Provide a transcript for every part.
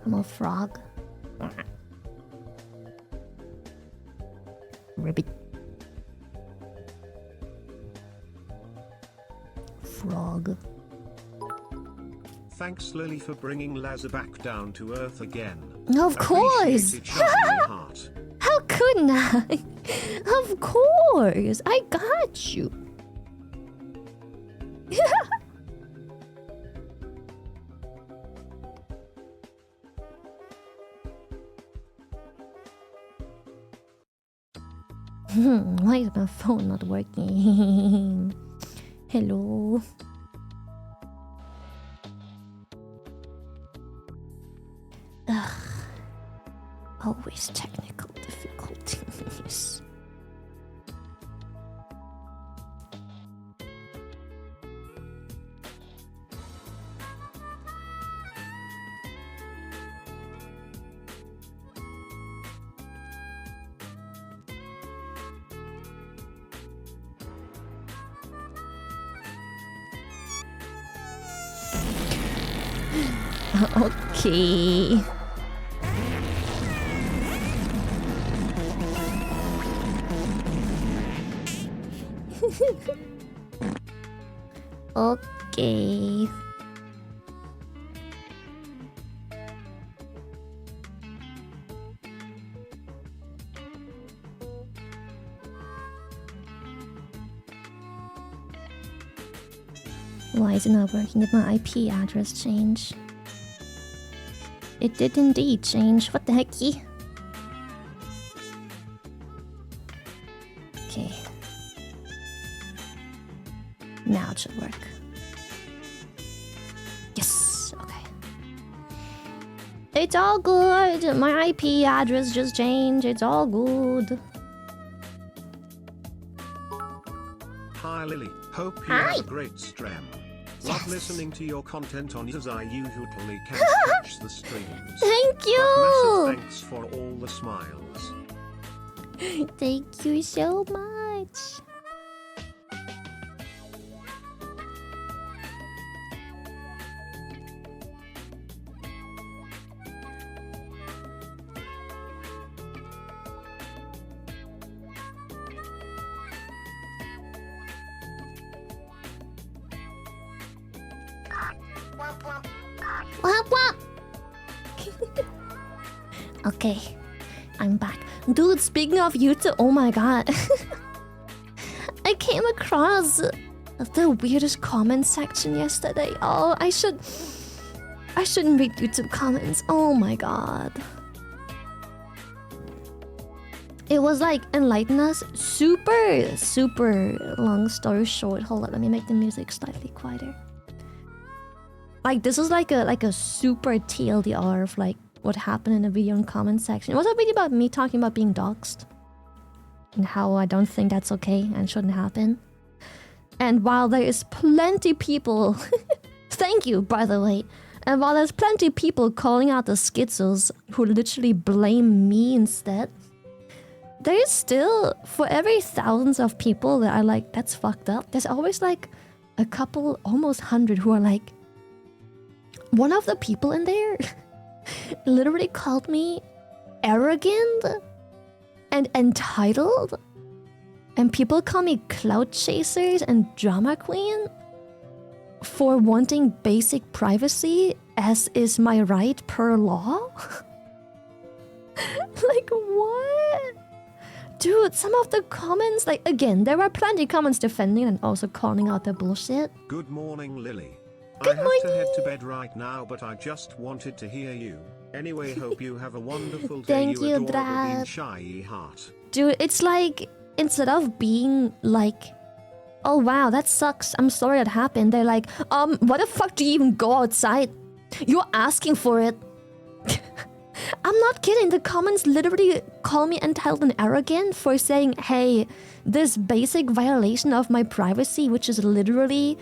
I'm a frog. Ribbit. Frog. Thanks Lily for bringing Lazar back down to earth again. Of course! How couldn't I? Of course! I got you! Why is my phone not working? Hello? Ugh. Always technical difficulties. Okay. Okay. Why is it not working? Did my IP address change? It did indeed change. What the hecky? Okay. Now it should work. Yes! Okay. It's all good! My IP address just changed. It's all good. Hi Lily. Hope you have a great stream. Love listening to your content on as I usually can't catch the streams. Thank you! But massive thanks for all the smiles. Thank you so much. Wop wop. Okay, I'm back. Dude, speaking of YouTube, oh my god. I came across the weirdest comment section yesterday. Oh, I shouldn't read YouTube comments. Oh my god. It was like enlighten us. Super long story short. Hold on, let me make the music slightly quieter. Like this is like a super TLDR of like what happened in the video and comment section. It was a video about me talking about being doxxed and how I don't think that's okay and shouldn't happen. And while there is plenty people, thank you by the way, And while there's plenty of people calling out the schizos who literally blame me instead, there is still, for every thousands of people that are like, that's fucked up, there's always like a couple, almost 100 who are like, one of the people in there literally called me arrogant and entitled, and people call me clout chasers and drama queen for wanting basic privacy, as is my right per law. Like, what? Dude, some of the comments, like, again, there were plenty of comments defending and also calling out the bullshit. Good morning, Lily. Good I have morning. to head to bed right now, but I just wanted to hear you. Anyway, hope you have a wonderful day. Thank you, adorable Brad. being shy heart. Dude, it's like, instead of being like, oh wow, that sucks, I'm sorry that happened, they're like, why the fuck do you even go outside? You're asking for it. I'm not kidding, the comments literally call me entitled and arrogant for saying, hey, this basic violation of my privacy, which is literally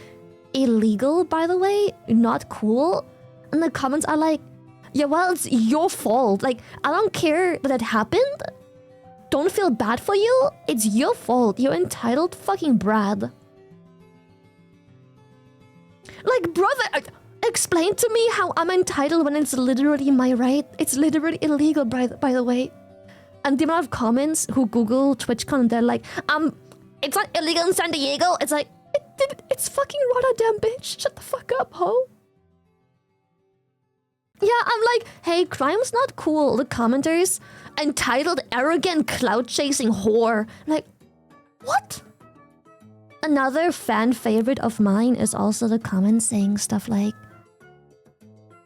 illegal, by the way, not cool. And the comments are like, yeah, well, it's your fault. Like, I don't care that it happened. Don't feel bad for you. It's your fault. You're entitled fucking Brad. Like, brother, explain to me how I'm entitled when it's literally my right. It's literally illegal, by the way. And the amount of comments who Google TwitchCon and they're like, it's not illegal in San Diego. It's like, it's fucking Rotterdam, bitch. Shut the fuck up, ho. Yeah, I'm like, hey, crime's not cool. The commenters, entitled, arrogant, clout-chasing whore. Like, what? Another fan favorite of mine is also the comment saying stuff like,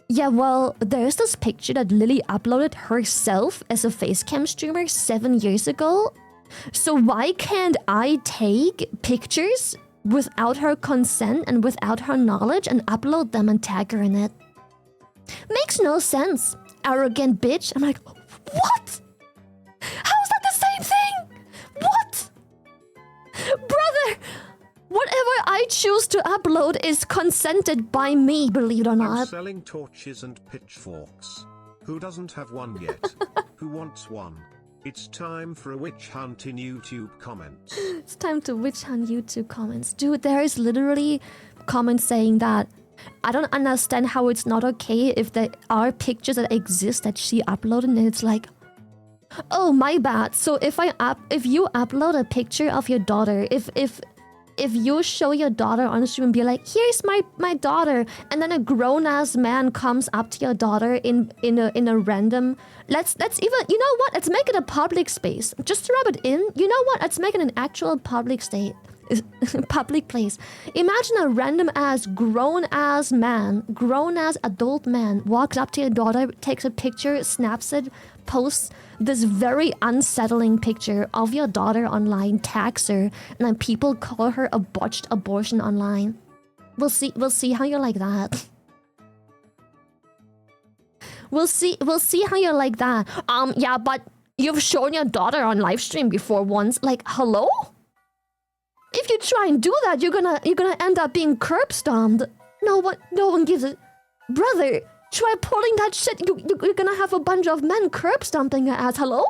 yeah, well, there's this picture that Lily uploaded herself as a facecam streamer 7 years ago. So why can't I take pictures without her consent and without her knowledge and upload them and tag her in it? Makes no sense, arrogant bitch. I'm like, what? How is that the same thing? What? Brother, whatever I choose to upload is consented by me, believe it or I'm not. selling torches and pitchforks. Who doesn't have one yet? Who wants one? It's time for a witch hunt in YouTube comments. It's time to witch hunt YouTube comments. Dude, there is literally comments saying that I don't understand how it's not okay if there are pictures that exist that she uploaded and it's like, oh, my bad. So if you upload a picture of your daughter, if you show your daughter on stream and be like, here's my daughter, and then a grown-ass man comes up to your daughter in a random, let's even, you know what, let's make it a public space. Just to rub it in, you know what, let's make it an actual public state. Public place. Imagine a random ass grown-ass man, grown-ass adult man walks up to your daughter, takes a picture, snaps it, posts this very unsettling picture of your daughter online, tags her, and then people call her a botched abortion online. We'll see how you're like that. We'll see how you're like that. Yeah, but you've shown your daughter on live stream before once. Like, hello? If you try and do that, you're gonna end up being curb stomped. No one gives a... Brother, try pulling that shit. You're gonna have a bunch of men curb stomping your ass. Hello?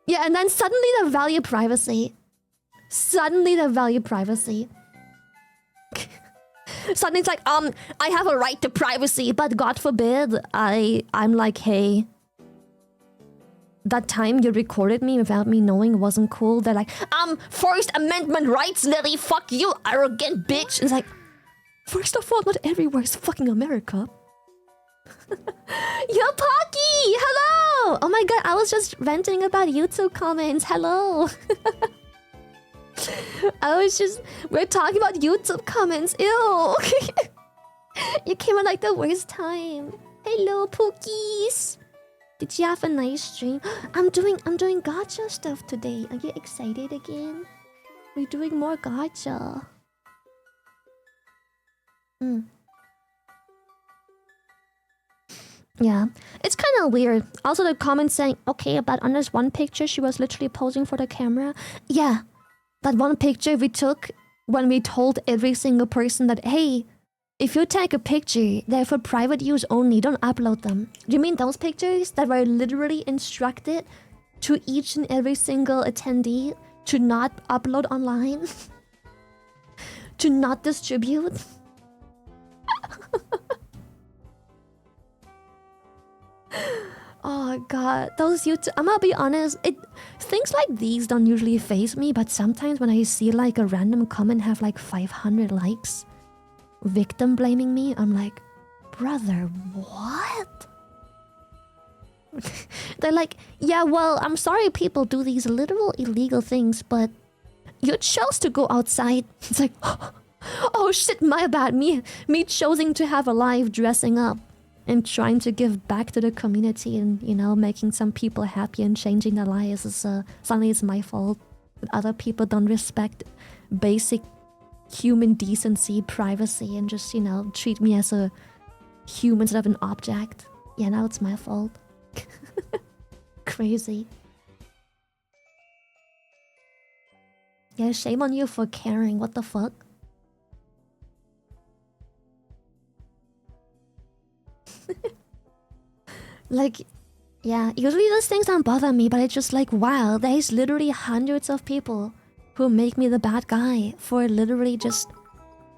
Yeah, and then suddenly they value privacy. Suddenly it's like, I have a right to privacy, but God forbid, I'm like, hey, that time you recorded me without me knowing wasn't cool. They're like, First Amendment rights, Lily, fuck you, arrogant bitch. It's like, first of all, not everywhere is fucking America. Yo, Pocky! Hello! Oh my god, I was just venting about YouTube comments. Hello! We're talking about YouTube comments. Ew! You came at like the worst time. Hello, Pookies! Did you have a nice stream? I'm doing gacha stuff today. Are you excited again? We're doing more gacha. Yeah, it's kind of weird. Also, the comments saying, okay, but on this one picture, she was literally posing for the camera. Yeah, that one picture we took when we told every single person that, hey, if you take a picture, they're for private use only, don't upload them. Do you mean those pictures that were literally instructed to each and every single attendee to not upload online? To not distribute? Oh god, those YouTube... I'm gonna be honest, things like these don't usually faze me, but sometimes when I see like a random comment have like 500 likes, victim blaming me, I'm like, brother, what? They're like, yeah, well, I'm sorry people do these literal illegal things, but you chose to go outside. It's like, oh shit, my bad. Me choosing to have a life, dressing up and trying to give back to the community and, you know, making some people happy and changing their lives is suddenly it's my fault that other people don't respect basic human decency, privacy, and just, you know, treat me as a human instead of an object. Yeah, now it's my fault. Crazy. Yeah, shame on you for caring. What the fuck? Like, yeah, usually those things don't bother me, but it's just like, wow, there's literally hundreds of people who make me the bad guy for literally just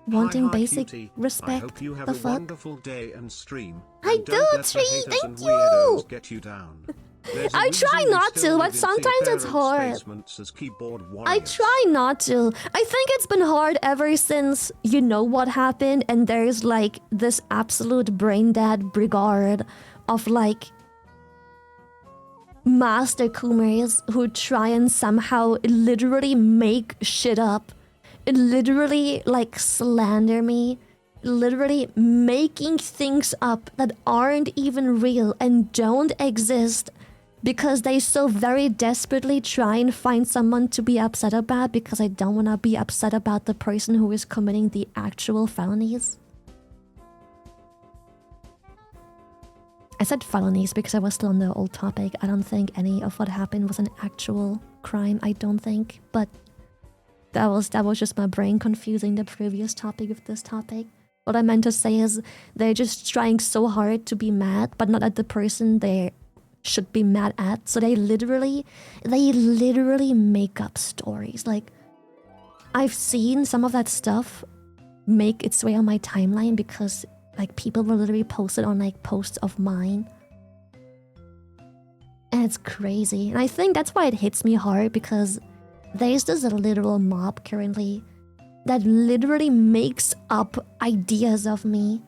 wanting basic cutie. Respect. I hope you have the a fuck? Wonderful day and stream. I and do, Tree, thank you! Get you down. I try not to, but sometimes it's hard. I try not to. I think it's been hard ever since you know what happened, and there's like this absolute brain dead brigade of like master Kumers who try and somehow literally make shit up. Literally like slander me. Literally making things up that aren't even real and don't exist. Because they so very desperately try and find someone to be upset about, because I don't want to be upset about the person who is committing the actual felonies. I said felonies because I was still on the old topic. I don't think any of what happened was an actual crime, I don't think. But that was just my brain confusing the previous topic with this topic. What I meant to say is they're just trying so hard to be mad, but not at the person they should be mad at. So they literally make up stories. Like, I've seen some of that stuff make its way on my timeline because like people will literally post it on like posts of mine. And it's crazy. And I think that's why it hits me hard, because there's this literal mob currently that literally makes up ideas of me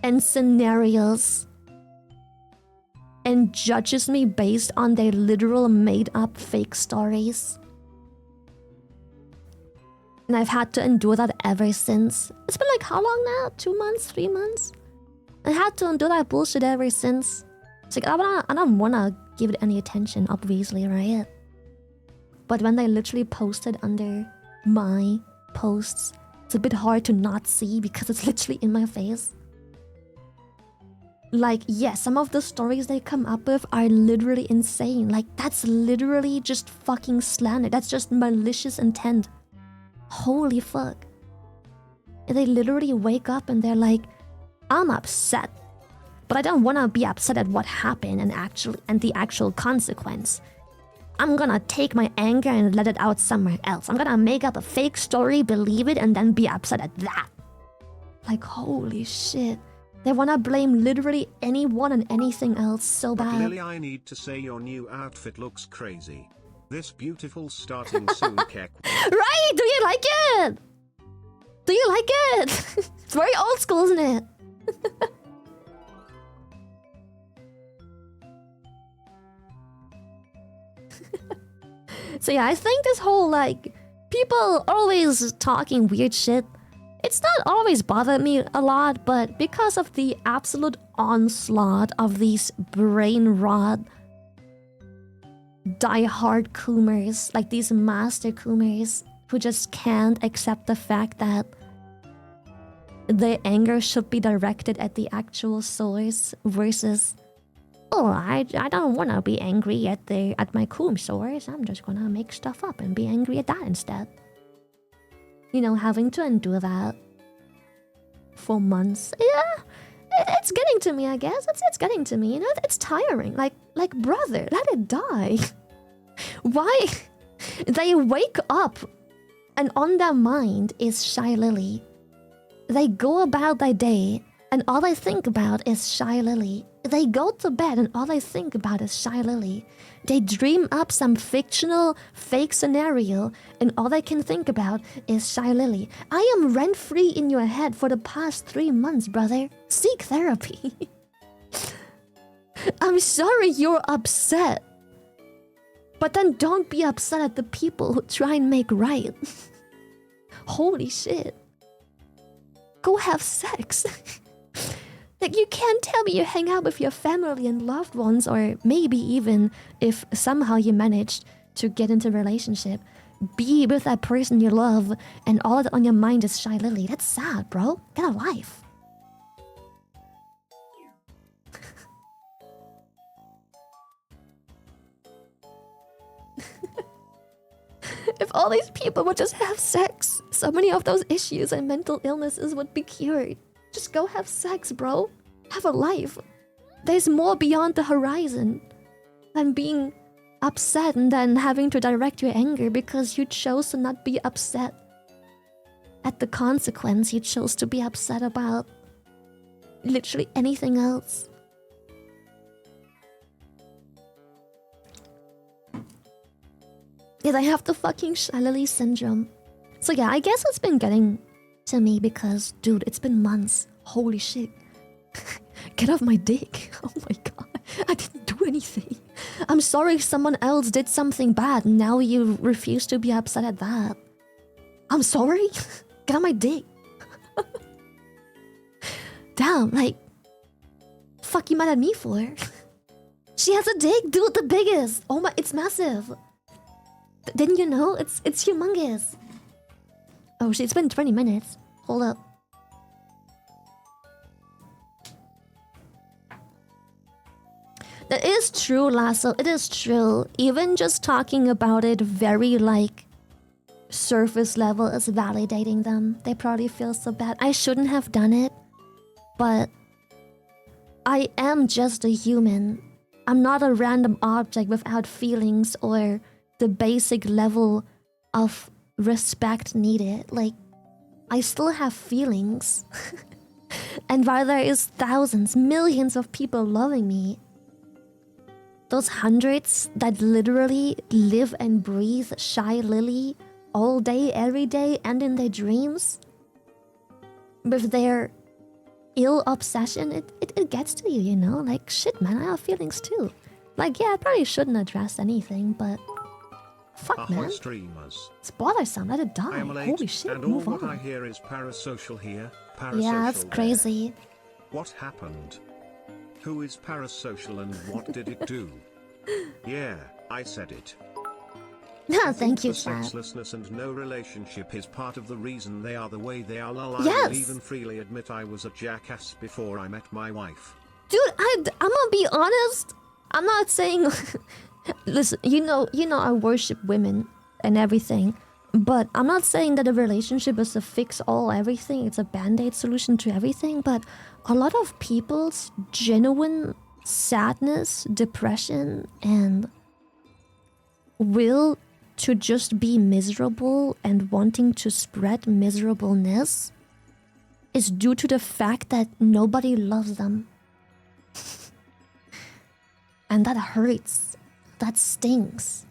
and scenarios and judges me based on their literal made-up fake stories. And I've had to endure that ever since. It's been like how long now? 2 months? 3 months? I had to endure that bullshit ever since. It's like, I don't wanna give it any attention, obviously, right? But when they literally posted under my posts, it's a bit hard to not see because it's literally in my face. Like, yeah, some of the stories they come up with are literally insane. Like, that's literally just fucking slander. That's just malicious intent. Holy fuck. And they literally wake up and they're like, I'm upset, but I don't want to be upset at what happened and the actual consequence. I'm gonna take my anger and let it out somewhere else. I'm gonna make up a fake story, believe it, and then be upset at that. Like, holy shit. They wanna blame literally anyone and anything else so bad. Lily, I need to say your new outfit looks crazy. This beautiful starting soon kek. Right? Do you like it? Do you like it? It's very old school, isn't it? So yeah, I think this whole like people always talking weird shit, it's not always bothered me a lot, but because of the absolute onslaught of these brain rot die-hard Kumers, like these master Kumers who just can't accept the fact that their anger should be directed at the actual source versus, oh, I don't want to be angry at my Kum source. I'm just gonna make stuff up and be angry at that instead. You know, having to endure that. for months. Yeah, it's getting to me, I guess. It's getting to me, you know? It's tiring. Like brother, let it die. Why? They wake up and on their mind is Shy Lily. They go about their day and all they think about is Shy Lily. They go to bed and all they think about is Shy Lily. They dream up some fictional fake scenario and all they can think about is Shy Lily. I am rent-free in your head for the past 3 months, brother. Seek therapy. I'm sorry you're upset. But then don't be upset at the people who try and make right. Holy shit. Go have sex. Like, you can't tell me you hang out with your family and loved ones, or maybe even if somehow you managed to get into a relationship, be with that person you love, and all that on your mind is Shy Lily. That's sad, bro. Get a life. If all these people would just have sex, so many of those issues and mental illnesses would be cured. Just go have sex, bro. Have a life. There's more beyond the horizon than being upset and then having to direct your anger because you chose to not be upset at the consequence. You chose to be upset about literally anything else. Yeah, I have the fucking Shy Lily syndrome. So yeah, I guess it's been getting to me because, dude, it's been months. Holy shit. Get off my dick. Oh my god. I didn't do anything. I'm sorry someone else did something bad and now you refuse to be upset at that. I'm sorry? Get on my dick. Damn, like, fuck you mad at me for? She has a dick, dude, the biggest. Oh my, it's massive. Didn't you know? It's humongous. Oh shit, it's been 20 minutes. Hold up. That is true, Lasso. It is true. Even just talking about it very, like, surface level is validating them. They probably feel so bad. I shouldn't have done it, but I am just a human. I'm not a random object without feelings or the basic level of respect needed. Like, I still have feelings. And while there is thousands, millions of people loving me, those hundreds that literally live and breathe Shy Lily all day, every day, and in their dreams, with their ill obsession, it gets to you, you know? Like, shit, man, I have feelings too. Like, yeah, I probably shouldn't address anything, but fuck, man. Streamers. It's bothersome. Let it die. I am late, Holy shit, and all move what on. I hear is parasocial here, parasocial Yeah, that's there. crazy. What happened? Who is parasocial and what did it do? Yeah, I said it. No, thank you, The chat. sexlessness and no relationship is part of the reason they are the way they are. Lol, Yes. I will even freely admit I was a jackass before I met my wife. Dude, I'm gonna be honest. I'm not saying... Listen, you know I worship women and everything. But I'm not saying that a relationship is a fix-all everything. It's a band-aid solution to everything. But a lot of people's genuine sadness, depression, and will to just be miserable and wanting to spread miserableness is due to the fact that nobody loves them. And that hurts. That stings.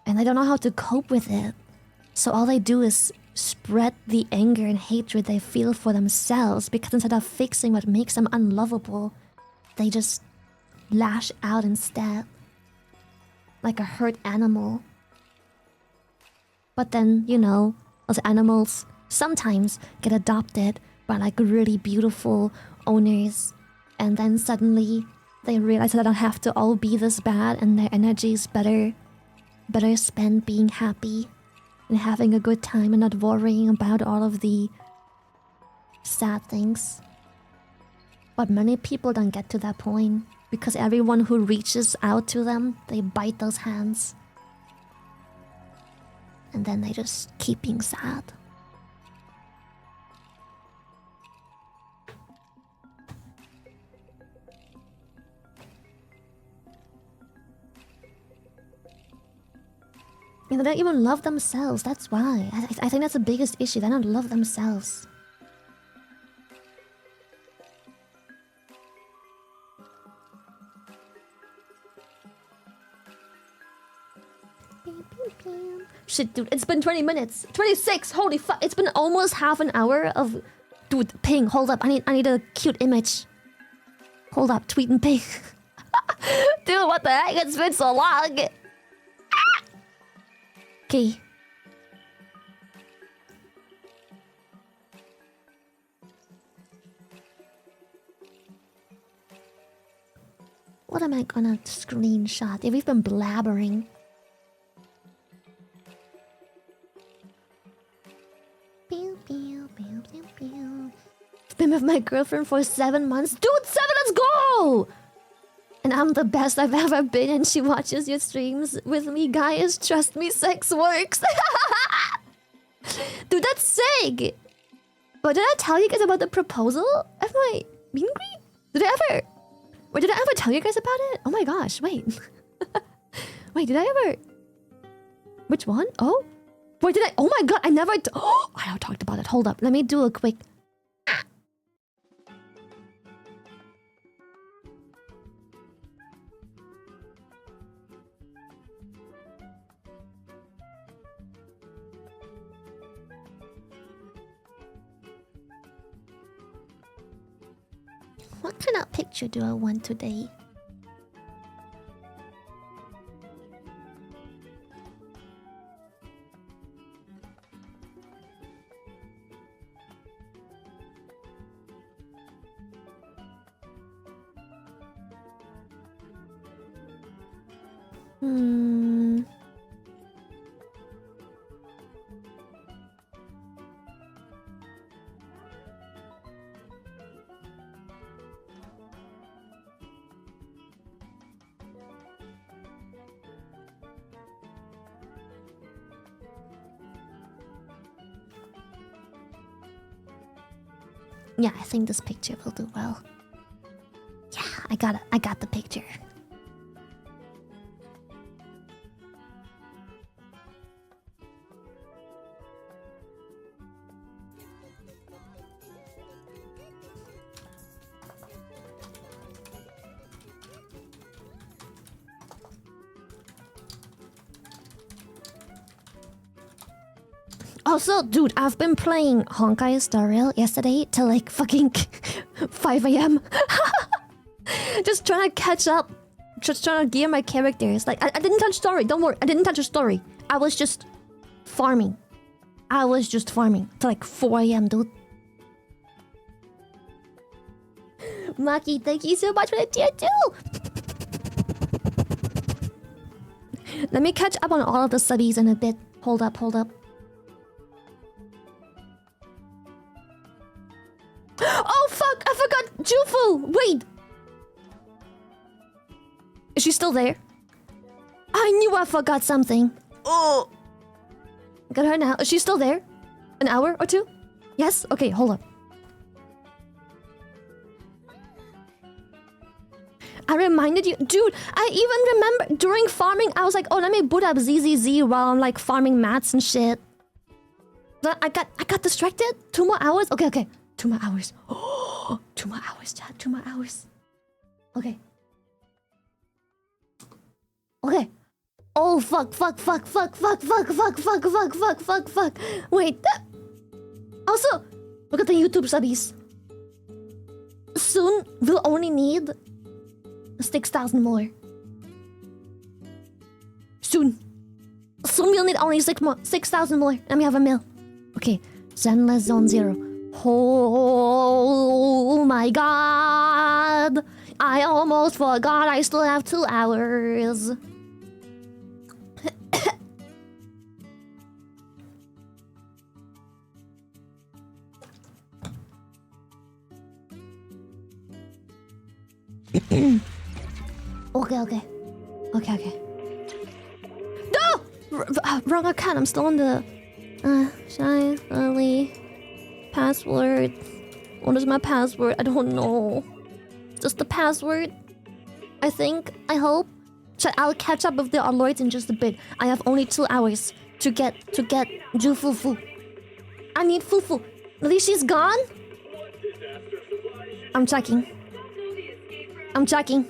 And they don't know how to cope with it. So all they do is spread the anger and hatred they feel for themselves, because instead of fixing what makes them unlovable, they just lash out instead. Like a hurt animal. But then, you know, those animals sometimes get adopted by like really beautiful owners, and then suddenly they realize that they don't have to all be this bad, and their energy is better spent being happy and having a good time and not worrying about all of the sad things. But many people don't get to that point, because everyone who reaches out to them, they bite those hands. And then they just keep being sad. You know, they don't even love themselves. That's why. I think that's the biggest issue. They don't love themselves. Shit, dude, it's been 20 minutes. 26, holy fuck. It's been almost half an hour of... Dude, ping, hold up. I need a cute image. Hold up, tweet and ping. Dude, what the heck? It's been so long. Okay. What am I gonna screenshot? Yeah, we've been blabbering. Been with my girlfriend for 7 months. Dude, 7, let's go! And I'm the best I've ever been, and she watches your streams with me. Guys, trust me, sex works. Dude, that's sick! But did I tell you guys about the proposal of my meet and greet? Did I ever... Wait, did I ever tell you guys about it? Oh my gosh, wait. Wait, did I ever... Which one? Oh? Wait, did I... Oh my god, I never... Oh, I never talked about it. Hold up, let me do a quick... What kind of picture do I want today? Yeah, I think this picture will do well. Yeah, I got it. I got the picture. Also, dude, I've been playing Honkai Star Rail yesterday till like fucking 5 AM. Just trying to catch up. Just trying to gear my characters. Like, I didn't touch story. Don't worry. I didn't touch a story. I was just farming. I was just farming till like 4 AM, dude. Maki, thank you so much for the tier 2. Let me catch up on all of the subbies in a bit. Hold up, hold up. Oh fuck! I forgot Jufu! Wait! Is she still there? I knew I forgot something. Oh! Got her now. Is she still there? An hour or 2? Yes? Okay, hold up. I reminded you. Dude, I even remember during farming, I was like, oh, let me boot up ZZZ while I'm like farming mats and shit. But I got distracted. 2 more hours? Okay. 2 more hours. Oh, 2 more hours, chat. 2 more hours. Okay. Okay. Oh, fuck. Wait. Also, look at the YouTube subbies. Soon, we'll only need 6,000 more. Soon we'll need only 6,000 more. And we have a mill. Okay. Zenless Zone 0. Oh my god! I almost forgot I still have 2 hours. Okay. No! Wrong account. I'm still on the... Shy, early... Password. What is my password? I don't know. Just the password. I think. I hope. Chat, I'll catch up with the alloys in just a bit. I have only 2 hours to get Ju Fufu. I need Fufu. Lily, she's gone? I'm checking. I'm checking.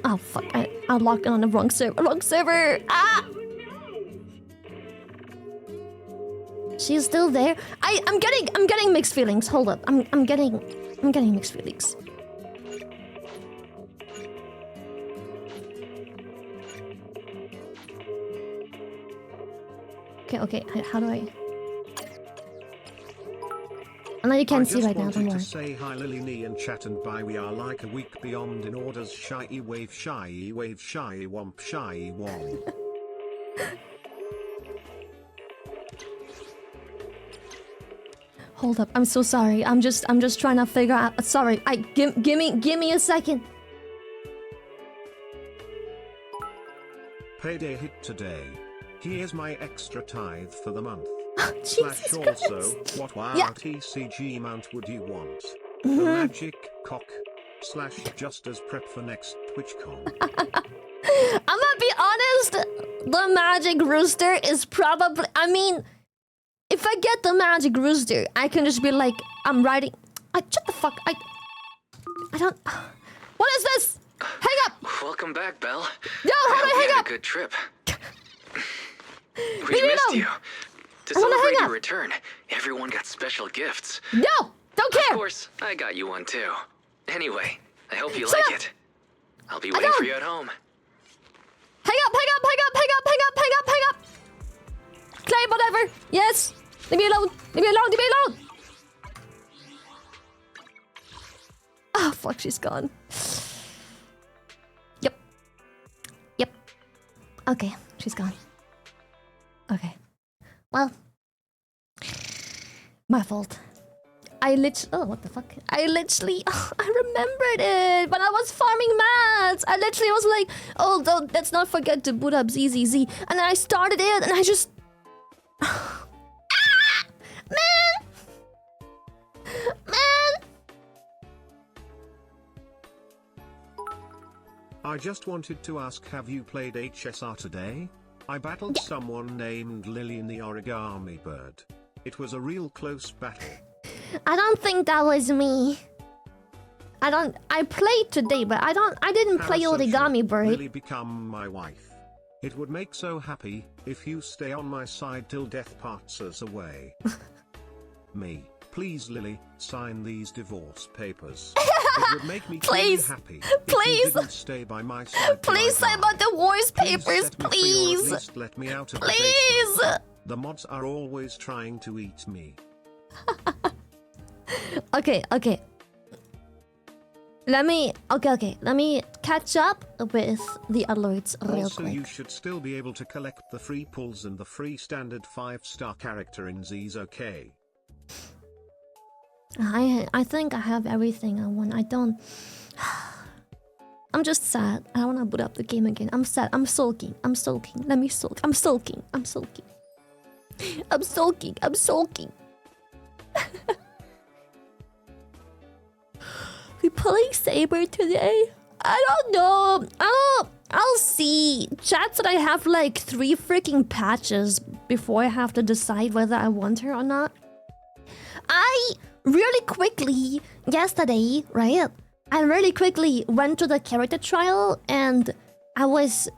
Oh fuck, I logged in on the wrong server. Wrong server! Ah! She's still there. I'm getting mixed feelings. Hold up. I'm getting mixed feelings. Okay, how do I? I know you can't see right now, don't worry. I just wanted to say hi Lily Nee and chat and bye. We are like a week beyond in orders. Shy wave, shy womp, shy womp. Hold up, I'm so sorry. I'm just trying to figure out. Sorry, give me a second. Payday hit today. Here's my extra tithe for the month. Jesus Christ. Also, what wow Yeah. TCG mount would you want? The magic cock / just as prep for next TwitchCon. I'm gonna be honest. The magic rooster is probably. I mean, if I get the magic rooster, I can just be like, I'm writing. Shut the fuck. I don't. What is this? Hang up. Welcome back, Belle. No, how do I hang had up? a good trip. Leave We me missed alone. you. To I wanna celebrate hang your up. return, everyone got special gifts. No, don't Of care. course, I got you one too. Anyway, I hope you Shut like up. it. I'll be waiting don't. for you at home. Hang up. Clay, whatever. Yes. Leave me alone. Oh, fuck, she's gone. Yep. Okay, she's gone. Okay. Well. My fault. Oh, what the fuck? I remembered it when I was farming mats. I literally was like, oh, let's not forget to boot up ZZZ. And then I started it and I just... Man! I just wanted to ask, have you played HSR today? I battled someone named Lily in the origami bird. It was a real close battle. I don't think that was me. I played today, but I didn't play origami bird. Lily become my wife. It would make so happy if you stay on my side till death parts us away. Me, please Lily, sign these divorce papers. It would make me Please. happy. Please. If you didn't stay by my side. Please sign my divorce papers, Set me free, or at please. least let me out of the Please. basement. The mods are always trying to eat me. Okay. Let me catch up with the alerts real Also, quick. you should still be able to collect the free pulls and the free standard 5-star character in Z's okay. I think I have everything I want. I don't... I'm just sad. I don't want to boot up the game again. I'm sad. I'm sulking. Let me sulk. I'm sulking. We playing Saber today? I don't know. I'll see. Chat said I have like 3 freaking patches before I have to decide whether I want her or not. I really quickly yesterday, right? I really quickly went to the character trial and I was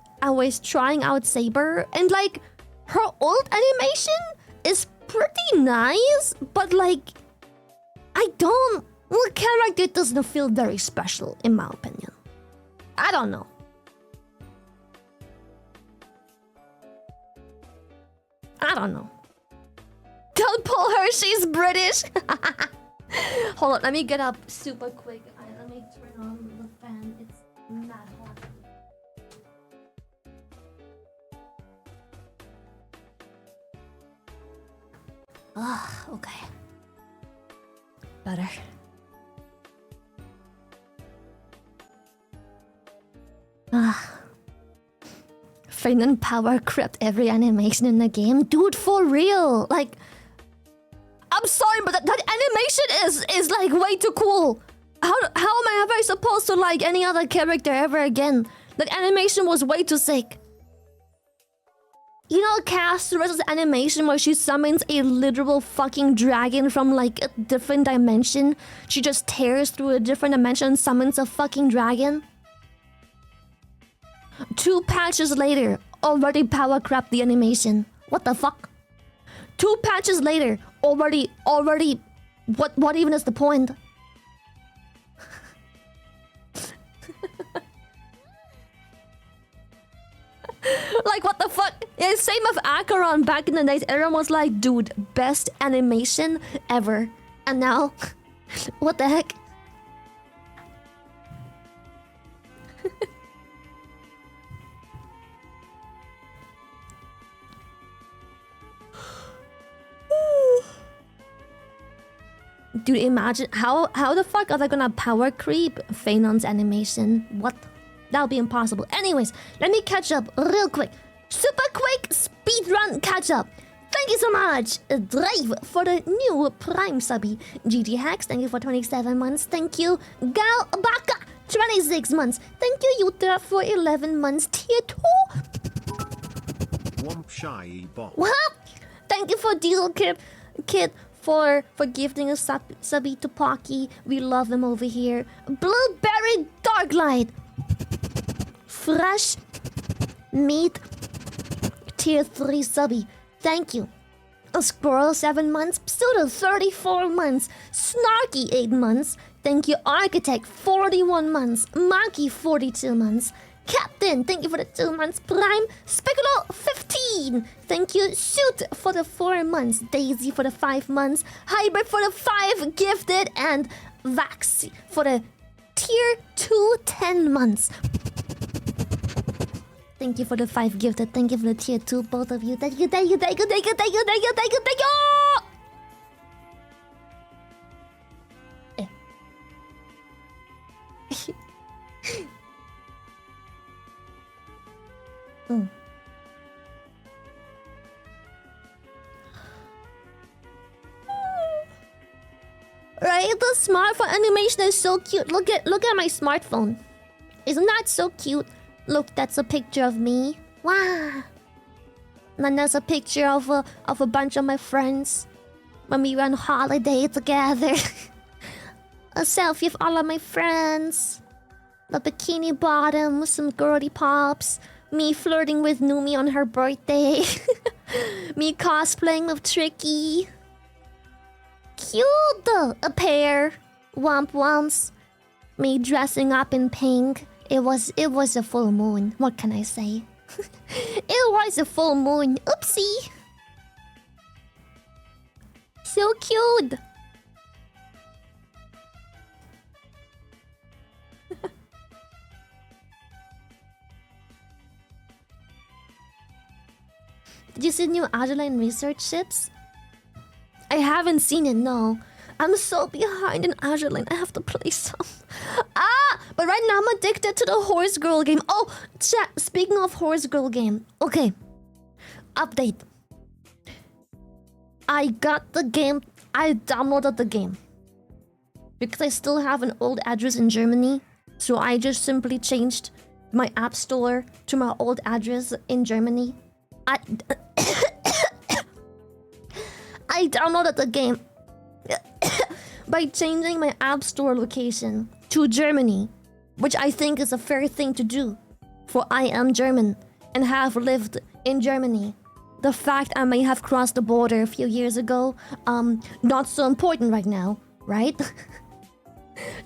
trying out Saber and like her old animation is pretty nice, but like the character doesn't feel very special in my opinion. I don't know. Don't pull her, she's British. Hold on, let me get up super quick. Let me turn on the fan. It's mad hot. Okay. Better. Fane and Power crept every animation in the game. Dude, for real. Like, I'm sorry, but that animation is like way too cool. am I ever supposed to like any other character ever again? That animation was way too sick. You know Castor's animation where she summons a literal fucking dragon from like a different dimension? She just tears through a different dimension and summons a fucking dragon? 2 patches later, already power crept the animation. What the fuck? 2 patches later, already, what even is the point? Like, what the fuck? Yeah, same with Acheron back in the days. Everyone was like, dude, best animation ever. And now, what the heck? Dude, imagine how the fuck are they gonna power creep Phaenon's animation? What? That'll be impossible. Anyways, let me catch up real quick. Super quick speedrun catch up. Thank you so much, Drive, for the new Prime subby. GG Hacks, thank you for 27 months. Thank you, Gal Baka, 26 months. Thank you, Yuta, for 11 months. Tier 2. Womp shy bot. What? Thank you for Diesel Kid for gifting a subby to Pocky. We love him over here. Blueberry Darklight. Fresh Meat Tier 3 subby. Thank you. A Squirrel 7 months. Pseudo 34 months. Snarky 8 months. Thank you, Architect 41 months. Maki 42 months. Captain, thank you for the 2 months. Prime Speculo 15. Thank you, Shoot, for the 4 months. Daisy for the 5 months. Hybrid for the 5 gifted. And Vaxi for the Tier 2 10 months. Thank you for the 5 gifted. Thank you for the Tier 2, both of you. Thank you, thank you, thank you, thank you, thank you, thank you, thank you, thank you! Right, the smartphone animation is so cute. Look at my smartphone. Isn't that so cute? Look, that's a picture of me. Wow. And then there's a picture of a bunch of my friends when we went on holiday together. A selfie of all of my friends. The bikini bottom with some girly pops. Me flirting with Numi on her birthday. Me cosplaying with Tricky. Cute! A pair. Womp womps. Me dressing up in pink. It was a full moon. What can I say? It was a full moon. Oopsie. So cute. Did you see new Adeline research ships? I haven't seen it, no. I'm so behind in Azure I have to play some. But right now I'm addicted to the Horse Girl game. Oh, chat, speaking of Horse Girl game. Okay. Update. I got the game. I downloaded the game. Because I still have an old address in Germany. So I just simply changed my app store to my old address in Germany. I downloaded the game by changing my app store location to Germany, which I think is a fair thing to do, for I am German and have lived in Germany. The fact I may have crossed the border a few years ago, not so important right now, right?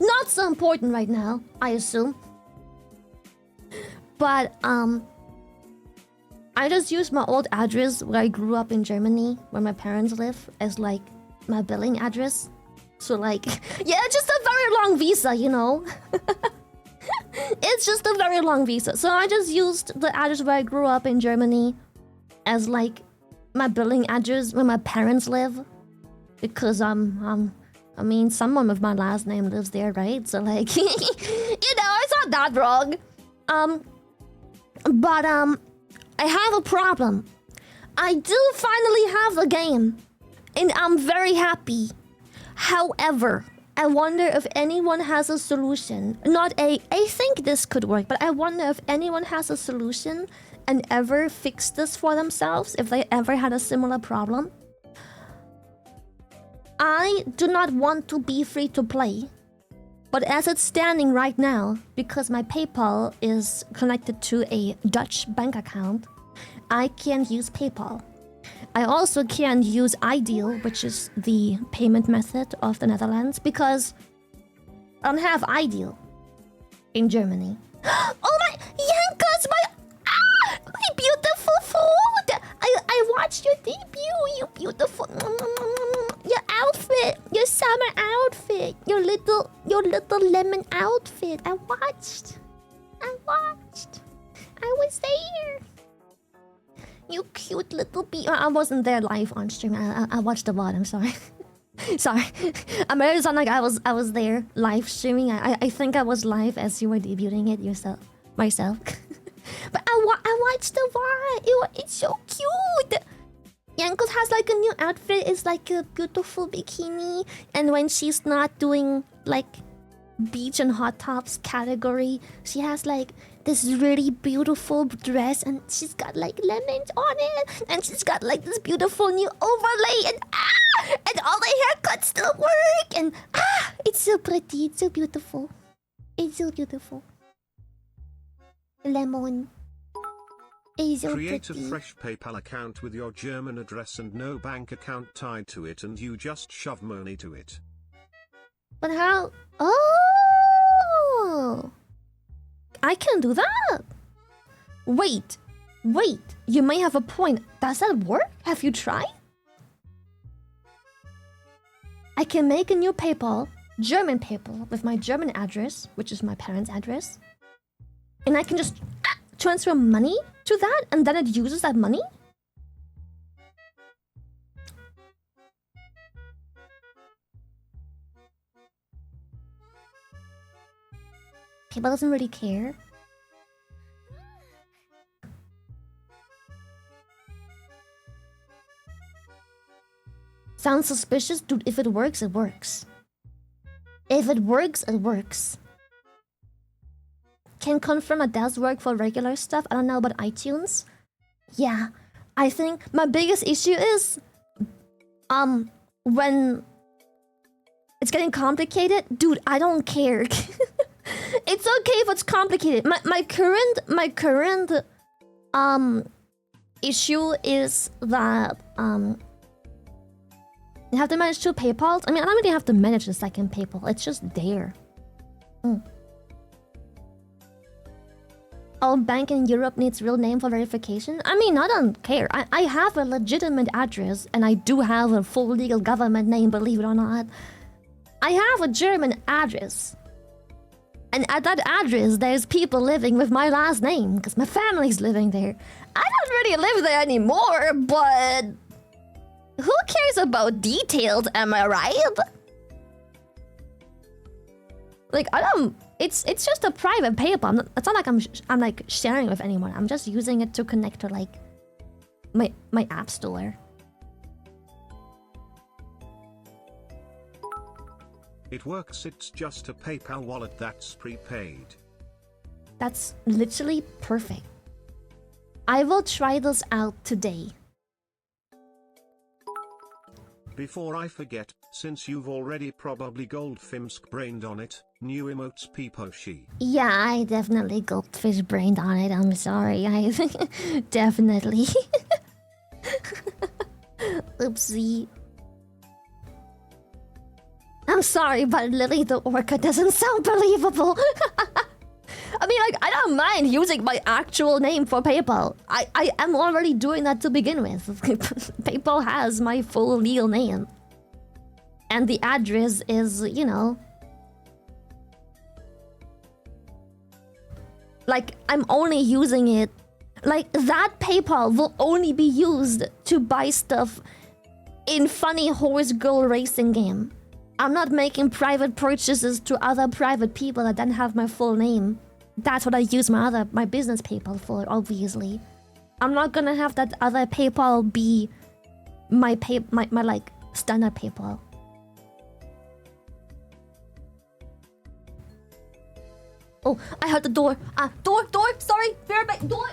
Not so important right now, I assume. But I just used my old address where I grew up in Germany, where my parents live, as like my billing address. So like, yeah, just a very long visa, you know. It's just a very long visa. So I just used the address where I grew up in Germany as like my billing address where my parents live, because I mean, someone with my last name lives there, right? So like, you know, it's not that wrong. But I have a problem. I do finally have the game, and I'm very happy. However, I wonder if anyone has a solution. Not a, I think this could work, but I wonder if anyone has a solution and ever fixed this for themselves, if they ever had a similar problem. I do not want to be free to play, but as it's standing right now, because my PayPal is connected to a Dutch bank account, I can't use PayPal. I also can't use Ideal, which is the payment method of the Netherlands, because I don't have Ideal in Germany. Oh my, Yankas, my beautiful food! I watched your debut, you beautiful, your outfit, your summer outfit, your little lemon outfit. I watched, I was there. You cute little bee. I wasn't there live on stream. I watched the VOD. I'm sorry. Sorry. I made it sound like I was there live streaming. I think I was live as you were debuting it yourself, myself. But I watched the VOD. It's so cute. Yankos has like a new outfit. It's like a beautiful bikini, and when she's not doing like beach and hot tops category, she has like this really beautiful dress, and she's got like lemons on it, and she's got like this beautiful new overlay, and all the haircuts still work, and it's so pretty, it's so beautiful, it's so beautiful. Lemon. It's so Create pretty. a fresh PayPal account with your German address and no bank account tied to it, and you just shove money to it. But how? Oh, I can do that. Wait, you may have a point. Does that work? Have you tried? I can make a new PayPal, German PayPal, with my German address, which is my parents' address, and I can just transfer money to that, and then it uses that money? PayPal doesn't really care. Sounds suspicious? Dude, if it works, it works. If it works, it works. Can confirm it does work for regular stuff. I don't know about iTunes. Yeah, I think my biggest issue is when it's getting complicated. Dude, I don't care. It's okay if it's complicated. My current issue is that you have to manage two PayPals. I mean, I don't really have to manage the second PayPal. It's just there. All bank in Europe needs real name for verification. I mean, I don't care. I have a legitimate address, and I do have a full legal government name, believe it or not. I have a German address. And at that address, there's people living with my last name, because my family's living there. I don't really live there anymore, but who cares about details, am I right? Like, I don't... It's just a private PayPal. It's not like I'm like sharing with anyone. I'm just using it to connect to like my app store. It works, it's just a PayPal wallet that's prepaid. That's literally perfect. I will try this out today. Before I forget, since you've already probably goldfish-brained on it, new emotes peeposhi. Yeah, I definitely goldfish brained on it. I'm sorry. I definitely. Oopsie. I'm sorry, but Lily the Orca doesn't sound believable. I mean, like, I don't mind using my actual name for PayPal. I am already doing that to begin with. PayPal has my full legal name. And the address is, you know... Like, I'm only using it... Like, that PayPal will only be used to buy stuff in funny horse girl racing game. I'm not making private purchases to other private people that don't have my full name. That's what I use my business PayPal for, obviously. I'm not gonna have that other PayPal be my like standard PayPal. Oh, I heard the door. Door. Sorry, fear back door.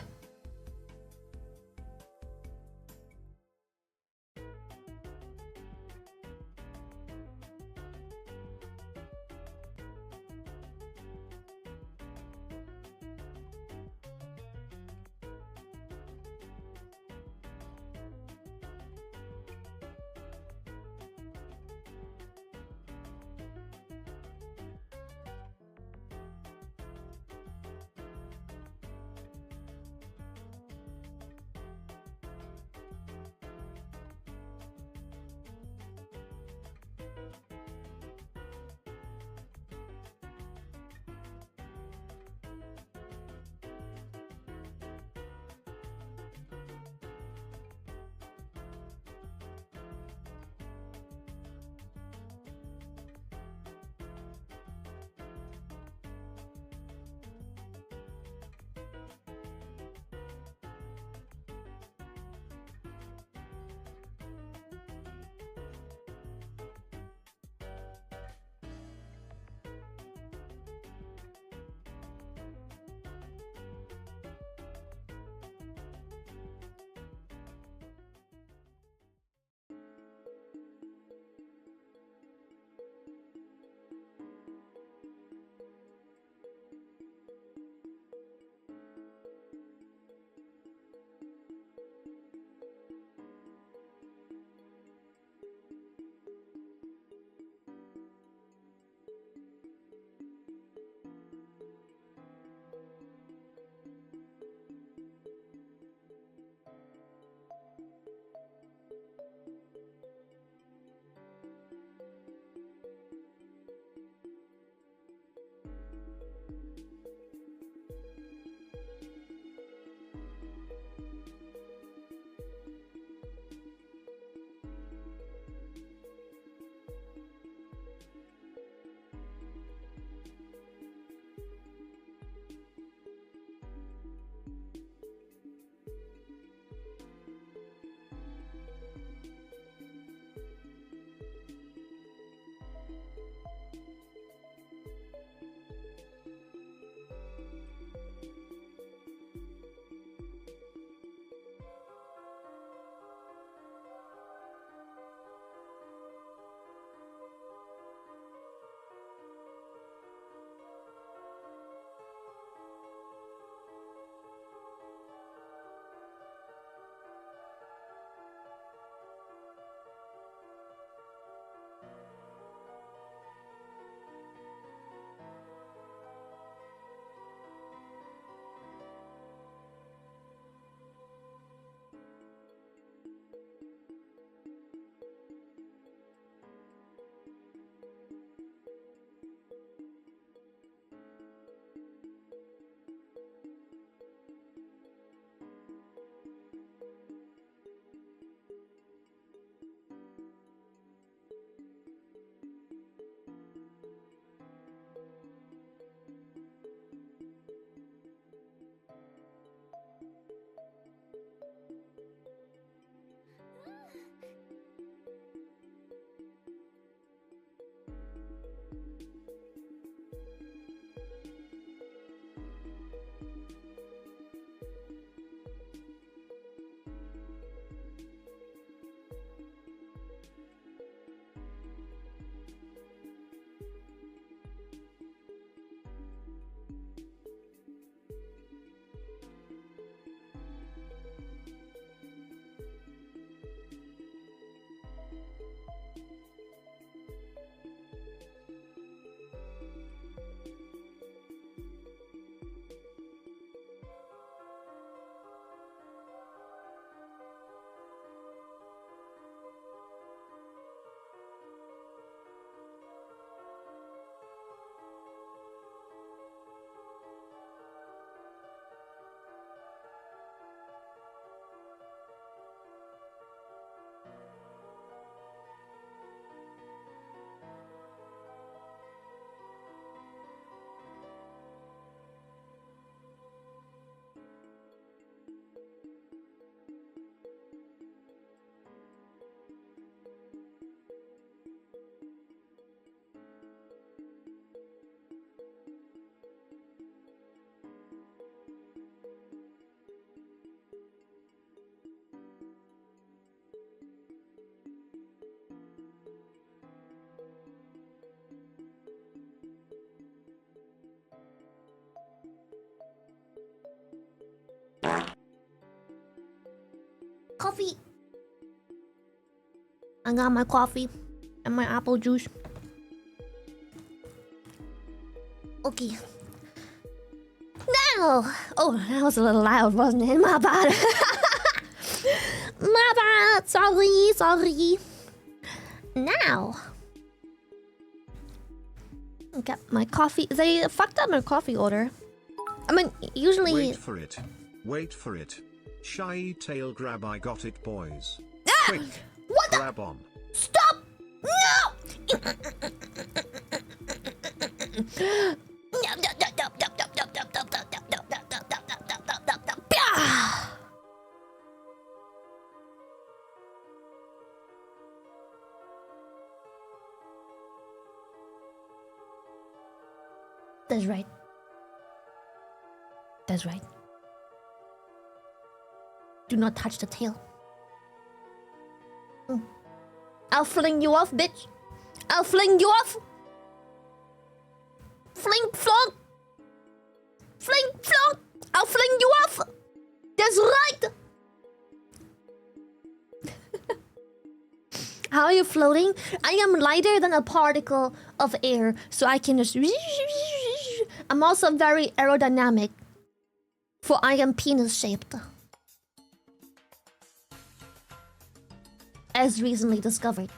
Coffee. I got my coffee and my apple juice. Okay. Now! Oh, that was a little loud, wasn't it? My bad. My bad. Sorry. Now. Get my coffee. They fucked up my coffee order. I mean, usually... Wait for it. Shy tail grab, I got it, boys. Quick, what grab on. Stop! No! That's right. That's right. Do not touch the tail. I'll fling you off, bitch. I'll fling you off. Fling, flong. Fling, flong. I'll fling you off. That's right. How are you floating? I am lighter than a particle of air, so I can just... I'm also very aerodynamic, for I am penis-shaped. As recently discovered.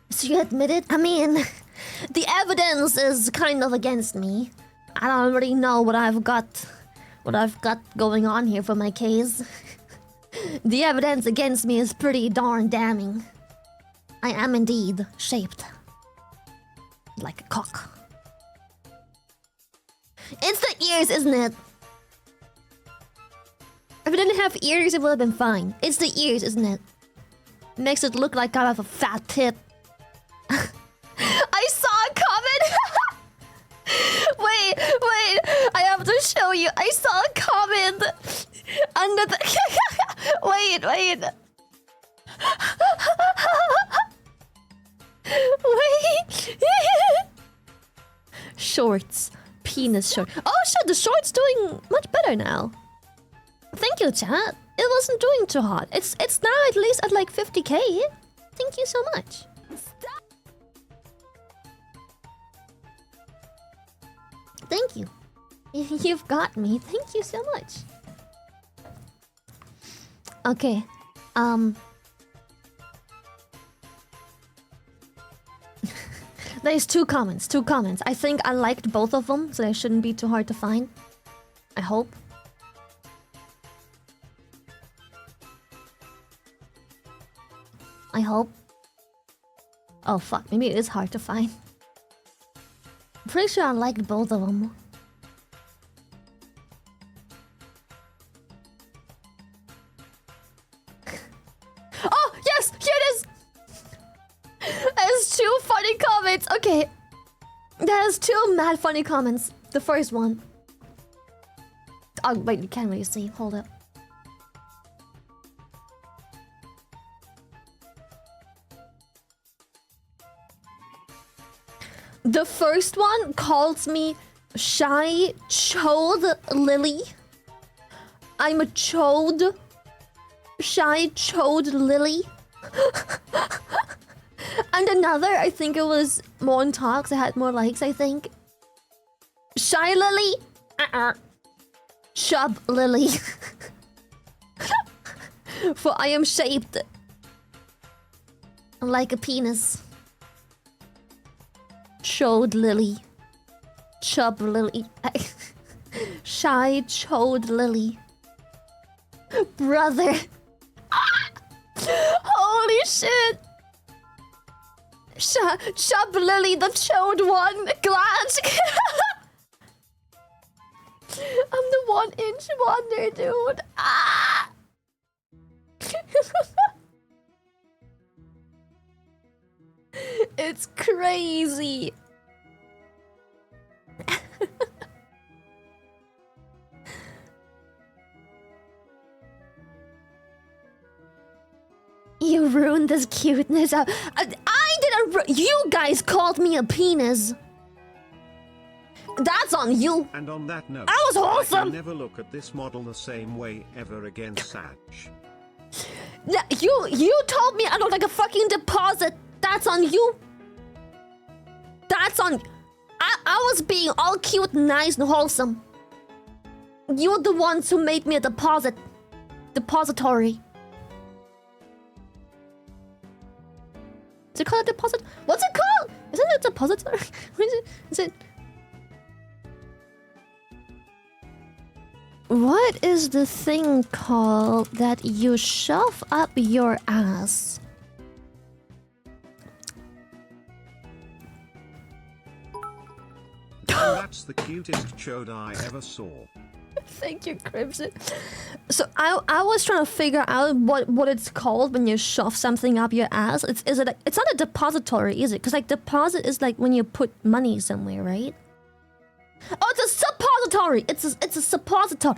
So you admit it? I mean, the evidence is kind of against me. I don't really know what I've got going on here for my case. The evidence against me is pretty darn damning. I am indeed shaped like a cock. It's the ears, isn't it? If I didn't have ears, it would have been fine. It's the ears, isn't it? Makes it look like I have a fat tit. I saw a comment! Wait, I have to show you. I saw a comment under the... Wait. Wait. Shorts. Penis short. Oh shit, the short's doing much better now. Thank you, chat. It wasn't doing too hot. It's now at least at like 50k. Thank you so much. Stop. Thank you. You've got me. Thank you so much. Okay. There's two comments. I think I liked both of them, so they shouldn't be too hard to find. I hope. Oh fuck, maybe it is hard to find. I'm pretty sure I liked both of them. Oh, yes! Here it is! There's two funny comments. Okay. There's two mad funny comments. The first one. Oh, wait, you can't really see. Hold up. The first one calls me shy chode lily. I'm a chode. Shy chode lily. And another, I think it was more on talks. I had more likes, I think. Shy lily. Chub lily. For I am shaped like a penis. Chode lily. Chub lily. Shy chode lily. Brother. Holy shit. Chub lily, the chode one. Glad. I'm the 1-inch wonder, dude. Ah! It's crazy. You ruined this cuteness. I didn't. You guys called me a penis. That's on you. And on that note, I was wholesome. I can never look at this model the same way ever again, Satch. Yeah, you told me I look like a fucking deposit. That's on you. That's on. I was being all cute, nice, and wholesome. You're the ones who made me a depository. Is it called a deposit? What's it called? Isn't it a depository? Is it? What is the thing called that you shove up your ass? That's the cutest chode I ever saw. Thank you, Crimson. So I was trying to figure out what it's called when you shove something up your ass. It's not a depository, is it? Because like deposit is like when you put money somewhere, right? Oh, it's a suppository. It's a suppository.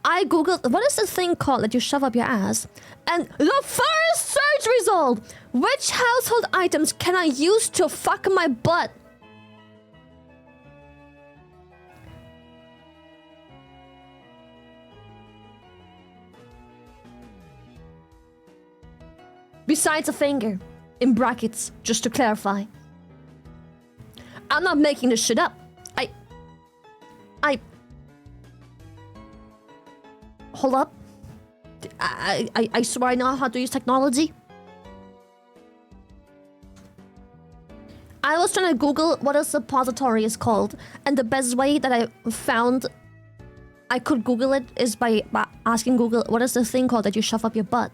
I googled what is the thing called that you shove up your ass, and the first search result: which household items can I use to fuck my butt? Besides a finger, in brackets, just to clarify. I'm not making this shit up. Hold up. I swear I know how to use technology. I was trying to Google what a suppository is called, and the best way that I found I could Google it is by asking Google, what is the thing called that you shove up your butt?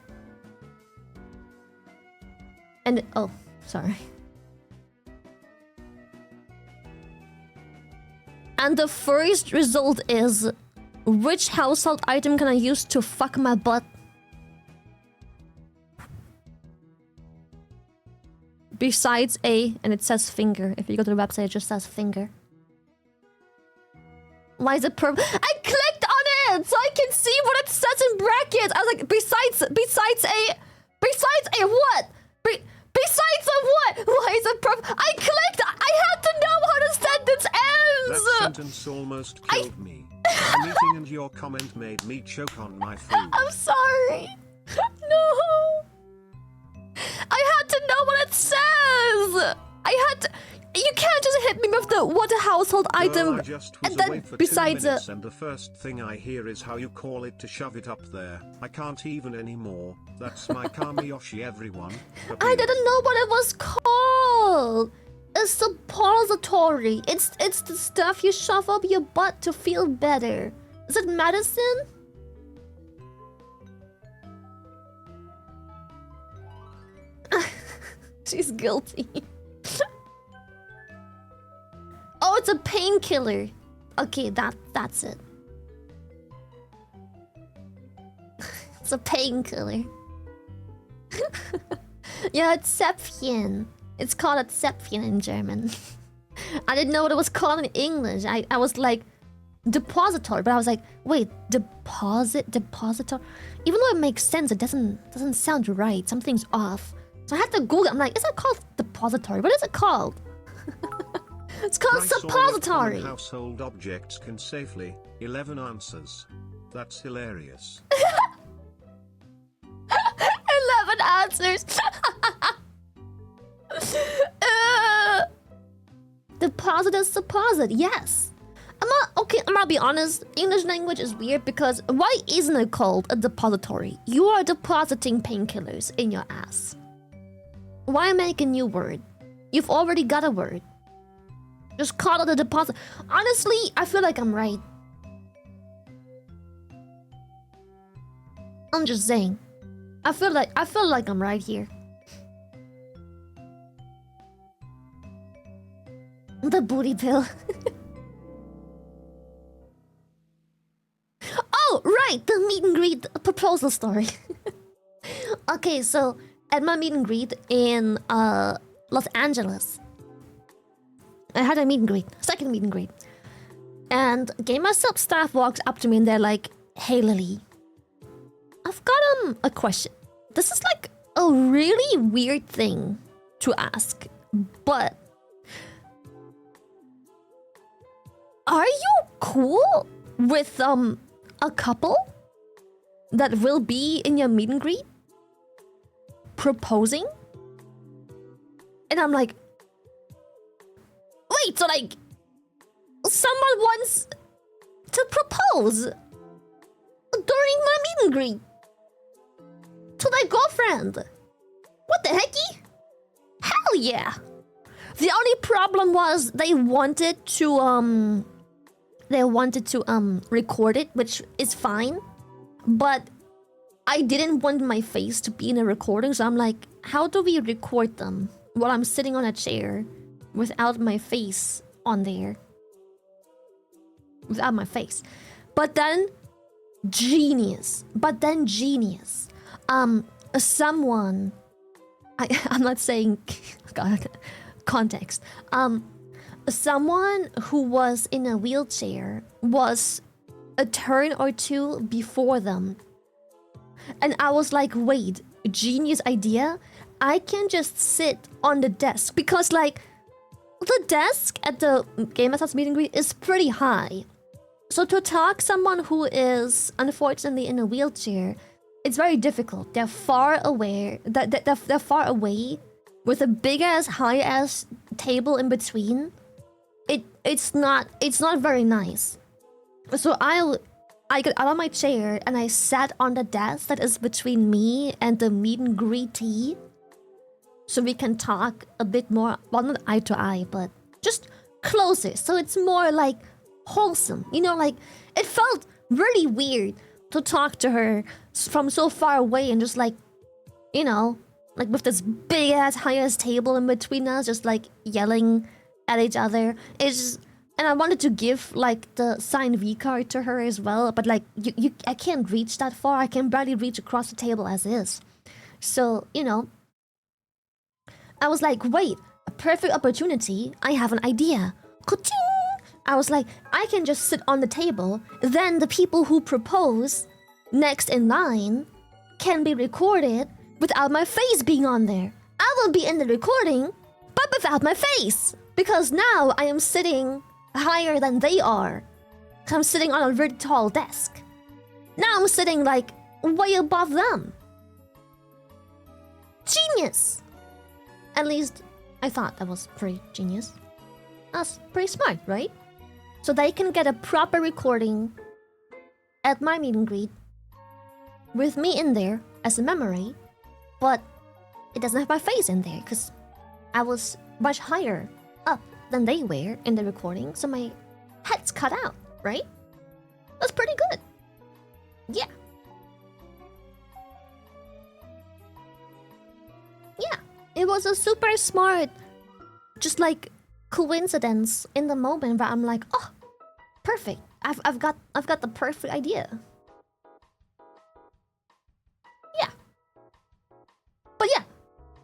And oh, sorry. And the first result is, which household item can I use to fuck my butt? Besides a, and it says finger. If you go to the website, it just says finger. Why is it purple? I clicked on it so I can see what it says in brackets. I was like, besides a what? Besides a what? Why is it purple? I clicked. I had to know how the sentence ends. That sentence almost killed me. The meeting and your comment made me choke on my food. I'm sorry. No. I had to know what it says. I had to. You can't just hit me with the what a household item. I just was and then away for besides 2 minutes and the first thing I hear is how you call it to shove it up there. I can't even anymore. That's my Kamiyoshi, everyone. I didn't know what it was called. A suppository. It's the stuff you shove up your butt to feel better. Is it medicine? She's guilty. Oh, it's a painkiller. Okay, that's it. It's a painkiller. Yeah, it's Zäpfchen. It's called a Zäpfchen in German. I didn't know what it was called in English. I was like, depository, but I was like, wait, depository? Even though it makes sense, it doesn't sound right. Something's off. So I had to Google it. I'm like, is it called depository? What is it called? It's called suppository. Household objects can safely 11 answers. That's hilarious. 11 answers. Deposit is supposit, yes. I'm gonna be honest, English language is weird because why isn't it called a depository? You are depositing painkillers in your ass. Why make a new word? You've already got a word. Just call it a deposit. Honestly, I feel like I'm right. I'm just saying. I feel like I'm right here. The booty pill. Oh, right, the meet and greet proposal story. Okay, so at my meet and greet in Los Angeles, I had a meet and greet, second meet and greet. And Gamersupps staff walks up to me and they're like, "Hey Lily, I've got a question. This is like a really weird thing to ask, but are you cool with a couple that will be in your meet and greet proposing? And I'm like, wait, so like someone wants to propose during my meet and greet to their girlfriend. What the hecky? Hell yeah. The only problem was they wanted to record it, which is fine. But I didn't want my face to be in a recording, so I'm like, how do we record them while I'm sitting on a chair without my face on there? Without my face. But then genius. Someone I'm not saying God, context. Someone who was in a wheelchair was a turn or two before them. And I was like, wait, genius idea? I can just sit on the desk because like the desk at the Gamersupps meet and greet is pretty high. So to talk someone who is unfortunately in a wheelchair, it's very difficult. They're far away. They're far away with a big ass, high ass table in between. It's not very nice. So I got out of my chair and I sat on the desk that is between me and the meet and greetee, so we can talk a bit more. Well, not eye to eye, but just closer. So it's more like wholesome. You know, like it felt really weird to talk to her from so far away and just like, you know, like with this big ass high ass table in between us, just like yelling at each other. It's just, and I wanted to give like the signed V card to her as well, but like I can't reach that far. I can barely reach across the table as is. So, you know, I was like, wait, a perfect opportunity. I have an idea. Ka-ching! I was like, I can just sit on the table. Then the people who propose next in line can be recorded without my face being on there. I will be in the recording, but without my face. Because now I am sitting higher than they are. I'm sitting on a very tall desk. Now I'm sitting like way above them. Genius! At least I thought that was pretty genius. That's pretty smart, right? So they can get a proper recording at my meet and greet with me in there as a memory, but it doesn't have my face in there because I was much higher up than they were in the recording, so my head's cut out, right? That's pretty good. Yeah. Yeah, it was a super smart, just like coincidence in the moment where I'm like, oh, perfect. I've got the perfect idea. Yeah. But yeah.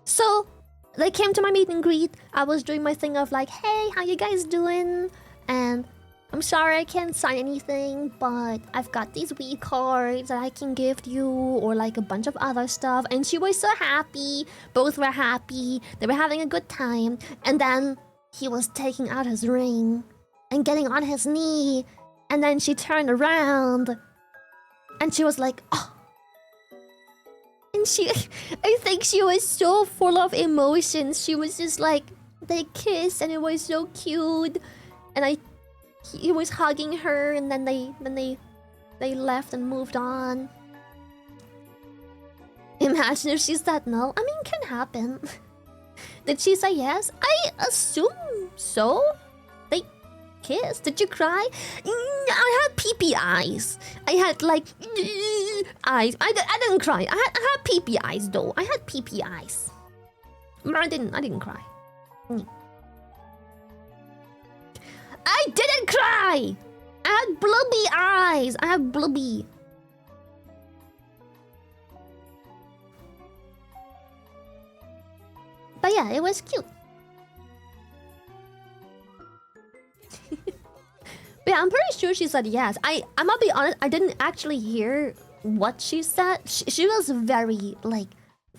So they came to my meet and greet. I was doing my thing of like, hey, how you guys doing? And I'm sorry I can't sign anything, but I've got these Wii cards that I can give you, or like a bunch of other stuff. And she was so happy. Both were happy. They were having a good time. And then he was taking out his ring and getting on his knee. And then she turned around and she was like, oh. And I think she was so full of emotions. She was just like, they kissed and it was so cute. And he was hugging her, and then they left and moved on. Imagine if she said no. I mean, it can happen. Did she say yes? I assume so. They kissed. Did you cry? I had pee-pee eyes. I had like eyes. I didn't cry. I had pee-pee eyes though. I had pee-pee eyes. But I didn't cry. I didn't cry! I had blubby eyes! I have blubby. But yeah, it was cute. But yeah, I'm pretty sure she said yes. I'm gonna be honest, I didn't actually hear what she said. She was very, like,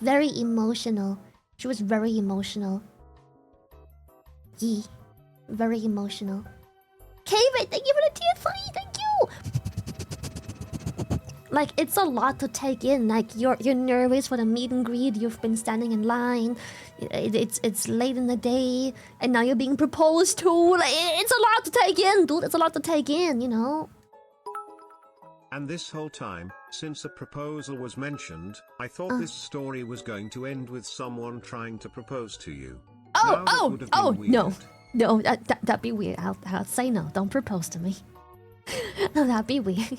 very emotional. She was very emotional. Yeah. Very emotional. Kevin, thank you for the tier 3. Thank you. Like, it's a lot to take in. Like, you're nervous for the meet and greet. You've been standing in line. It's late in the day, and now you're being proposed to. Like, it's a lot to take in, dude. It's a lot to take in, you know. And this whole time, since a proposal was mentioned, I thought this story was going to end with someone trying to propose to you. No, that'd be weird. I'll say no. Don't propose to me. No, that'd be weird.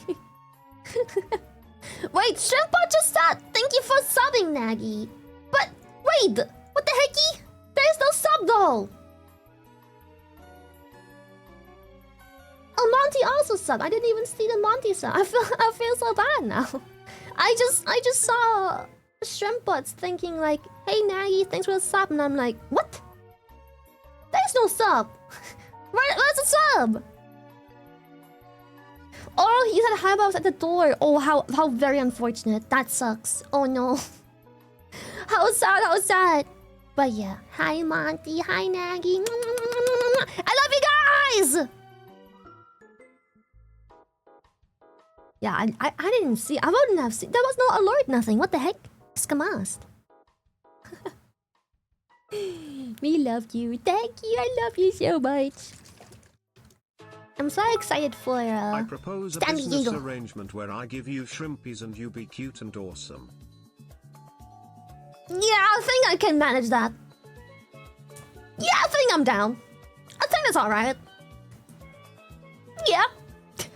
Wait, Shrimpa just said thank you for subbing, Nagi. But wait, what the hecky? There's no sub though. Oh, Monty also subbed. I didn't even see the Monty sub. I feel so bad now. I just saw Shrimpbots thinking like, hey Nagi, thanks for the sub, and I'm like, what? There's no sub. Where's the sub? Oh, he said hi, but I was at the door. Oh, how very unfortunate. That sucks. Oh no. How sad. But yeah, hi Monty, hi Nagi. I love you guys. Yeah, I didn't see. I wouldn't have seen. There was no alert, nothing. What the heck? Skamast. We love you. Thank you. I love you so much. I'm so excited for I propose a business Eagle. arrangement where I give you shrimpies and you be cute and awesome. Yeah, I think I can manage that. Yeah, I think I'm down. I think that's alright. Yeah.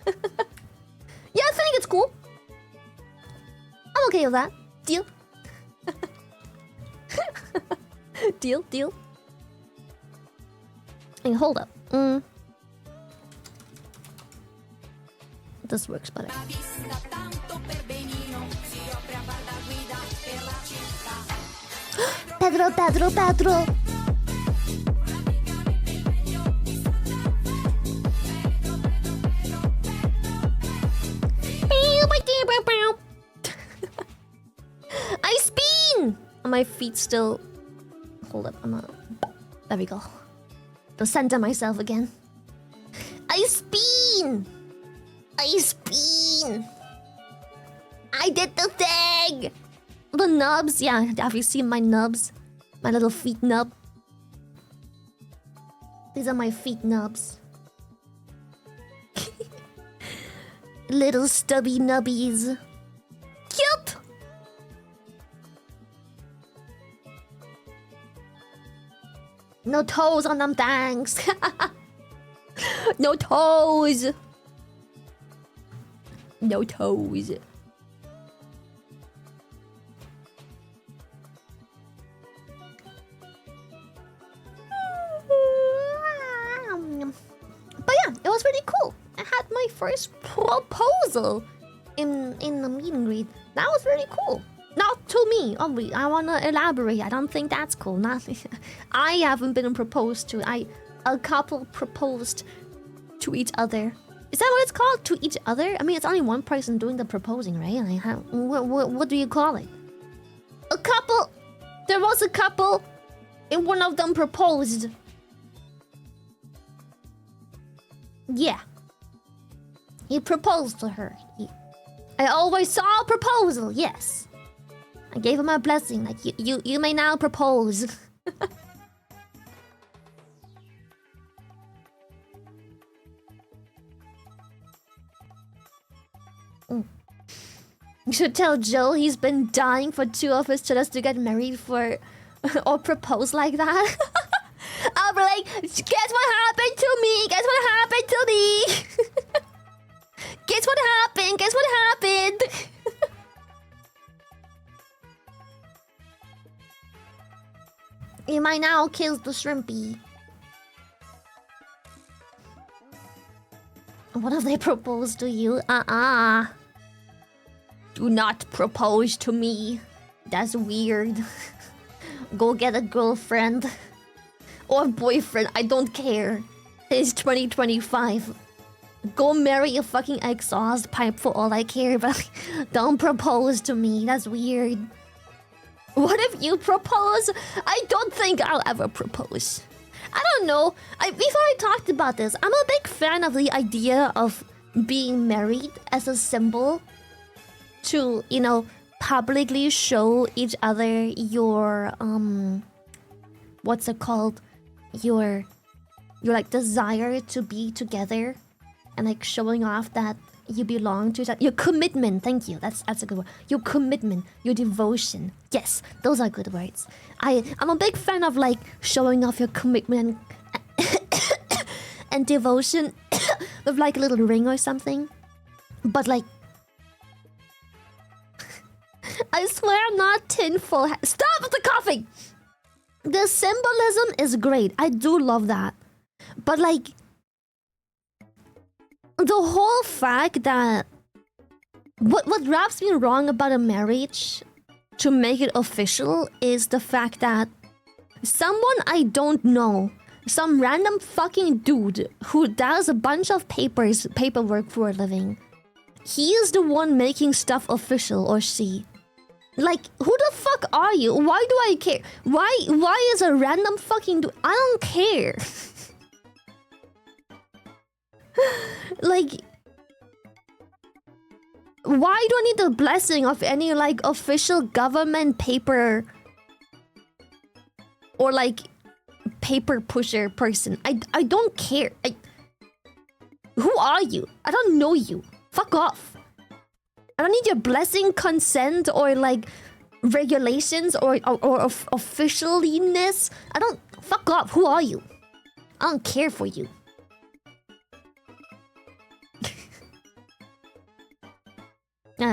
Yeah, I think it's cool. I'm okay with that. Deal. Deal. Hey, hold up. This works better. Pedro. I spin! Are my feet still... Hold up, there we go. To center myself again. I spin! I did the thing! The nubs, yeah, have you seen my nubs? My little feet nub. These are my feet nubs. Little stubby nubbies. Cute! No toes on them, thanks. No toes. No toes. But yeah, it was really cool. I had my first proposal in the meet and greet. That was really cool. Not to me, obviously. I wanna elaborate. I don't think that's cool. Nothing. I haven't been proposed to. A couple proposed to each other. Is that what it's called? To each other? I mean, it's only one person doing the proposing, right? Like, what do you call it? A couple. There was a couple, and one of them proposed. Yeah. He proposed to her. I always saw a proposal. Yes. I gave him my blessing. Like, you may now propose. You should tell Joe he's been dying for two of us just to get married for... or propose like that. I'll be like, guess what happened to me? Guess what happened to me? Guess what happened? Guess what happened? You might now kill the shrimpy. What if they propose to you? Do not propose to me. That's weird. Go get a girlfriend. Or boyfriend, I don't care. It's 2025. Go marry a fucking exhaust pipe for all I care, but don't propose to me. That's weird. What if you propose? I don't think I'll ever propose. I don't know. Before I talked about this, I'm a big fan of the idea of being married as a symbol to, you know, publicly show each other your what's it called? Your like desire to be together, and like showing off that you belong to that. Your commitment, thank you. That's a good word. Your commitment, your devotion. Yes, those are good words. I'm a big fan of like showing off your commitment and devotion with like a little ring or something. But like, I swear I'm not tinfoil hat. Stop with the coughing! The symbolism is great. I do love that. But like, the whole fact that what wraps me wrong about a marriage to make it official is the fact that someone I don't know, some random fucking dude who does a bunch of paperwork for a living, he is the one making stuff official, or she. Like, who the fuck are you? Why do I care? Why is a random fucking dude? I don't care. Like, why do I need the blessing of any like official government paper or like paper pusher person? I don't care. Who are you? I don't know you. Fuck off. I don't need your blessing, consent, or like regulations or officialiness. I don't. Fuck off. Who are you? I don't care for you.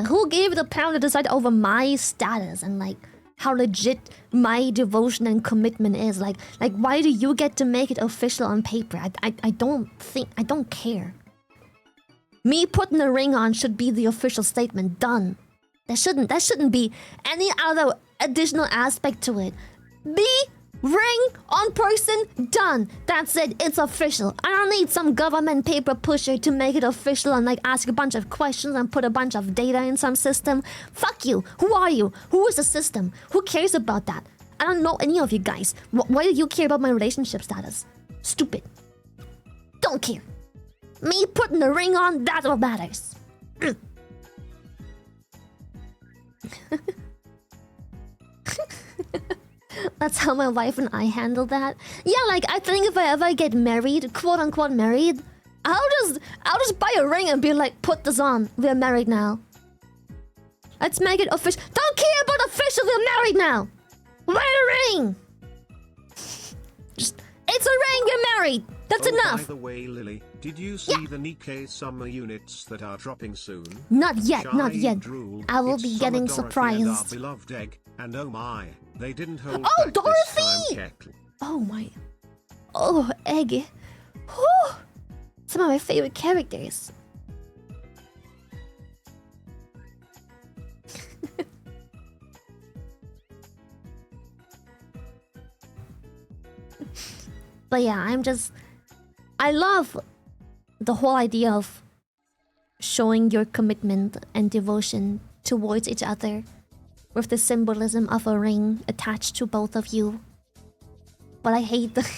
Who gave the power to decide over my status and like how legit my devotion and commitment is? Like why do you get to make it official on paper? I don't care. Me putting a ring on should be the official statement. Done. There shouldn't be any other additional aspect to it. Ring on person, done. That's it. It's official. I don't need some government paper pusher to make it official and like ask a bunch of questions and put a bunch of data in some system. Fuck you. Who are you? Who is the system? Who cares about that? I don't know any of you guys. Why do you care about my relationship status? Stupid. Don't care. Me putting the ring on, that's what matters. That's how my wife and I handle that. Yeah, like I think if I ever get married, quote unquote married, I'll just buy a ring and be like, put this on. We're married now. Let's make it official. Don't care about official, we're married now. Wear a ring. Just, it's a ring, we're married. That's enough. By the way, Lily, did you see the Nikkei summer units that are dropping soon? Not yet, Shy not yet. Drool, I will be getting Summer Dorothy and our surprised. beloved egg, and oh my, they didn't hold Oh, back Dorothy! this time, Oh my. Oh, egg. Whew. Some of my favorite characters. But yeah, I love the whole idea of showing your commitment and devotion towards each other with the symbolism of a ring attached to both of you. But I hate the...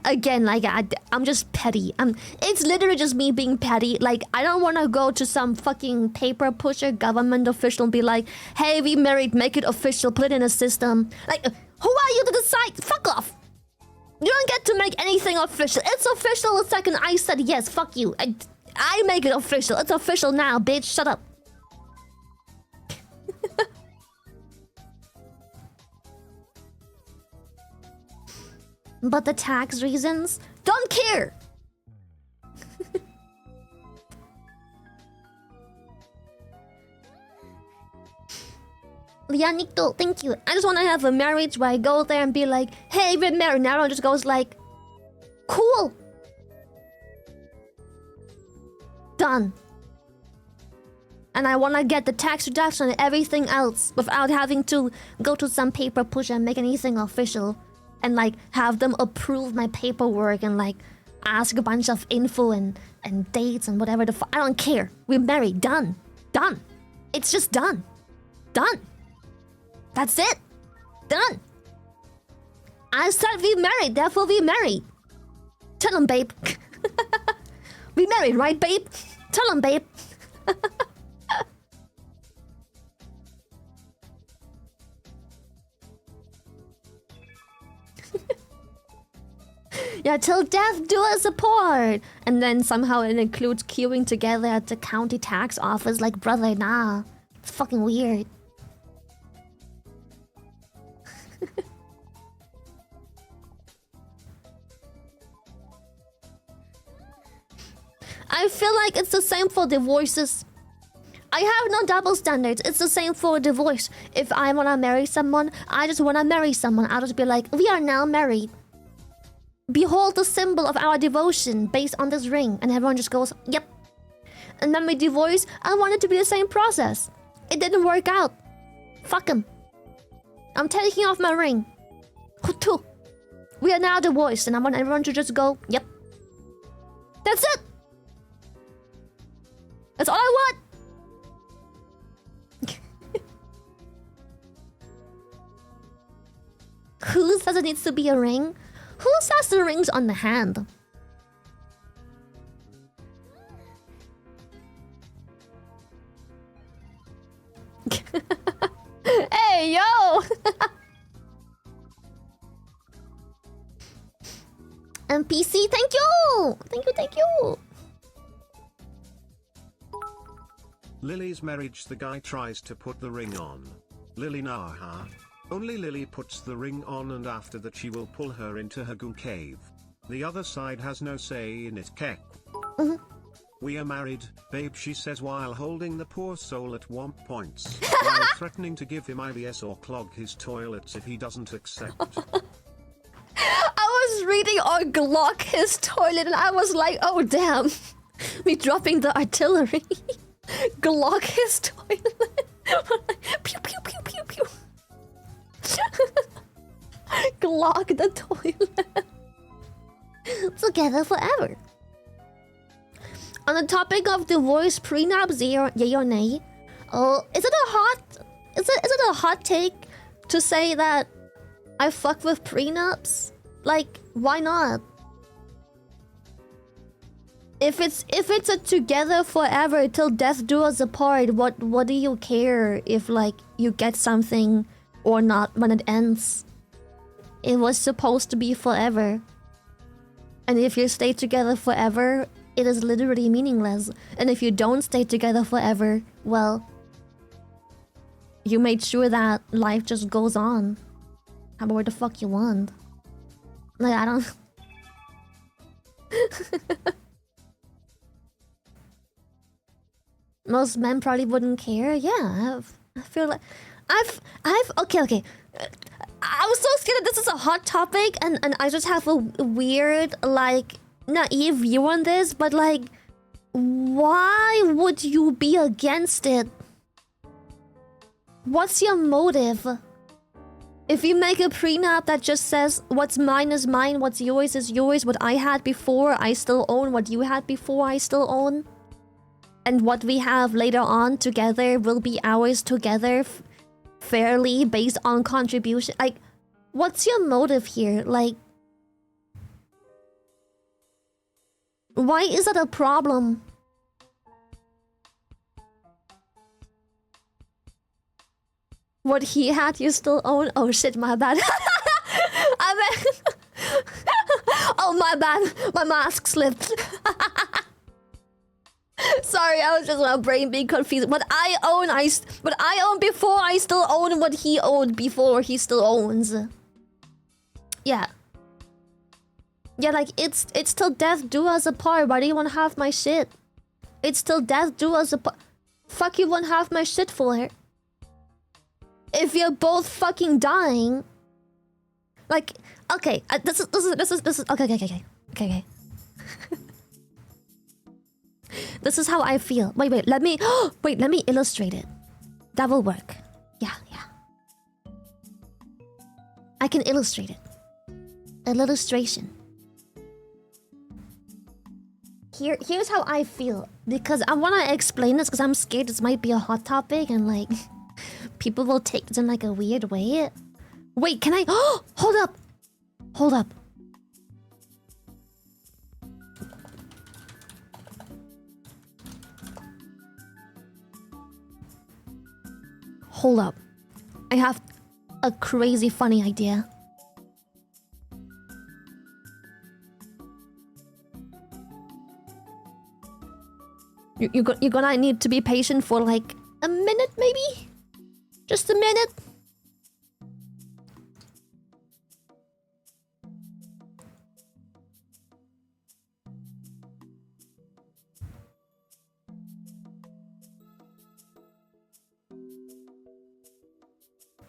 Again, like, I'm just petty. It's literally just me being petty. Like, I don't want to go to some fucking paper pusher government official and be like, hey, we married, make it official, put it in a system. Like, who are you to decide? Fuck off. You don't get to make anything official. It's official the second I said yes. Fuck you. I make it official. It's official now, bitch. Shut up. But the tax reasons? Don't care! Lianicto, thank you. I just want to have a marriage where I go there and be like, hey, we're married now. And just goes like, cool. Done. And I want to get the tax reduction and everything else without having to go to some paper pusher and make anything official. And like have them approve my paperwork and like ask a bunch of info and dates and whatever the fuck. I don't care. We're married. Done. Done. It's just done. Done. That's it. Done. I said we married, therefore we married. Tell him, babe. We married, right, babe? Tell him, babe. Yeah, till death do us apart. And then somehow it includes queuing together at the county tax office. Like, brother, nah. It's fucking weird. I feel like it's the same for divorces. I have no double standards. It's the same for divorce. If I wanna marry someone, I just wanna marry someone. I'll just be like, we are now married. Behold the symbol of our devotion based on this ring. And everyone just goes, yep. And then we divorce. I want it to be the same process. It didn't work out. Fuck him. I'm taking off my ring. Hutu. We are now divorced. And I want everyone to just go, yep. That's it. That's all I want. Who says it needs to be a ring? Who says the ring's on the hand? Hey, yo! NPC, thank you! Thank you! Lily's marriage. The guy tries to put the ring on. Lily nah huh? Only Lily puts the ring on, and after that she will pull her into her goo cave. The other side has no say in it. Kek. We are married, babe, she says while holding the poor soul at one points, while threatening to give him IBS or clog his toilets if he doesn't accept. I was reading or Glock his toilet and I was like, oh damn. Me dropping the artillery. Glock his toilet. Pew pew pew pew pew. Glock the toilet. Together forever. On the topic of divorce, prenups, yay or nay? Oh, is it a hot take to say that I fuck with prenups? Like, why not? If it's a together forever till death do us apart, what do you care if like you get something or not when it ends? It was supposed to be forever. And if you stay together forever, it is literally meaningless. And if you don't stay together forever, well, you made sure that life just goes on. How about what the fuck you want? Like, I don't... Most men probably wouldn't care. Yeah, I feel like... Okay. I was so scared that this is a hot topic and I just have a weird, like, naive view on this, but like, why would you be against it? What's your motive? If you make a prenup that just says, what's mine is mine, what's yours is yours, what I had before, I still own, what you had before, I still own, and what we have later on together will be ours together, fairly based on contribution. Like, what's your motive here? Like, why is that a problem? What he had, you still own? Oh shit, my bad. I mean, oh my bad, my mask slipped. Sorry, I was just my brain being confused. What I own before, I still own what he owned before he still owns. Yeah. Yeah, like it's till death do us apart. Why do you want half my shit? It's till death do us apart. Fuck, you want half my shit for? If you're both fucking dying, like, okay, this is okay. This is how I feel. Wait, let me illustrate it. That will work. Yeah. I can illustrate it. An illustration. Here's how I feel. Because I want to explain this because I'm scared this might be a hot topic and like people will take this in like a weird way. Wait, can I... Hold up. Hold up. I have a crazy funny idea. You're gonna need to be patient for like a minute, maybe? Just a minute?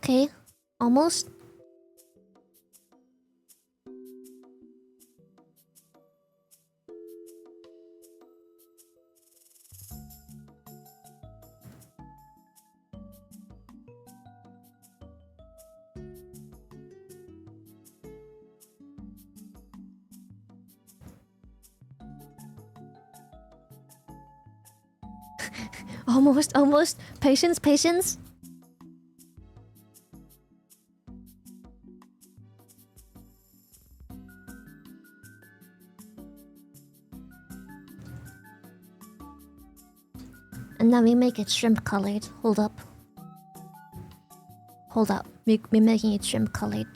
Okay, almost. Almost. Patience. And then we make it shrimp colored. Hold up. We're making it shrimp colored.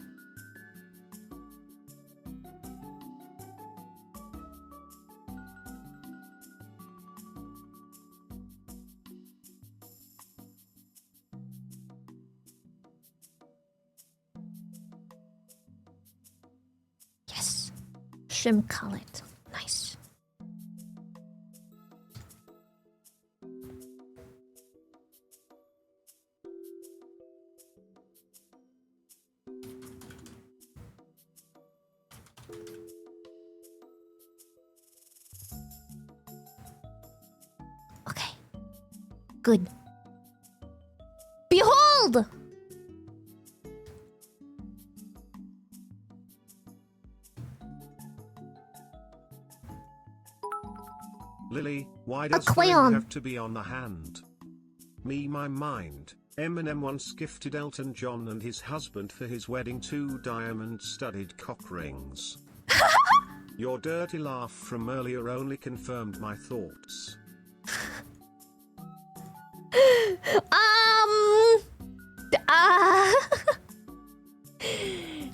Yes. Shrimp colored. Nice. Okay. Good. Behold! Lily, why does crayon. ring have to be on the hand? Me my mind. Eminem once gifted Elton John and his husband for his wedding 2 diamond-studded cock rings. Your dirty laugh from earlier only confirmed my thoughts.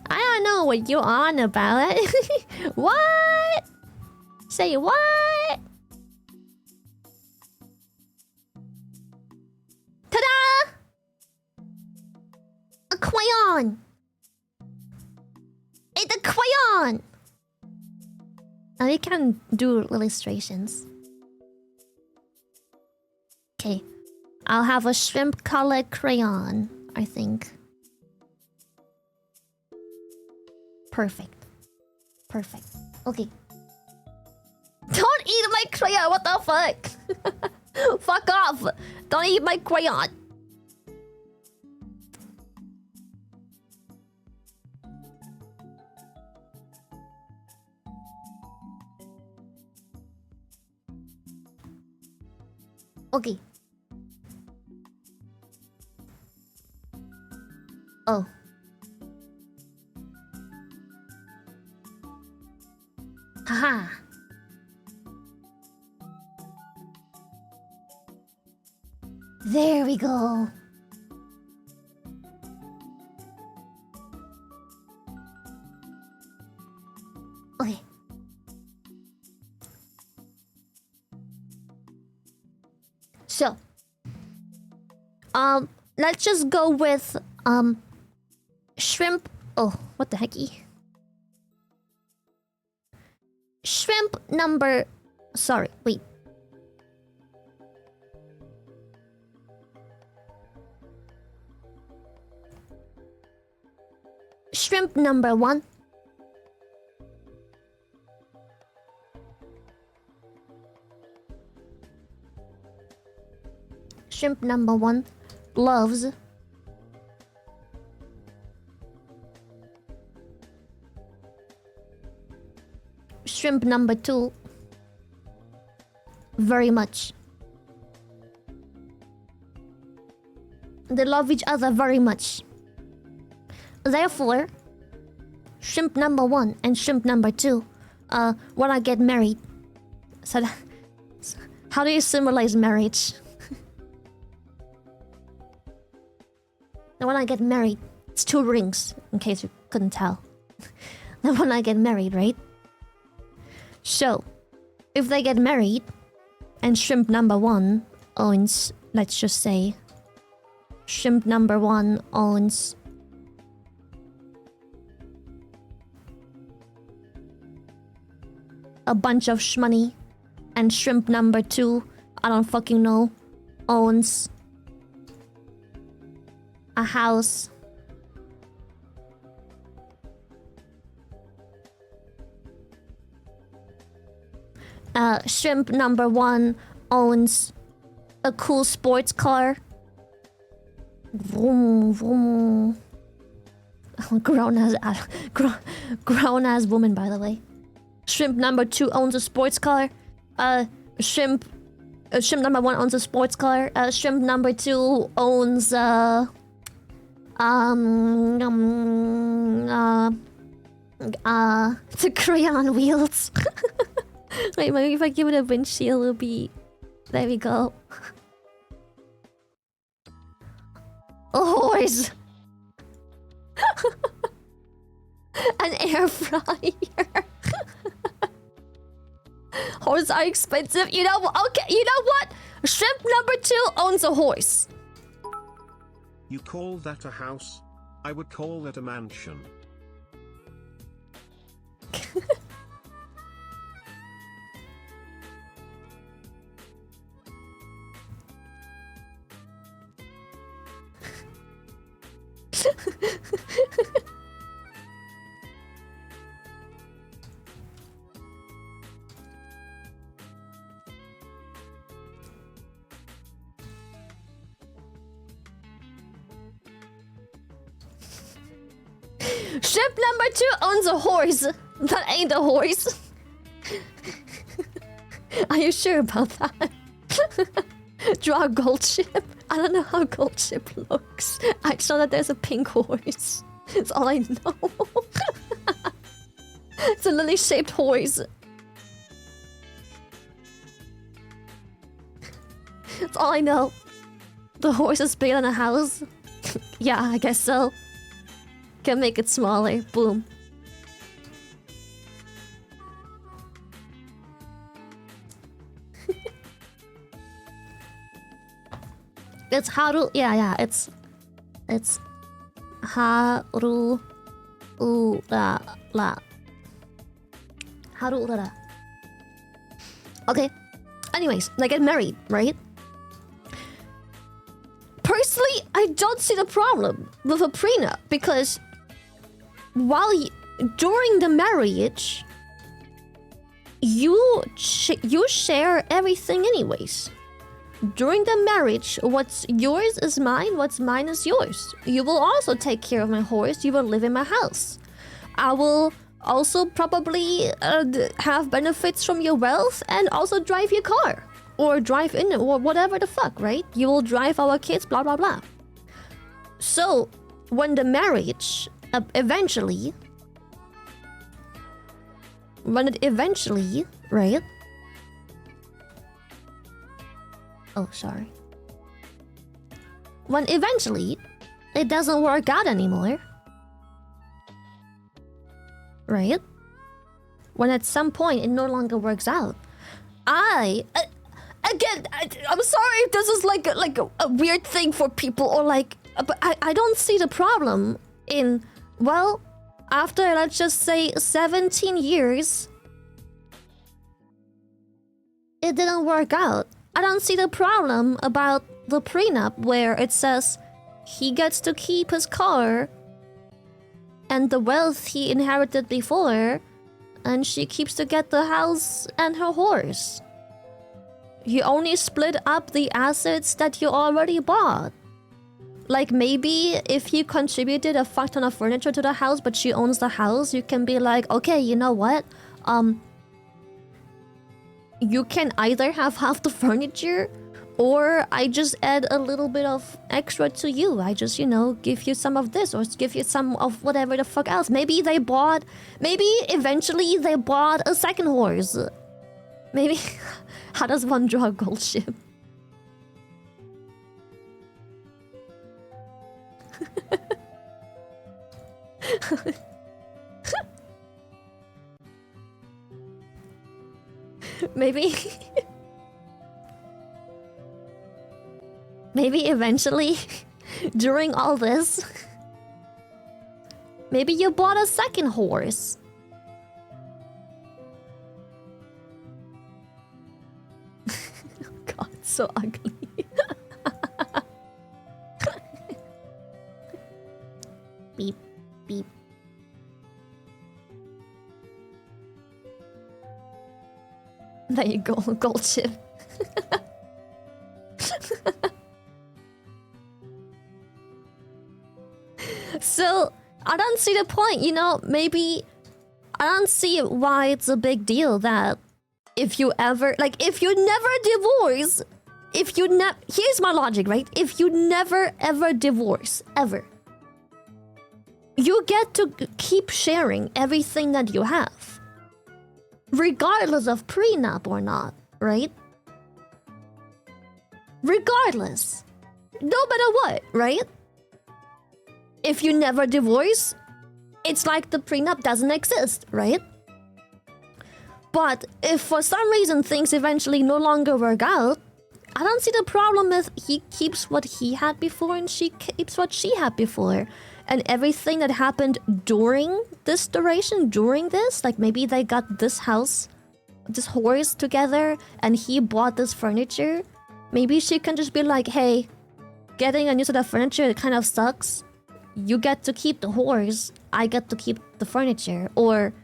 I don't know what you're on about. What? Say what? Ta-da! A crayon! It's a crayon! Now you can do illustrations. Okay. I'll have a shrimp colored crayon, I think. Perfect. Okay. Don't eat my crayon, what the fuck? Fuck off! Don't eat my crayon! Okay. Oh. Haha. There we go. Okay. So, let's just go with shrimp. Oh, what the hecky? Shrimp number. Sorry, wait. Shrimp number 1. Shrimp number 1. Gloves. Shrimp number 2. Very much. They love each other very much. Therefore, shrimp number 1 and shrimp number 2 wanna get married. So, how do you symbolize marriage? when I get married, it's 2 rings, in case you couldn't tell. Then when I get married, right? So, if they get married, and shrimp number 1 owns, let's just say, shrimp number 1 owns a bunch of shmoney, and shrimp number 2, I don't fucking know, owns a house. Shrimp number 1 owns a cool sports car. Vroom, vroom. Grown ass woman, by the way. Shrimp number 2 owns a sports car. Shrimp number 1 owns a sports car. Shrimp number 2 owns the crayon wheels. Wait, maybe if I give it a windshield, it'll be... There we go. A horse! An air fryer! Horses are expensive. You know what? Okay, you know what? Shrimp number 2 owns a horse. You call that a house? I would call that a mansion. Ship number 2 owns a horse. That ain't a horse. Are you sure about that? Draw a gold ship. I don't know how gold ship looks. I saw that there's a pink horse. That's all I know. It's a lily-shaped horse. That's all I know. The horse is bigger than a house. Yeah, I guess so. Can make it smaller. Boom. It's Haru. Yeah. It's Haru la. Haru la. Okay. Anyways, they get married, right? Personally, I don't see the problem with a prenup because during the marriage, you share everything anyways. During the marriage, what's yours is mine, what's mine is yours. You will also take care of my horse, you will live in my house. I will also probably have benefits from your wealth and also drive your car. Or drive in or whatever the fuck, right? You will drive our kids, blah blah blah. So, when the marriage eventually, right? Oh, sorry. When eventually it doesn't work out anymore, right? When at some point it no longer works out, I'm sorry if this is like a weird thing for people or like, but I don't see the problem in, well, after let's just say 17 years, it didn't work out. I don't see the problem about the prenup where it says he gets to keep his car and the wealth he inherited before, and she keeps to get the house and her horse. You only split up the assets that you already bought. Like maybe if you contributed a fuck ton of furniture to the house but she owns the house, you can be like, okay, you know what? You can either have half the furniture or I just add a little bit of extra to you. I just, give you some of this or give you some of whatever the fuck else. Maybe eventually they bought a second horse. Maybe... How does one draw a gold ship? Maybe... Maybe eventually, during all this, maybe you bought a second horse. God, it's so ugly. Beep, beep. There you go, gold chip. So, I don't see the point, you know, maybe... I don't see why it's a big deal that if you ever... Like, if you never divorce... If you never... Here's my logic, right? If you never ever divorce, ever... You get to keep sharing everything that you have. Regardless of prenup or not, right? Regardless. No matter what, right? If you never divorce, it's like the prenup doesn't exist, right? But if for some reason things eventually no longer work out, I don't see the problem if he keeps what he had before and she keeps what she had before. And everything that happened during this duration, during this, like maybe they got this house, this horse together, and he bought this furniture. Maybe she can just be like, hey, getting a new set of furniture kind of sucks. You get to keep the horse, I get to keep the furniture. Or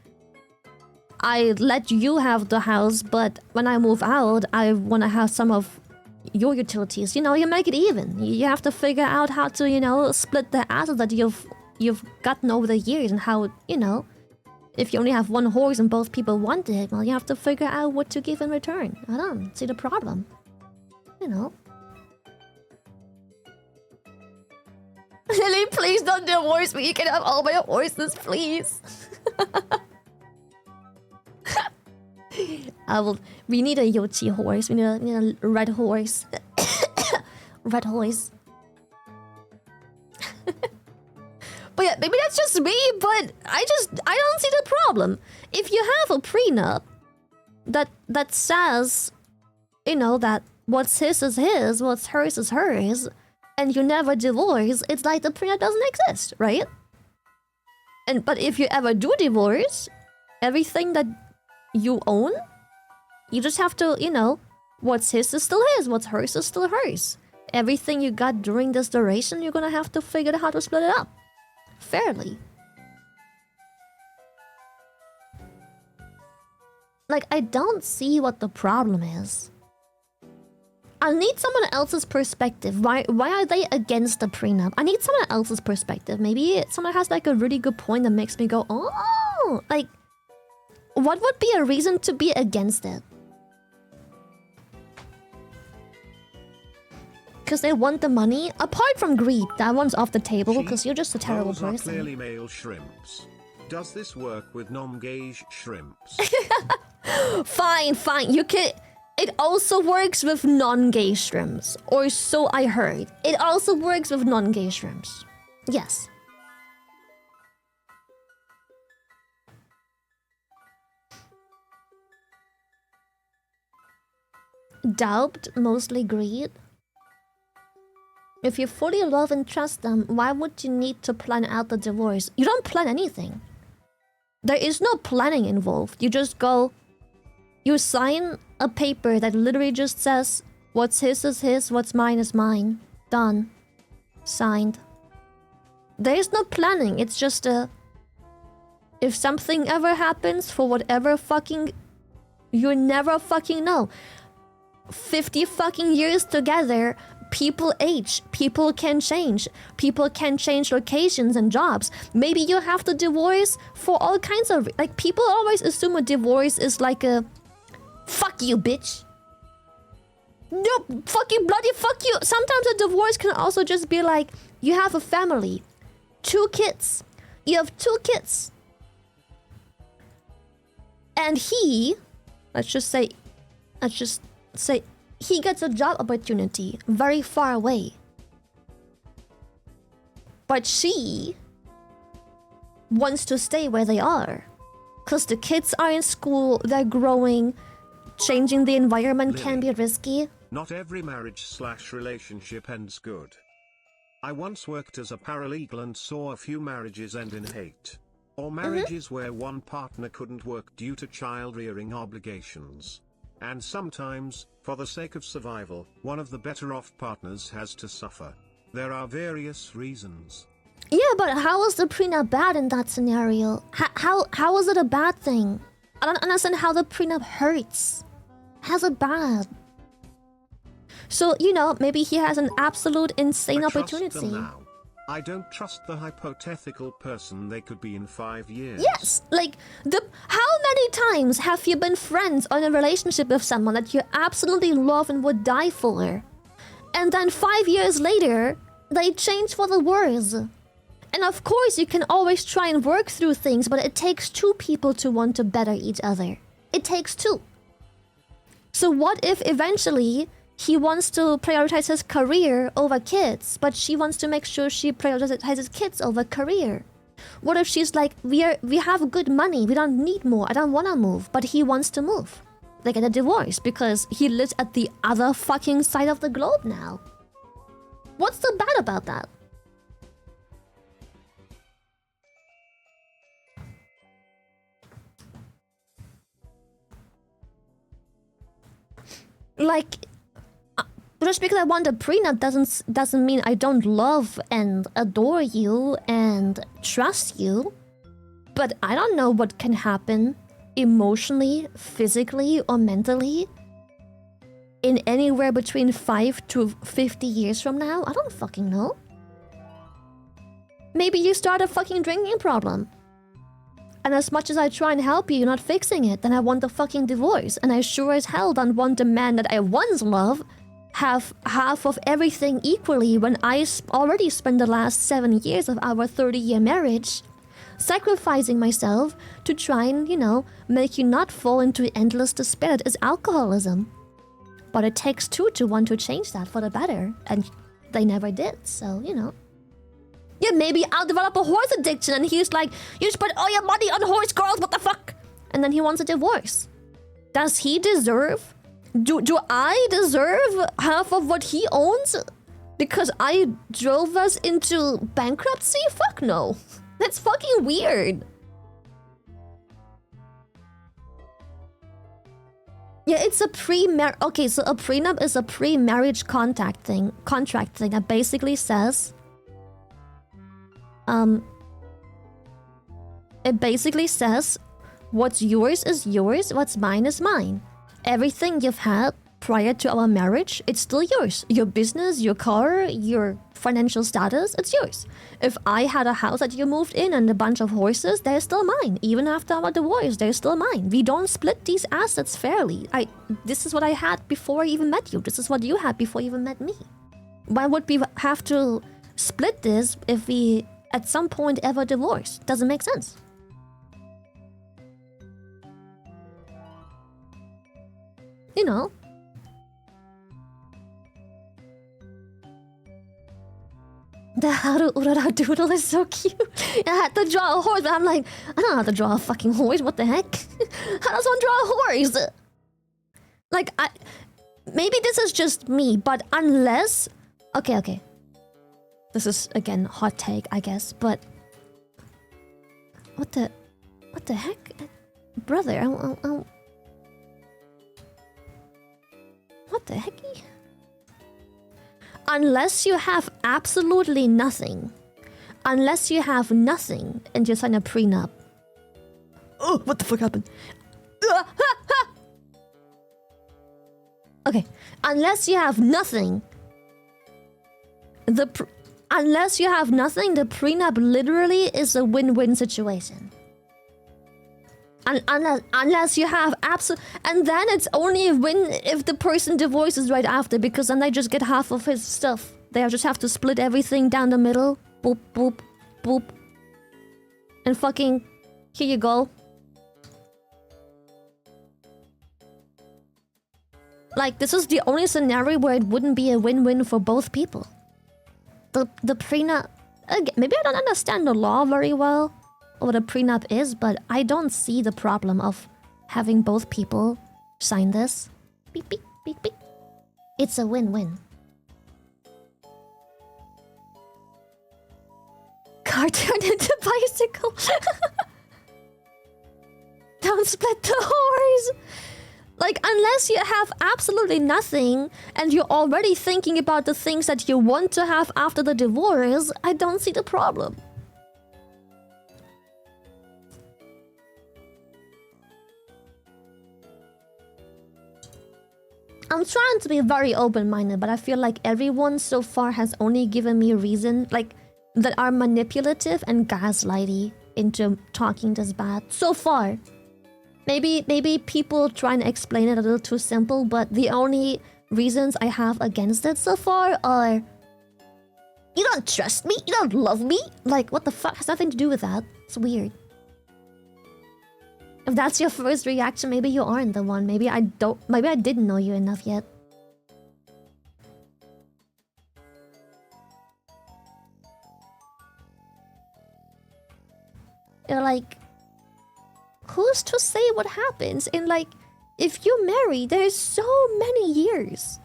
I let you have the house, but when I move out, I want to have some of your utilities. You know, you make it even. You have to figure out how to, you know, split the assets that you've gotten over the years, and how, you know, if you only have one horse and both people want it, well, you have to figure out what to give in return. I don't see the problem. You know. Lily, please don't divorce me. You can have all my horses, please. I will. We need a Yochi horse. We need a red horse. Red horse. But yeah, maybe that's just me. But I don't see the problem. If you have a prenup that says, you know, that what's his is his, what's hers is hers, and you never divorce, it's like the prenup doesn't exist, right? But if you ever do divorce, everything that you own, you just have to, you know, what's his is still his, what's hers is still hers. Everything you got during this duration, you're gonna have to figure out how to split it up fairly. Like, I don't see what the problem is. I need someone else's perspective. Why are they against the prenup? I need someone else's perspective. Maybe someone has like a really good point that makes me go, oh, like, what would be a reason to be against it? Because they want the money? Apart from greed, that one's off the table because you're just a terrible Those are person. clearly male shrimps. Does this work with non-gay shrimps? Fine. You can... It also works with non-gay shrimps. Or so I heard. It also works with non-gay shrimps. Yes. Doubt, mostly greed. If you fully love and trust them, why would you need to plan out the divorce? You don't plan anything. There is no planning involved. You just go... You sign a paper that literally just says, what's his is his, what's mine is mine. Done. Signed. There is no planning. It's just a... If something ever happens, for whatever fucking... You never fucking know. 50 fucking years together, people age, people can change locations and jobs. Maybe you have to divorce for all kinds of... Like, people always assume a divorce is like a... Fuck you, bitch. No, fucking bloody fuck you. Sometimes a divorce can also just be like, you have a family. 2 kids. You have 2 kids. And he... Let's just say he gets a job opportunity very far away. But she wants to stay where they are. Because the kids are in school, they're growing, changing the environment can be risky. Not every marriage/relationship ends good. I once worked as a paralegal and saw a few marriages end in hate. Or marriages where one partner couldn't work due to child-rearing obligations. And sometimes, for the sake of survival, one of the better-off partners has to suffer. There are various reasons. Yeah, but how is the prenup bad in that scenario? How is it a bad thing? I don't understand how the prenup hurts. How's it bad? So, you know, maybe he has an absolute insane opportunity. Now. I don't trust the hypothetical person they could be in 5 years. Yes, like, how many times have you been friends or in a relationship with someone that you absolutely love and would die for? And then 5 years later, they change for the worse. And of course, you can always try and work through things, but it takes two people to want to better each other. It takes two. So what if eventually he wants to prioritize his career over kids, but she wants to make sure she prioritizes kids over career? What if she's like, we have good money, we don't need more, I don't want to move, but he wants to move? They get a divorce because he lives at the other fucking side of the globe now. What's so bad about that? Like, just because I want a prenup doesn't mean I don't love and adore you and trust you. But I don't know what can happen emotionally, physically, or mentally in anywhere between 5 to 50 years from now. I don't fucking know. Maybe you start a fucking drinking problem. And as much as I try and help you, you're not fixing it. Then I want a fucking divorce. And I sure as hell don't want the man that I once loved have half of everything equally when I already spent the last 7 years of our 30-year marriage sacrificing myself to try and, you know, make you not fall into endless despair that is alcoholism. But it takes two to want to change that for the better. And they never did, so, you know. Yeah, maybe I'll develop a horse addiction and he's like, you spend all your money on horse girls, what the fuck? And then he wants a divorce. Does he deserve? Do I deserve half of what he owns? Because I drove us into bankruptcy? Fuck no. That's fucking weird. Yeah, it's a okay, so a prenup is a pre-marriage contract thing that basically says it basically says what's yours is yours, what's mine is mine. Everything you've had prior to our marriage, it's still yours. Your business, your car, your financial status, it's yours. If I had a house that you moved in and a bunch of horses, they're still mine. Even after our divorce, they're still mine. We don't split these assets fairly. This is what I had before I even met you. This is what you had before you even met me. Why would we have to split this if we at some point ever divorce? Doesn't make sense. You know. The how to Urara doodle is so cute. I had to draw a horse, but I'm like, I don't know how to draw a fucking horse. What the heck? How does one draw a horse? Like, maybe this is just me, but unless... Okay. This is, again, hot take, I guess, but... What the heck? Brother, what the hecky? Unless you have absolutely nothing. Unless you have nothing and you sign a prenup. Oh, what the fuck happened? Okay, unless you have nothing, the prenup literally is a win-win situation. Unless you have and then it's only a win if the person divorces right after, because then they just get half of his stuff. They just have to split everything down the middle. Boop, boop, boop. And fucking, here you go. Like, this is the only scenario where it wouldn't be a win-win for both people. The prenup... Again, maybe I don't understand the law very well. what a prenup is, but I don't see the problem of having both people sign this. Beep, beep, beep, beep. It's a win-win. Car turned into bicycle. Don't split the whores. Like, unless you have absolutely nothing and you're already thinking about the things that you want to have after the divorce, I don't see the problem. I'm trying to be very open-minded, but I feel like everyone so far has only given me a reason, like, that are manipulative and gaslighty into talking this bad. So far. Maybe people try and explain it a little too simple, but the only reasons I have against it so far are... You don't trust me? You don't love me? Like, what the fuck? Has nothing to do with that. It's weird. If that's your first reaction, maybe you aren't the one. Maybe I didn't know you enough yet. You're like... Who's to say what happens? And like, if you marry, there's so many years.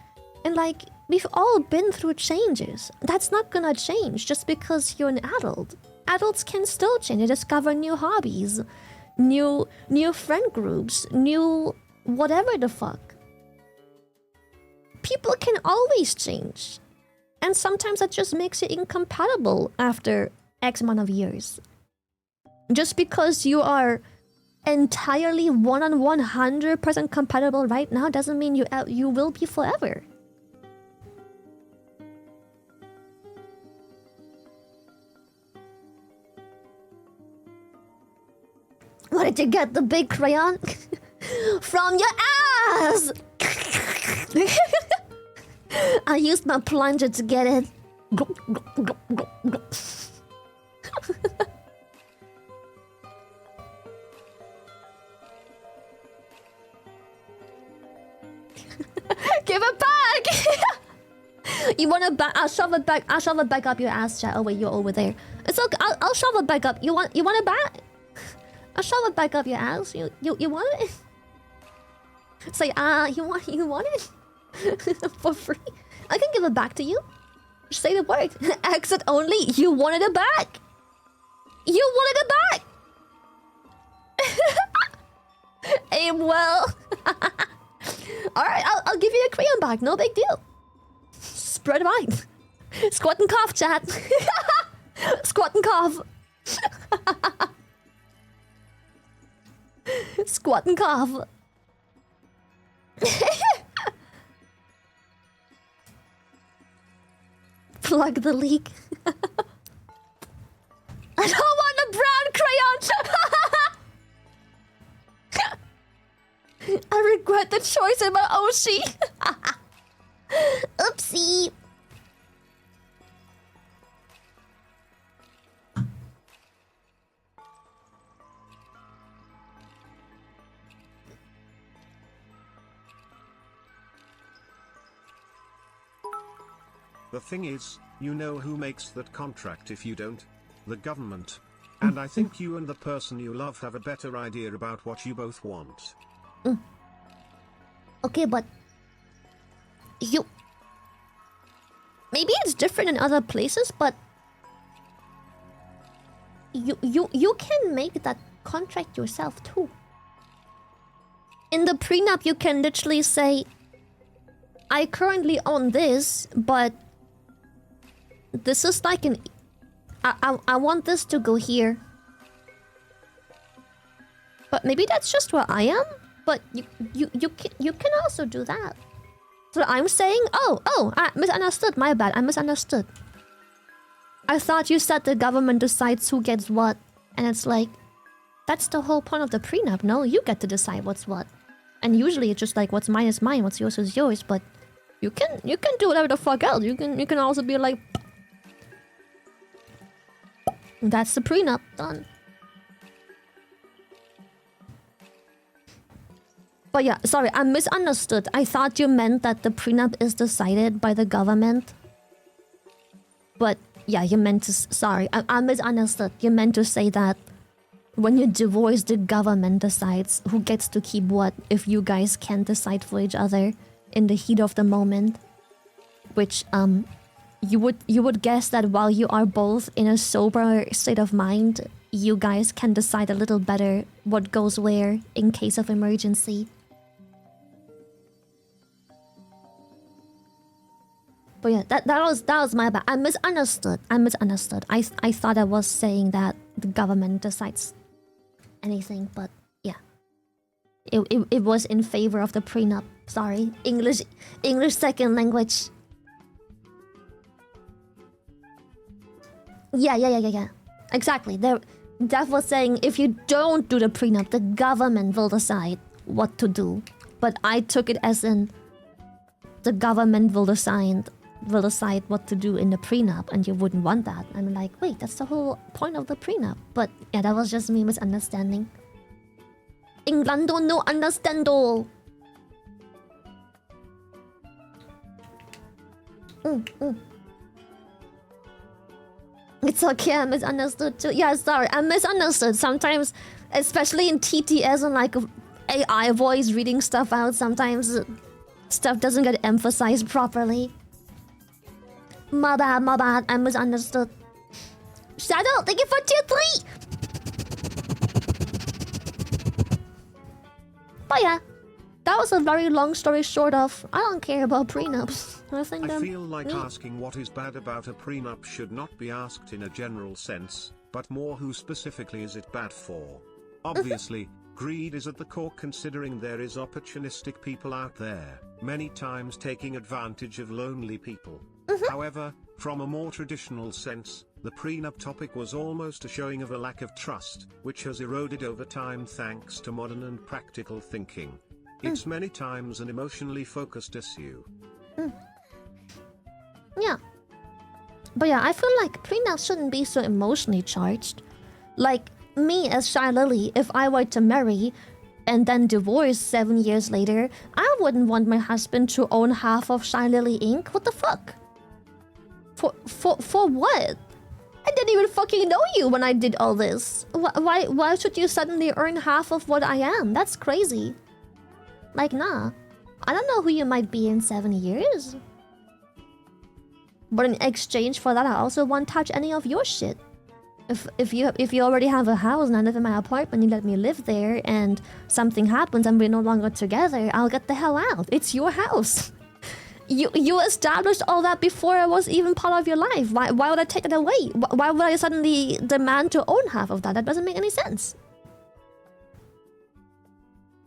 And like, we've all been through changes. That's not gonna change just because you're an adult. Adults can still change. They discover new hobbies, new friend groups, new whatever the fuck. People can always change. And sometimes that just makes you incompatible after X amount of years. Just because you are entirely 100% compatible right now doesn't mean you will be forever. Where did you get the big crayon? From your ass! I used my plunger to get it. Give it back! You want it back? I'll shove it back. I'll shove it back up your ass, chat. Oh wait, you're over there. It's okay. I'll shove it back up. You want it back? I'll shove it back up your ass. You want it? Say you want it? For free? I can give it back to you. Just say the word. Exit only. You wanted it back. You wanted it back. Aim well. Alright, I'll give you a crayon back, no big deal. Spread mine. Squat and cough, chat. Squat and cough. Squat and cough. Plug the leak. I don't want a brown crayon. I regret the choice in my Oshi. Oopsie. The thing is, you know who makes that contract if you don't? The government. And I think you and the person you love have a better idea about what you both want. Okay, but you... Maybe it's different in other places, but you can make that contract yourself too. In the prenup, you can literally say, I currently own this, but this is like an... I want this to go here. But maybe that's just where I am? But you can also do that. So I'm saying, I misunderstood. My bad. I misunderstood. I thought you said the government decides who gets what, and it's like, that's the whole point of the prenup. No, you get to decide what's what, and usually it's just like what's mine is mine, what's yours is yours. But you can do whatever the fuck else. You can also be like, that's the prenup done. But yeah, sorry, I misunderstood. I thought you meant that the prenup is decided by the government. But yeah, you meant to... Sorry, I misunderstood. You meant to say that when you divorce, the government decides who gets to keep what if you guys can't decide for each other in the heat of the moment. Which, you would guess that while you are both in a sober state of mind, you guys can decide a little better what goes where in case of emergency. But yeah, that was my bad. I misunderstood. I thought I was saying that the government decides anything, but yeah. It was in favor of the prenup. Sorry. English second language. Yeah. Exactly. That was saying if you don't do the prenup, the government will decide what to do. But I took it as in the government will decide what to do in the prenup, and you wouldn't want that. I'm like, wait, that's the whole point of the prenup. But yeah, that was just me misunderstanding. Englando no understando. It's okay, I misunderstood too. Yeah, sorry, I misunderstood. Sometimes, especially in TTS and like AI voice reading stuff out, sometimes stuff doesn't get emphasized properly. My bad, I misunderstood. Shadow, thank you for tier 3! But yeah, that was a very long story short of, I don't care about prenups. I feel like asking what is bad about a prenup should not be asked in a general sense, but more who specifically is it bad for. Obviously, greed is at the core, considering there is opportunistic people out there, many times taking advantage of lonely people. However, from a more traditional sense, the prenup topic was almost a showing of a lack of trust, which has eroded over time thanks to modern and practical thinking. It's many times an emotionally focused issue. Yeah. But yeah, I feel like prenups shouldn't be so emotionally charged. Like, me as Shy Lily, if I were to marry and then divorce 7 years later, I wouldn't want my husband to own half of Shy Lily Inc. What the fuck? For what? I didn't even fucking know you when I did all this. Why should you suddenly earn half of what I am? That's crazy. Like, nah. I don't know who you might be in 7 years. But in exchange for that, I also won't touch any of your shit. If you already have a house and I live in my apartment, you let me live there, and something happens and we're no longer together, I'll get the hell out. It's your house. You established all that before I was even part of your life. Why would I take it away? Why would I suddenly demand to own half of that? That doesn't make any sense.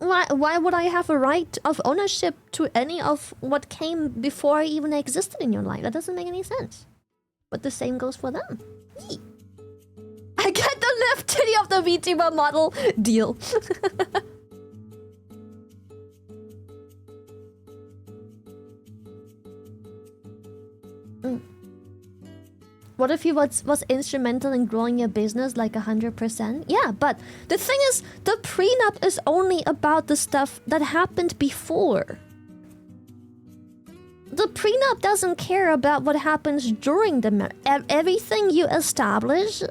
Why would I have a right of ownership to any of what came before I even existed in your life? That doesn't make any sense. But the same goes for them. Yee. I get the left titty of the VTuber model. Deal. What if he was instrumental in growing your business like 100%? Yeah, but the thing is, the prenup is only about the stuff that happened before. The prenup doesn't care about what happens during the marriage. Everything you establish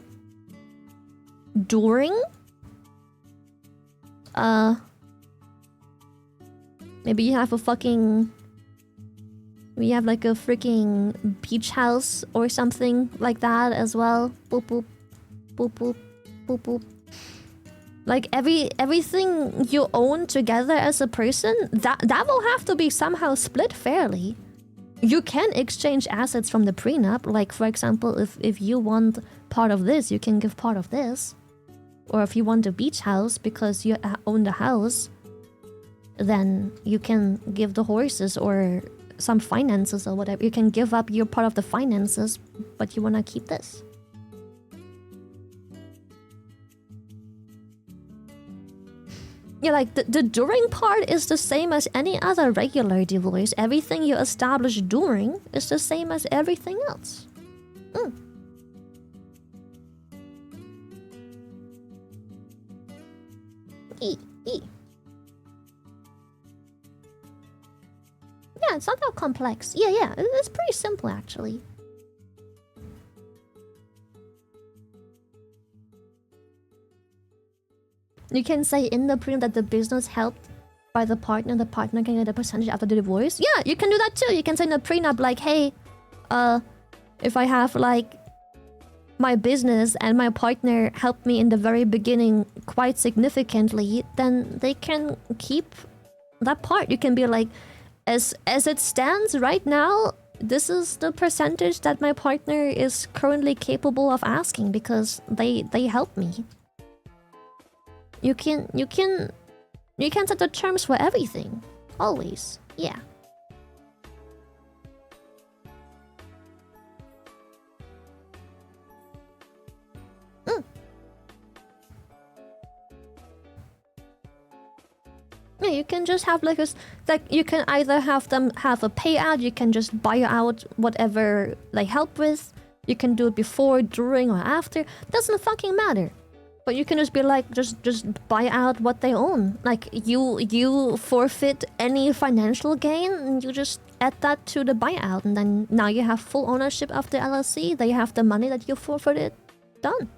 during... Maybe you have a fucking... We have like a freaking beach house or something like that as well. Boop boop. Boop boop. Boop boop. Like everything you own together as a person, that will have to be somehow split fairly. You can exchange assets from the prenup. Like, for example, if you want part of this, you can give part of this. Or if you want a beach house because you own the house, then you can give the horses or some finances or whatever. You can give up your part of the finances, but you want to keep this. Yeah, like the during part is the same as any other regular divorce. Everything you establish during is the same as everything else. Yeah, it's not that complex. Yeah, it's pretty simple actually. You can say in the prenup that the business helped by the partner can get a percentage after the divorce. Yeah, you can do that too. You can say in the prenup like, hey, if I have like my business and my partner helped me in the very beginning quite significantly, then they can keep that part. You can be like, as it stands right now, this is the percentage that my partner is currently capable of asking because they help me. You can set the terms for everything. Always. Yeah. Yeah, you can just have like you can either have them have a payout, you can just buy out whatever they help with. You can do it before, during, or after. Doesn't fucking matter. But you can just be like, just buy out what they own. Like you forfeit any financial gain, and you just add that to the buyout, and then now you have full ownership of the LLC. They have the money that you forfeited. Done.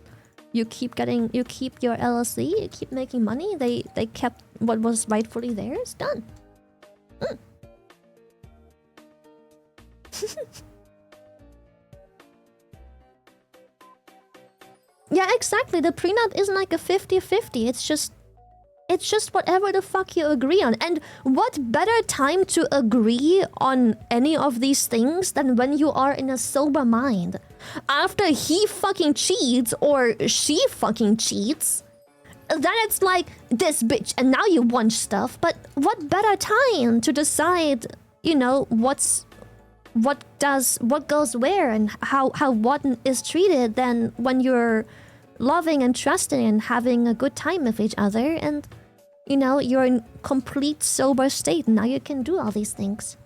You keep your LLC. You keep making money. They kept what was rightfully theirs. Done. Yeah, exactly. The prenup isn't like a 50-50. It's just whatever the fuck you agree on. And what better time to agree on any of these things than when you are in a sober mind? After he fucking cheats or she fucking cheats, then it's like, this bitch, and now you want stuff. But what better time to decide, you know, what goes where and how what is treated than when you're loving and trusting and having a good time with each other, and you know, you're in complete sober state, and now you can do all these things.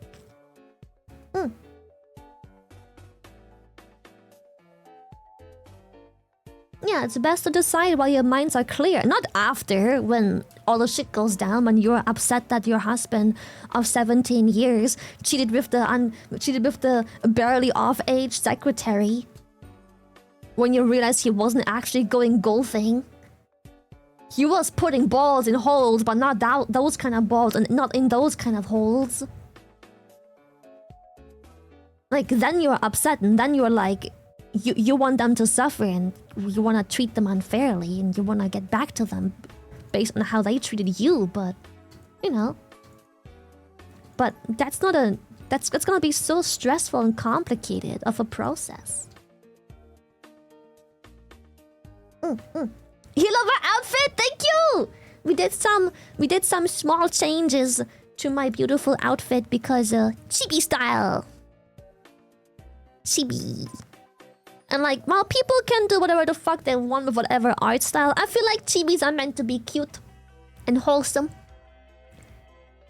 Yeah, it's best to decide while your minds are clear, not after, when all the shit goes down, when you're upset that your husband of 17 years cheated with the barely off-age secretary. When you realize he wasn't actually going golfing. He was putting balls in holes, but not those kind of balls, and not in those kind of holes. Like, then you're upset, and then you're like, you want them to suffer, and you want to treat them unfairly, and you want to get back to them based on how they treated you, but, you know. But that's gonna be so stressful and complicated of a process. You love our outfit? Thank you! We did some small changes to my beautiful outfit because chibi style. Chibi. And like, well, people can do whatever the fuck they want with whatever art style. I feel like chibis are meant to be cute and wholesome.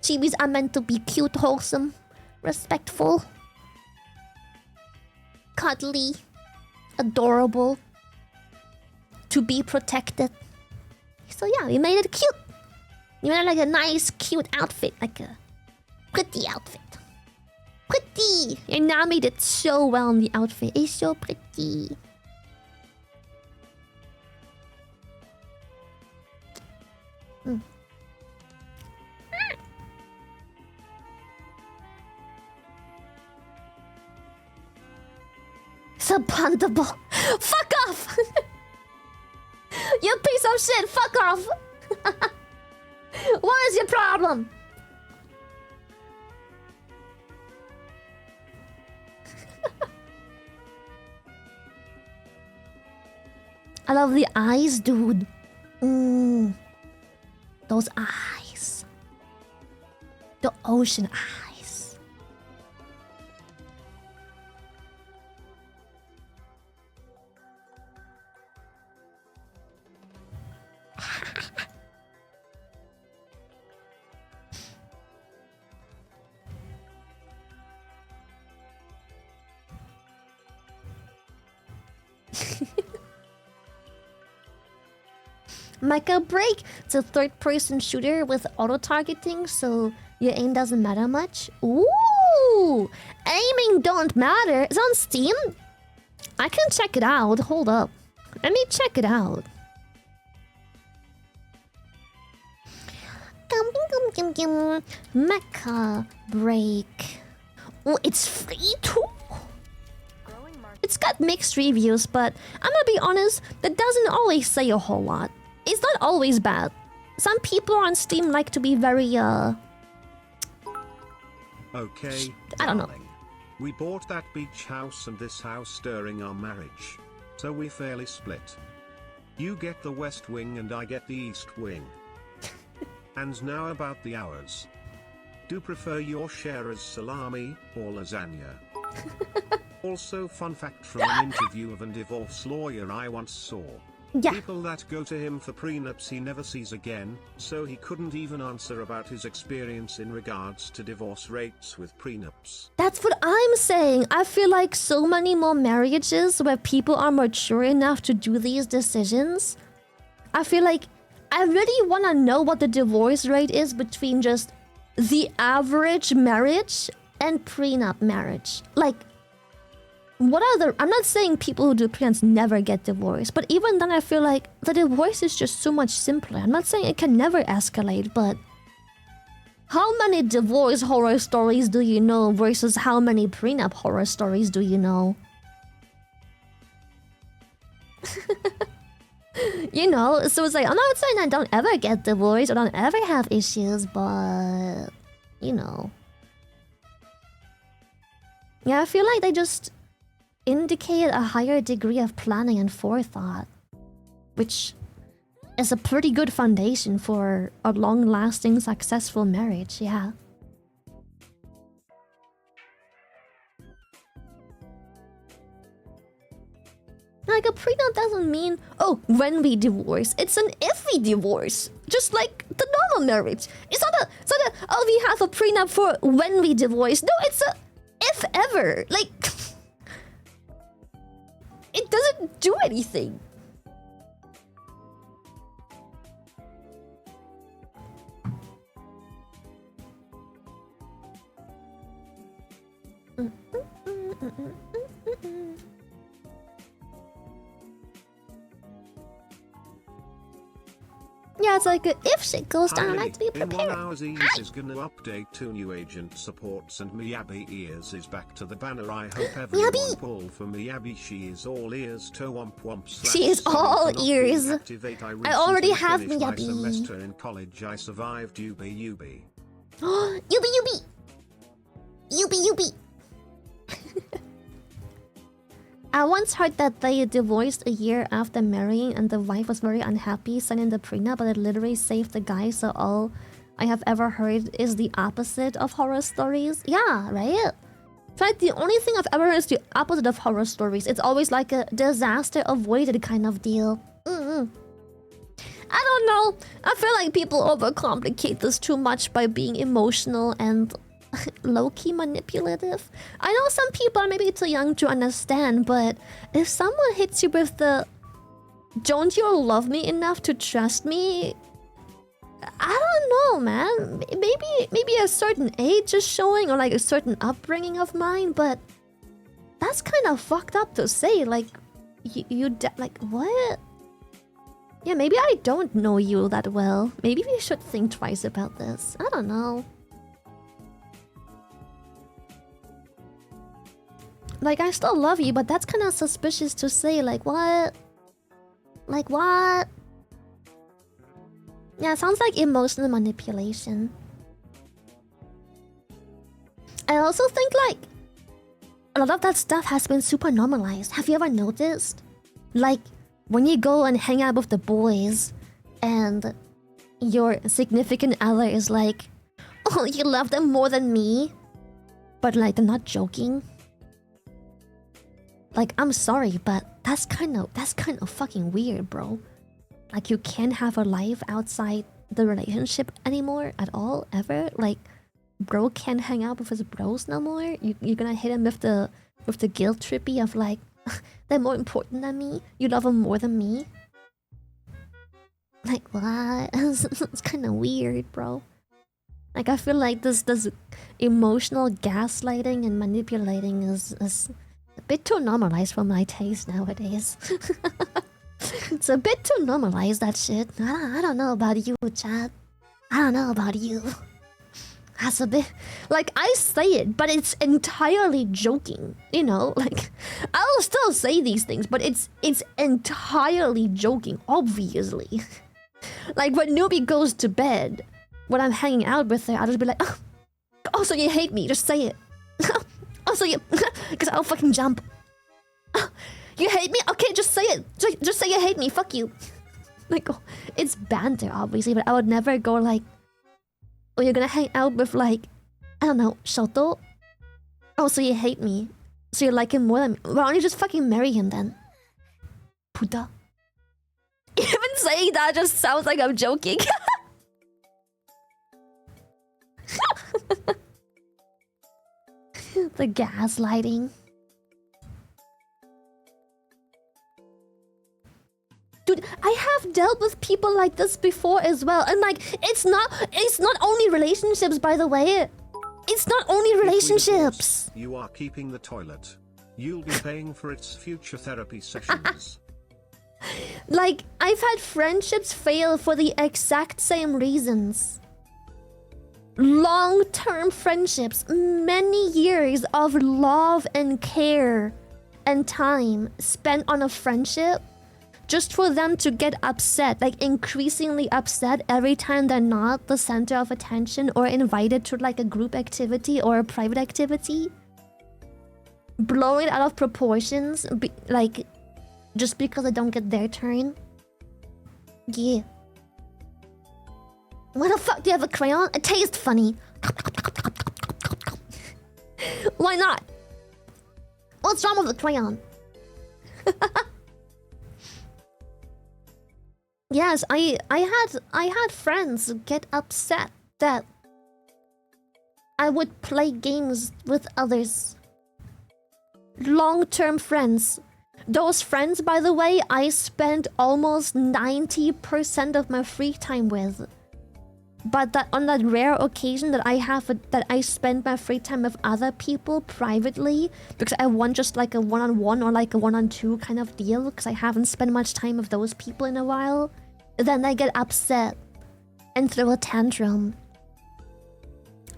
Chibis are meant to be cute, wholesome, respectful, cuddly, adorable, to be protected. So yeah, we made it cute. You made it like a nice, cute outfit, like a pretty outfit. Pretty! And Nami did so well in the outfit. It's so pretty. Subpundable. Fuck off! You piece of shit, fuck off! What is your problem? I love the eyes, dude. Those eyes. The ocean eyes. Micah Break. It's a third-person shooter with auto-targeting, so your aim doesn't matter much. Ooh! Aiming don't matter. It's on Steam? I can check it out. Hold up. Let me check it out. Mecha break. Oh, it's free too? It's got mixed reviews, but I'm gonna be honest, that doesn't always say a whole lot. It's not always bad. Some people on Steam like to be very, Okay, I don't know. darling. We bought that beach house and this house during our marriage. So we fairly split. You get the west wing and I get the east wing. And now about the hours. Do prefer your share as salami or lasagna? Also, fun fact from an interview of a divorce lawyer I once saw. Yeah. People that go to him for prenups he never sees again, so he couldn't even answer about his experience in regards to divorce rates with prenups. That's what I'm saying. I feel like so many more marriages where people are mature enough to do these decisions. I feel like I really want to know what the divorce rate is between just the average marriage and prenup marriage. Like, what are the... I'm not saying people who do prenups never get divorced, but even then I feel like the divorce is just so much simpler. I'm not saying it can never escalate, but how many divorce horror stories do you know versus how many prenup horror stories do you know? You know, so it's like, I'm not saying I don't ever get divorced or don't ever have issues, but... you know. Yeah, I feel like they just indicate a higher degree of planning and forethought, which is a pretty good foundation for a long-lasting, successful marriage, yeah. Like, a prenup doesn't mean, oh, when we divorce. It's an if we divorce. Just like the normal marriage. It's not a, oh, we have a prenup for when we divorce. No, it's a if ever. Like, it doesn't do anything. Yeah, it's like if shit goes down, I like to be prepared. In 1 hour, Z's is gonna update 2 new agent supports and Miyabi ears is back to the banner. I hope everyone pull for Miyabi. She is all ears. To womp womp. She is all ears. I already have Miyabi. My Miyabi. semester in college, I survived UB. Yubi. I once heard that they divorced a year after marrying and the wife was very unhappy signing the prenup, but it literally saved the guy, so all I have ever heard is the opposite of horror stories. Yeah, right? It's like the only thing I've ever heard is the opposite of horror stories. It's always like a disaster avoided kind of deal. I don't know. I feel like people overcomplicate this too much by being emotional and low-key manipulative. I know some people are maybe too young to understand, but if someone hits you with the "don't you love me enough to trust me," I don't know, man. Maybe a certain age is showing, or like a certain upbringing of mine, but that's kind of fucked up to say. Like, like, what? Yeah, maybe I don't know you that well. Maybe we should think twice about this. I don't know. Like, I still love you, but that's kind of suspicious to say. Like, what? Like, what? Yeah, it sounds like emotional manipulation. I also think, like, a lot of that stuff has been super normalized. Have you ever noticed? Like, when you go and hang out with the boys, and your significant other is like, oh, you love them more than me? But, like, they're not joking. Like, I'm sorry, but that's kind of fucking weird, bro. Like, you can't have a life outside the relationship anymore at all, ever. Like, bro can't hang out with his bros no more. You're gonna hit him with the guilt trippy of like, they're more important than me. You love them more than me. Like, what? It's kind of weird, bro. Like, I feel like this emotional gaslighting and manipulating is a bit too normalized for my taste nowadays. It's a bit too normalized, that shit. I don't know about you, chat. I don't know about you. Has a bit. Like, I say it, but it's entirely joking, you know? Like, I'll still say these things, but it's entirely joking, obviously. Like, when Newbie goes to bed, when I'm hanging out with her, I'll just be like, oh, so you hate me, just say it. Oh, so you... Because I'll fucking jump. You hate me? Okay, just say it. Just say you hate me, fuck you. Like, oh, it's banter, obviously, but I would never go like... Oh, you're gonna hang out with, like, I don't know, Shoto? Oh, so you hate me. So you like him more than me. Why don't you just fucking marry him then? Puta. Even saying that just sounds like I'm joking. The gaslighting. Dude, I have dealt with people like this before as well. And like, it's not only relationships, by the way. It's not only relationships. You are keeping the toilet. You'll be paying for its future therapy sessions. Like, I've had friendships fail for the exact same reasons. Long-term friendships, many years of love and care and time spent on a friendship, just for them to get upset, like increasingly upset every time they're not the center of attention or invited to like a group activity or a private activity. Blowing it out of proportions, like, just because they don't get their turn. Yeah. Why the fuck do you have a crayon? It tastes funny. Why not? What's wrong with the crayon? Yes, I had friends get upset that I would play games with others. Long-term friends. Those friends, by the way, I spent almost 90% of my free time with. But that on that rare occasion that I spend my free time with other people privately, because I want just like a one-on-one or like a one-on-two kind of deal, because I haven't spent much time with those people in a while, then they get upset and throw a tantrum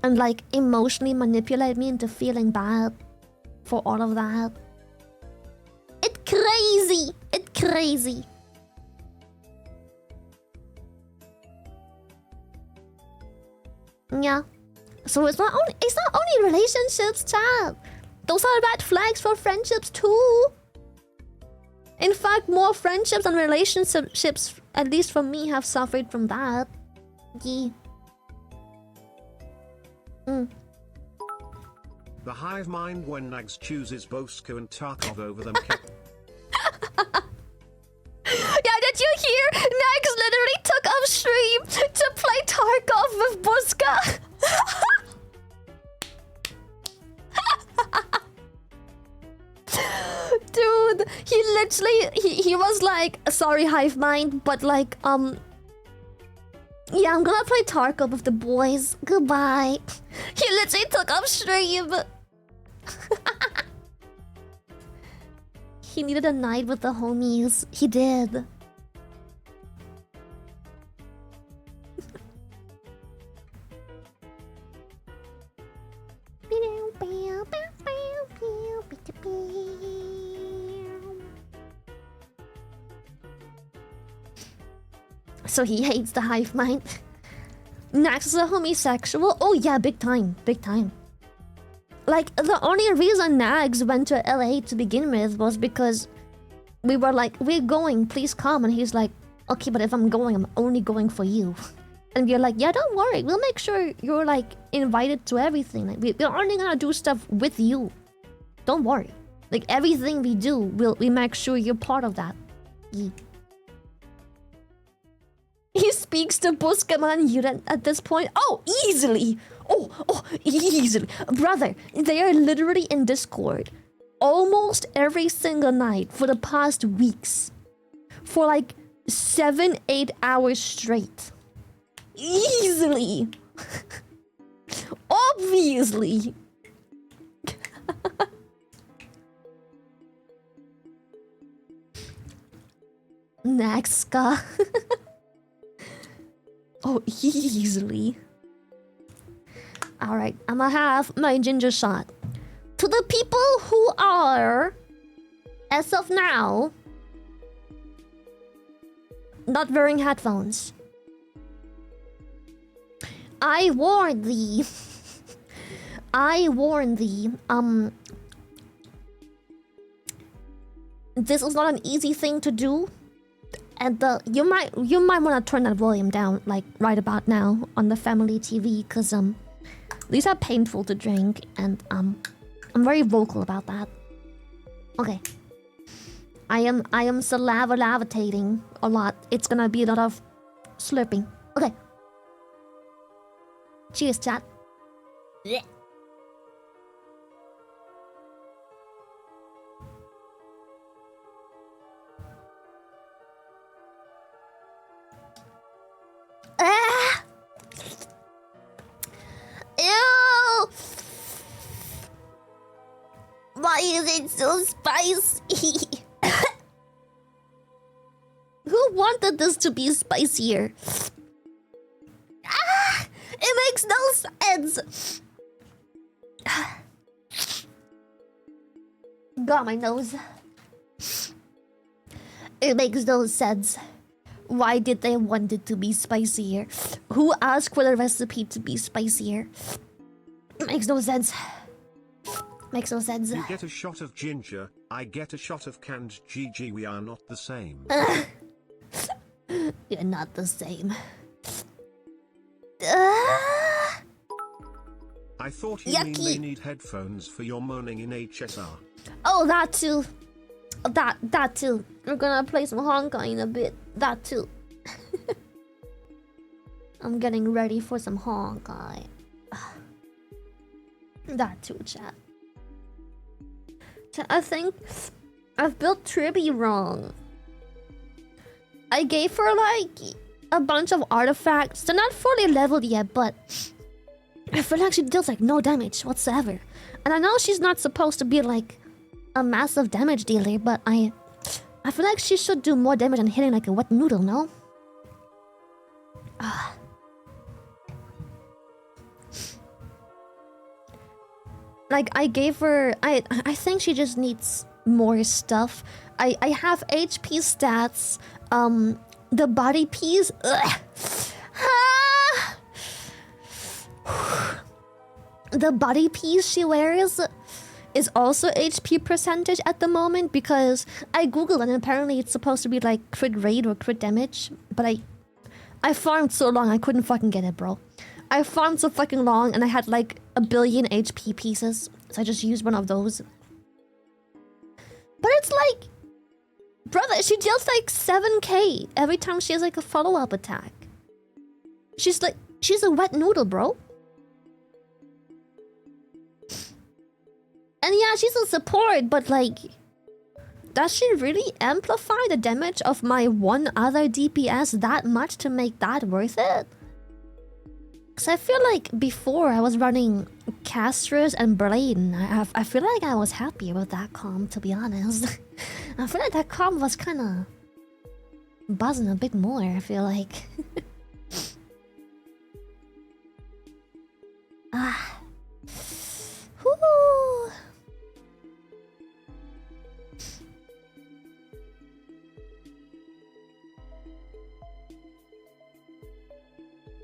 and like emotionally manipulate me into feeling bad for all of that. It's crazy. It's crazy. Yeah. So it's not only relationships, chat. Those are red flags for friendships too. In fact, more friendships and relationships, at least for me, have suffered from that. Yeah. The hive mind when Nags chooses Bosco and Tarkov over them. Yeah, did you hear? Nags literally took off stream to play Tarkov with Buska. Dude, he literally he was like, sorry hive mind, but like yeah, I'm gonna play Tarkov with the boys. Goodbye. He literally took off stream. He needed a night with the homies. He did. So he hates the hive mind. Nax is a homosexual? Oh yeah, big time. Big time. Like, the only reason Nags went to LA to begin with was because we were like, we're going, please come. And he's like, okay, but if I'm going, I'm only going for you. And we're like, yeah, don't worry. We'll make sure you're like invited to everything. Like, we're only gonna do stuff with you. Don't worry. Like, everything we do, we make sure you're part of that. Yeah. He speaks to Buskaman Yuren at this point. Oh, easily. Oh, easily. Brother, they are literally in Discord almost every single night for the past weeks. For like 7-8 hours straight. Easily. Obviously. Naxka. Oh, easily. Alright, I'ma have my ginger shot. To the people who are, as of now, not wearing headphones, I warn thee. I warn thee. This is not an easy thing to do, and you might want to turn that volume down, like right about now on the family TV, cause these are painful to drink, and I'm very vocal about that. Okay. I am saliva-lavitating a lot. It's gonna be a lot of slurping. Okay. Cheers, chat. Blech. Ah! Ew! Why is it so spicy? Who wanted this to be spicier? Ah! It makes no sense! Got my nose. It makes no sense. Why did they want it to be spicier? Who asked for the recipe to be spicier? Makes no sense. Makes no sense. You get a shot of ginger, I get a shot of canned GG. We are not the same. You're not the same. I thought you mean they need headphones for your moaning in HSR. Oh, that too. That too. We're gonna play some Honkai in a bit. That too. I'm getting ready for some Honkai. That too, chat. I think I've built Tribby wrong. I gave her like a bunch of artifacts. They're not fully leveled yet, but I feel like she deals like no damage whatsoever. And I know she's not supposed to be like a massive damage dealer, but I feel like she should do more damage than hitting like a wet noodle, no? Like I gave her, I think she just needs more stuff. I have HP stats, the body piece. The body piece she wears is also HP percentage at the moment, because I googled and apparently it's supposed to be like crit rate or crit damage, but I farmed so long I couldn't fucking get it, bro. I farmed so fucking long and I had like a billion HP pieces, so I just used one of those. But it's like, brother, she deals like 7k every time she has like a follow-up attack. She's a wet noodle, bro. And yeah, she's a support, but like, does she really amplify the damage of my one other DPS that much to make that worth it? Because I feel like before I was running Castrus and Bladen, I feel like I was happy with that comp, to be honest. I feel like that comp was kind of buzzing a bit more, I feel like. Whoo!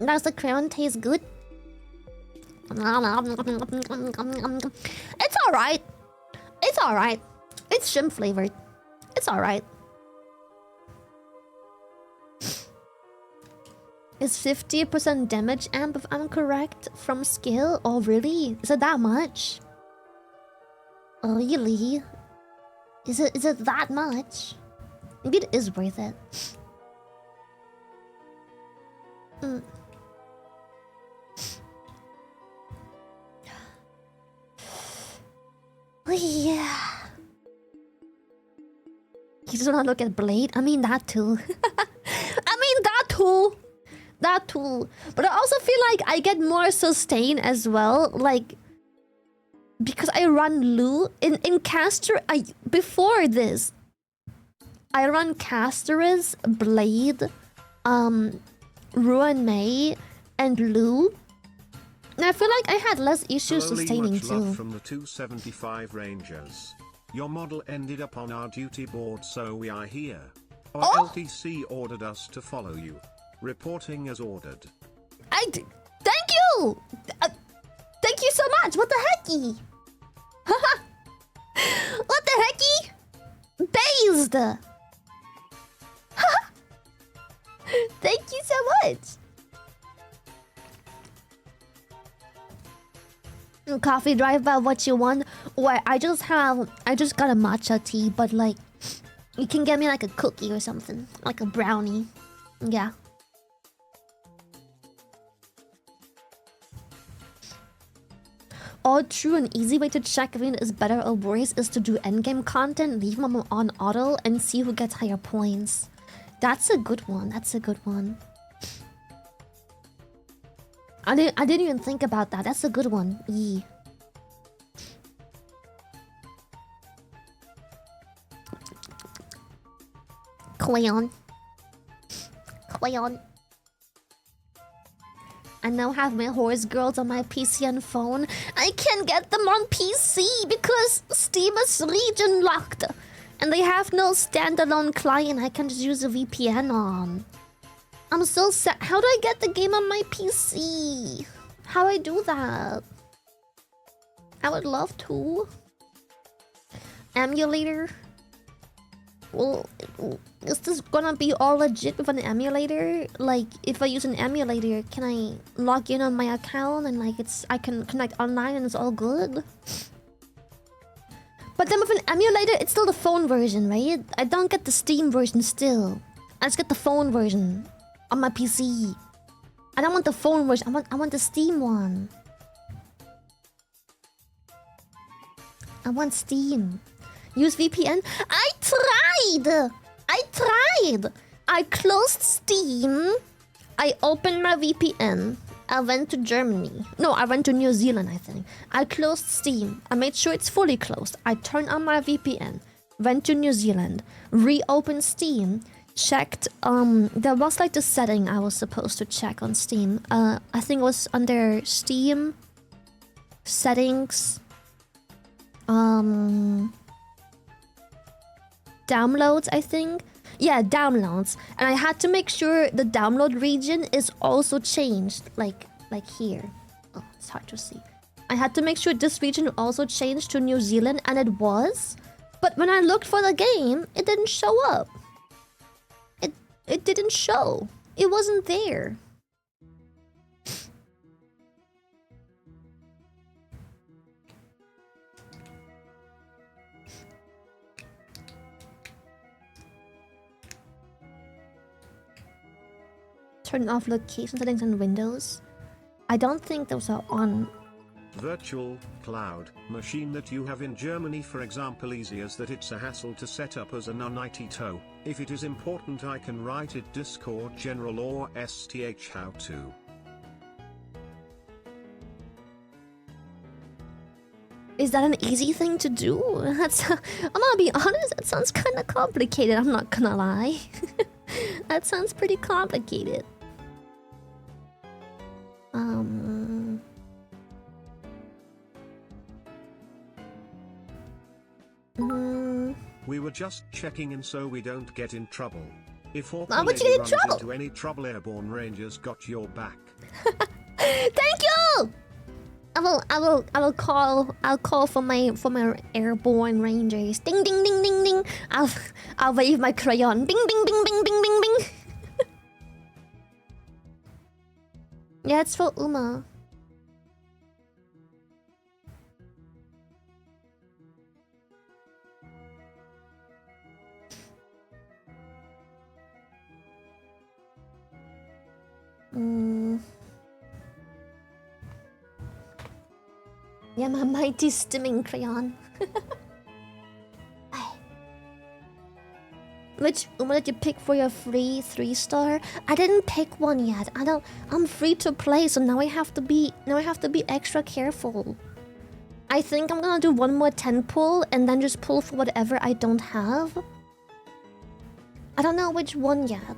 Does the crown taste good? It's alright. It's alright. It's shrimp flavored. It's alright. It's 50% damage amp if I'm correct from skill. Oh really? Is it that much? Oh really? Is it that much? Maybe it is worth it. Oh yeah. You just wanna look at Blade? I mean that too. That too. But I also feel like I get more sustain as well, like because I run Lu in caster. Before this, I run Casterus, Blade, Ruan Mei, and Lu. And I feel like I had less issues Slowly, sustaining much love too. from the 275 Rangers. Your model ended up on our duty board, so we are here. Our LTC ordered us to follow you. Reporting as ordered. Thank you! Thank you so much! What the hecky? What the hecky? Based! Thank you so much! Coffee drive-by, what you want? Or I just got a matcha tea, but like, you can get me like a cookie or something. Like a brownie. Yeah. All true, an easy way to check if it is better or worse is to do endgame content, leave them on auto, and see who gets higher points. That's a good one. That's a good one. I didn't even think about that. That's a good one. Yee. Crayon. I now have my horse girls on my PC and phone. I can't get them on PC because Steam is region locked. And they have no standalone client I can just use a VPN on. I'm so sad. How do I get the game on my PC? How do I do that? I would love to. Emulator? Well, is this gonna be all legit with an emulator? Like, if I use an emulator, can I log in on my account and like I can connect online and it's all good? But then with an emulator, it's still the phone version, right? I don't get the Steam version still. I just get the phone version on my PC. I don't want the phone version. I want the Steam one. I want Steam. Use VPN. I tried. I closed Steam. I opened my VPN. I went to Germany. No, I went to New Zealand, I think. I closed Steam. I made sure it's fully closed. I turned on my VPN. Went to New Zealand. Reopened Steam. Checked. There was like the setting I was supposed to check on Steam. I think it was under Steam settings. Downloads, I think. Yeah, downloads. And I had to make sure the download region is also changed. Like here. Oh, it's hard to see. I had to make sure this region also changed to New Zealand, and it was. But when I looked for the game, it didn't show up. It didn't show. It wasn't there. Turn off location settings in Windows. I don't think those are on. Virtual cloud machine that you have in Germany, for example, easy as that it's a hassle to set up as a non-IT. If it is important, I can write it Discord general or STH how to. Is that an easy thing to do? I'm gonna be honest, that sounds kind of complicated. I'm not gonna lie. That sounds pretty complicated. We were just checking in so we don't get in trouble. If Orca would you get in trouble? into any trouble, Airborne Rangers got your back. Thank you. I'll call for my Airborne Rangers. Ding ding ding ding ding. I'll wave my crayon. Bing bing bing bing bing bing bing. Yeah, it's for Uma. Yeah, my mighty stimming crayon. Which Uma did you pick for your free 3-star? I didn't pick one yet. I'm free to play, so now I have to be extra careful. I think I'm gonna do one more 10 pull and then just pull for whatever I don't have. I don't know which one yet.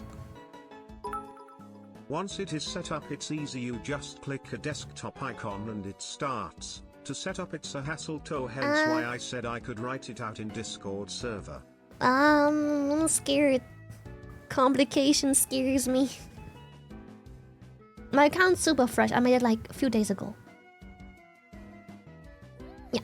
Once it is set up, it's easy. You just click a desktop icon and it starts. To set up it's a hassle, hence why I said I could write it out in Discord server. I'm scared. Complication scares me. My account's super fresh. I made it like a few days ago. Yeah.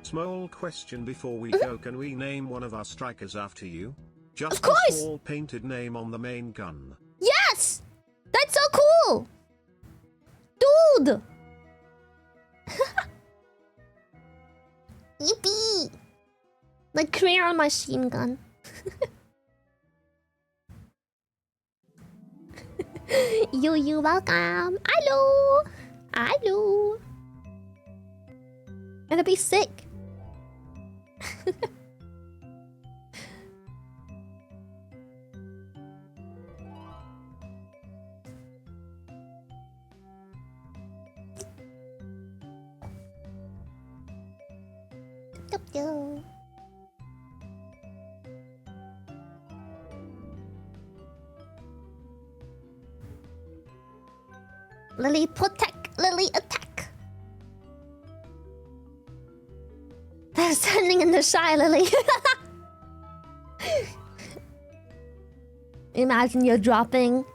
Small question before we go. Can we name one of our strikers after you? Just of course! A small painted name on the main gun. Yes! That's so cool! Dude! Yippee! The crayon machine gun. you welcome. Hello! Hello! Gonna be sick. Lily protect, Lily attack. They're standing in the shy, Lily. Imagine you're dropping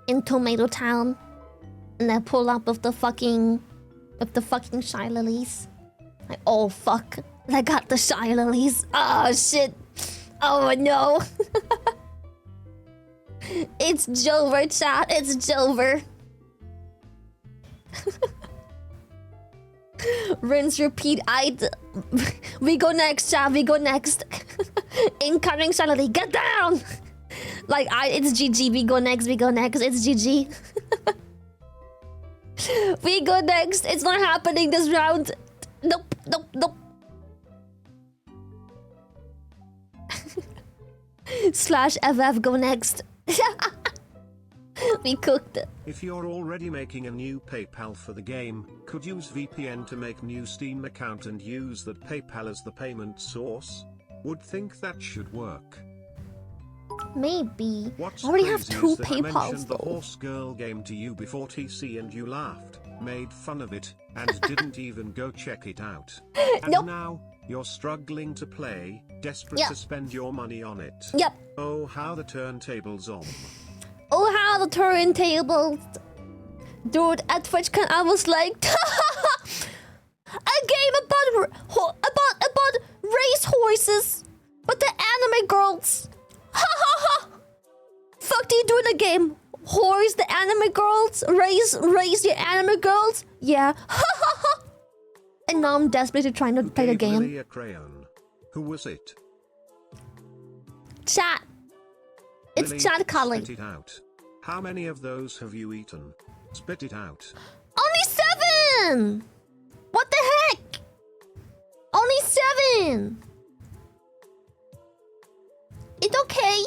in Tomato Town and they pull up with the fucking shy lilies. Like, oh fuck, I got the shy lilies. Oh shit. Oh no. It's Jover, chat. It's Jover. Rinse, repeat. We go next, chat. We go next. Incoming shy lily. Get down. Like it's GG. We go next. We go next. It's GG. We go next. It's not happening this round. Nope, nope, nope. Slash FF go next. We cooked it. If you're already making a new PayPal for the game, could use VPN to make new Steam account and use that PayPal as the payment source? Would think that should work. Maybe. What's I already have crazy 2 is that I PayPals mentioned the Horse Girl game to you before TC and you laughed, made fun of it, and didn't even go check it out. And Nope. now, you're struggling to play, desperate Yep. to spend your money on it. Yep. Oh, how the turntable's on. Oh, how the turntables. Dude, at TwitchCon I was like, a game about race horses, but the anime girls. Ha ha ha. Fuck do you do in the game? Horse the anime girls? Raise your anime girls? Yeah. Ha ha ha. And now I'm desperately trying to play the Gave game. Lily a crayon. Who was it? Chat. It's Lily, Chad Cully. Spit it out. How many of those have you eaten? Spit it out. Only 7! What the heck? Only 7! It's okay.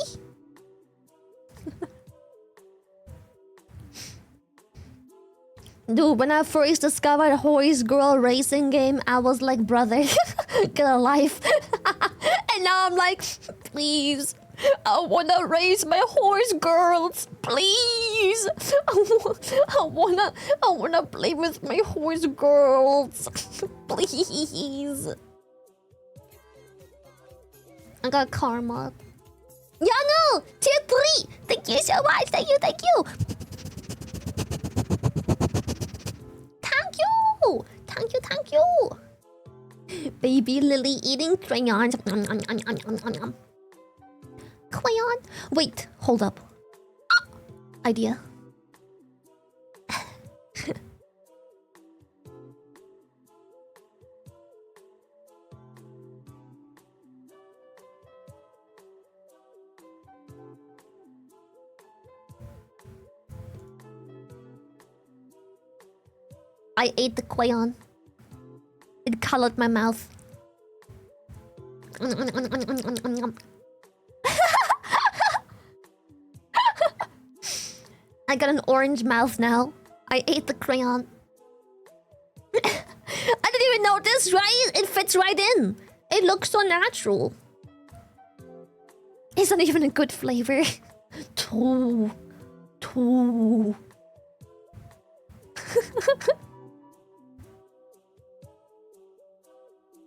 Dude, when I first discovered Horse Girl Racing game, I was like, brother, get a life. And now I'm like, please, I wanna race my horse girls, please. I wanna play with my horse girls, please. I got karma. Yano, tier 3. Thank you so much. Thank you. Thank you. Thank you. Baby Lily eating crayons. Crayon. Wait, hold up. Idea. I ate the crayon. It colored my mouth. I got an orange mouth now. I ate the crayon. I didn't even notice, right? It fits right in. It looks so natural. It's not even a good flavor. Two.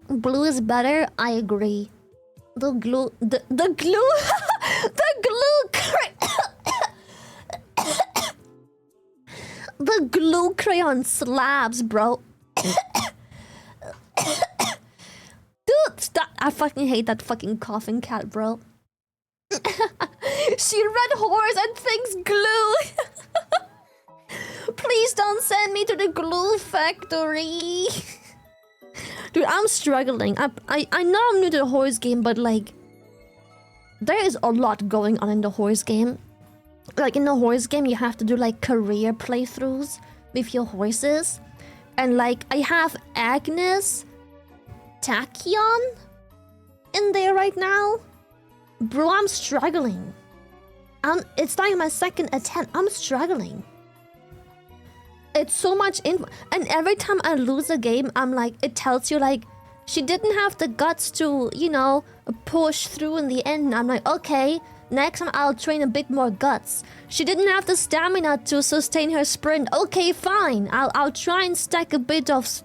Blue is better, I agree. The glue... The glue... the glue... the glue crayon slabs, bro. Dude, stop. I fucking hate that fucking coughing cat, bro. She read horrors and thinks glue. Please don't send me to the glue factory. Dude, I'm struggling. I know I'm new to the horse game, but like, there is a lot going on in the horse game. Like in the horse game, you have to do like career playthroughs with your horses, and like I have Agnes, Tachyon in there right now. Bro, I'm struggling. It's like my second attempt. I'm struggling. It's so much info, and every time I lose a game, I'm like, it tells you like, she didn't have the guts to, you know, push through in the end. And I'm like, okay, next time I'll train a bit more guts. She didn't have the stamina to sustain her sprint. Okay, fine. I'll try and stack a bit of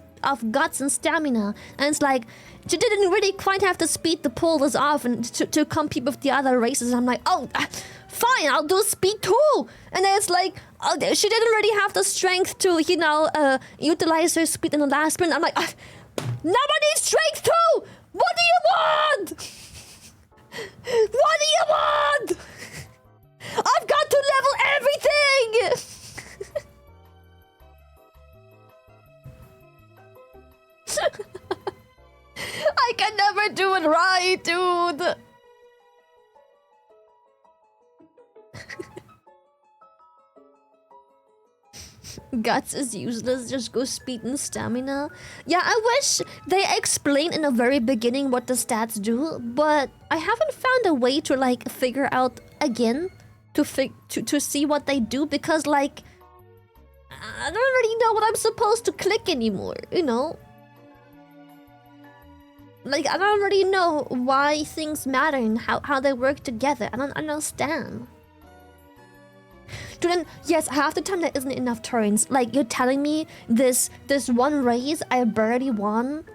guts and stamina. And it's like, she didn't really quite have the speed to pull this off and to compete with the other races. I'm like, oh, fine, I'll do speed too. And then it's like, oh, she didn't really have the strength to, you know, utilize her speed in the last sprint. I'm like, nobody needs strength too. What do you want? What do you want? I've got to level everything. I can never do it right, dude. Guts is useless, just go speed and stamina. Yeah, I wish they explained in the very beginning what the stats do, but I haven't found a way to like figure out again to see what they do, because like I don't really know what I'm supposed to click anymore, you know? Like, I don't really know why things matter and how they work together. I don't understand. Then, yes, half the time there isn't enough turns. Like, you're telling me this one race I barely won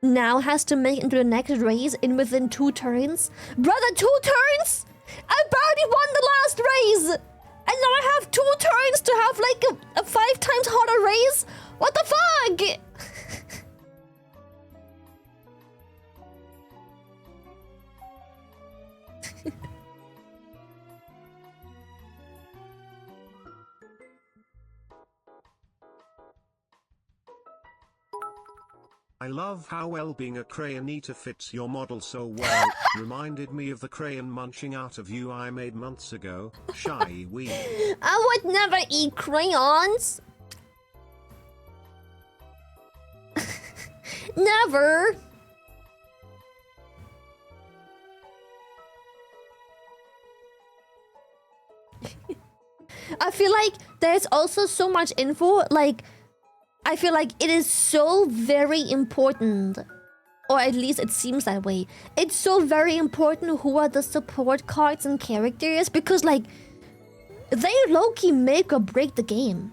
now has to make it into the next race in within 2 turns? Brother, 2 turns? I barely won the last race! And now I have 2 turns to have like a 5 times harder race? What the fuck? I love how well being a crayon eater fits your model so well. Reminded me of the crayon munching out of you I made months ago. Shy wee. I would never eat crayons. Never. I feel like there's also so much info, like I feel like it is so very important, or at least it seems that way. It's so very important who are the support cards and characters, because like they low-key make or break the game.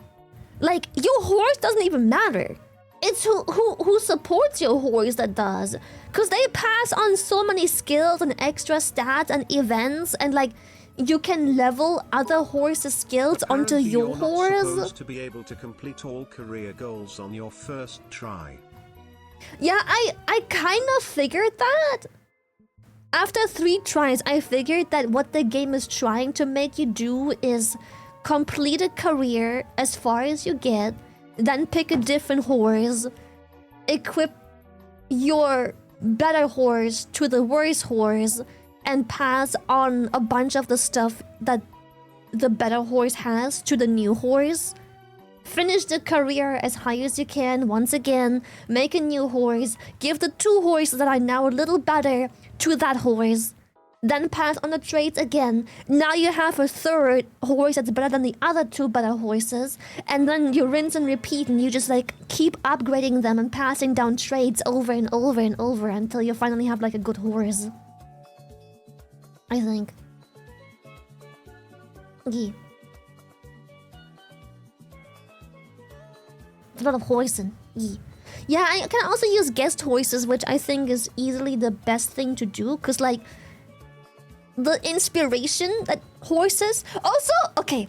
Like your horse doesn't even matter. It's who supports your horse that does, because they pass on so many skills and extra stats and events, and like you can level other horses' skills onto your horse. You're not supposed to be able to complete all career goals on your first try. Yeah, I kind of figured that. After 3 tries, I figured that what the game is trying to make you do is complete a career as far as you get, then pick a different horse, equip your better horse to the worse horse, and pass on a bunch of the stuff that the better horse has to the new horse. Finish the career as high as you can once again, make a new horse, give the 2 horses that are now a little better to that horse, then pass on the traits again. Now you have a third horse that's better than the other two better horses, and then you rinse and repeat, and you just like keep upgrading them and passing down traits over and over and over until you finally have like a good horse. I think. Yeah. It's a lot of horsing. Yeah. Yeah, I can also use guest horses, which I think is easily the best thing to do, because like the inspiration that horses also okay.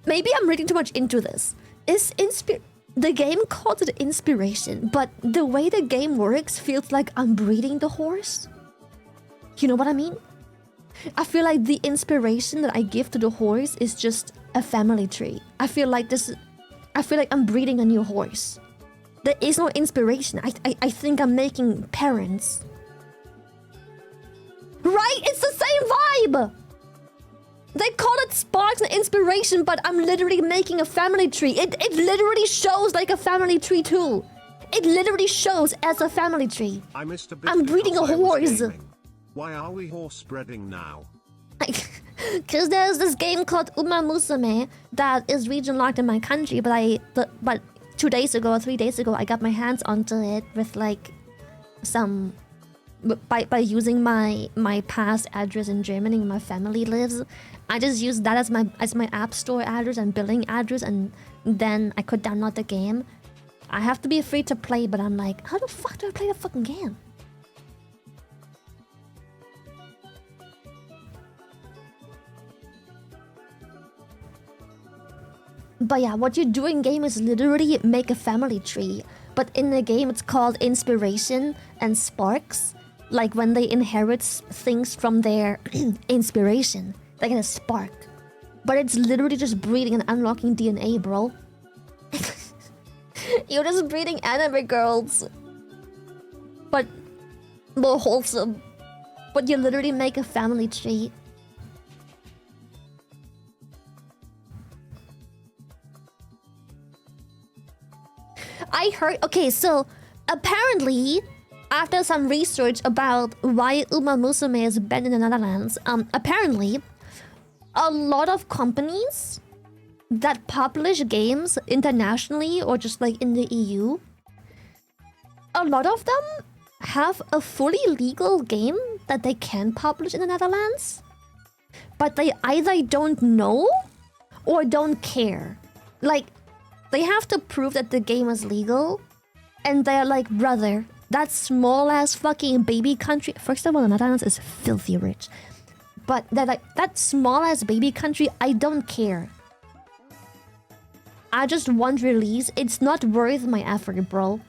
Maybe I'm reading too much into this. Is the game calls it inspiration, but the way the game works feels like I'm breeding the horse. You know what I mean? I feel like the inspiration that I give to the horse is just a family tree. I feel like I'm breeding a new horse. There is no inspiration. I think I'm making parents. Right? It's the same vibe! They call it sparks and inspiration, but I'm literally making a family tree. It literally shows like a family tree too. It literally shows as a family tree. I'm breeding a horse. Why are we horse breeding now? Because there's this game called Uma Musume that is region locked in my country, but 2 days ago or 3 days ago, I got my hands onto it with like some by using my past address in Germany where my family lives. I just used that as my app store address and billing address, and then I could download the game. I have to be free to play, but I'm like, how the fuck do I play the fucking game? But yeah, what you do in game is literally make a family tree. But in the game, it's called inspiration and sparks. Like when they inherit things from their inspiration, they get a spark. But it's literally just breeding and unlocking DNA, bro. You're just breeding anime girls. But more wholesome. But you literally make a family tree. I heard... Okay, so apparently, after some research about why Uma Musume is banned in the Netherlands, apparently, a lot of companies that publish games internationally or just like in the EU, a lot of them have a fully legal game that they can publish in the Netherlands, but they either don't know or don't care. Like, they have to prove that the game is legal, and they're like, brother, that small-ass fucking baby country... First of all, the Netherlands is filthy rich. But they're like, that small-ass baby country, I don't care. I just want release. It's not worth my effort, bro.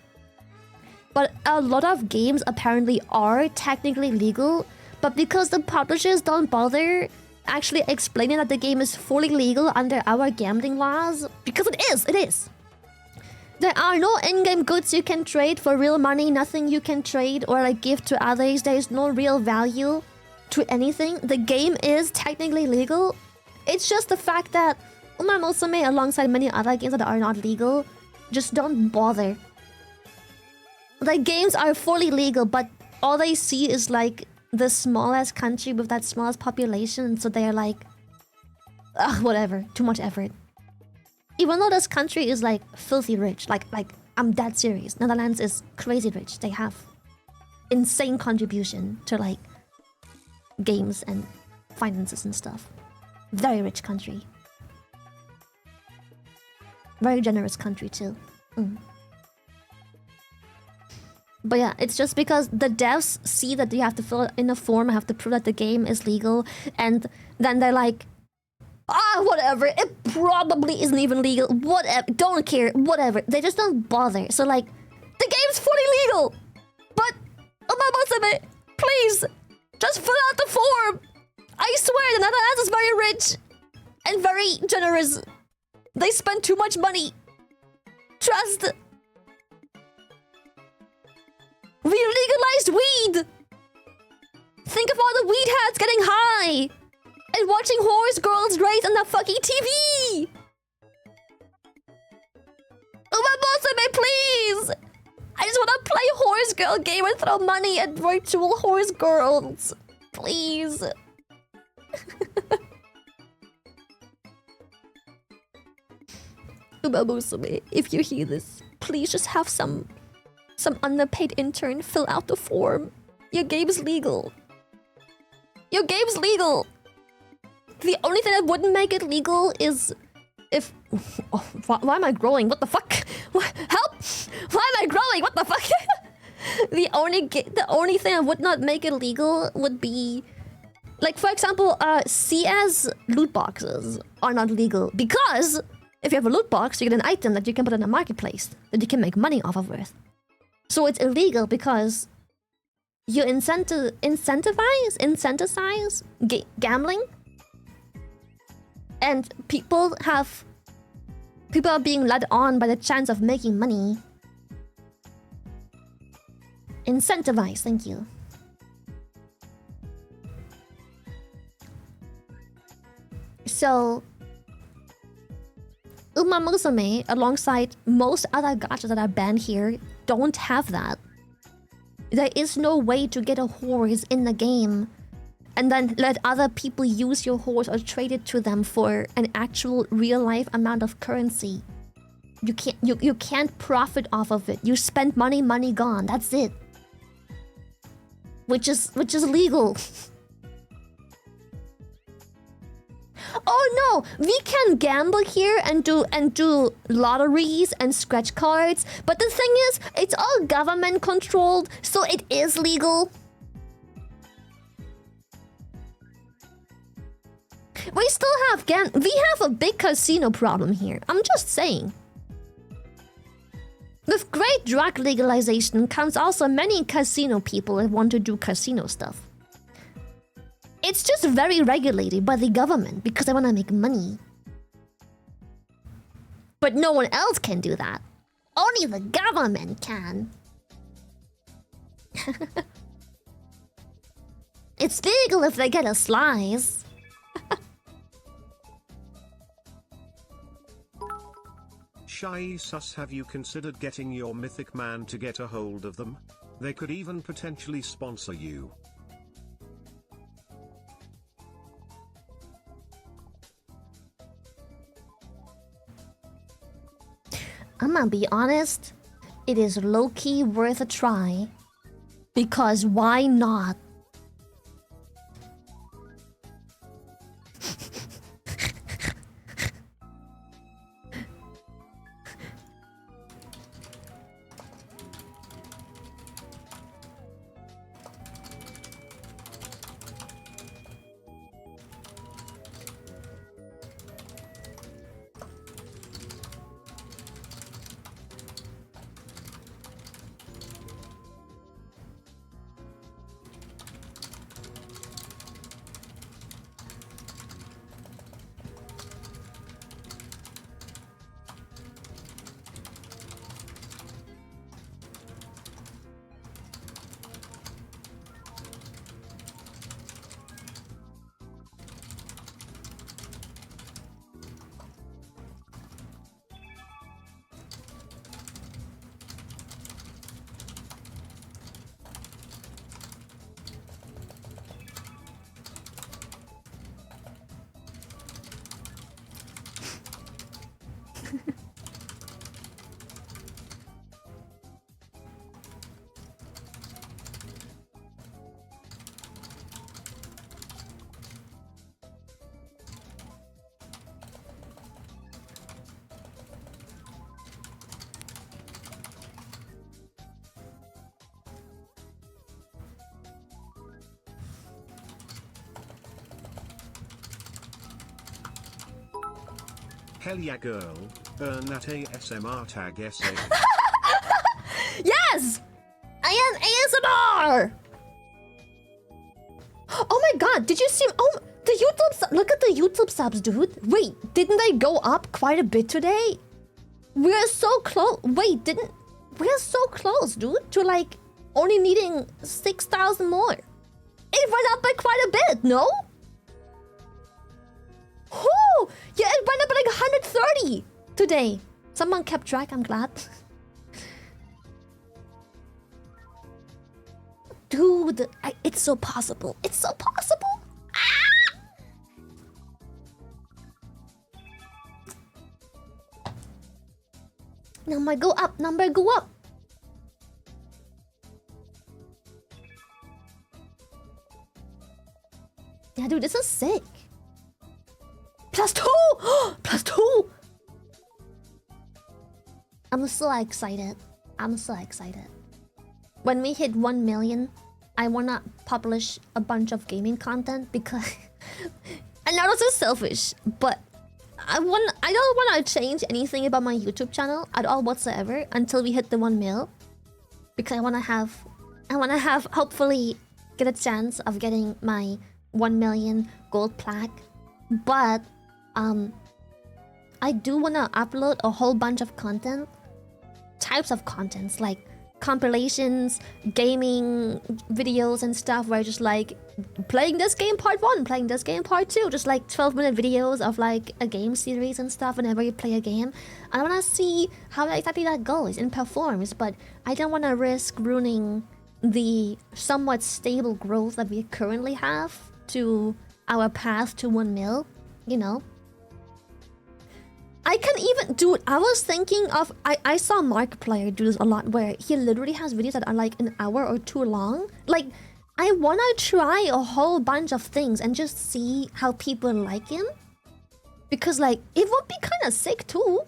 But a lot of games apparently are technically legal, but because the publishers don't bother actually explaining that the game is fully legal under our gambling laws, because it is. There are no in-game goods you can trade for real money, nothing you can trade or like give to others. There is no real value to anything. The game is technically legal. It's just the fact that Uma Musume, alongside many other games that are not legal, just don't bother. The games are fully legal, but all they see is like the smallest country with that smallest population, so they're like, ugh, whatever, too much effort. Even though this country is like filthy rich, like I'm dead serious. Netherlands is crazy rich. They have insane contribution to like games and finances and stuff. Very rich country. Very generous country too. But yeah, it's just because the devs see that you have to fill in a form, have to prove that the game is legal, and then they're like, whatever, it probably isn't even legal, whatever, don't care, whatever. They just don't bother. So like, the game's fully legal, but Uma Musume, please, just fill out the form. I swear, the Netherlands is very rich and very generous. They spend too much money. Trust. We legalized weed! Think of all the weed heads getting high! And watching horse girls race on the fucking TV! Uma Musume, please! I just want to play horse girl game and throw money at virtual horse girls. Please. Umamusume, if you hear this, please just have some underpaid intern fill out the form. Your game's legal. Your game's legal. The only thing that wouldn't make it legal is if... Oh, why am I growing? What the fuck? Help! Why am I growing? What the fuck? The only thing that would not make it legal would be... Like, for example, CS loot boxes are not legal because if you have a loot box, you get an item that you can put in a marketplace that you can make money off of with. So it's illegal because you incentivize gambling, and people are being led on by the chance of making money. Incentivize, thank you. So Uma Musume, alongside most other gachas that are banned here, don't have that. There is no way to get a horse in the game and then let other people use your horse or trade it to them for an actual real-life amount of currency. You can't profit off of it. You spend money, money gone. That's it. Which is legal. Oh no, we can gamble here and do lotteries and scratch cards, but the thing is, it's all government controlled, so it is legal. We still have we have a big casino problem here. I'm just saying. With great drug legalization comes also many casino people that want to do casino stuff. It's just very regulated by the government because they want to make money. But no one else can do that. Only the government can. It's legal if they get a slice. Shy Sus, have you considered getting your mythic man to get a hold of them? They could even potentially sponsor you. I'm gonna be honest, it is low-key worth a try. Because why not? Hell yeah girl, earn that ASMR tag essay. Yes! I am ASMR! Oh my god, did you see... Oh, the YouTube... Look at the YouTube subs, dude. Wait, didn't they go up quite a bit today? We're so close... Wait, didn't... We're so close, dude, to like only needing 6,000 more. It went up by quite a bit, no? Oh, yeah, it went up by like 130 today. Someone kept track, I'm glad. Dude, it's so possible. It's so possible. Ah! Number go up. Number go up. Yeah, dude, this is sick. +2! +2! I'm so excited. I'm so excited. When we hit 1 million, I wanna publish a bunch of gaming content because I know this is selfish, but I don't wanna change anything about my YouTube channel at all whatsoever until we hit the 1 mil. Because I wanna have hopefully get a chance of getting my 1 million gold plaque. But I do wanna upload a whole bunch of content. Types of contents like compilations, gaming videos and stuff where just like playing this game part 1, playing this game part 2, just like 12-minute videos of like a game series and stuff whenever you play a game. I wanna see how exactly that goes and performs, but I don't wanna risk ruining the somewhat stable growth that we currently have to our path to 1 mil, you know? I can even, dude, I was thinking of, I saw Markiplier do this a lot where he literally has videos that are like an hour or 2 long. Like, I wanna try a whole bunch of things and just see how people like him. Because like, it would be kind of sick too.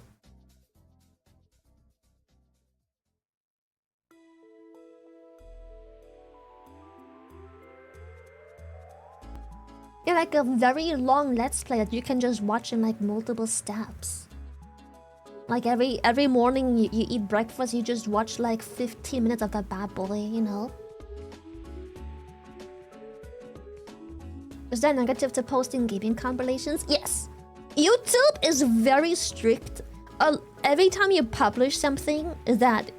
Yeah, like a very long Let's Play that you can just watch in like multiple steps. Like every morning you eat breakfast, you just watch like 15 minutes of that bad boy, you know? Is there negative to posting gaming compilations? Yes! YouTube is very strict. Every time you publish something that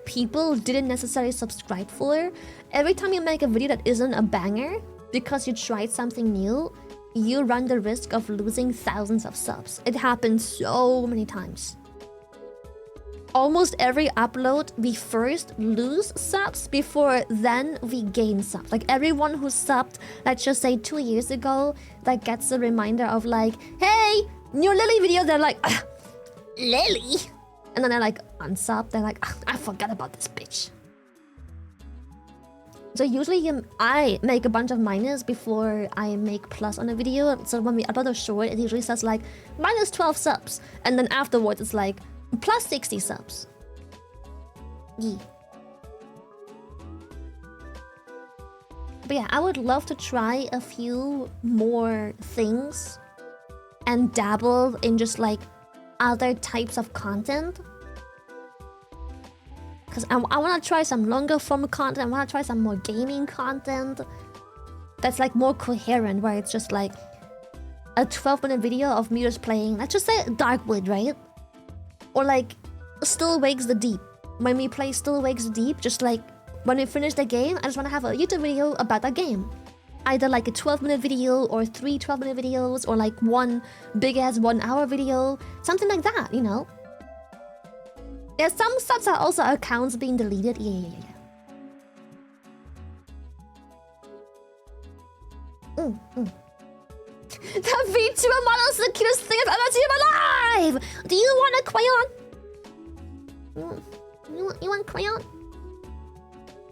people didn't necessarily subscribe for, every time you make a video that isn't a banger, because you tried something new, you run the risk of losing thousands of subs. It happens so many times. Almost every upload, we first lose subs before then we gain subs. Like everyone who subbed, let's just say 2 years ago, that gets a reminder of like, hey, new Lily video, they're like, Lily? And then they're like, unsub, they're like, I forgot about this bitch. So usually I make a bunch of minus before I make plus on a video. So when we upload a short, it usually says like minus 12 subs. And then afterwards it's like plus 60 subs. Yeah. But yeah, I would love to try a few more things and dabble in just like other types of content. Because I want to try some longer form content. I want to try some more gaming content that's like more coherent, where it's just like a 12-minute video of me just playing, let's just say Darkwood, right? Or like Still Wakes the Deep. When we play Still Wakes the Deep, just like when we finish the game, I just want to have a YouTube video about that game. Either like a 12-minute video or 3 12-minute videos, or like one big-ass 1-hour video. Something like that, you know? Yeah, some subs are also accounts being deleted. Yeah. The VTuber model is the cutest thing I've ever seen in my life! Do you want a crayon? You want crayon?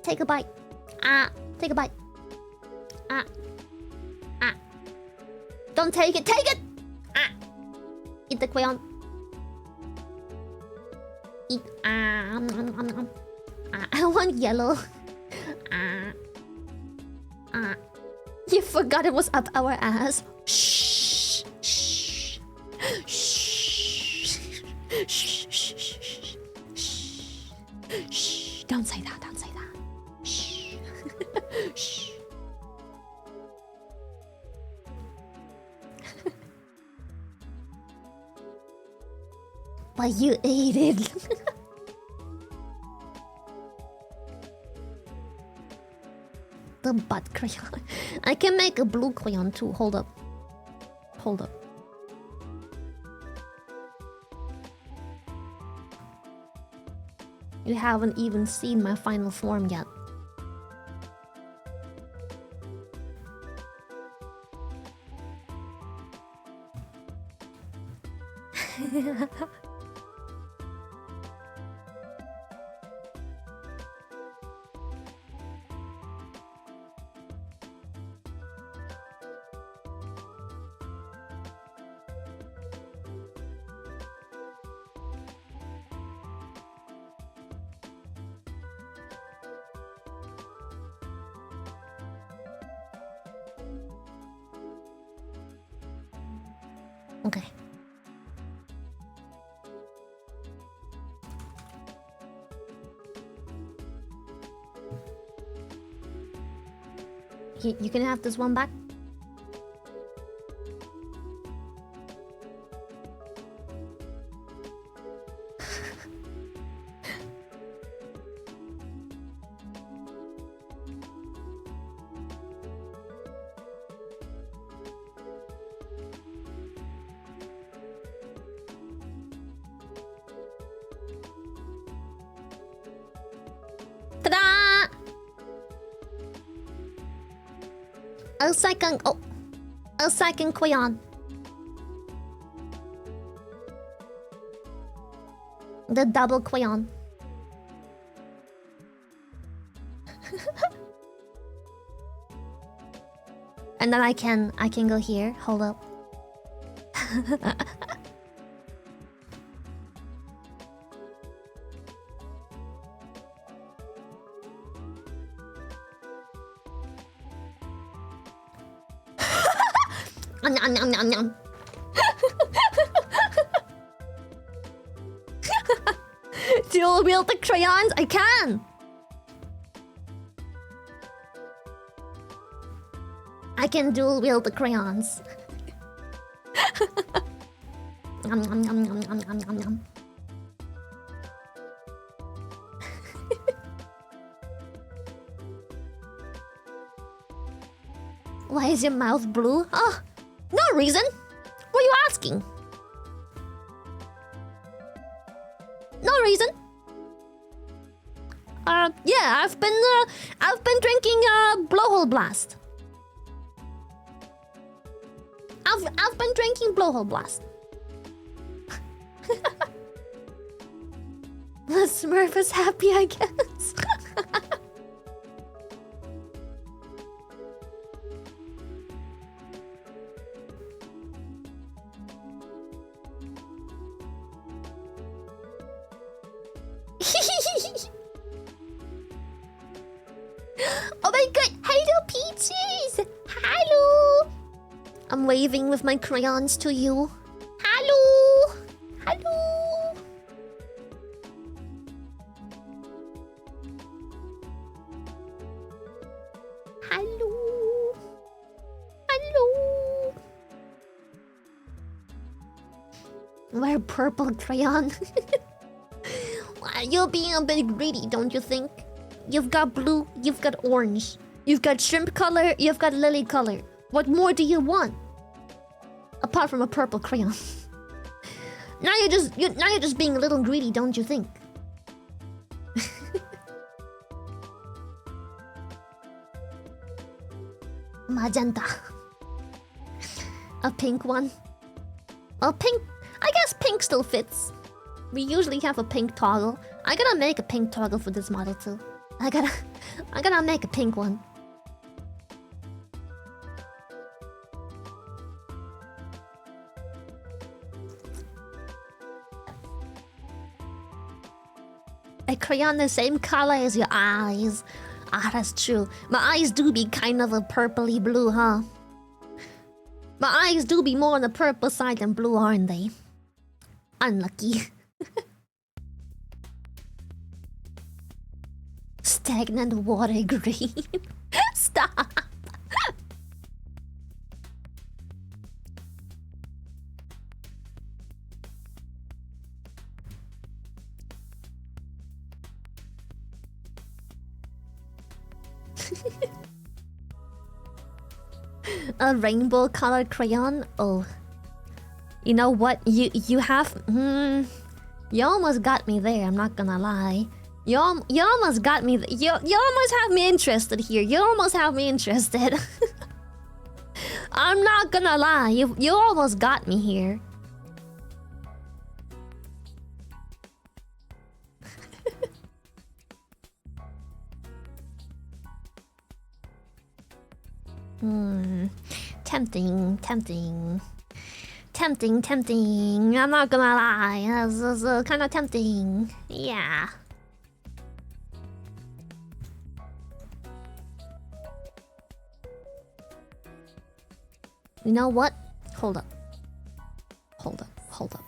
Take a bite. Take a bite. Don't take it, take it! Eat the crayon. Eat. I want yellow. You forgot it was up our ass. Shh. Shh. Shh. Shh. Shh. Shh. Don't say that. Don't say that. Shh. Shh. But you ate it. The butt crayon. I can make a blue crayon too. Hold up. Hold up. You haven't even seen my final form yet. Okay. You can have this one back. Ta-da! A second crayon. The double crayon. And then I can go here. Hold up. Dual wield the crayons? I can! I can dual wield the crayons. Nom, nom, nom, nom, nom, nom, nom, nom. Why is your mouth blue? Oh, no reason. What are you asking? No reason. Yeah, I've been drinking Blowhole Blast. I've been drinking Blowhole Blast. The Smurf is happy, I guess. Oh my god! Hello, Peaches! Hello! I'm waving with my crayons to you. Hello! Hello! Hello! Hello! Wear purple crayon. You're being a bit greedy, don't you think? You've got blue, you've got orange, you've got shrimp color, you've got lily color. What more do you want? Apart from a purple crayon. Now you're just being a little greedy, don't you think? Magenta. A pink one. A pink. I guess pink still fits. We usually have a pink toggle. I gotta make a pink toggle for this model too. I gotta make a pink one. A crayon the same color as your eyes. Ah, that's true. My eyes do be kind of a purpley blue, huh? My eyes do be more on the purple side than blue, aren't they? Unlucky. Stagnant water green. Stop. A rainbow colored crayon? Oh. You know what? You have... you almost got me there, I'm not gonna lie. You almost got me... You almost have me interested here. You almost have me interested. I'm not gonna lie. You almost got me here. Tempting, tempting. Tempting, tempting. I'm not gonna lie. This kind of tempting. Yeah. You know what? Hold up. Hold up. Hold up.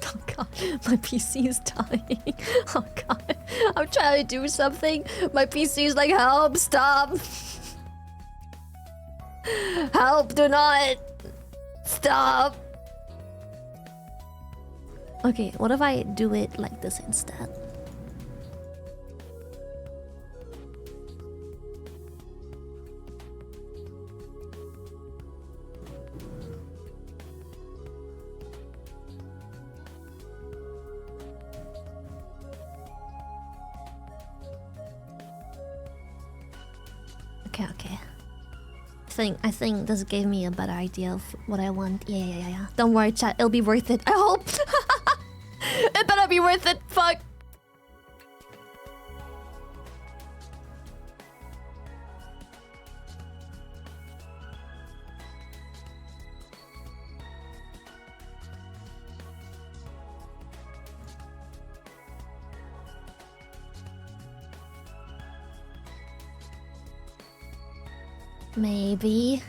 Oh god, my PC is dying. Oh god, I'm trying to do something. My PC is like, help, stop. Help, do not. Stop. Okay, what if I do it like this instead? Okay. I think this gave me a better idea of what I want. Yeah. Don't worry, chat. It'll be worth it. I hope. It better be worth it. Fuck. Maybe.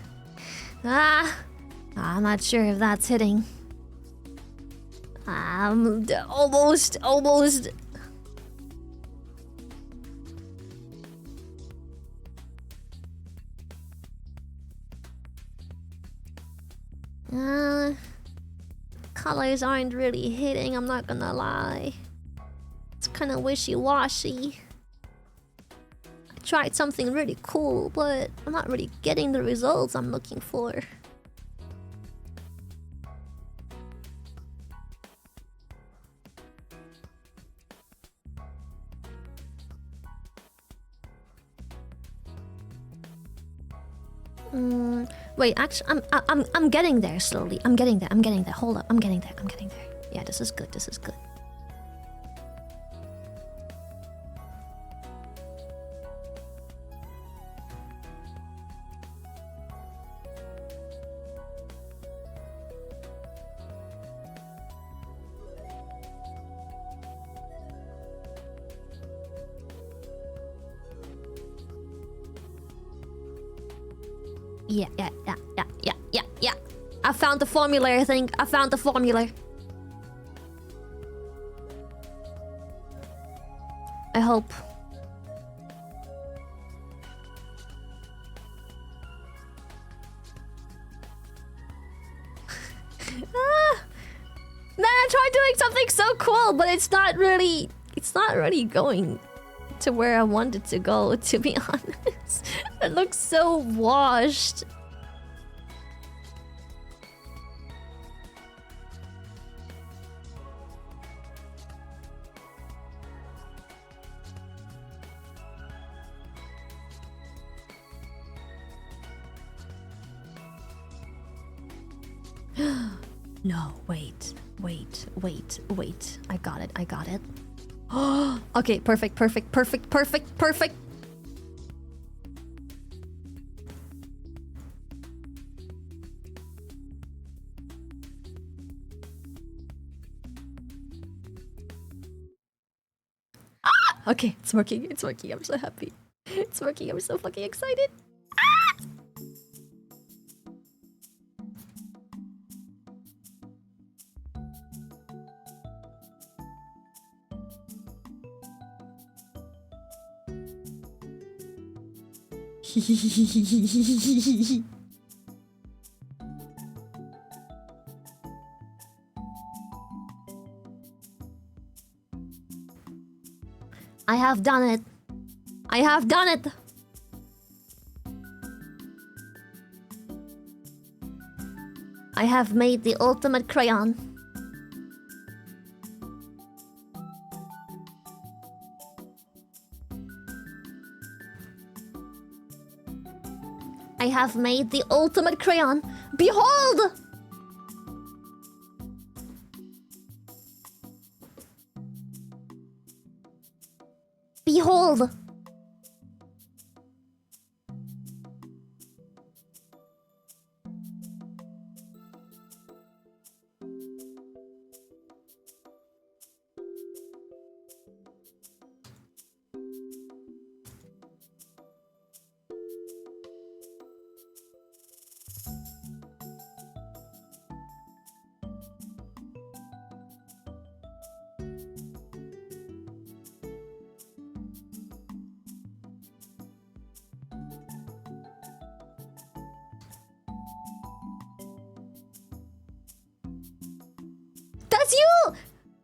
I'm not sure if that's hitting. Almost. Colors aren't really hitting, I'm not gonna lie. It's kind of wishy-washy. Tried something really cool, but I'm not really getting the results I'm looking for. Wait, actually, I'm getting there slowly. I'm getting there. Hold up, I'm getting there. Yeah, this is good. Yeah. I found the formula, I think. I found the formula. I hope. Then I tried doing something so cool, but it's not really going to where I wanted to go, to be honest. It looks so washed. No, wait. I got it. Okay, perfect. Okay, it's working. I'm so happy. It's working. I'm so fucking excited. I have done it. I have made the ultimate crayon. I have made the ultimate crayon. Behold! Behold! That's you!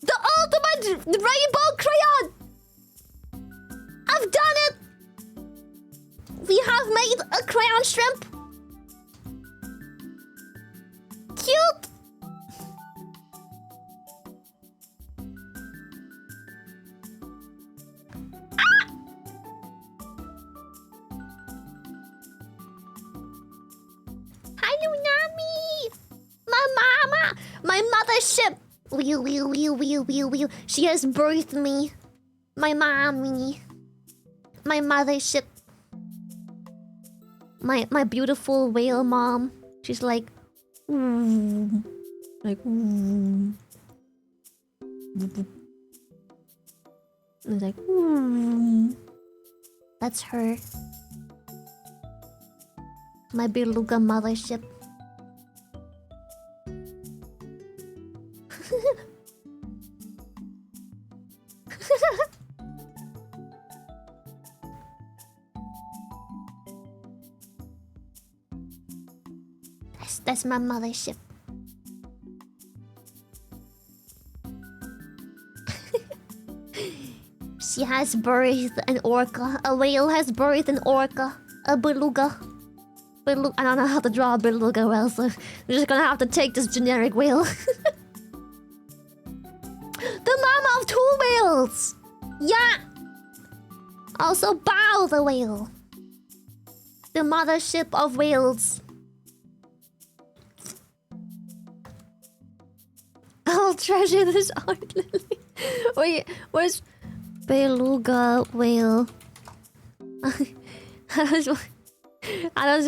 The ultimate rainbow crayon! I've done it! We have made a crayon shrimp! Cute! Ah! Hello, Nami! My mama! My mothership! Wheel. She has birthed me. My mommy. My mothership. My beautiful whale mom. She's like... Like... It's like... That's her. My beluga mothership. That's my mothership. She has birthed an orca. A whale has birthed an orca. A beluga. I don't know how to draw a beluga well, so I'm just gonna have to take this generic whale. The mama of 2 whales! Yeah! Also Bao the whale. The mothership of whales. I'll treasure this art, Lily. Wait, where's beluga whale? I just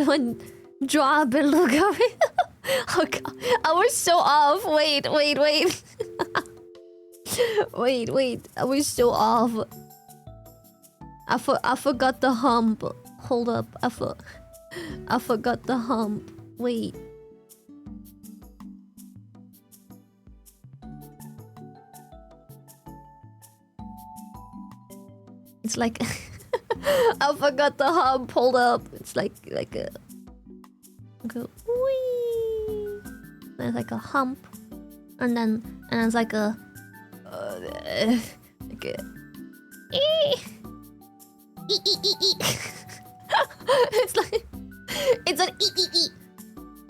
want to draw a beluga whale. Oh god, I was so off. Wait. Wait, I was so off. I forgot the hump. Hold up, I forgot the hump. Wait. It's like I forgot the hump. Hold up. It's like a go wee. There's like a hump, and then it's like a like a it's like it's an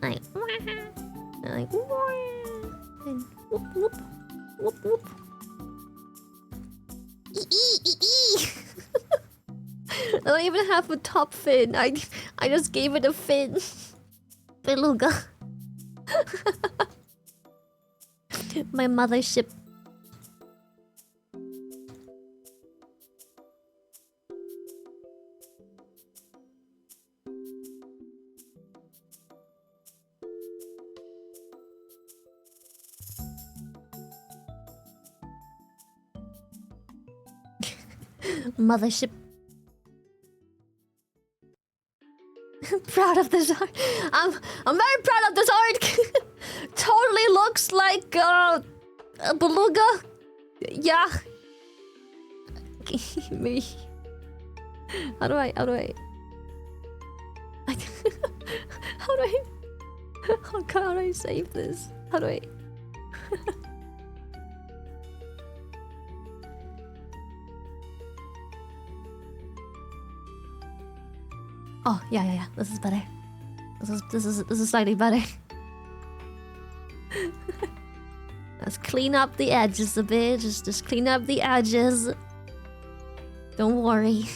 like and whoop. I don't even have a top fin. I just gave it a fin. Beluga. My mothership. Mothership. Proud of this art. I'm very proud of this art. Totally looks like a beluga. Yeah. Me. How do I oh god, how do I save this? How do I Oh, yeah. This is better. This is slightly better. Let's clean up the edges a bit. Just clean up the edges. Don't worry.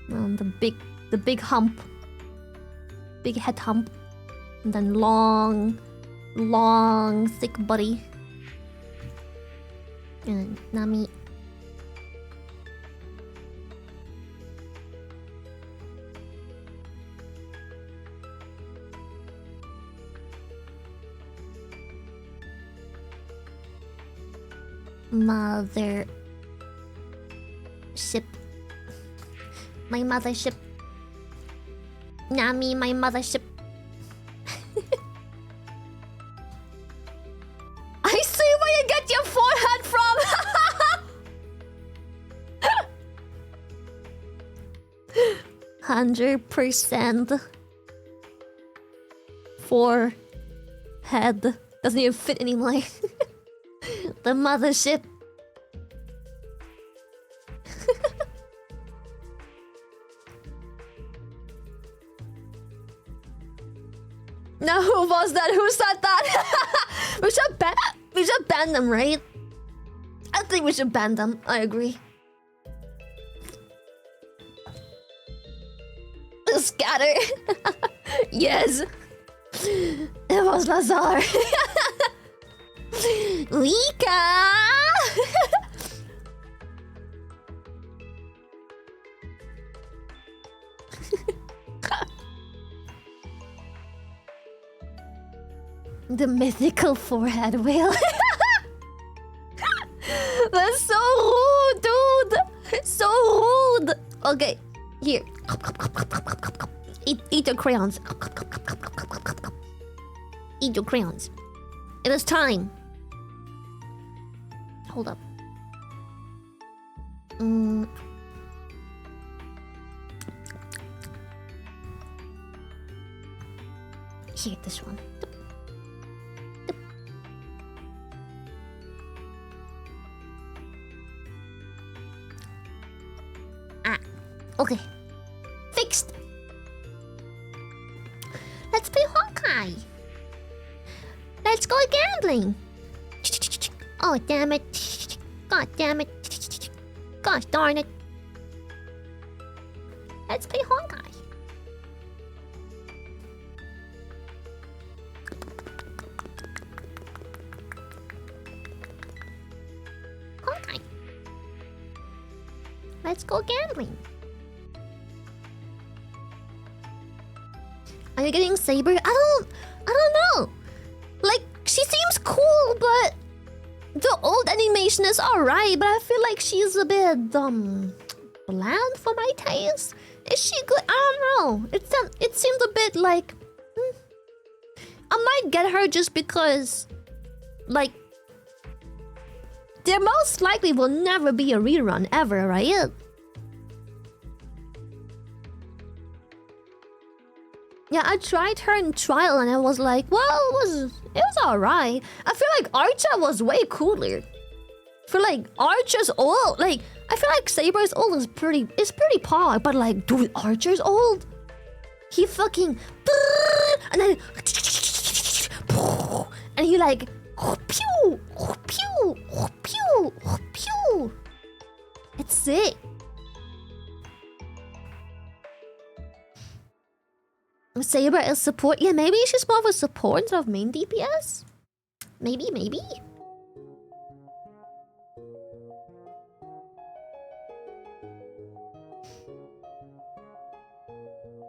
The big hump. Big head hump. And then long, thick body. And Nami. Mother ship. My mothership. Nami, my mothership. I see where you get your forehead from! 100% forehead. Doesn't even fit anymore. The mothership. Now who was that? Who said that? We should ban them, right? I think we should ban them. I agree. Scatter. Yes. It was Lazar. Wika. The mythical forehead whale. That's so rude, dude. So rude. Okay, here. Eat your crayons. Eat your crayons. It is time. Hold up. Here, this one. Okay. Fixed. Let's play Honkai. Let's go gambling. Oh, damn it. God damn it. Gosh darn it. Let's play Honkai. Honkai. Let's go gambling. Are you getting Saber? I don't know. Like, she seems cool, but the old animation is alright, but I feel like she's a bit bland for my taste. Is she good? I don't know. It seemed a bit like I might get her just because, like, there most likely will never be a rerun ever, right? Yeah, I tried her in trial and I was like, well, it was alright. I feel like Archer was way cooler. I feel like Archer's old, like, I feel like Saber's old is pretty power, but like, dude, Archer's old? He fucking and then and he like pew pew pew pew. It's sick. Saber is support. Yeah, maybe she's more of a support instead of main DPS. Maybe.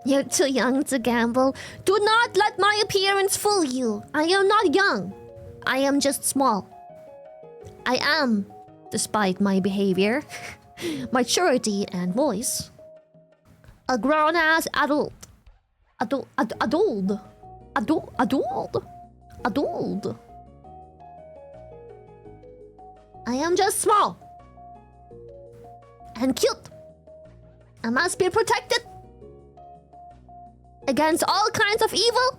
You're too young to gamble. Do not let my appearance fool you. I am not young. I am just small. I am, despite my behavior, maturity, and voice, a grown-ass adult. Adult. I am just small and cute. I must be protected against all kinds of evil,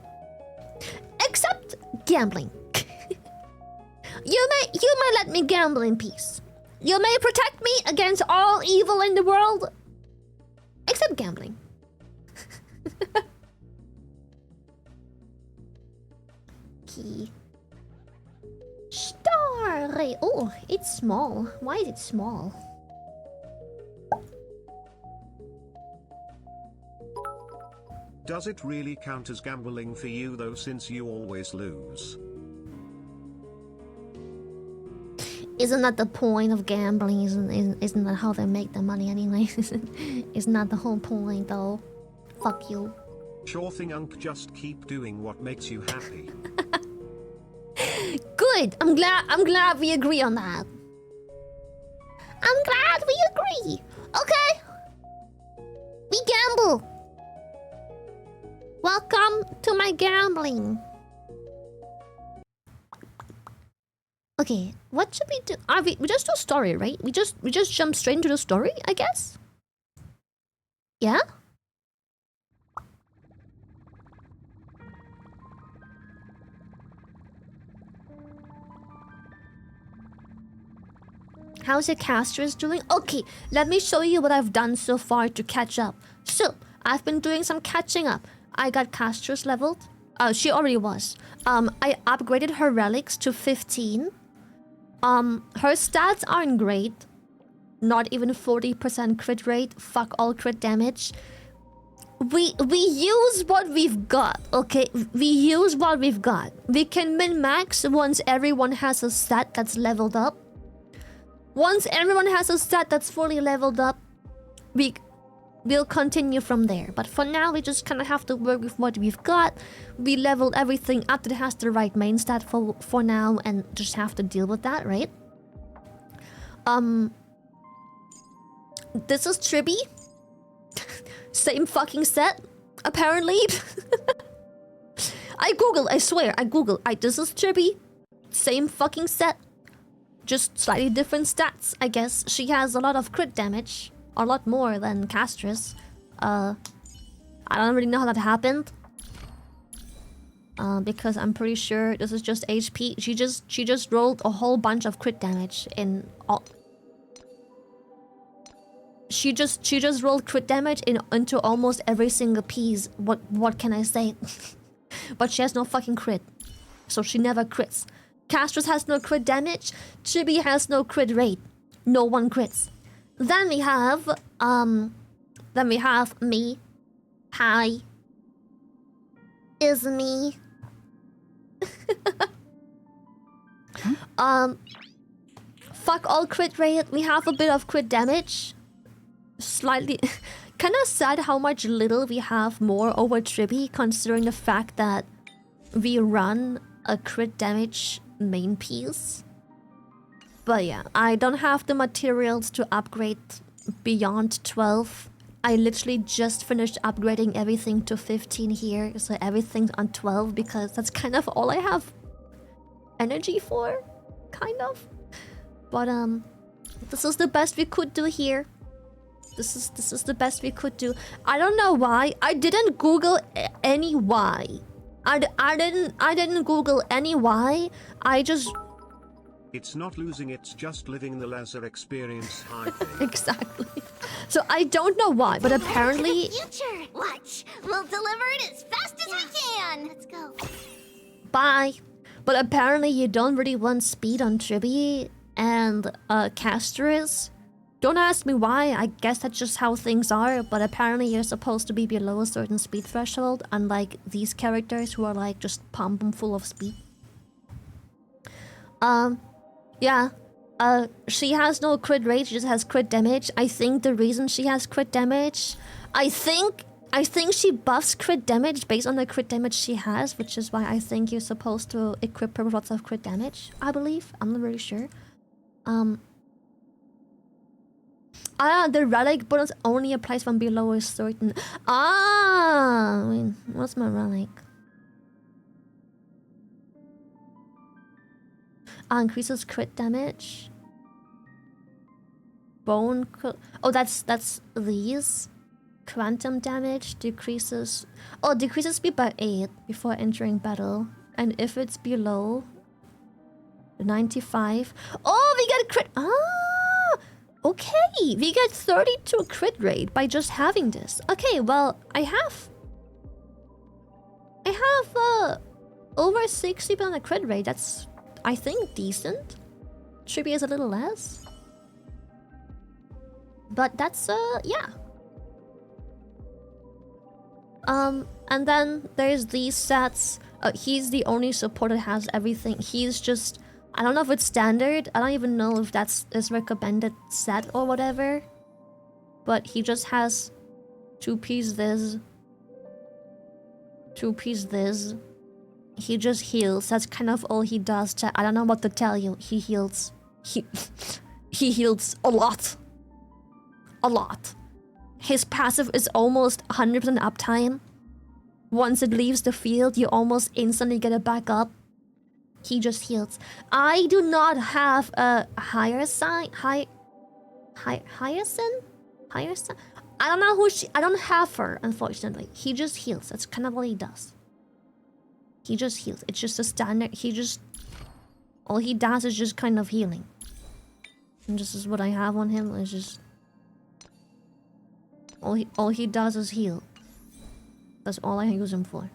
except gambling. You may let me gamble in peace. You may protect me against all evil in the world, except gambling. Key. Star. Oh, it's small. Why is it small? Does it really count as gambling for you though, since you always lose? Isn't that the point of gambling? Isn't that how they make their money anyway? Isn't that the whole point though? Fuck you. Sure thing, Unc. Just keep doing what makes you happy. Good. I'm glad we agree on that. I'm glad we agree. Okay. We gamble. Welcome to my gambling. Okay, what should we do? We just do story, right? We just jump straight into the story, I guess. Yeah? How's your castress doing? Okay, let me show you what I've done so far to catch up. So, I've been doing some catching up. I got castress leveled. She already was. I upgraded her relics to 15. Her stats aren't great. Not even 40% crit rate. Fuck all crit damage. We use what we've got, okay? We use what we've got. We can min-max once everyone has a stat that's leveled up. Once everyone has a stat that's fully leveled up, we'll continue from there. But for now, we just kind of have to work with what we've got. We leveled everything up that has the right main stat for now, and just have to deal with that, right? This is Tribby. Same fucking set, apparently. I swear, this is Tribby. Same fucking set. Just slightly different stats, I guess. She has a lot of crit damage. A lot more than castress. I don't really know how that happened. Because I'm pretty sure this is just HP. She just rolled a whole bunch of crit damage in all. She just rolled crit damage into almost every single piece. What can I say? But she has no fucking crit, so she never crits. Castress has no crit damage. Chibi has no crit rate. No one crits. Then we have me. Hi. Is me. Fuck all crit rate. We have a bit of crit damage. Slightly. Kinda sad how much little we have more over Tribby, considering the fact that we run a crit damage main piece. But yeah, I don't have the materials to upgrade beyond 12. I literally just finished upgrading everything to 15 here, so everything's on 12 because that's kind of all I have energy for, kind of. But this is the best we could do here. This is the best we could do. I don't know why. I didn't Google any why. I didn't Google any why. I just... It's not losing, it's just living the laser experience high. Exactly. So I don't know why, but apparently... Future! Watch! We'll deliver it as fast as we can! Let's go. Bye. But apparently you don't really want speed on Tribby and Castress. Don't ask me why, I guess that's just how things are, but apparently you're supposed to be below a certain speed threshold, unlike these characters who are like just pumping full of speed. Yeah. She has no crit rate, she just has crit damage. I think the reason she has crit damage... I think she buffs crit damage based on the crit damage she has, which is why I think you're supposed to equip her with lots of crit damage, I believe. I'm not really sure. The relic bonus only applies from below a certain... I mean, what's my relic? Increases crit damage. Bone... Oh, that's these. Quantum damage decreases... Oh, decreases speed by 8 before entering battle. And if it's below 95... Oh, we get a crit... Okay, we get 32 crit rate by just having this. Okay, well, I have over 60% of crit rate. That's, I think, decent. Tribby is a little less. But that's, yeah. And then there's these sets. He's the only support that has everything. He's just... I don't know if it's standard. I don't even know if that's his recommended set or whatever. But he just has 2-piece this. 2-piece this. He just heals. That's kind of all he does. I don't know what to tell you. He heals. He heals a lot. A lot. His passive is almost 100% uptime. Once it leaves the field, you almost instantly get it back up. He just heals. I do not have a Hyacinth. Hyacinth? I don't know who she... I don't have her, unfortunately. He just heals. That's kind of what he does. He just heals. It's just a standard... He just... All he does is just kind of healing. And this is what I have on him. It's just... All he does is heal. That's all I use him for.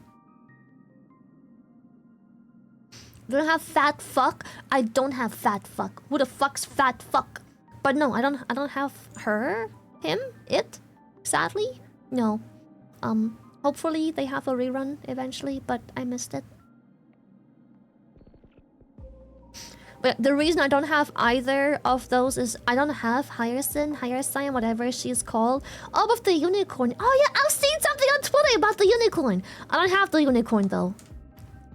Do I have fat fuck? I don't have fat fuck. Who the fuck's fat fuck? But no, I don't have her, him, it. Sadly, no. Hopefully they have a rerun eventually, but I missed it. But the reason I don't have either of those is I don't have Hyacinth, whatever she's called. Oh, with the unicorn. Oh yeah, I've seen something on Twitter about the unicorn. I don't have the unicorn though.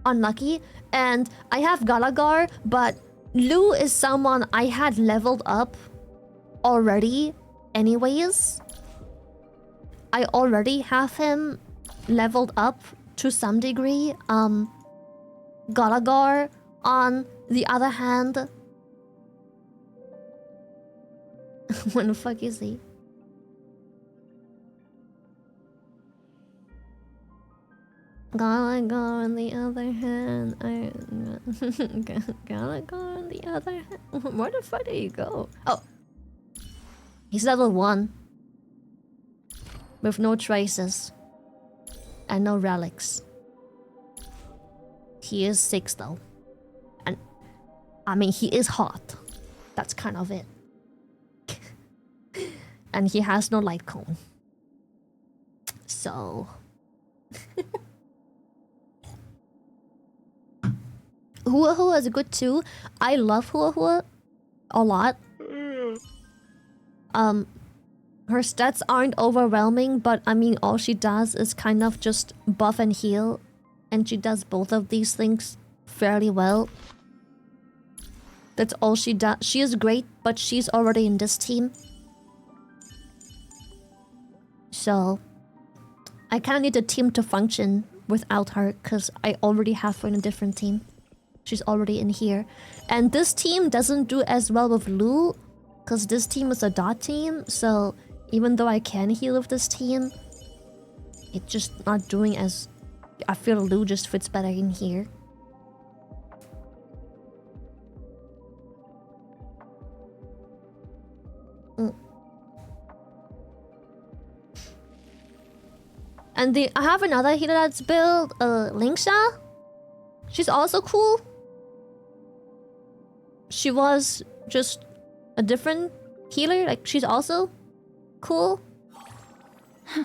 Unlucky. And I have Galagar, but Lou is someone I had leveled up already anyways. I already have him leveled up to some degree. Galagar, on the other hand... When the fuck is he? Galagar on the other hand... Galagar on the other hand... Where the fuck did he go? Oh! He's level 1. With no traces. And no relics. He is 6 though. And... I mean, he is hot. That's kind of it. And he has no light cone. So... Hua Hua is good too. I love Hua Hua a lot. Her stats aren't overwhelming, but I mean, all she does is kind of just buff and heal. And she does both of these things fairly well. That's all she does. She is great, but she's already in this team. So, I kind of need a team to function without her, because I already have her in a different team. She's already in here. And this team doesn't do as well with Lou, because this team is a dot team, so even though I can heal with this team, it's just not doing as... I feel Lou just fits better in here. And I have another healer that's built, Linksha. She's also cool. She was just a different healer, like she's also cool.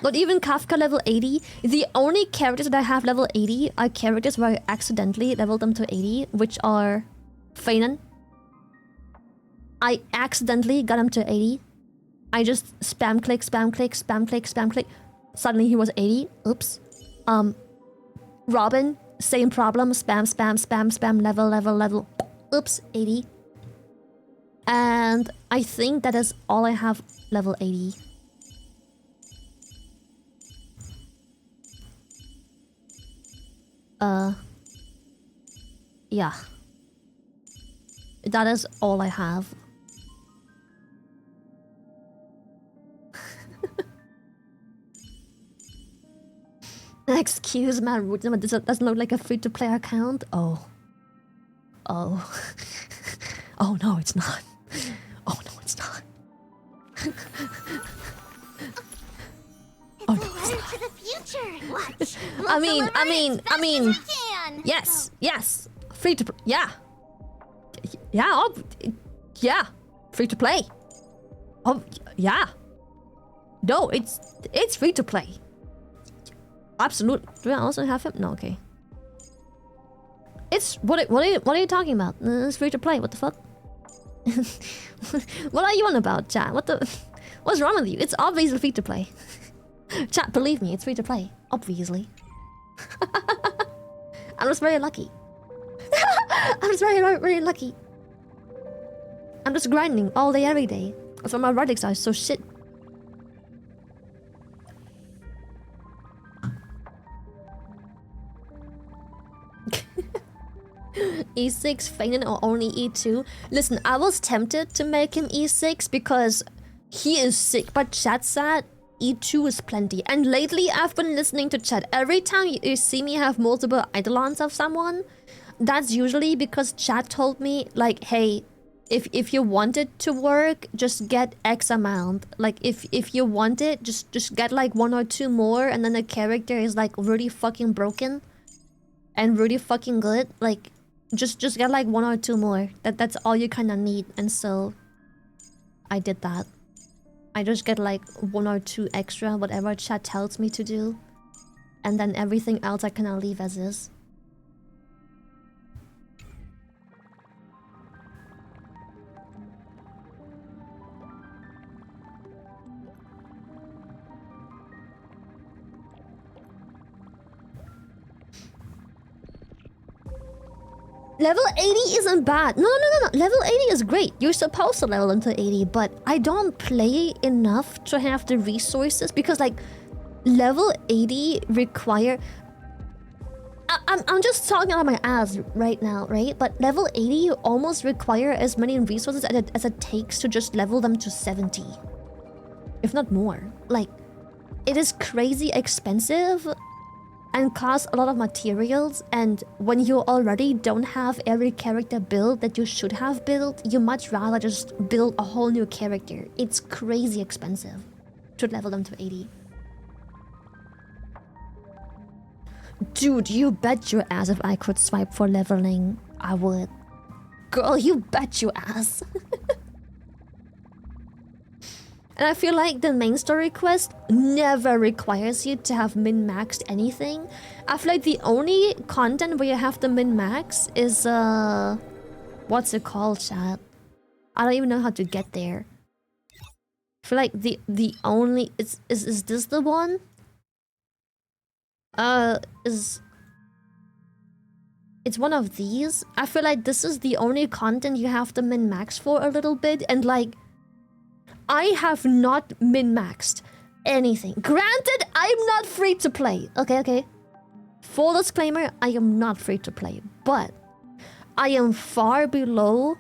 But even Kafka level 80, the only characters that I have level 80 are characters where I accidentally leveled them to 80, which are Feinan. I accidentally got him to 80. I just spam click, spam click, spam click, spam click. Suddenly he was 80. Oops. Robin, same problem. Spam, spam, spam, spam, level, level, level. Oops, 80. And I think that is all I have level 80. Yeah. That is all I have. Excuse my rudeness, but this doesn't look like a free-to-play account. Oh. Oh. Oh, no, it's not. Oh, no, it's not. Oh, no, it's not. To the future. Watch. I mean, yes, yes. Free-to-play, yeah. Yeah, yeah. Free-to-play. Oh, yeah. No, it's free-to-play. Absolute. Do I also have him? No, okay. It's what are you talking about? It's free to play. What the fuck? What are you on about, chat? What's wrong with you? It's obviously free to play. Chat, believe me, it's free to play. Obviously. I'm just very lucky. I'm just very lucky. I'm just grinding all day, every day. So my radix are so shit. E6 fainted or only E2? Listen, I was tempted to make him E6 because he is sick, but chat said E2 is plenty. And lately I've been listening to chat. Every time you see me have multiple eidolons of someone, that's usually because chat told me, like, hey, if you want it to work, just get X amount. Like, if you want it, just get like 1 or 2 more, and then the character is like really fucking broken and really fucking good. Like, just get like 1 or 2 more. That's all you kind of need. And so I did that. I just get like 1 or 2 extra, whatever chat tells me to do, and then everything else I kind of leave as is. Level 80 isn't bad. No. Level 80 is great. You're supposed to level into 80, but I don't play enough to have the resources because, like, level 80 require... I'm just talking out of my ass right now, right? But level 80 almost require as many resources as it takes to just level them to 70. If not more. Like, it is crazy expensive and costs a lot of materials, and when you already don't have every character built that you should have built, you much rather just build a whole new character. It's crazy expensive to level them to 80. Dude, you bet your ass if I could swipe for leveling, I would. Girl, you bet your ass. And I feel like the main story quest never requires you to have min-maxed anything. I feel like the only content where you have to min-max is, what's it called, chat? I don't even know how to get there. I feel like the only... Is this the one? It's one of these. I feel like this is the only content you have to min-max for a little bit, and like... I have not min-maxed anything. Granted, I'm not free to play. Okay. Full disclaimer, I am not free to play. But I am far below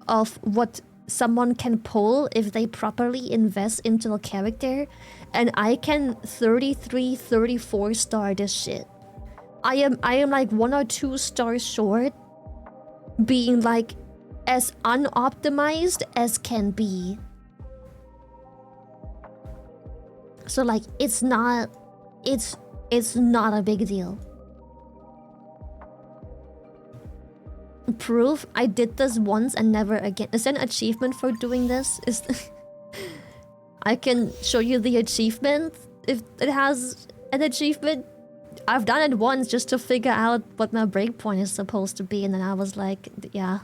of what someone can pull if they properly invest into a character. And I can 33, 34 star this shit. I am like 1 or 2 stars short being like as unoptimized as can be. So like it's not a big deal. Proof I did this once and never again. Is there an achievement for doing this? Is I can show you the achievement if it has an achievement. I've done it once just to figure out what my breakpoint is supposed to be, and then I was like, yeah.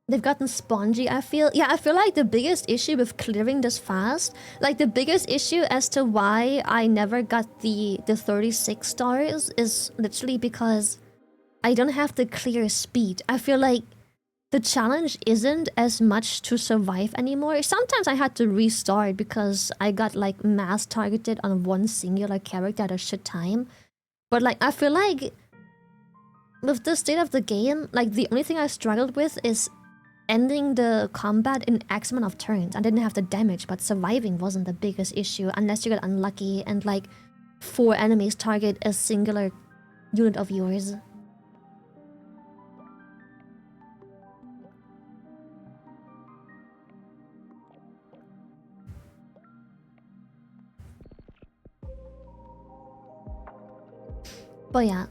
They've gotten spongy, I feel. Yeah, I feel like the biggest issue with clearing this fast, like the biggest issue as to why I never got the 36 stars is literally because I don't have the clear speed. I feel like the challenge isn't as much to survive anymore. Sometimes I had to restart because I got like mass targeted on one singular character at a shit time. But like, I feel like with the state of the game, like the only thing I struggled with is ending the combat in X amount of turns. I didn't have the damage, but surviving wasn't the biggest issue unless you got unlucky and like 4 enemies target a singular unit of yours. But yeah,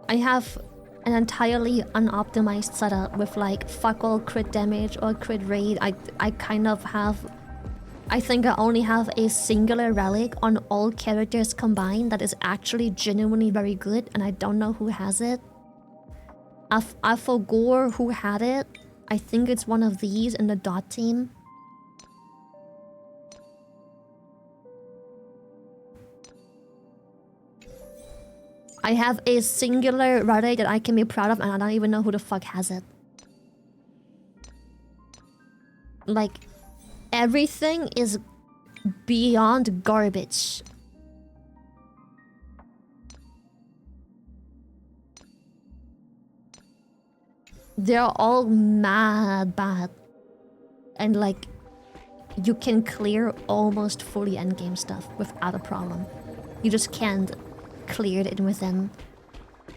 I have an entirely unoptimized setup with like fuck all crit damage or crit rate. I kind of have... I think I only have a singular relic on all characters combined that is actually genuinely very good, and I don't know who has it. I forgot who had it. I think it's one of these in the dot team. I have a singular relic that I can be proud of, and I don't even know who the fuck has it. Like, everything is beyond garbage. They're all mad bad. And like, you can clear almost fully endgame stuff without a problem. You just can't clear it within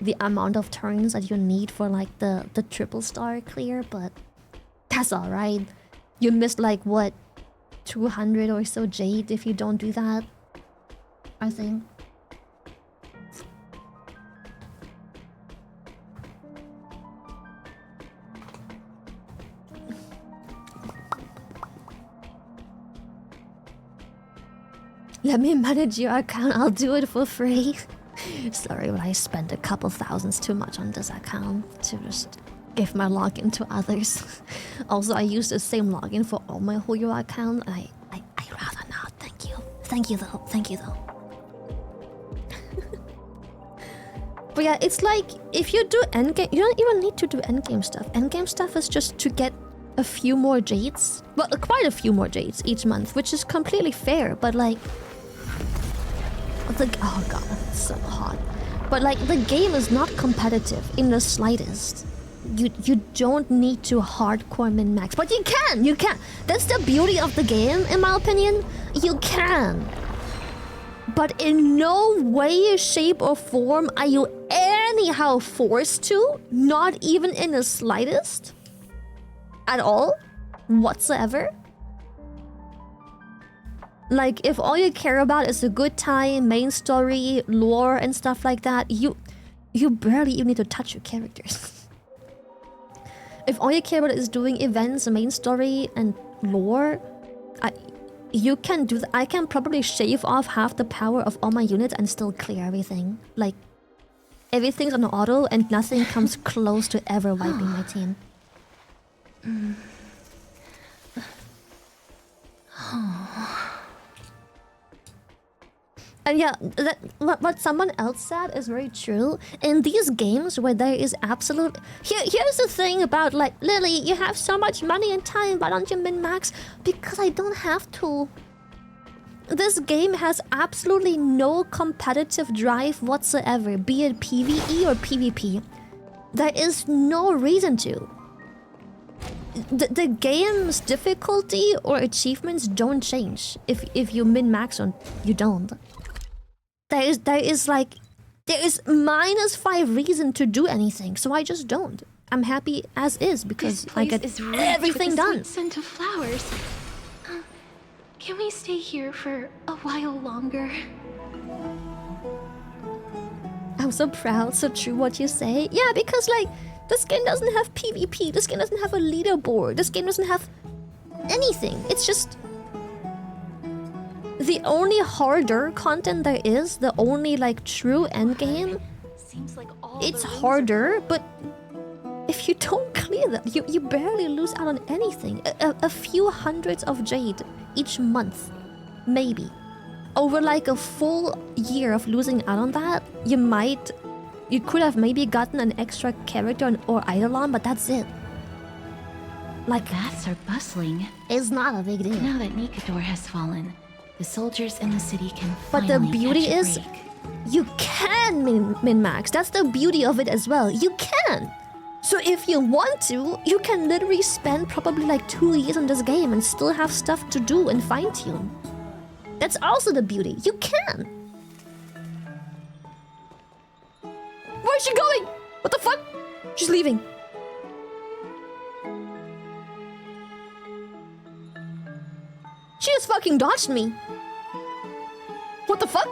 the amount of turns that you need for like the triple star clear, but that's alright. You missed like what, 200 or so jade if you don't do that, I think. Let me manage your account, I'll do it for free. Sorry, but I spent a couple thousands too much on this account to just give my login to others. Also, I use the same login for all my Huyo account. I rather not, thank you. Thank you though, thank you though. But yeah, it's like, if you do endgame, you don't even need to do endgame stuff. Endgame stuff is just to get a few more jades. Well, quite a few more jades each month, which is completely fair, but like... oh god, it's so hot. But like, the game is not competitive in the slightest. You don't need to hardcore min-max, but you can! That's the beauty of the game, in my opinion. You can. But in no way, shape, or form are you anyhow forced to, not even in the slightest. At all, whatsoever. Like, if all you care about is a good time, main story, lore, and stuff like that, you barely even need to touch your characters. If all you care about is doing events, main story, and lore, you can do that. I can probably shave off half the power of all my units and still clear everything. Like, everything's on auto and nothing comes close to ever wiping my team. And yeah, what someone else said is very true. In these games where there is absolute... Here's the thing about like, Lily, you have so much money and time, why don't you min-max? Because I don't have to. This game has absolutely no competitive drive whatsoever, be it PvE or PvP. There is no reason to. The game's difficulty or achievements don't change if you min-max or you don't. There is -5 reason to do anything, so I just don't. I'm happy as is because I get everything done. Scent of flowers. Can we stay here for a while longer? I'm so proud, so true what you say. Yeah, because like, this game doesn't have PvP, this game doesn't have a leaderboard, this game doesn't have anything. It's just... the only harder content there is, the only like true endgame, Seems like all it's harder, but if you don't clear them, you barely lose out on anything. A few hundreds of jade each month, maybe. Over like a full year of losing out on that, you could have maybe gotten an extra character or Eidolon, but that's it. Like, Baths are bustling. it's not a big deal. Now that Nikador has fallen, the soldiers in the city can But the finally beauty catch a is, break. you can min-max. That's the beauty of it as well. You can. So if you want to, you can literally spend probably like 2 years on this game and still have stuff to do and fine-tune. That's also the beauty. You can. Where's she going? What the fuck? She's leaving. She just fucking dodged me. What the fuck?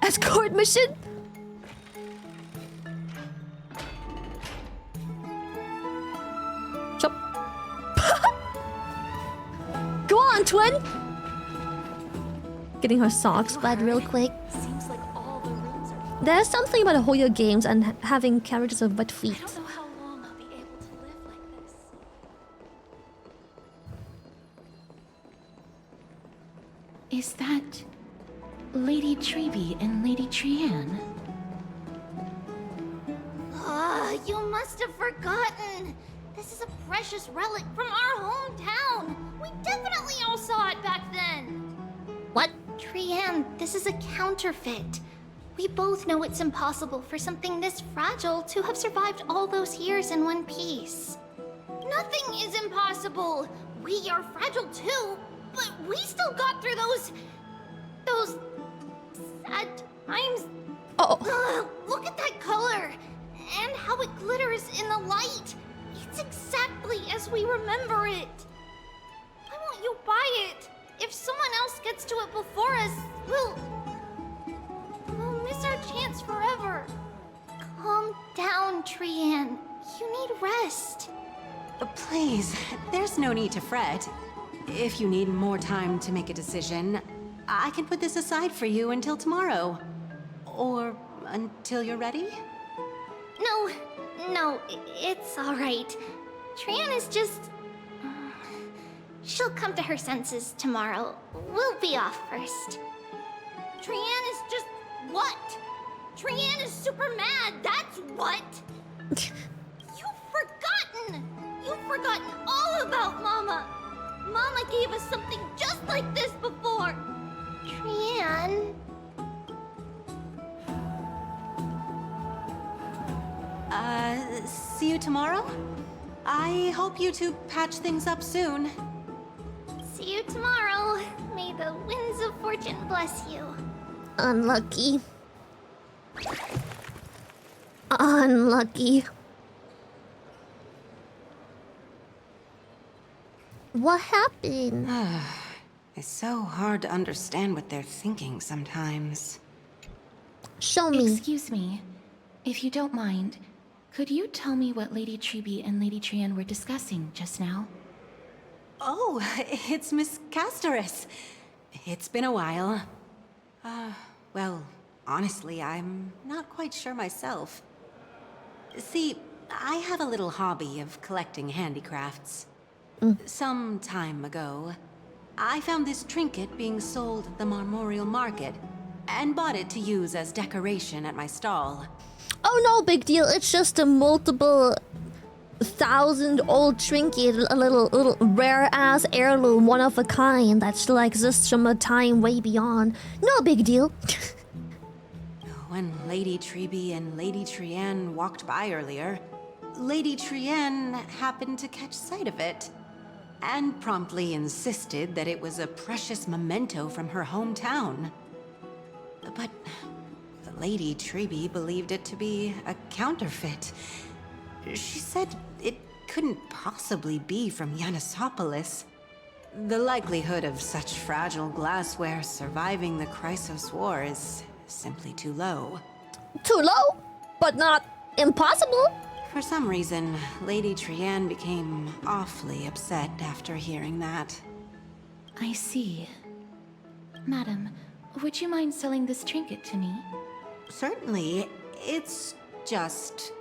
Escort mission? Go on, twin! Getting her socks wet real quick. Seems like all the rooms are... There's something about Hoyo games and having characters with wet feet. I don't know how long I'll be able to live like this. Is that Lady Treby and Lady Trianne? You must have forgotten. This is a precious relic from our hometown. We definitely all saw it back then. What? Trianne, this is a counterfeit. We both know it's impossible for something this fragile to have survived all those years in one piece. Nothing is impossible. We are fragile too, but we still got through those sad times. Oh. Look at that color and how it glitters in the light. It's exactly as we remember it. Why won't you buy it? If someone else gets to it before us, we'll miss our chance forever. Calm down, Trianne. You need rest. Please, there's no need to fret. If you need more time to make a decision, I can put this aside for you until tomorrow. Or until you're ready? No, it's all right. Trianne is just... She'll come to her senses tomorrow. We'll be off first. Trianne is just... what? Trianne is super mad, that's what! You've forgotten all about Mama! Mama gave us something just like this before! Trianne... See you tomorrow? I hope you two patch things up soon. See you tomorrow. May the winds of fortune bless you. Unlucky. Unlucky. What happened? It's so hard to understand what they're thinking sometimes. Show me. Excuse me, if you don't mind, could you tell me what Lady Treby and Lady Trianne were discussing just now? Oh, it's Miss Castorus. It's been a while. Well, honestly, I'm not quite sure myself. See, I have a little hobby of collecting handicrafts. Some time ago, I found this trinket being sold at the Memorial Market, and bought it to use as decoration at my stall. Oh no, big deal. It's just a multiple 1,000-old trinket, a little rare-ass heirloom, one of a kind that still exists from a time way beyond. No big deal. When Lady Treby and Lady Trianne walked by earlier, Lady Trianne happened to catch sight of it, and promptly insisted that it was a precious memento from her hometown. But Lady Treby believed it to be a counterfeit. She said it couldn't possibly be from Yanissopolis. The likelihood of such fragile glassware surviving the Chrysos War is simply too low. Too low, but not impossible. For some reason, Lady Trianne became awfully upset after hearing that. I see. Madam, would you mind selling this trinket to me? Certainly, it's just...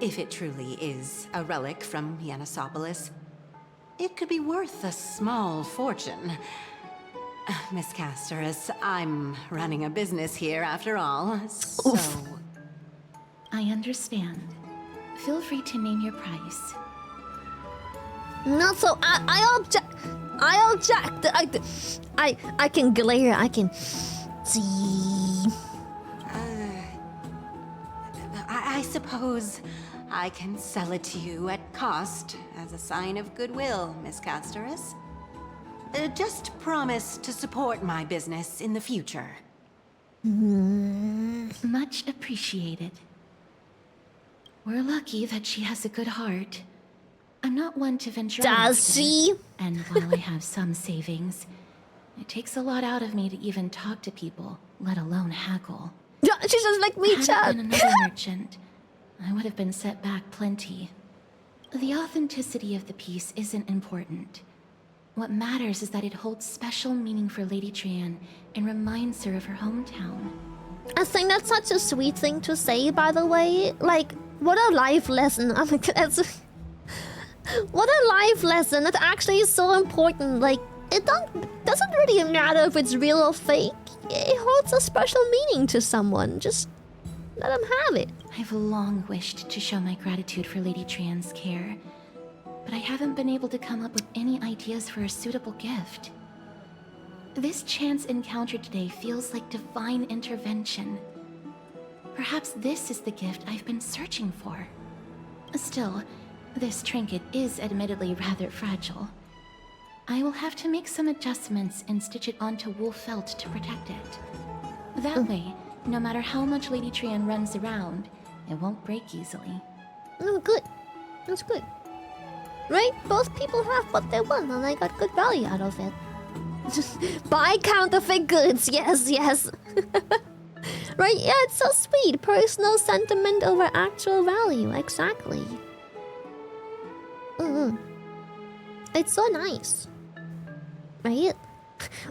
if it truly is a relic from Yanissopolis, it could be worth a small fortune. Miss Castorus, I'm running a business here after all, so... Oof. I understand. Feel free to name your price. Not so. I object. I object. I can glare. I can see. I suppose I can sell it to you at cost as a sign of goodwill, Miss Castorus. Just promise to support my business in the future. Much appreciated. We're lucky that she has a good heart. I'm not one to venture out Does often, she? and while I have some savings, it takes a lot out of me to even talk to people, let alone haggle. Yeah, she's just like me, Had it Chad. been another merchant, I would have been set back plenty. The authenticity of the piece isn't important. What matters is that it holds special meaning for Lady Trian and reminds her of her hometown. I think that's such a sweet thing to say, by the way. Like, what a life lesson. I mean, what a life lesson. That actually is so important. Like, it doesn't really matter if it's real or fake. It holds a special meaning to someone. Just let them have it. I've long wished to show my gratitude for Lady Trian's care, but I haven't been able to come up with any ideas for a suitable gift. This chance encounter today feels like divine intervention. Perhaps this is the gift I've been searching for. Still, this trinket is admittedly rather fragile. I will have to make some adjustments and stitch it onto wool felt to protect it. That way, no matter how much Lady Trian runs around, it won't break easily. Oh, good. That's good. Right? Both people have what they want, and I got good value out of it. Buy counterfeit goods, yes, yes. Right? Yeah, it's so sweet. Personal sentiment over actual value, exactly. It's so nice. Right?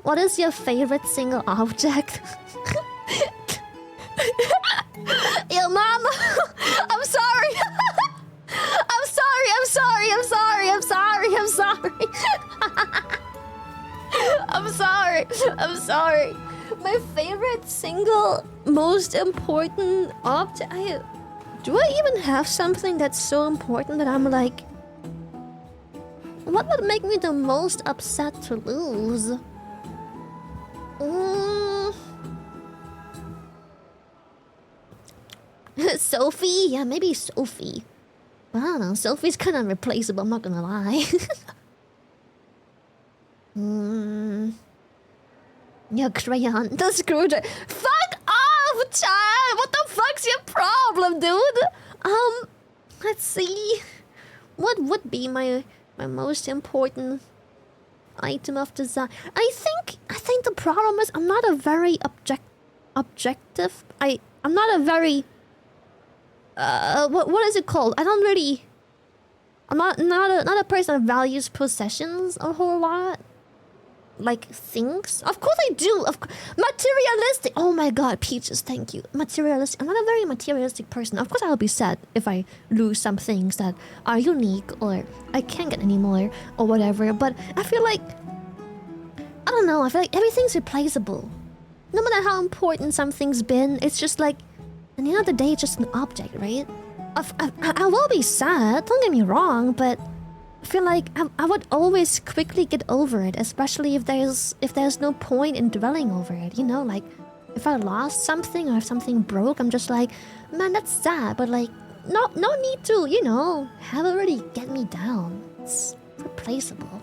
What is your favorite single object? Yo, mama! I'm sorry! I'm sorry, I'm sorry, I'm sorry, I'm sorry, I'm sorry. I'm sorry, I'm sorry. My favorite single, most important object... Do I even have something that's so important that I'm like... What would make me the most upset to lose? Sophie? Yeah, maybe Sophie. I don't know, Sophie's kind of replaceable, I'm not gonna lie. Your crayon, the screwdriver. Fuck off, child! What the fuck's your problem, dude? Let's see. What would be my most important item of design? I think the problem is I'm not a very objective. I'm not a very what is it called? I don't really. I'm not a person that values possessions a whole lot. Like things. Of course I do. Materialistic. Oh my god, Peaches, thank you. Materialistic. I'm not a very materialistic person. Of course I'll be sad if I lose some things that are unique or I can't get anymore or whatever. But I feel like I don't know. I feel like everything's replaceable. No matter how important something's been, it's just like. At the end of the day, it's just an object, right? I will be sad, don't get me wrong, but I feel like I would always quickly get over it, especially if there's no point in dwelling over it, you know? Like, if I lost something or if something broke, I'm just like, man, that's sad, but like, no need to, you know, have it really get me down. It's replaceable.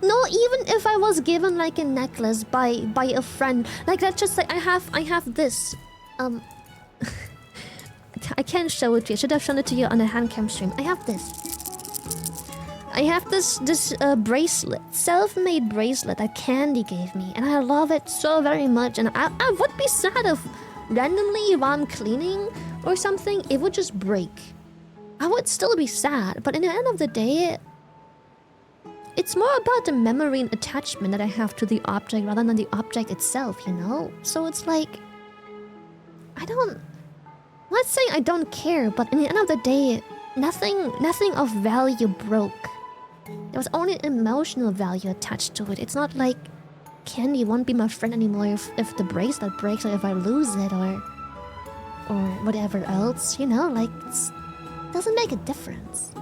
No, even if I was given like a necklace by a friend, like that's just like I have this. I can't show it to you. I should have shown it to you on a hand cam stream. I have this. I have this bracelet, self-made bracelet that Candy gave me, and I love it so very much. And I would be sad if randomly while I'm cleaning or something, it would just break. I would still be sad, but in the end of the day. It's more about the memory and attachment that I have to the object rather than the object itself, you know? So it's like... Let's say I don't care, but in the end of the day, nothing of value broke. There was only emotional value attached to it. It's not like Candy won't be my friend anymore if the bracelet breaks or if I lose it or whatever else, you know? Like, it doesn't make a difference.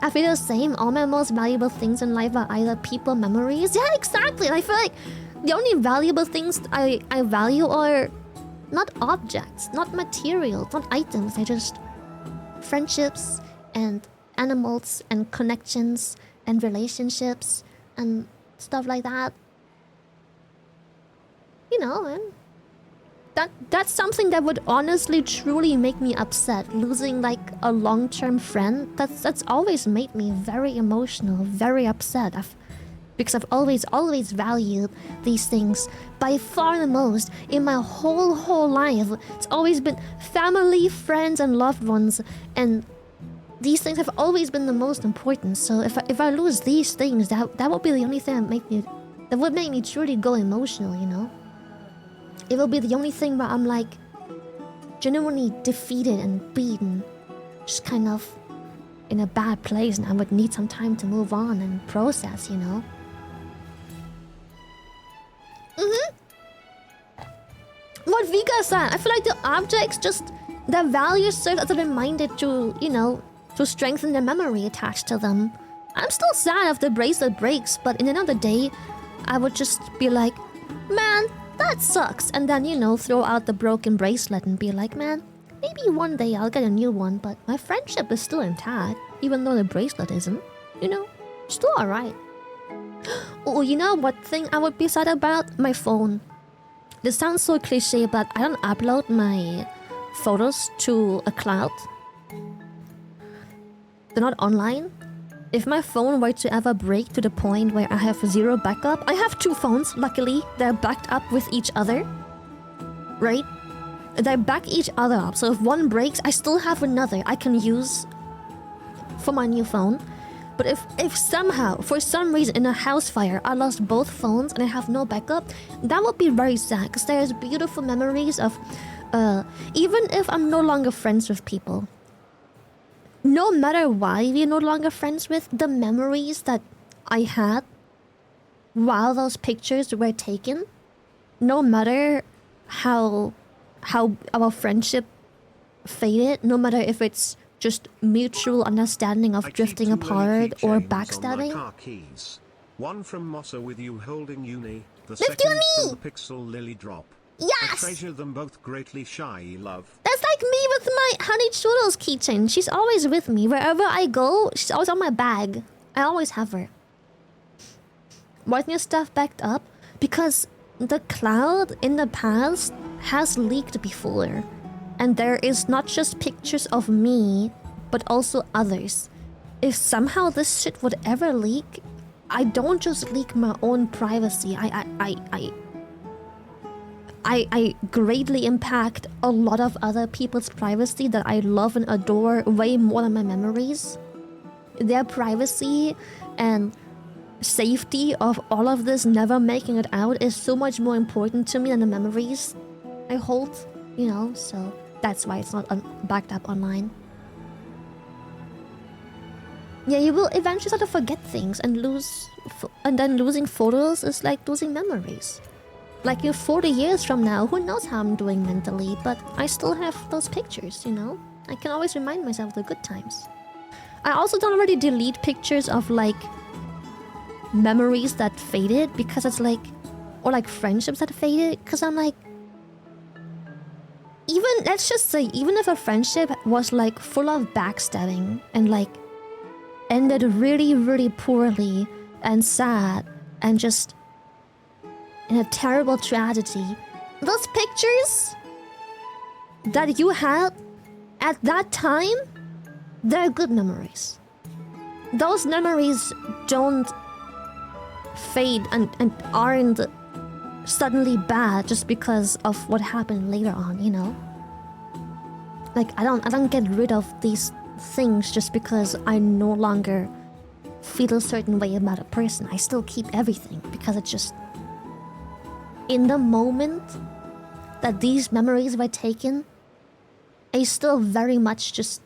I feel the same. All my most valuable things in life are either people, memories. Yeah, exactly. I feel like the only valuable things I value are not objects, not materials, not items. They're just friendships and animals and connections and relationships and stuff like that. You know, and that's something that would honestly truly make me upset. Losing like a long-term friend, that's always made me very emotional, very upset. Because I've always valued these things by far the most in my whole life. It's always been family, friends, and loved ones. And these things have always been the most important. So if I lose these things, that would be the only thing that would make me truly go emotional, you know? It will be the only thing where I'm like genuinely defeated and beaten, just kind of in a bad place, and I would need some time to move on and process, you know? What Vika said, I feel like the objects just, their values serve as a reminder to, you know, to strengthen the memory attached to them. I'm still sad if the bracelet breaks, but in another day, I would just be like, man, that sucks. And then, you know, throw out the broken bracelet and be like, man, maybe one day I'll get a new one, but my friendship is still intact, even though the bracelet isn't. You know, still alright. Oh, you know what thing I would be sad about? My phone. This sounds so cliche, but I don't upload my photos to a cloud. They're not online. If my phone were to ever break to the point where I have zero backup, I have two phones, luckily. They're backed up with each other. Right? They back each other up, so if one breaks, I still have another I can use for my new phone. But if somehow, for some reason, in a house fire, I lost both phones and I have no backup, that would be very sad, because there's beautiful memories of, even if I'm no longer friends with people, no matter why we're no longer friends with, the memories that I had while those pictures were taken, no matter how our friendship faded, no matter if it's just mutual understanding of drifting apart or backstabbing. One from Mossa with you holding uni, the Lift second uni! from the Pixel Lily drop. Yes! I treasure them both greatly, shy love. That's like me with my Honey Churros keychain. She's always with me. Wherever I go, she's always on my bag. I always have her. Wasn't your stuff backed up? Because the cloud in the past has leaked before. And there is not just pictures of me, but also others. If somehow this shit would ever leak, I don't just leak my own privacy. I greatly impact a lot of other people's privacy that I love and adore way more than my memories. Their privacy and safety of all of this never making it out is so much more important to me than the memories I hold, you know, so that's why it's not backed up online. Yeah, you will eventually start to forget things and and then losing photos is like losing memories. Like, 40 years from now, who knows how I'm doing mentally, but I still have those pictures, you know? I can always remind myself of the good times. I also don't really delete pictures of, like, memories that faded, because it's like... Or, like, friendships that faded, because I'm like... Let's just say, even if a friendship was, like, full of backstabbing and, like, ended really, really poorly and sad and just... in a terrible tragedy, those pictures that you had at that time, they're good memories. Those memories don't fade and aren't suddenly bad just because of what happened later on, you know? Like, I don't get rid of these things just because I no longer feel a certain way about a person. I still keep everything because it's just... in the moment that these memories were taken, I still very much just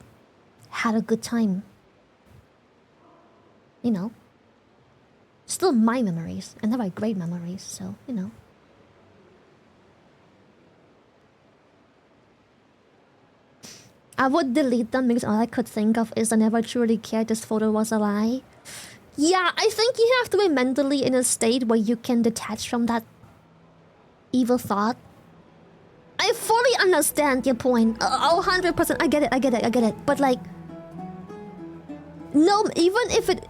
had a good time. You know? Still my memories, and they were great memories, so, you know. I would delete them because all I could think of is I never truly cared this photo was a lie. Yeah, I think you have to be mentally in a state where you can detach from that evil thought. I fully understand your point. 100%. I get it. But like... no, even if it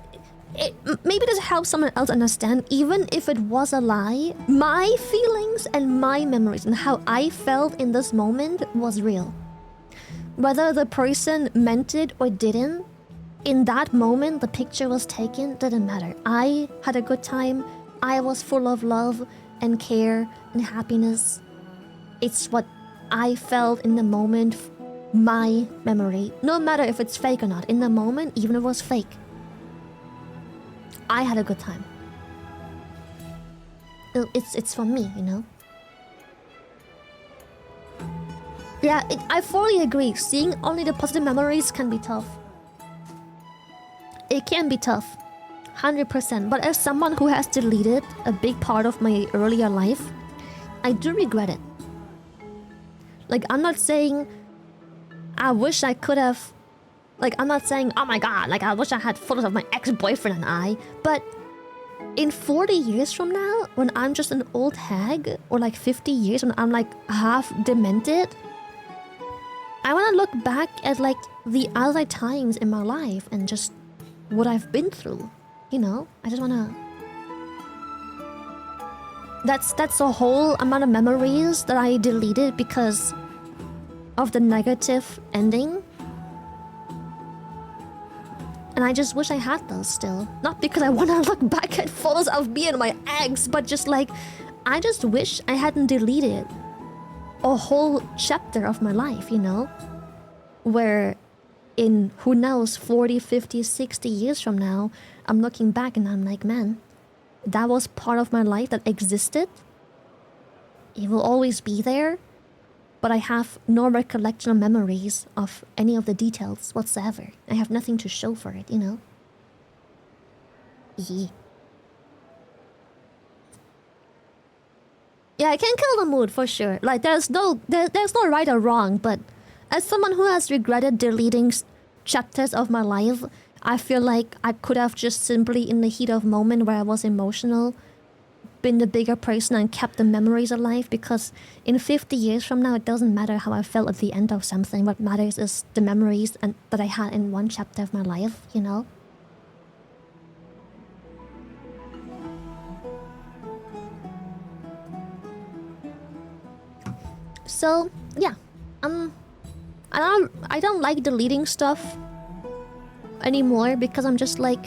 maybe this helps someone else understand. Even if it was a lie, my feelings and my memories and how I felt in this moment was real. Whether the person meant it or didn't, in that moment the picture was taken, didn't matter. I had a good time. I was full of love and care and happiness. It's what I felt in the moment my memory, no matter if it's fake or not. In the moment, even if it was fake, I had a good time. It's for me, you know? Yeah, I fully agree. Seeing only the positive memories can be tough. It can be tough. 100%. But as someone who has deleted a big part of my earlier life, I do regret it. Like, I'm not saying I wish I could have... Like, I'm not saying, oh my god, like, I wish I had photos of my ex-boyfriend and I. But in 40 years from now, when I'm just an old hag, or like 50 years when I'm like half demented, I want to look back at like the other times in my life and just what I've been through. You know, I just want to... That's a whole amount of memories that I deleted because of the negative ending. And I just wish I had those still. Not because I want to look back at photos of me and my ex, but just like, I just wish I hadn't deleted a whole chapter of my life, you know? Where in, who knows, 40, 50, 60 years from now, I'm looking back and I'm like, man, that was part of my life that existed. It will always be there. But I have no recollection or memories of any of the details whatsoever. I have nothing to show for it, you know? Yeah, I can kill the mood for sure. Like, there's no right or wrong, but as someone who has regretted deleting chapters of my life, I feel like I could have just simply, in the heat of moment where I was emotional, been the bigger person and kept the memories alive, because in 50 years from now, it doesn't matter how I felt at the end of something. What matters is the memories that I had in one chapter of my life, you know? So, yeah. I don't like deleting stuff anymore because I'm just like,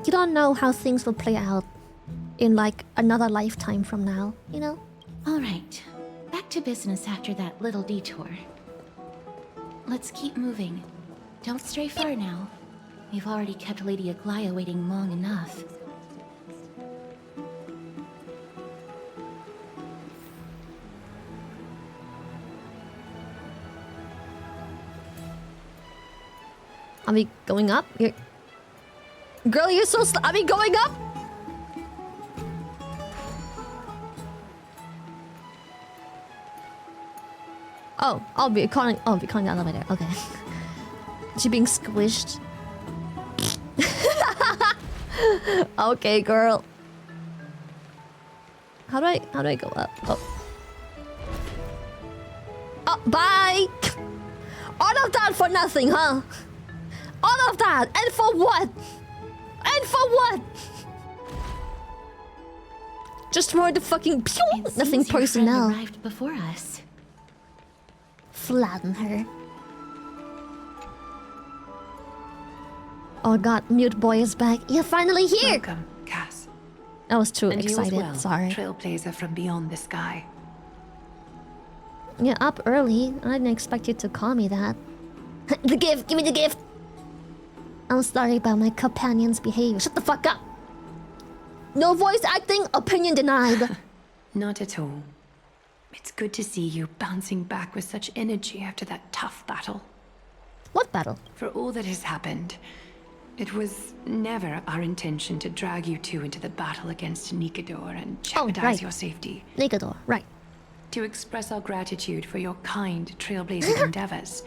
you don't know how things will play out in like another lifetime from now, you know? Alright, back to business after that little detour. Let's keep moving. Don't stray far now. We've already kept Lady Aglaia waiting long enough. Are we going up? Girl, you're so are we going up? Oh, I'll be calling the elevator. Okay. She being squished. Okay, girl. How do I go up? Oh, bye. All of that for nothing, huh? All of that, and for what? And for what? Just for the fucking pew, nothing personnel. Arrived before us. Flatten her. Oh god, Mute Boy is back. You're finally here! Welcome, Cass. I was too And excited, you as well, sorry. Trailblazer from beyond the sky. You're up early. I didn't expect you to call me that. The gift! Give me the gift! I'm sorry about my companion's behavior. Shut the fuck up! No voice acting, opinion denied. Not at all. It's good to see you bouncing back with such energy after that tough battle. What battle? For all that has happened, it was never our intention to drag you two into the battle against Nikador and jeopardize your safety. Nikador, right. To express our gratitude for your kind trailblazing endeavors,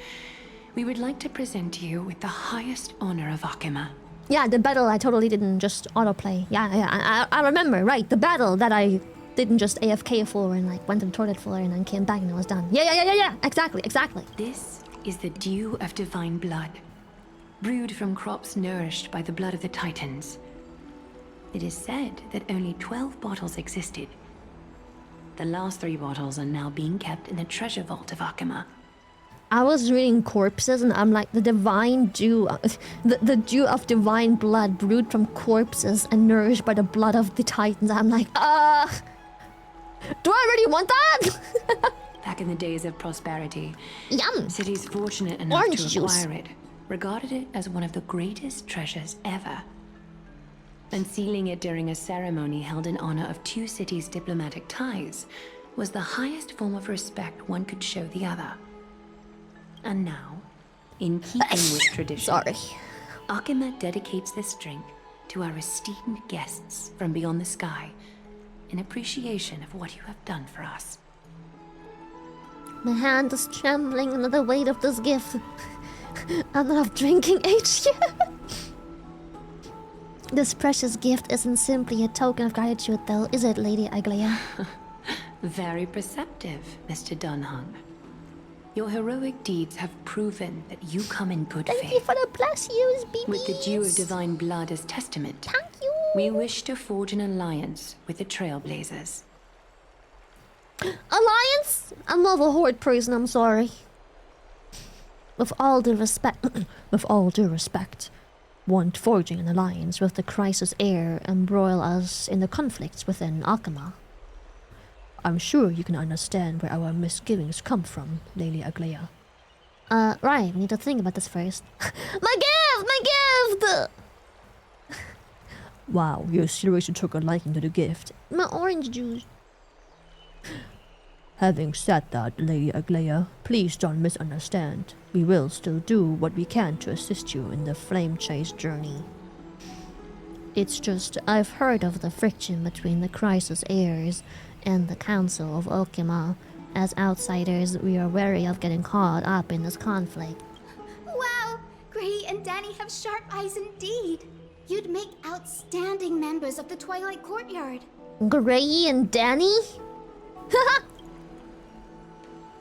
we would like to present you with the highest honor of Akima. Yeah, the battle I totally didn't just autoplay. Yeah, I remember, right. The battle that I didn't just AFK for and like went to the toilet for and then came back and it was done. Yeah. Exactly. This is the dew of divine blood, brewed from crops nourished by the blood of the Titans. It is said that only 12 bottles existed. The last 3 bottles are now being kept in the treasure vault of Akima. I was reading corpses and I'm like, the divine dew, the dew of divine blood brewed from corpses and nourished by the blood of the Titans. I'm like, do I really want that? back in the days of prosperity. Yum! Cities fortunate enough Orange to juice. acquire it regarded it as one of the greatest treasures ever. Unsealing it during a ceremony held in honor of two cities' diplomatic ties was the highest form of respect one could show the other. And now, in keeping with tradition, Sorry. Akima dedicates this drink to our esteemed guests from beyond the sky in appreciation of what you have done for us. My hand is trembling under the weight of this gift. I'm not of drinking age yet. This precious gift isn't simply a token of gratitude, though, is it, Lady Aglaia? Very perceptive, Mr. Dunhung. Your heroic deeds have proven that you come in good Thank faith. you for the bless yous, babies. With the dew of divine blood as testament, Thank you. we wish to forge an alliance with the Trailblazers. Alliance? I'm not a horde person, I'm sorry. With all due respect, want forging an alliance with the Crisis heir embroil us in the conflicts within Akima. I'm sure you can understand where our misgivings come from, Lady Aglaia. Right, we need to think about this first. My gift! My gift! Wow, you seriously took a liking to the gift. My orange juice. Having said that, Lady Aglaia, please don't misunderstand. We will still do what we can to assist you in the flame chase journey. It's just, I've heard of the friction between the Crisis heirs and the Council of Okima. As outsiders, we are wary of getting caught up in this conflict. Wow! Gray and Danny have sharp eyes indeed. You'd make outstanding members of the Twilight Courtyard. Gray and Danny?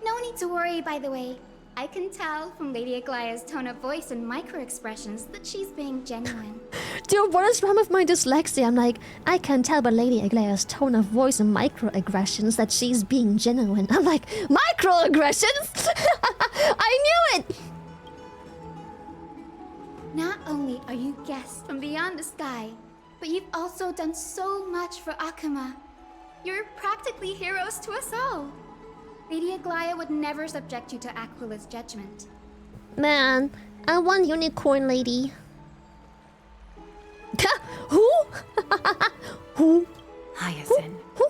No need to worry, by the way. I can tell from Lady Aglaia's tone of voice and micro-expressions that she's being genuine. Dude, what is wrong with my dyslexia? I'm like, I can tell by Lady Aglaia's tone of voice and microaggressions that she's being genuine. I'm like, microaggressions? I knew it! Not only are you guests from beyond the sky, but you've also done so much for Akima. You're practically heroes to us all. Lady Aglaia would never subject you to Aquila's judgment. Man, I want unicorn lady. Who? Who? Hyacinth, Who?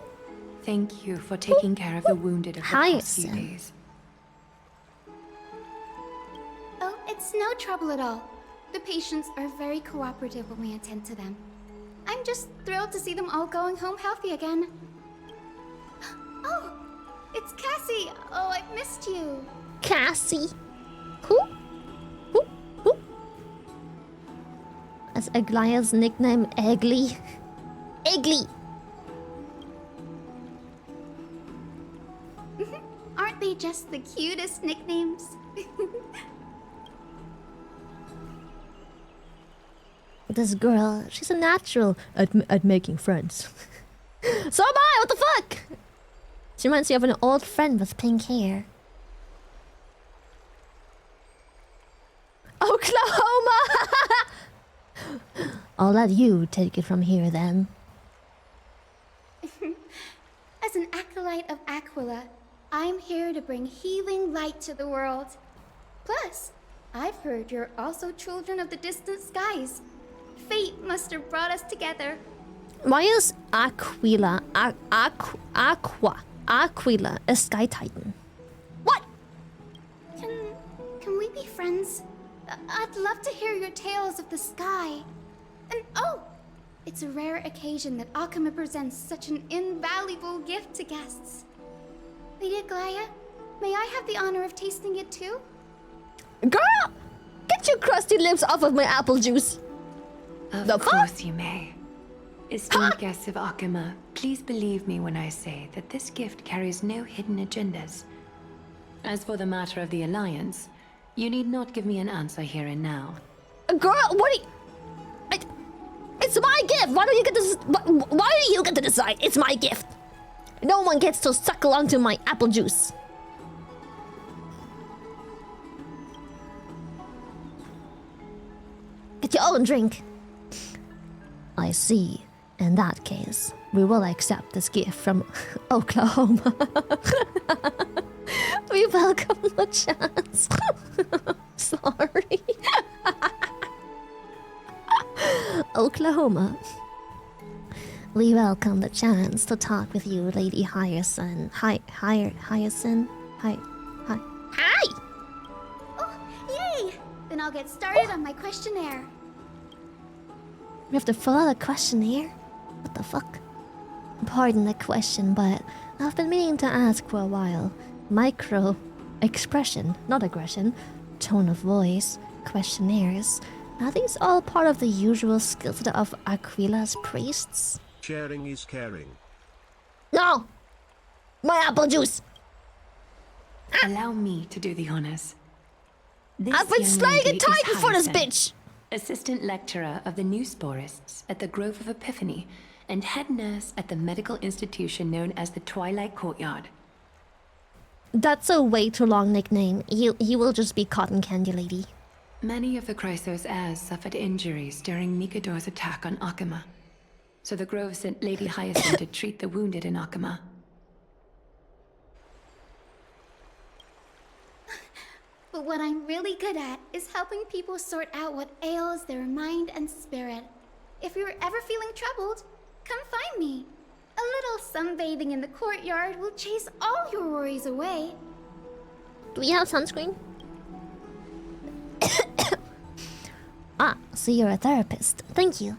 thank you for taking care of the wounded of the past few Hyacinth. days. Oh, it's no trouble at all. The patients are very cooperative when we attend to them. I'm just thrilled to see them all going home healthy again. Oh, it's Cassie. Oh, I've missed you. Cassie. Who? Who? Who? Is Aglaia's nickname Eggly? Eggly! Aren't they just the cutest nicknames? This girl, she's a natural at making friends. So am I, what the fuck? She reminds me of an old friend with pink hair. Oklahoma! I'll let you take it from here then. As an acolyte of Aquila, I'm here to bring healing light to the world. Plus, I've heard you're also children of the distant skies. Fate must have brought us together. Why is Aquila a sky titan? What? Can we be friends? I'd love to hear your tales of the sky. And oh, it's a rare occasion that Akima presents such an invaluable gift to guests. Lady Aglaia, may I have the honor of tasting it too? Girl! Get your crusty lips off of my apple juice! Of course you may. Esteemed guests of Akima, please believe me when I say that this gift carries no hidden agendas. As for the matter of the alliance, you need not give me an answer here and now. Girl, what are you... It's my gift! Why do you get to... Why do you get to decide? It's my gift! No one gets to suckle onto my apple juice. Get your own drink. I see. In that case, we will accept this gift from Oklahoma. We welcome the chance. Sorry. Oklahoma. We welcome the chance to talk with you, Lady Hyacinth. Hyacinth? Hi. Oh, yay! Then I'll get started on my questionnaire. We have to fill out a questionnaire? What the fuck? Pardon the question, but I've been meaning to ask for a while. Micro expression, not aggression, tone of voice, questionnaires. Are these all part of the usual skill set of Aquila's priests? Sharing is caring. No! My apple juice! Allow me to do the honors. This I've been young slaying a lady is titan for this Hyacinth, bitch! assistant lecturer of the new sporists at the Grove of Epiphany, and head nurse at the medical institution known as the Twilight Courtyard. That's a way too long nickname. You will just be Cotton Candy Lady. Many of the Chrysos heirs suffered injuries during Mikador's attack on Akama, so the Grove sent Lady Hyacinth to treat the wounded in Akama. But what I'm really good at is helping people sort out what ails their mind and spirit. If you're ever feeling troubled, come find me. A little sunbathing in the courtyard will chase all your worries away. Do we have sunscreen? Ah, so you're a therapist. Thank you.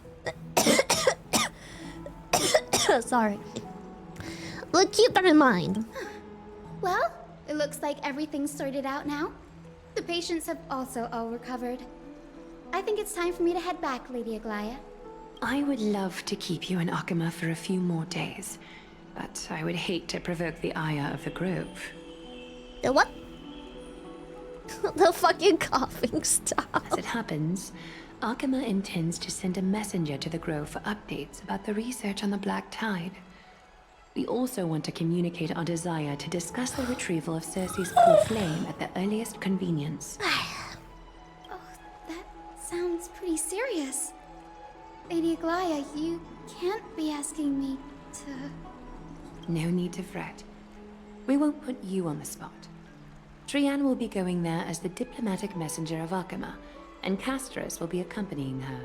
Sorry. We'll keep that in mind. Well, it looks like everything's sorted out now. The patients have also all recovered. I think it's time for me to head back, Lady Aglaya. I would love to keep you in Akama for a few more days, but I would hate to provoke the ire of the Grove. The what? The fucking coughing stop. As it happens, Akama intends to send a messenger to the Grove for updates about the research on the Black Tide. We also want to communicate our desire to discuss the retrieval of Circe's core flame at the earliest convenience. Oh, that sounds pretty serious. Lady Aglaya, you can't be asking me to... No need to fret. We won't put you on the spot. Trianne will be going there as the diplomatic messenger of Akama, and Castris will be accompanying her.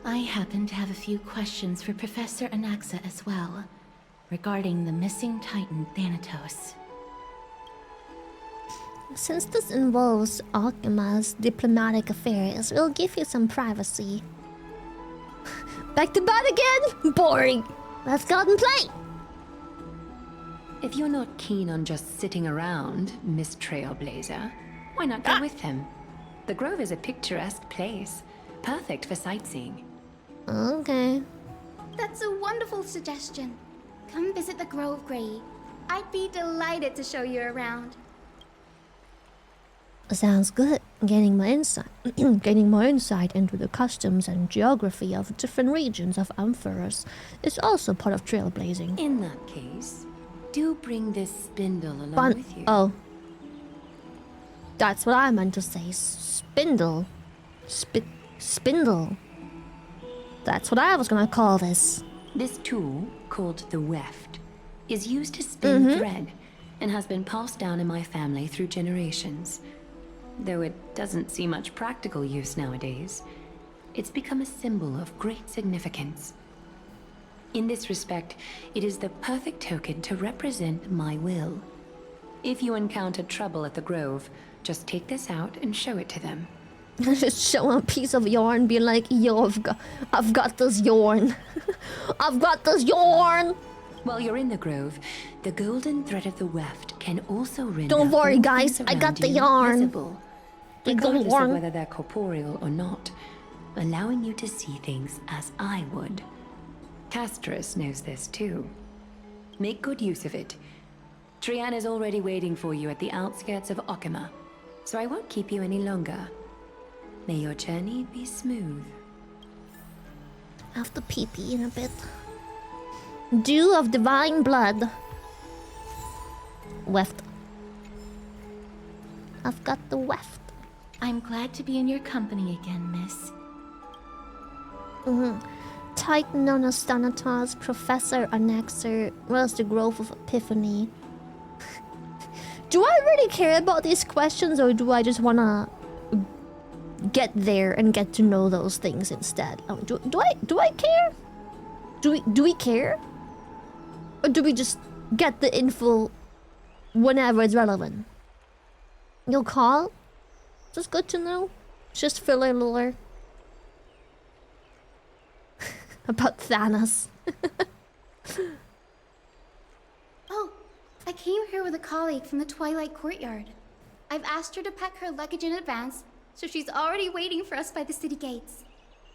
I happen to have a few questions for Professor Anaxa as well, regarding the missing Titan Thanatos. Since this involves Akima's diplomatic affairs, we'll give you some privacy. Back to bed again? Boring. Let's go out and play. If you're not keen on just sitting around, Miss Trailblazer, why not go with him? The Grove is a picturesque place, perfect for sightseeing. Okay. That's a wonderful suggestion. Come visit the Grove, Grey. I'd be delighted to show you around. Sounds good. Gaining more insight into the customs and geography of different regions of Amphoros is also part of trailblazing. In that case, do bring this spindle along with you. Oh. That's what I meant to say. Spindle. Spindle. That's what I was gonna call this. This tool, called the weft, is used to spin thread and has been passed down in my family through generations. Though it doesn't see much practical use nowadays, it's become a symbol of great significance. In this respect, it is the perfect token to represent my will. If you encounter trouble at the Grove, just take this out and show it to them. Just show a piece of yarn, be like, yo, I've got this yarn. I've got this yarn. While you're in the Grove, the golden thread of the weft can also render Don't worry, all guys, things I got around the you yarn. visible, The regardless yarn. of whether they're corporeal or not, allowing you to see things as I would. Castris knows this too. Make good use of it. Trianne is already waiting for you at the outskirts of Akama, so I won't keep you any longer. May your journey be smooth. I have to pee-pee in a bit. Dew of divine blood. Weft. I've got the weft. I'm glad to be in your company again, miss. Titan known as Thanatos, Professor Anaxer, was the Grove of Epiphany. Do I really care about these questions, or do I just wanna get there and get to know those things instead? Do I care? Do we care? Or do we just get the info whenever it's relevant? You'll call? Just good to know. Just filler lore. About Thanos. Oh, I came here with a colleague from the Twilight Courtyard. I've asked her to pack her luggage in advance, so she's already waiting for us by the city gates.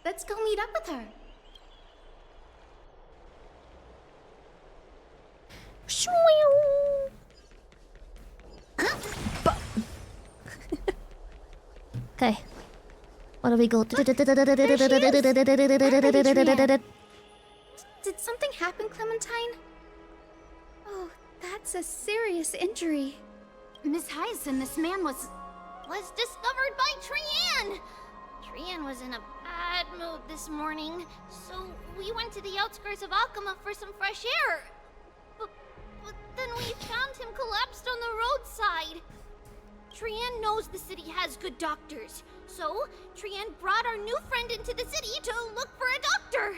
Let's go meet up with her. Okay. What do we go? Did something happen, Clementine? Oh, that's a serious injury. Miss Hyacinth, this man was discovered by Trian! Trian was in a bad mood this morning, so we went to the outskirts of Akama for some fresh air. But then we found him collapsed on the roadside. Trian knows the city has good doctors, so Trian brought our new friend into the city to look for a doctor.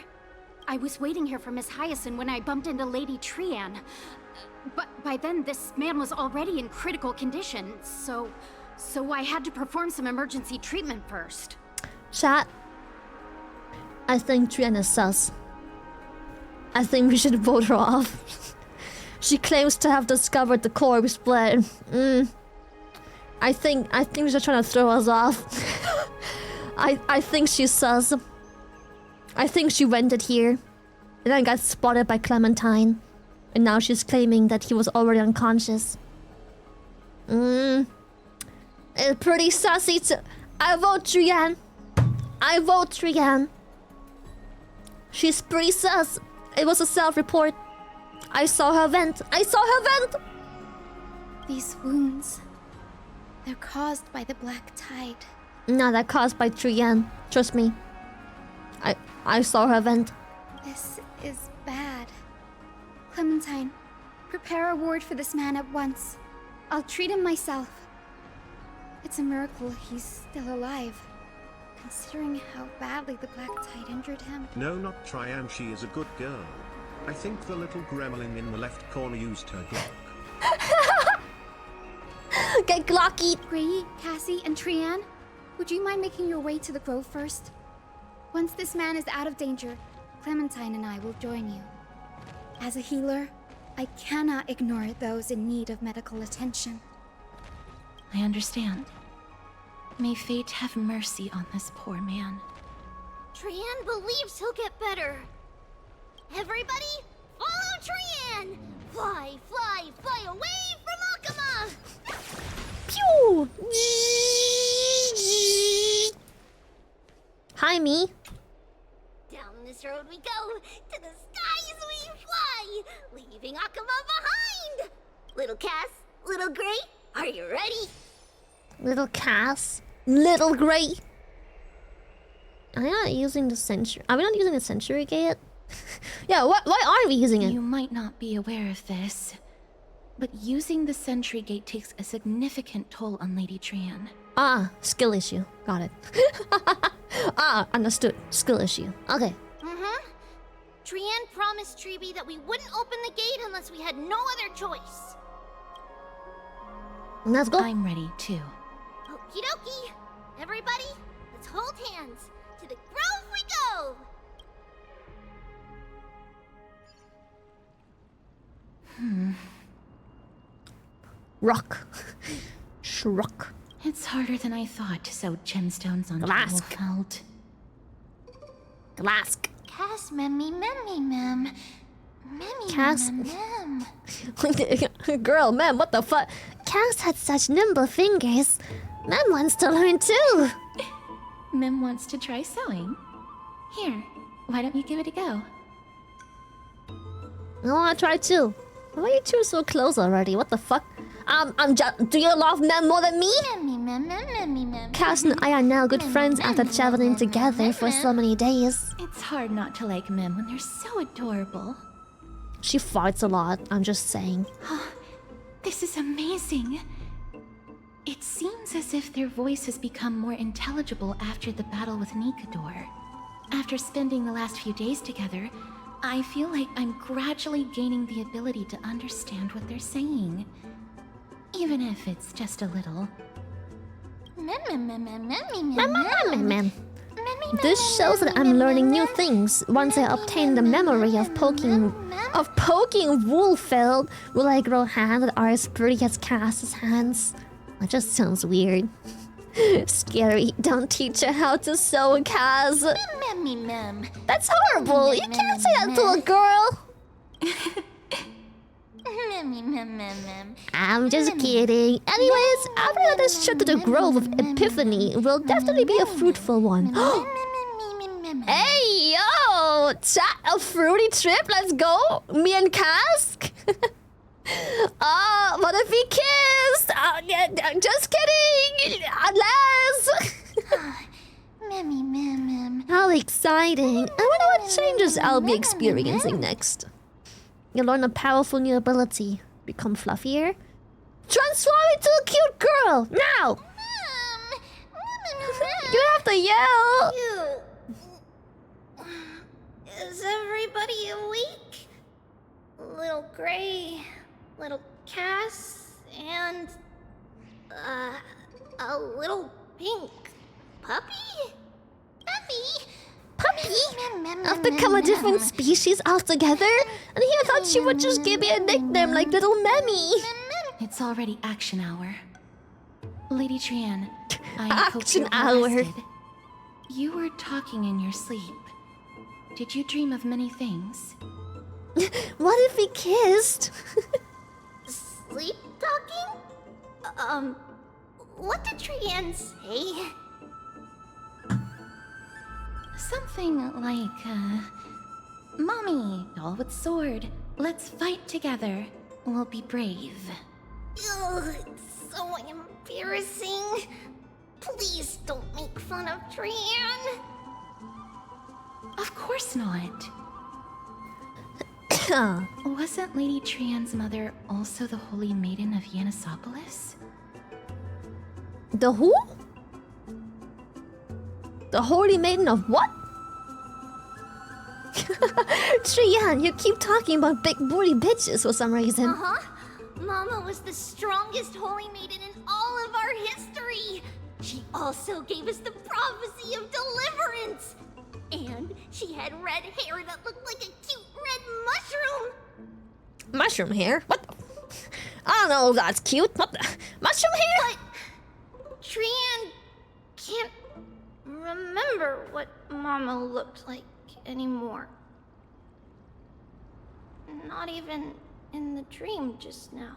I was waiting here for Miss Hyacinth when I bumped into Lady Trian. But by then, this man was already in critical condition, so I had to perform some emergency treatment first. Chat. I think Trian is sus. I think we should vote her off. She claims to have discovered the corpse, but I think she's just trying to throw us off. I think she's sus. I think she rented here, and then got spotted by Clementine, and now she's claiming that he was already unconscious. It's pretty sussy to... I vote Trian. I vote Trian. She's pretty sus. It was a self-report. I saw her vent. I saw her vent! These wounds... they're caused by the black tide. No, they're caused by Trian. Trust me. I saw her vent. This is bad. Clementine, prepare a ward for this man at once. I'll treat him myself. It's a miracle he's still alive, considering how badly the black tide injured him. No, not Trian, she is a good girl. I think the little gremlin in the left corner used her Glock. Get Glocky! Gray, Cassie, and Trian, would you mind making your way to the grove first? Once this man is out of danger, Clementine and I will join you. As a healer, I cannot ignore those in need of medical attention. I understand. May fate have mercy on this poor man. Trian believes he'll get better. Everybody, follow Trian! Fly, fly, fly away from Akama! Pew! Hi, me. Down this road we go, to the skies we fly, leaving Akama behind! Little Cass, little Gray, are you ready? Little Cass. Little Gray. Are we not using the century? Are we not using the century gate? Yeah, why aren't we using it? You might not be aware of this, but using the sentry gate takes a significant toll on Lady Trian. Ah, skill issue. Got it. Ah, understood. Skill issue. Okay. Trian promised Treeby that we wouldn't open the gate unless we had no other choice. Let's go. I'm ready too. Okie dokie. Everybody, let's hold hands. To the grove we go! Rock. Shruck. It's harder than I thought to sew gemstones onto Glask. felt. Glask. Cass, memmy, mem. Memmy, Cass. mem. Girl, Mem, what the fuck? Cass had such nimble fingers. Mem wants to learn too. Mem wants to try sewing. Here, why don't you give it a go? I wanna try too. Why are you two so close already? What the fuck? Do you love Mem more than me? Mem. Cass and I are now good friends after traveling together for so many days. It's hard not to like Mem when they're so adorable. She farts a lot, I'm just saying. This is amazing. It seems as if their voice has become more intelligible after the battle with Nikador. After spending the last few days together, I feel like I'm gradually gaining the ability to understand what they're saying. Even if it's just a little. This shows that I'm learning new things. Once I obtain the memory of poking Wolfeld, will I grow hands that are as pretty as Cass's hands? That just sounds weird. Scary. Don't teach her how to sew, Cass. That's horrible. You can't say that to a girl. I'm just kidding. Anyways, after this trip to the Grove of Epiphany will definitely be a fruitful one. Hey, yo! Chat, a fruity trip? Let's go! Me and Cass? What if we kissed? Just kidding! Unless... How exciting. I wonder what changes I'll be experiencing next. You'll learn a powerful new ability. Become fluffier. Transform into a cute girl! Now! You have to yell! Is everybody awake? Little Gray, little Cass, and... a little pink puppy? Puppy? I've become a different species altogether, and he thought she would just give me a nickname like Little Memmy. It's already action hour. Lady Trian, I hope Action you're hour. well rested. You were talking in your sleep. Did you dream of many things? What if we kissed? Sleep talking? What did Trian say? Something like, Mommy, doll with sword, let's fight together. We'll be brave. Ugh, it's so embarrassing. Please don't make fun of Trian. Of course not. Wasn't Lady Trian's mother also the Holy Maiden of Gamersupps? The who? The Holy Maiden of what? Trian, you keep talking about big booty bitches for some reason. Mama was the strongest holy maiden in all of our history. She also gave us the prophecy of deliverance. And she had red hair that looked like a cute red mushroom. Mushroom hair? What the? I don't know if that's cute. What the? Mushroom hair? But Trian can't remember what Mama looked like anymore. Not even in the dream just now.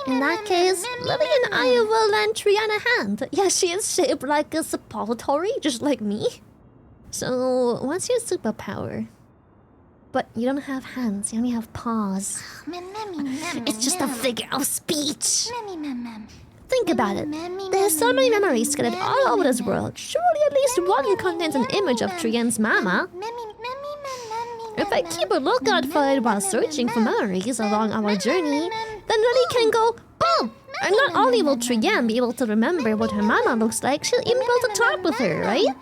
In that case, Lily and I will lend Trian a hand. Yeah, she is shaped like a suppository, just like me. So, what's your superpower? But you don't have hands, you only have paws. It's just a figure of speech. Think about it. There's so many memories scattered all over this world. Surely at least one contains an image of Trian's mama. If I keep a lookout for it while searching for memories along our journey, then Lily can go boom! And not only will Trian be able to remember what her mama looks like, she'll even be able to talk with her, right?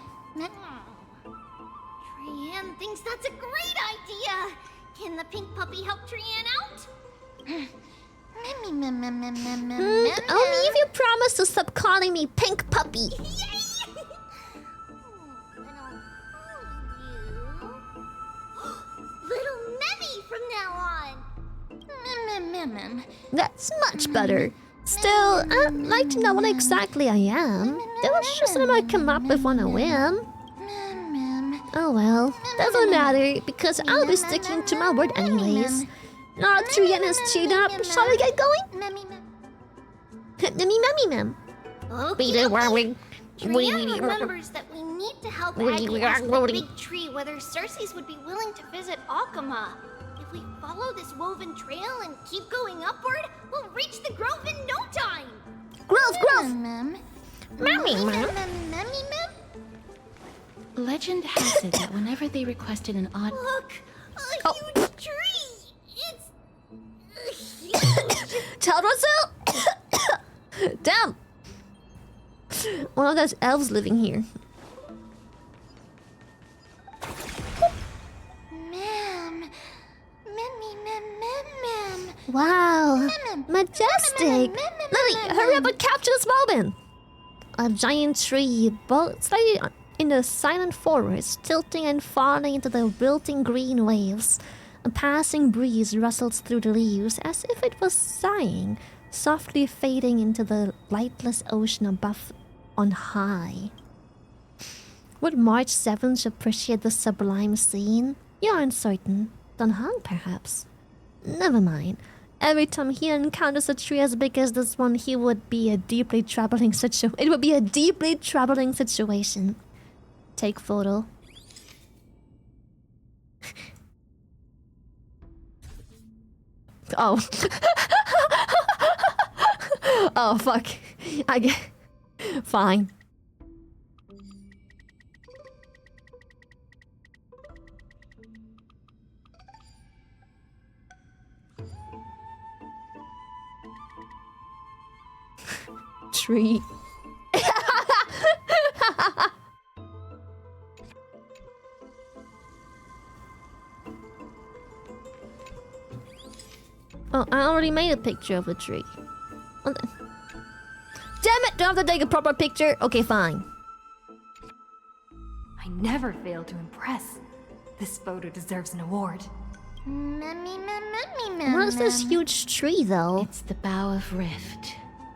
Trian thinks that's a great idea. Can the pink puppy help Trian out? Only if you promise to stop calling me Pink Puppy. Little Memmy from now on. That's much better. Still, I'd like to know what exactly I am. Don't just let me come up with on a whim. Oh well, doesn't matter, because I'll be sticking to my word anyways. Now Trian is cheated up, shall we get going? Mem. Okay. Trian remembers that we need to help Aggie ask the big tree whether Circes would be willing to visit Akama. If we follow this woven trail and keep going upward, we'll reach the grove in no time. Grove! Memmy. Legend has it that whenever they requested an odd... Look, a huge tree. Teldrassil! Damn! One of those elves living here. Ma'am. Ma'am. Wow. Majestic. Lily, hurry up and capture this moment. A giant tree, slightly in the silent forest, tilting and falling into the wilting green waves. A passing breeze rustles through the leaves as if it was sighing, softly fading into the lightless ocean above on high. Would March 7th appreciate the sublime scene? You aren't certain. Dunhang, perhaps? Never mind. Every time he encounters a tree as big as this one, it would be a deeply troubling situation. Take photo. Oh. Oh, fuck. I get... Fine. Tree. Oh, I already made a picture of the tree. Damn it! Do I have to take a proper picture? Okay, fine. I never fail to impress. This photo deserves an award. What is this huge tree, though? It's the Bough of Rift,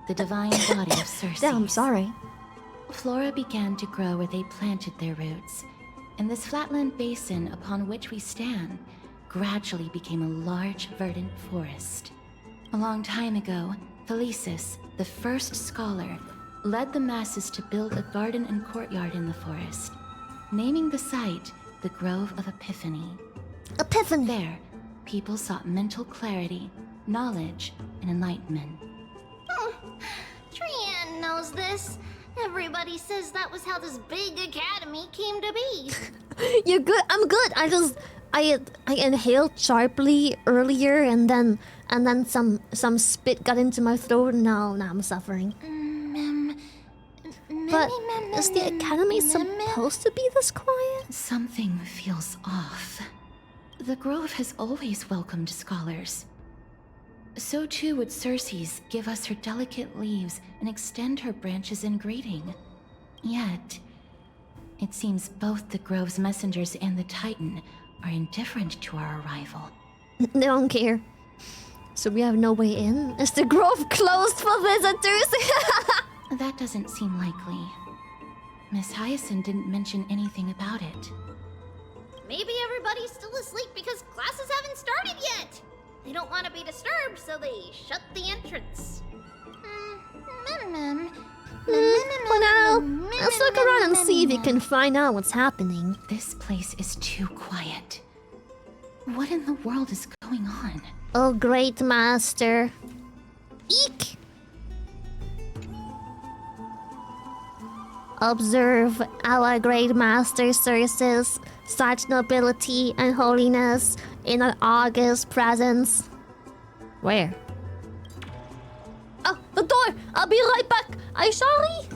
the divine body of Circe. Damn, I'm sorry. Flora began to grow where they planted their roots, and this flatland basin upon which we stand gradually became a large verdant forest. A long time ago, Thelesis, the first scholar, led the masses to build a garden and courtyard in the forest, naming the site the Grove of Epiphany. Epiphany! There, people sought mental clarity, knowledge, and enlightenment. Trian knows this. Everybody says that was how this big academy came to be. You're good. I'm good. I inhaled sharply earlier, and then some spit got into my throat, and now I'm suffering. But is the academy supposed to be this quiet? Something feels off. The Grove has always welcomed scholars. So too would Circe's give us her delicate leaves and extend her branches in greeting. Yet, it seems both the Grove's messengers and the Titan are indifferent to our arrival. They don't care. So we have no way in? Is the Grove closed for visitors? That doesn't seem likely. Miss Hyacinth didn't mention anything about it. Maybe everybody's still asleep because classes haven't started yet. They don't want to be disturbed, so they shut the entrance. For now, let's look around and see if we can find out what's happening. This place is too quiet. What in the world is going on? Oh, great master. Eek! Observe our great master Circe's such nobility and holiness in an august presence. Where? Oh, the door! I'll be right back! I'm sorry!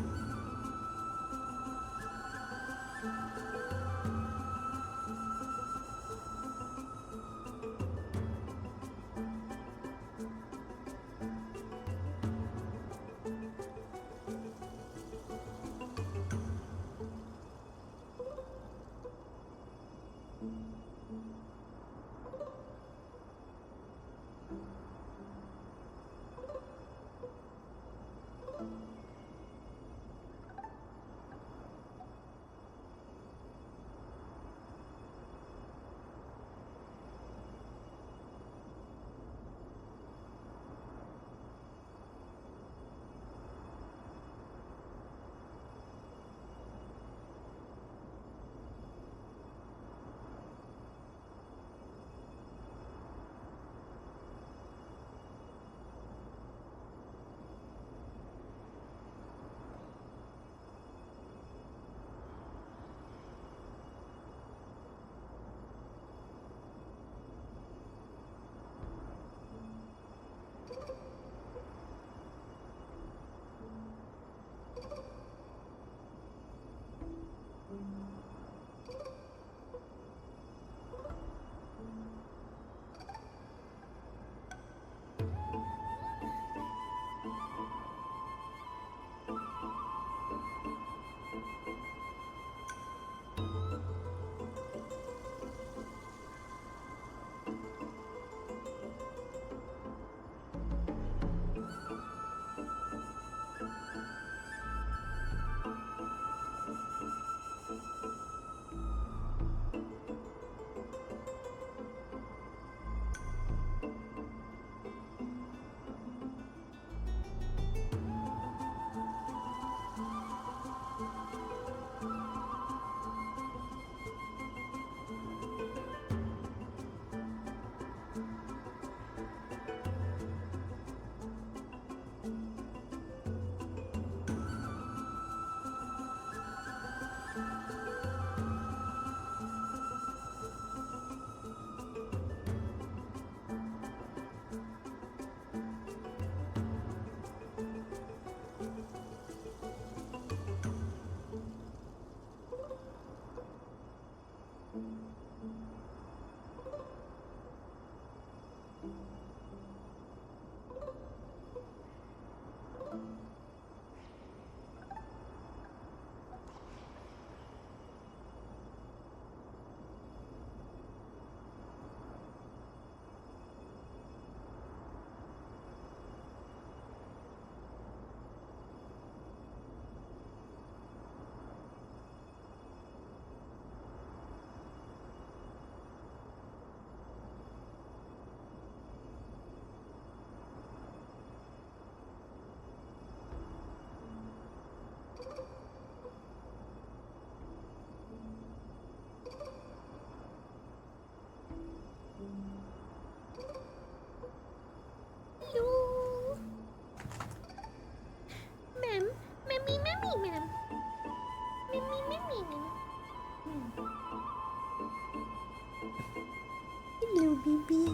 baby.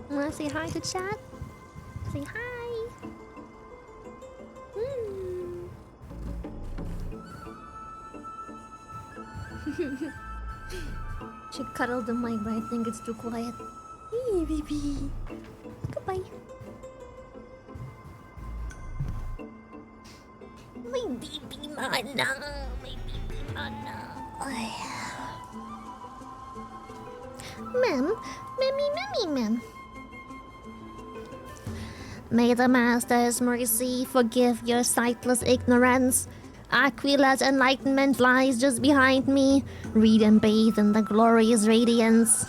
Wanna say hi to chat? Say hi. Should cuddle the mic, but I think it's too quiet. Hey, baby. Goodbye. My baby mana. My baby mana. Ma'am. Ma'am. May the Master's mercy forgive your sightless ignorance. Aquila's enlightenment lies just behind me. Read and bathe in the glorious radiance.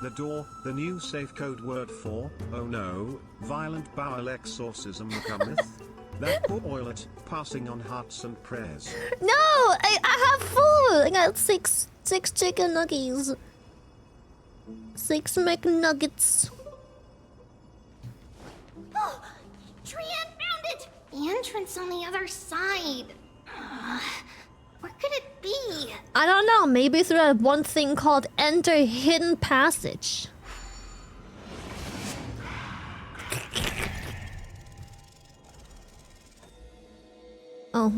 The door, the new safe code word for, oh no, violent bowel exorcism cometh. That poor oilet, passing on hearts and prayers. No! I have food! I got six chicken nuggets. 6 McNuggets. Oh, Trian found it! The entrance on the other side. Where could it be? I don't know, maybe through that one thing called Enter Hidden Passage. Oh,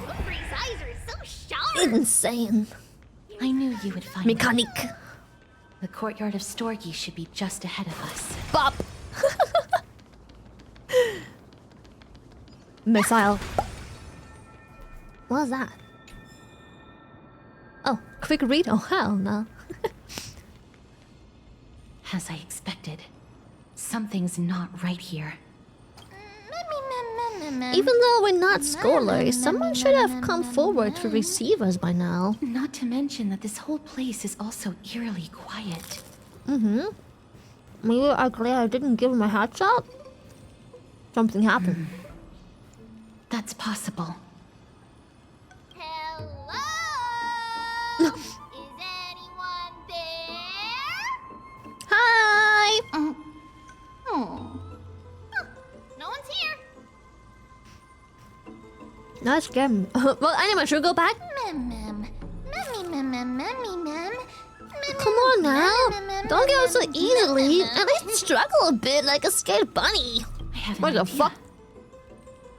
Lucre's eyes are so sharp! insane. I knew you would find Mechanic. it. The courtyard of Storgi should be just ahead of us. Bop. Missile. What was that? Oh, quick read? Oh, hell no. As I expected, something's not right here. Even though we're not scholars, someone should have come forward to receive us by now. Not to mention that this whole place is also eerily quiet. Maybe I'm glad I didn't give him a headshot. Something happened. That's possible. Hello? Is anyone there? Hi! No one's here. That's scary. Well, anyway, should we go back? Come on now. Don't give up so easily. At least struggle a bit like a scared bunny. I have an What the idea. fuck?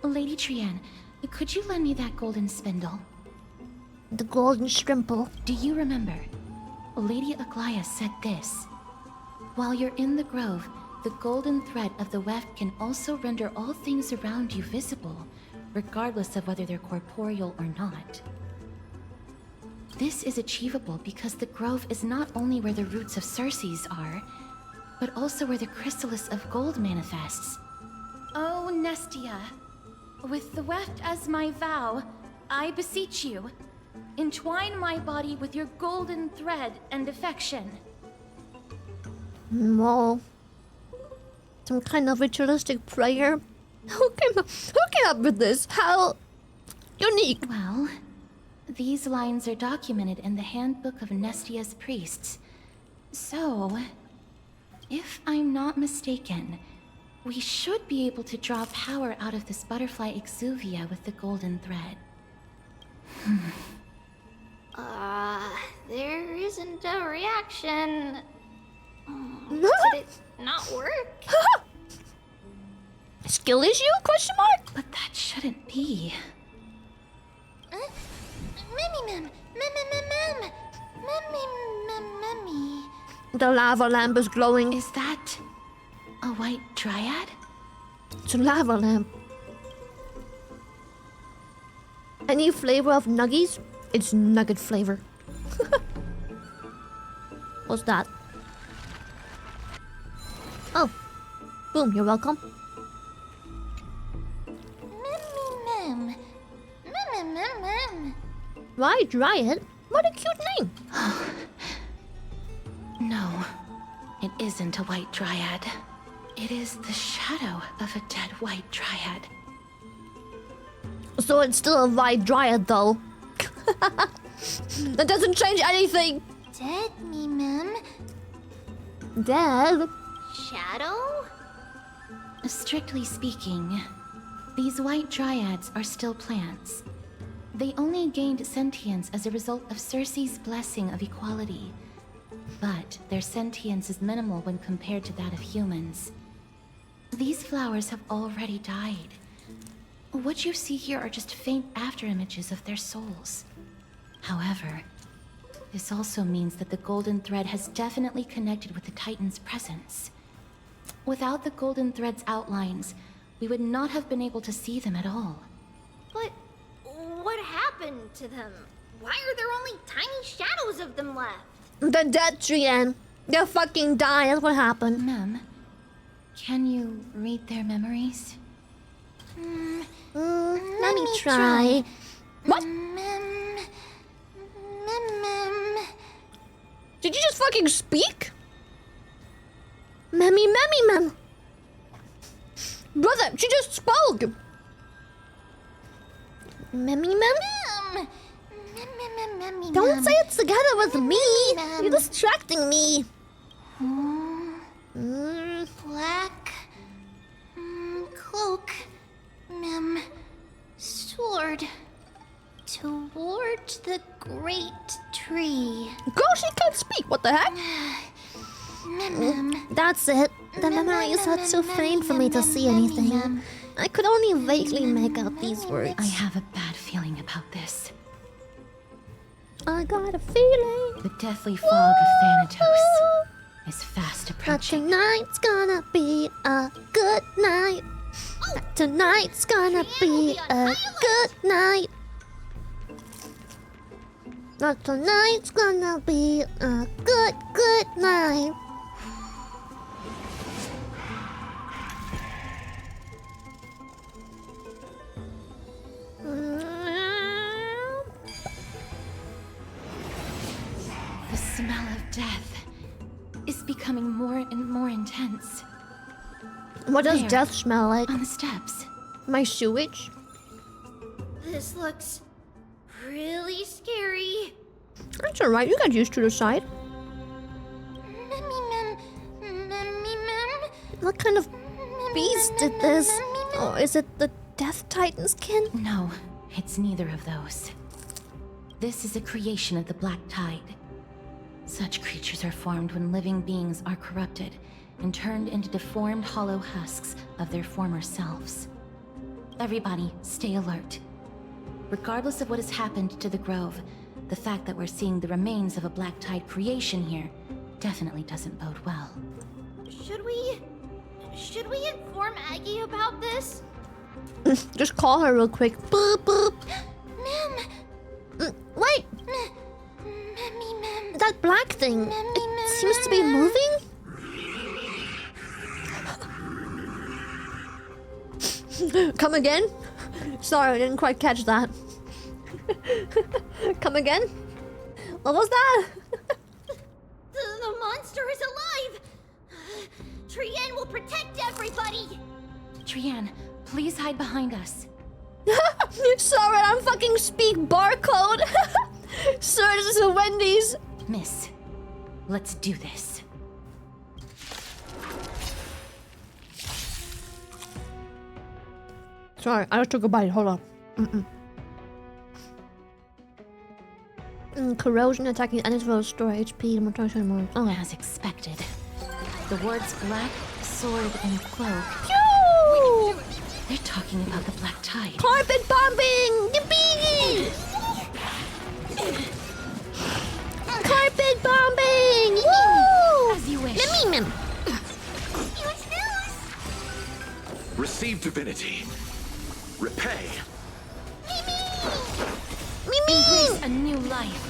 Lady Trian, could you lend me that golden spindle? The golden shrimple. Do you remember? Lady Aglaya said this. While you're in the grove, the golden thread of the weft can also render all things around you visible, regardless of whether they're corporeal or not. This is achievable because the grove is not only where the roots of Circes are, but also where the chrysalis of gold manifests. Oh, Nestia, with the weft as my vow, I beseech you, entwine my body with your golden thread and affection. Well, some kind of ritualistic prayer. Who came up with this? How unique. Well, these lines are documented in the Handbook of Nestia's Priests. So, if I'm not mistaken, we should be able to draw power out of this butterfly exuvia with the golden thread. There isn't a reaction. Did it not work? Skill issue? Question mark? But that shouldn't be. The lava lamp is glowing. Is that a white dryad? It's a lava lamp. Any flavor of nuggies? It's nugget flavor. What's that? Oh. Boom, you're welcome. Why Dryad? What a cute name. No, it isn't a white dryad. It is the shadow of a dead white dryad. So it's still a white Dryad though. That doesn't change anything. Dead me, ma'am. Dead? Shadow? Strictly speaking, These white dryads are still plants. They only gained sentience as a result of Circe's blessing of equality. But their sentience is minimal when compared to that of humans. These flowers have already died. What you see here are just faint afterimages of their souls. However, this also means that the golden thread has definitely connected with the Titan's presence. Without the golden thread's outlines, we would not have been able to see them at all. But what happened to them? Why are there only tiny shadows of them left? The dead Trian. They fucking died. That's what happened. Mem, can you read their memories? Let me try. What? Did you just fucking speak? Memmy. Brother, she just spoke. Memmy. Don't say it together with me. You're distracting me. Black cloak, mem, sword toward the great tree. Girl, she can't speak. What the heck? That's it. The memories are too faint for me to see anything. I could only vaguely make out these words. I have a bad feeling about this. I got a feeling. The deathly fog of Thanatos is fast But approaching. tonight's gonna be a good night. Tonight's gonna be a good night. But tonight's gonna be a good night. The smell of death is becoming more and more intense. What does There, death smell like? on the steps. My sewage? This looks really scary. That's alright, you got used to the sight. What kind of beast did this? Or is it the Death Titan's kin? No, it's neither of those. This is a creation of the Black Tide. Such creatures are formed when living beings are corrupted and turned into deformed hollow husks of their former selves. Everybody, stay alert. Regardless of what has happened to the Grove, the fact that we're seeing the remains of a Black Tide creation here definitely doesn't bode well. Should we inform Aggie about this? Just call her real quick. Boop, boop. Ma'am. Wait! Ma'am. That black thing, it seems to be moving? Come again? Sorry, I didn't quite catch that. Come again? What was that? The monster is alive! Trian will protect everybody! Trian, please hide behind us. Sorry, I'm fucking speak barcode. Sir, this is a Wendy's. Miss, let's do this. Sorry, I just took a bite. Hold on. Corrosion attacking enemies will restore HP. Okay. As expected. The words black, sword, and cloak. Yo! They're talking about the Black Tide. Carpet bombing! Yippee! Carpet bombing! Woo! As you wish. Mim. Receive divinity. Repay. Embrace a new life.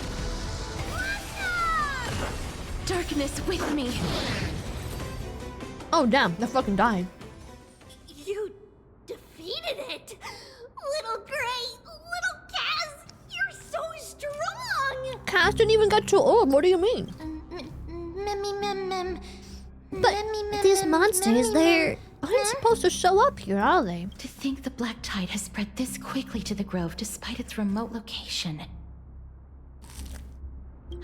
Darkness with me. Oh damn, they're fucking dying. You defeated it! Little Gray, little Kaz, you're so strong! Cass didn't even get to orb, what do you mean? But these monsters, they aren't supposed to show up here, are they? To think the Black Tide has spread this quickly to the Grove despite its remote location.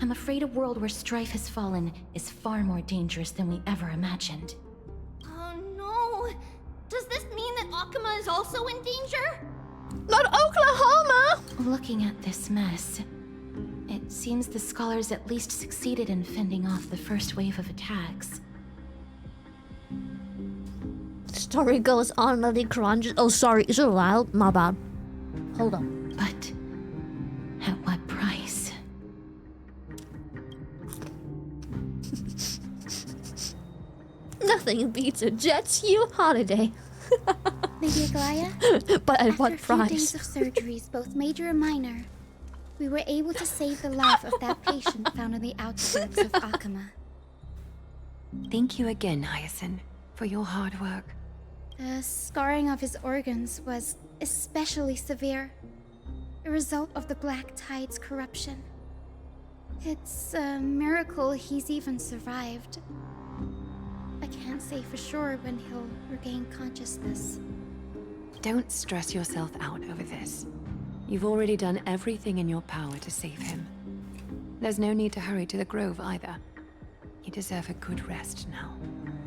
I'm afraid a world where strife has fallen is far more dangerous than we ever imagined. Oh no! Does this mean that Akuma is also in danger? Not Oklahoma! Looking at this mess, it seems the scholars at least succeeded in fending off the first wave of attacks. Story goes on, Lady crunches. Oh, sorry, is it loud? My bad. Hold on. But at what price? Nothing beats a jet ski holiday. Lady Aglaya? But at what After a few days price? of surgeries, both major and minor, we were able to save the life of that patient found on the outskirts of Akuma. Thank you again, Hyacinth, for your hard work. The scarring of his organs was especially severe, a result of the Black Tide's corruption. It's a miracle he's even survived. I can't say for sure when he'll regain consciousness. Don't stress yourself out over this. You've already done everything in your power to save him. There's no need to hurry to the Grove either. You deserve a good rest now.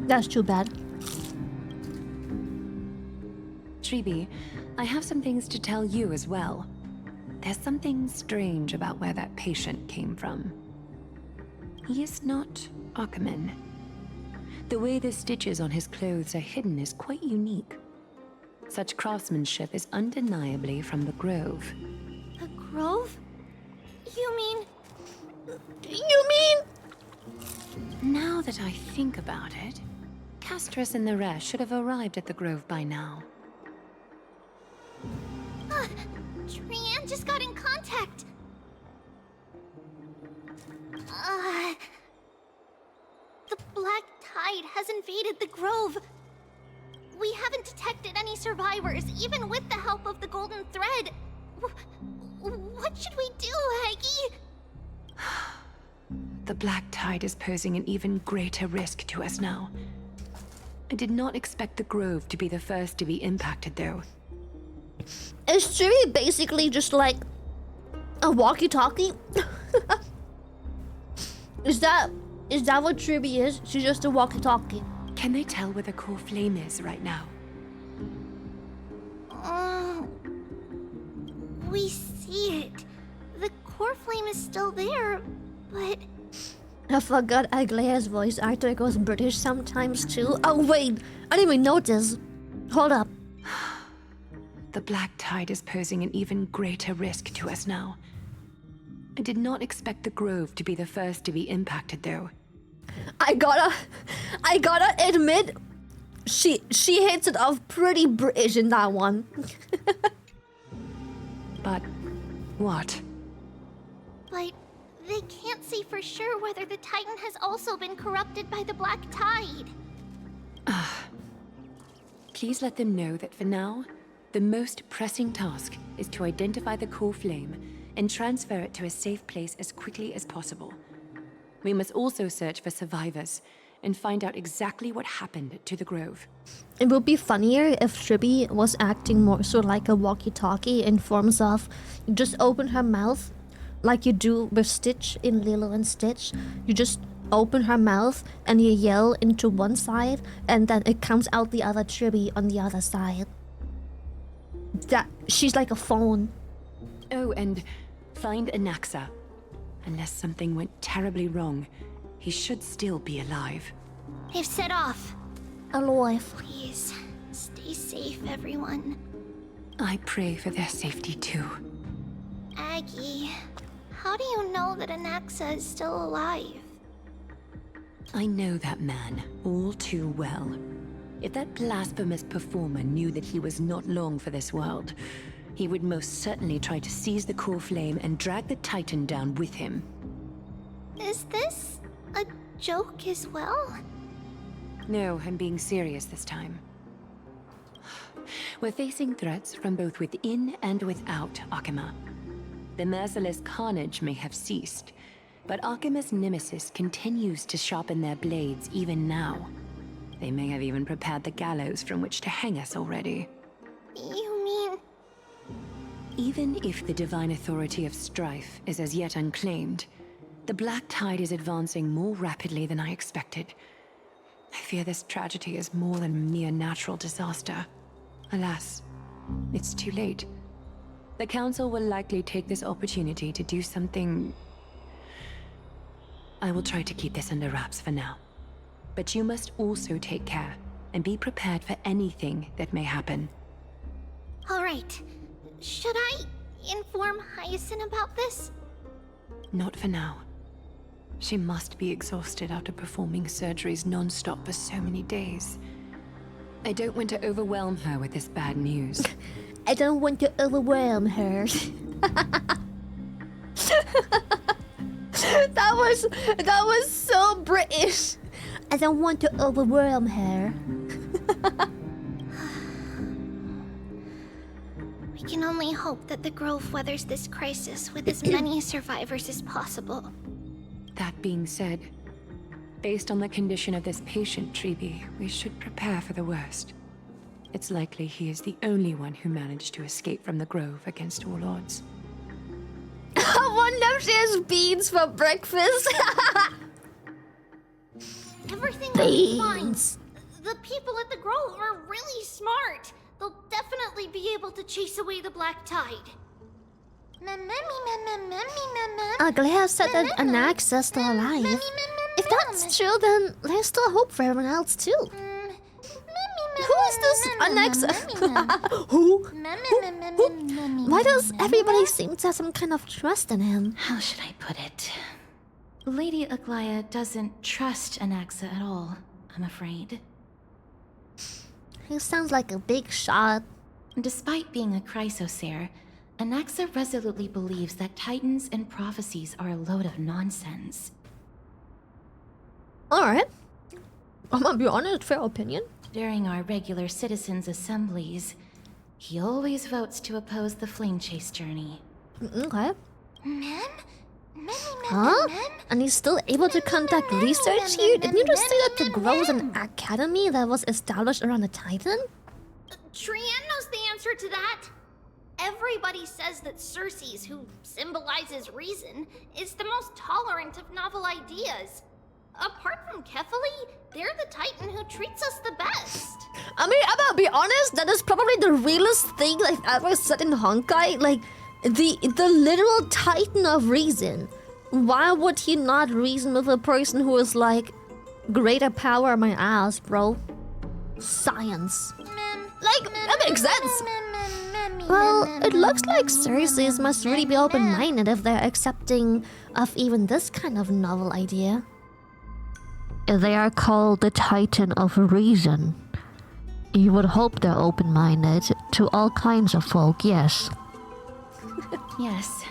That's too bad. Tribi, I have some things to tell you as well. There's something strange about where that patient came from. He is not Akuman. The way the stitches on his clothes are hidden is quite unique. Such craftsmanship is undeniably from the Grove. The Grove? You mean... Now that I think about it, Castris and the rest should have arrived at the Grove by now. Trian just got in contact. The Black Tide has invaded the Grove. We haven't detected any survivors, even with the help of the Golden Thread. What should we do, Aggie? The Black Tide is posing an even greater risk to us now. I did not expect the Grove to be the first to be impacted, though. Is Tribi basically just like a walkie-talkie? Is that what Tribi is? She's just a walkie-talkie. Can they tell where the core flame is right now? We see it. The core flame is still there, but... I forgot Aglaya's voice actor goes British sometimes too. Oh wait, I didn't even notice. Hold up. The Black Tide is posing an even greater risk to us now. I did not expect the Grove to be the first to be impacted, though. I gotta admit, she hits it off pretty British in that one. But what? But they can't say for sure whether the Titan has also been corrupted by the Black Tide. Please let them know that for now, the most pressing task is to identify the core flame and transfer it to a safe place as quickly as possible. We must also search for survivors and find out exactly what happened to the Grove. It would be funnier if Tribi was acting more so like a walkie-talkie in forms of you just open her mouth like you do with Stitch in Lilo and Stitch. You just open her mouth and you yell into one side and then it comes out the other Tribi on the other side. That she's like a phone. Oh, and find Anaxa. Unless something went terribly wrong, he should still be alive. They've set off. Alive. Please, stay safe, everyone. I pray for their safety too. Aggie, how do you know that Anaxa is still alive? I know that man all too well. If that blasphemous performer knew that he was not long for this world, he would most certainly try to seize the core flame and drag the Titan down with him. Is this a joke as well? No, I'm being serious this time. We're facing threats from both within and without Akuma. The merciless carnage may have ceased, but Akuma's nemesis continues to sharpen their blades even now. They may have even prepared the gallows from which to hang us already. You mean... Even if the divine authority of strife is as yet unclaimed, the Black Tide is advancing more rapidly than I expected. I fear this tragedy is more than mere natural disaster. Alas, it's too late. The Council will likely take this opportunity to do something... I will try to keep this under wraps for now. But you must also take care and be prepared for anything that may happen. Alright. Should I inform Hyacinth about this? Not for now. She must be exhausted after performing surgeries non-stop for so many days. I don't want to overwhelm her with this bad news. I don't want to overwhelm her. That was so British. I don't want to overwhelm her. We can only hope that the Grove weathers this crisis with as many survivors as possible. That being said, based on the condition of this patient, Treeby, we should prepare for the worst. It's likely he is the only one who managed to escape from the Grove against all odds. I wonder if she has beans for breakfast. Everything will be fine. Beans. The people at the Grove are really smart. They'll definitely be able to chase away the black tide. I'm glad said that Anaxa's still alive. If that's true, then there's still hope for everyone else too. Who is this Anaxa? Who? Why does everybody seem to have some kind of trust in him? How should I put it? Lady Aglaia doesn't trust Anaxa at all, I'm afraid. He sounds like a big shot. Despite being a chrysosaur, Anaxa resolutely believes that titans and prophecies are a load of nonsense. Alright. I'm gonna be honest, fair opinion. During our regular citizens' assemblies, he always votes to oppose the flame chase journey. Okay. Huh? And he's still able to conduct research here? Didn't you just say that the Grove was an academy that was established around a titan? Trian knows the answer to that. Everybody says that Circes, who symbolizes reason, is the most tolerant of novel ideas. Apart from Kefali, they're the titan who treats us the best. I mean, I'm gonna be honest, that is probably the realest thing I've ever said in Honkai. Like, the literal titan of reason. Why would he not reason with a person who is like, greater power my ass, bro? Science. Like, that makes sense. Well, it looks like Circes must really be open-minded if they're accepting of even this kind of novel idea. They are called the Titan of Reason. You would hope they're open-minded to all kinds of folk, yes. Yes,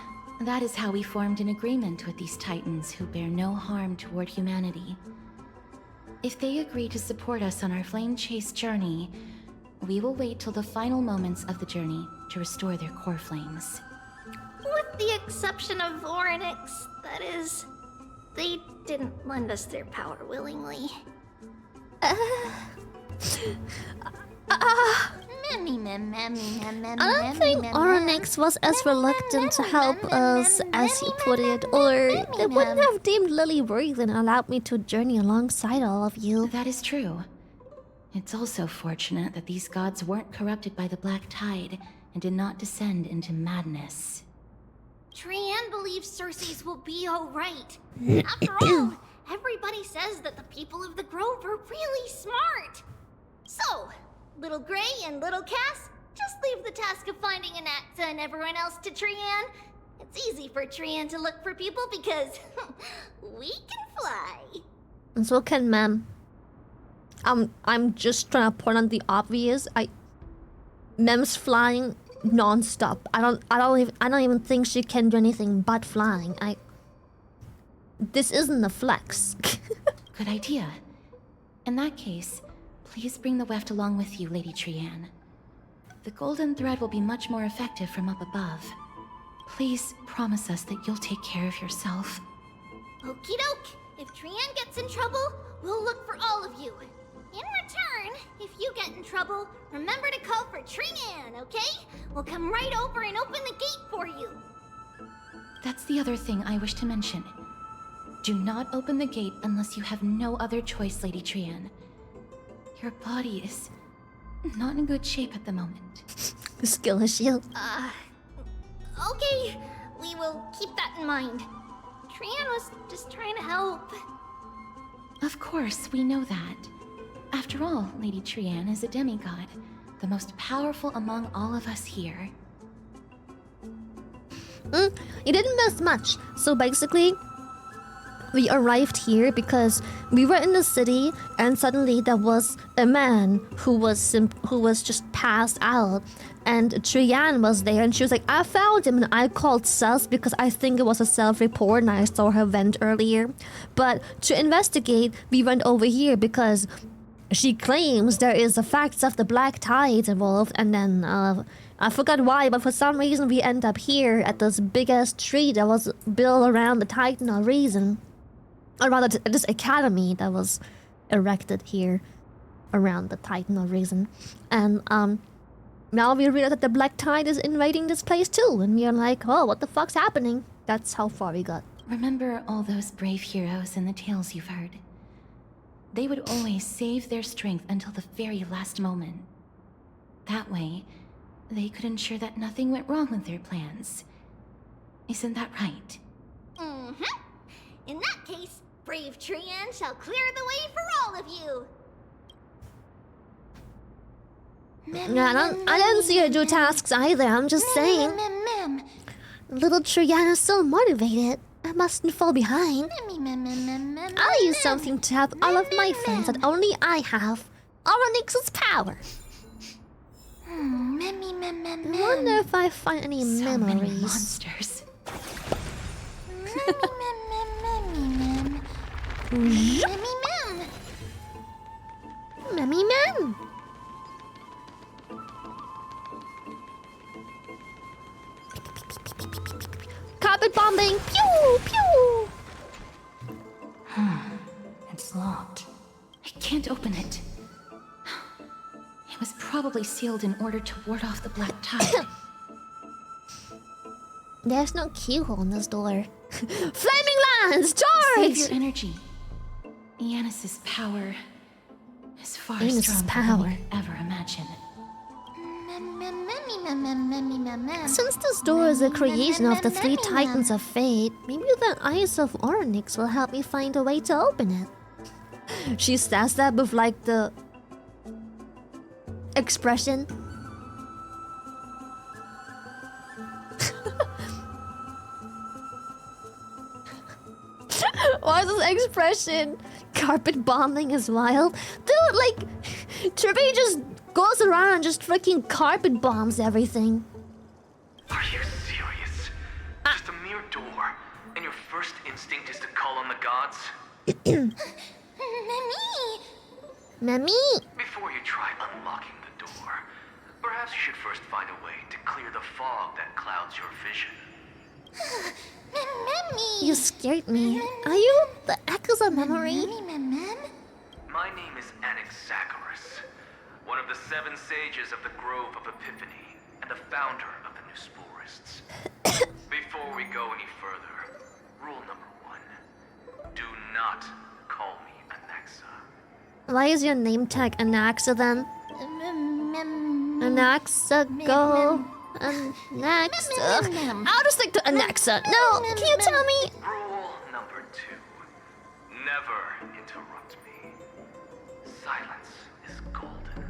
that is how we formed an agreement with these titans who bear no harm toward humanity. If they agree to support us on our flame chase journey, we will wait till the final moments of the journey to restore their core flames. With the exception of Orynyx, that is. They didn't lend us their power willingly. I don't think Orynyx was as reluctant to help us as he put it, or they wouldn't have deemed Lily worthy and allowed me to journey alongside all of you. That is true. It's also fortunate that these gods weren't corrupted by the Black Tide and did not descend into madness. Trian believes Circes will be alright. After all, everybody says that the people of the Grove are really smart. So, Little Gray and Little Cass, just leave the task of finding Anaxa and everyone else to Trian. It's easy for Trian to look for people because we can fly. And so can Mem. I'm just trying to point out the obvious. Mem's flying non-stop. I don't even think she can do anything but flying. This isn't a flex. Good idea. In that case, please bring the weft along with you, Lady Trian. The golden thread will be much more effective from up above. Please promise us that you'll take care of yourself. Okie doke. If Trian gets in trouble, we'll look for all of you. In return, if you get in trouble, remember to call for Trian, okay? We'll come right over and open the gate for you. That's the other thing I wish to mention. Do not open the gate unless you have no other choice, Lady Trian. Your body is Not in good shape at the moment. Skill a shield. Okay, we will keep that in mind. Trian was just trying to help. Of course, we know that. After all, Lady Trian is a demigod, the most powerful among all of us here. You didn't miss much. So basically, we arrived here because we were in the city, and suddenly there was a man who was just passed out, and Trian was there, and she was like, I found him, and I called sus because I think it was a self-report, and I saw her vent earlier. But to investigate, we went over here because she claims there is the facts of the black tide involved, and then I forgot why, but for some reason we end up here at this big-ass tree that was built around the Titan or reason. Or rather, this academy that was erected here around the Titan of Reason. And now we realize that the Black Tide is invading this place too. And we are like, oh, what the fuck's happening? That's how far we got. Remember all those brave heroes in the tales you've heard? They would always save their strength until the very last moment. That way, they could ensure that nothing went wrong with their plans. Isn't that right? Mm-hmm. In that case, brave Trian shall clear the way for all of you. Yeah, I didn't see her do tasks either, I'm just saying. Little Trian is so motivated. I mustn't fall behind. I'll use something to have all of my friends that only I have. Onyx's power. I wonder if I find any So memories. many monsters. Memmy Mem. Carpet bombing. Pew pew. It's locked. I can't open it. It was probably sealed in order to ward off the black tide. There's no keyhole in this door. Flaming lands, charge! Save your energy. Yanis's power is far stronger than you could ever imagine. Since this door is a creation of the three titans of fate, maybe the eyes of Onyx will help me find a way to open it. She says that with like the expression. Why is this expression? Carpet bombing is wild. Dude, like, Trippy just goes around and just freaking carpet bombs everything. Are you serious? Just a mere door, and your first instinct is to call on the gods? Memmy! Before you try unlocking the door, perhaps you should first find a way to clear the fog that clouds your vision. You scared me. Are you the echoes of memory? My name is Anecdotes, one of the 7 sages of the Grove of Epiphany, and the founder of the New Sporists. Before we go any further, rule number 1. Do not call me Anaxa. Why is your name tag Anaxa then? Anaxa, go. Anaxa. I'll just stick to Anaxa. No, can you tell me? Rule number 2. Never interrupt me. Silence is golden.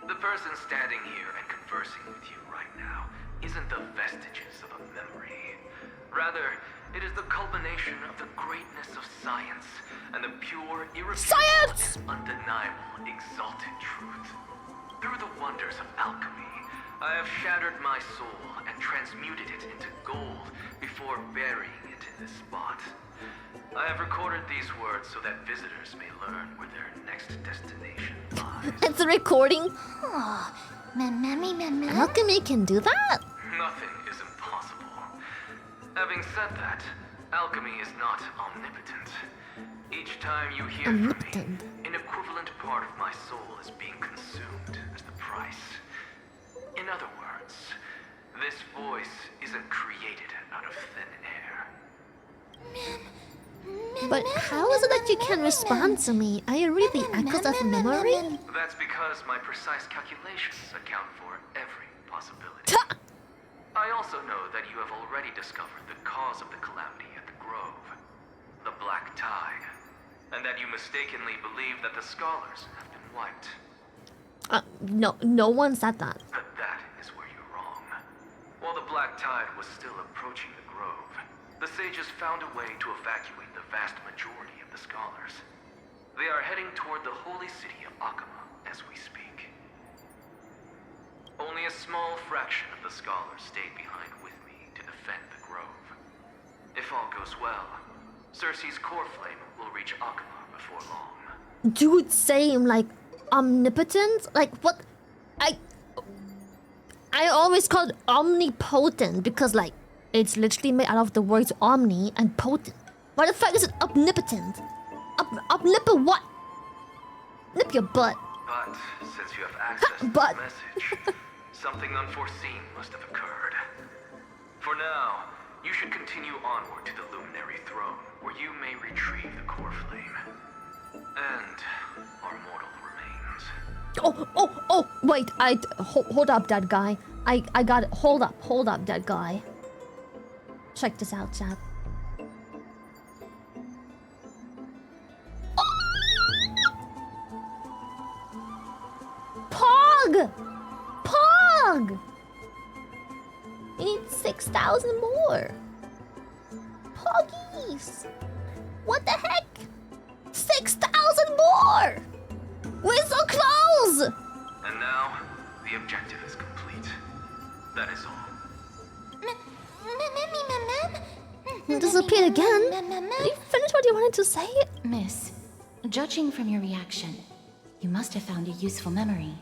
The person standing here and conversing with you right now isn't the vestiges of a memory. Rather, it is the culmination of the greatness of science and the pure, irrefutable, and undeniable, exalted truth. Through the wonders of alchemy, I have shattered my soul and transmuted it into gold before burying it in this spot. I have recorded these words so that visitors may learn where their next destination lies. It's a recording. Alchemy can do that? Nothing is impossible. Having said that, alchemy is not omnipotent. Each time you hear from me, an equivalent part of my soul is being consumed as the price. In other words, this voice isn't created out of thin air. But how is it that you can respond to me? Are you really the echoes of memory? That's because my precise calculations account for every possibility. Ta! I also know that you have already discovered the cause of the calamity at the Grove, the Black Tide, and that you mistakenly believe that the scholars have been wiped. No one said that. But that is where you're wrong. While the Black Tide was still approaching the Grove, the sages found a way to evacuate the vast majority of the scholars. They are heading toward the holy city of Akama as we speak. Only a small fraction of the scholars stayed behind with me to defend the Grove. If all goes well, Cersei's core flame will reach Akama before long. Dude, same, like, omnipotent? Like, what? I always call it omnipotent because, like, it's literally made out of the words omni and potent. Why the fuck is it omnipotent? Omnipotent what? Nip your butt. But since you have access to But- the message, something unforeseen must have occurred. For now, you should continue onward to the Luminary Throne, where you may retrieve the core flame. And our mortal remains. Oh, wait, hold up, that guy. I got it. Hold up, that guy. Check this out, chat. Pog! You need 6,000 more. Poggies! What the heck? 6,000 more! We're so close! And now, the objective is complete. That is all. You disappeared again? Did you finish what you wanted to say? Miss, judging from your reaction, you must have found a useful memory.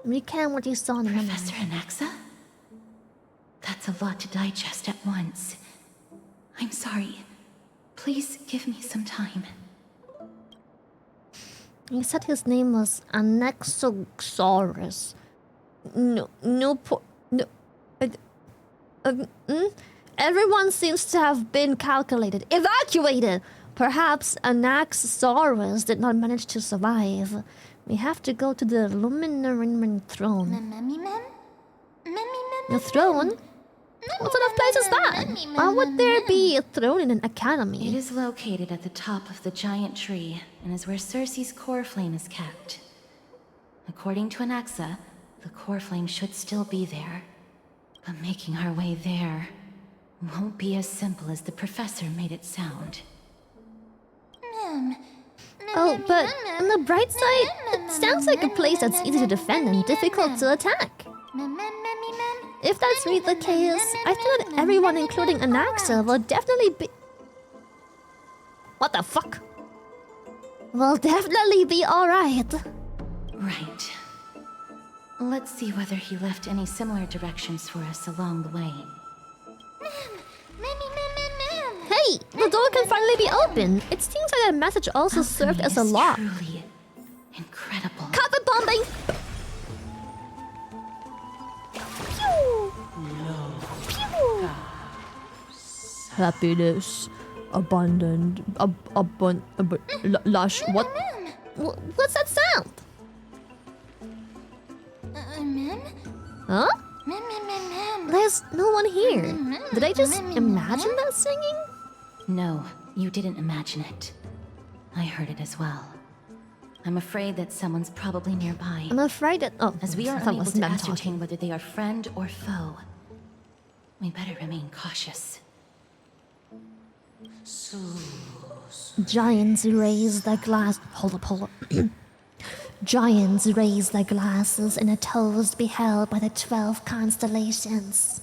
Recount what you saw in the memory. Professor Anaxa? That's a lot to digest at once. I'm sorry. Please give me some time. He said his name was Anexosaurus. Everyone seems to have been calculated, evacuated. Perhaps Anaxosaurus did not manage to survive. We have to go to the Luminary Throne. The throne? What sort of place is that? Why would there be a throne in an academy? It is located at the top of the giant tree and is where Cersei's core flame is kept. According to Anaxa, the core flame should still be there. But making our way there won't be as simple as the professor made it sound. Oh, but on the bright side, it sounds like a place that's easy to defend and difficult to attack. If that's really the case, I think that everyone, including Anaxa, will definitely be... What the fuck? Will definitely be alright. Right. Let's see whether he left any similar directions for us along the way. Hey, the door can finally be open. It seems like that message also served as a lock. Truly incredible. Carpet bombing! Pew! Pew! Happiness, abundant, lush. What? What's that sound? Huh? There's no one here. Did I just imagine that singing? No, you didn't imagine it. I heard it as well. I'm afraid that someone's probably nearby. I'm afraid that... Oh, As we are I thought it unable was to them ascertain talking. whether they are friend or foe, we better remain cautious. Giants raise their glass... Hold up. Giants raise their glasses in a toast beheld by the 12 constellations.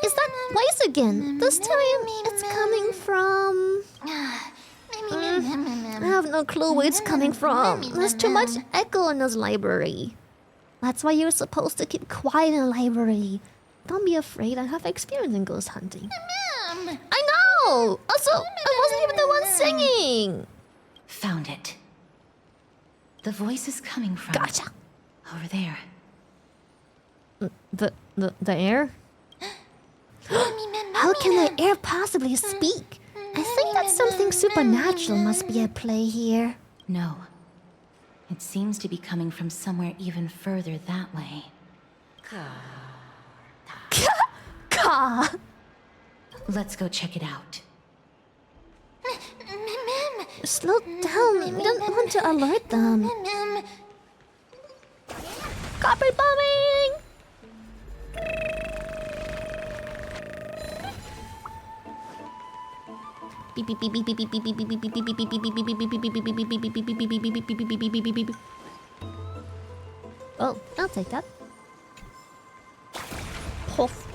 Is that voice again? This time it's coming from... I have no clue where it's coming from. There's too much echo in this library. That's why you're supposed to keep quiet in a library. Don't be afraid, I have experience in ghost hunting. I know! Also, I wasn't even the one singing! Found it. The voice is coming from... Gotcha! Over there. The air? How can the air possibly speak? I think that something supernatural must be at play here. No. It seems to be coming from somewhere even further that way. Ka! Let's go check it out. Slow down, we don't want to alert them. Carpet bombing! Oh, I'll take that. Puff.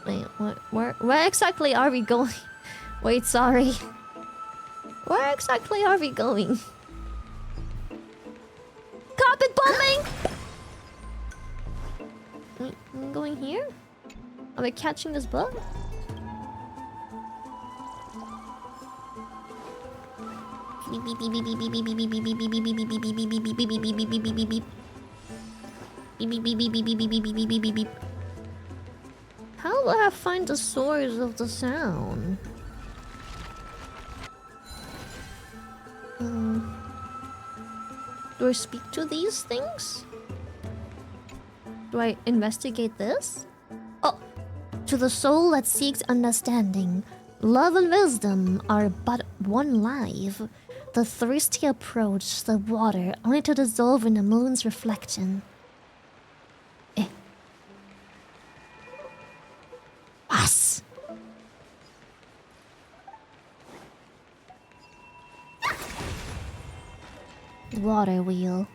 Wait, where exactly are we going? Wait, sorry. Where exactly are we going? Carpet bombing! Wait, I'm going here? Are we catching this bug? How will I find the source of the sound? Do I speak to these things? Do I investigate this? Oh! To the soul that seeks understanding, love and wisdom are but one life. The thirsty approach the water only to dissolve in the moon's reflection. Was? Water wheel.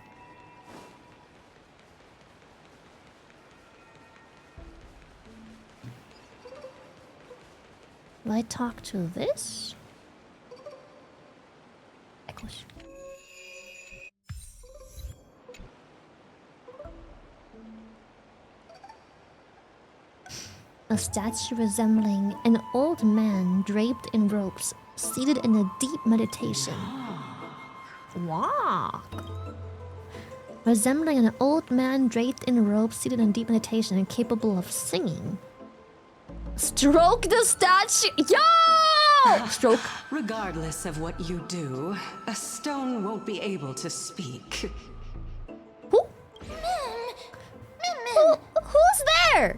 Do I talk to this? Echoes. A statue resembling an old man draped in robes, seated in a deep meditation. Walk. Resembling an old man draped in robes, seated in deep meditation, and capable of singing. Stroke the statue. Yo! Stroke. Regardless of what you do, a stone won't be able to speak. Who? Who's there?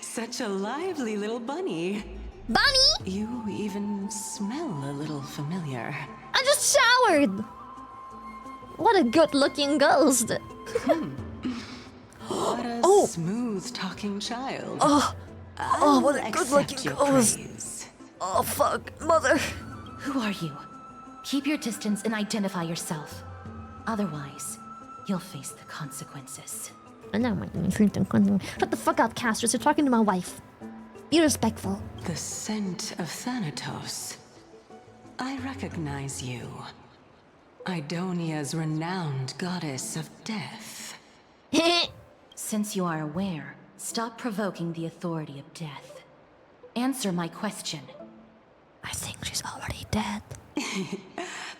Such a lively little bunny. Bunny? You even smell a little familiar. I just showered. What a good-looking ghost. What a smooth-talking child. Oh, what a good-looking ghost. Praise. Oh, fuck. Mother. Who are you? Keep your distance and identify yourself. Otherwise, you'll face the consequences. Shut the fuck up, Casters. You're talking to my wife. Be respectful. The scent of Thanatos. I recognize you. Idonia's renowned goddess of death. Since you are aware, stop provoking the authority of death. Answer my question. I think she's already dead.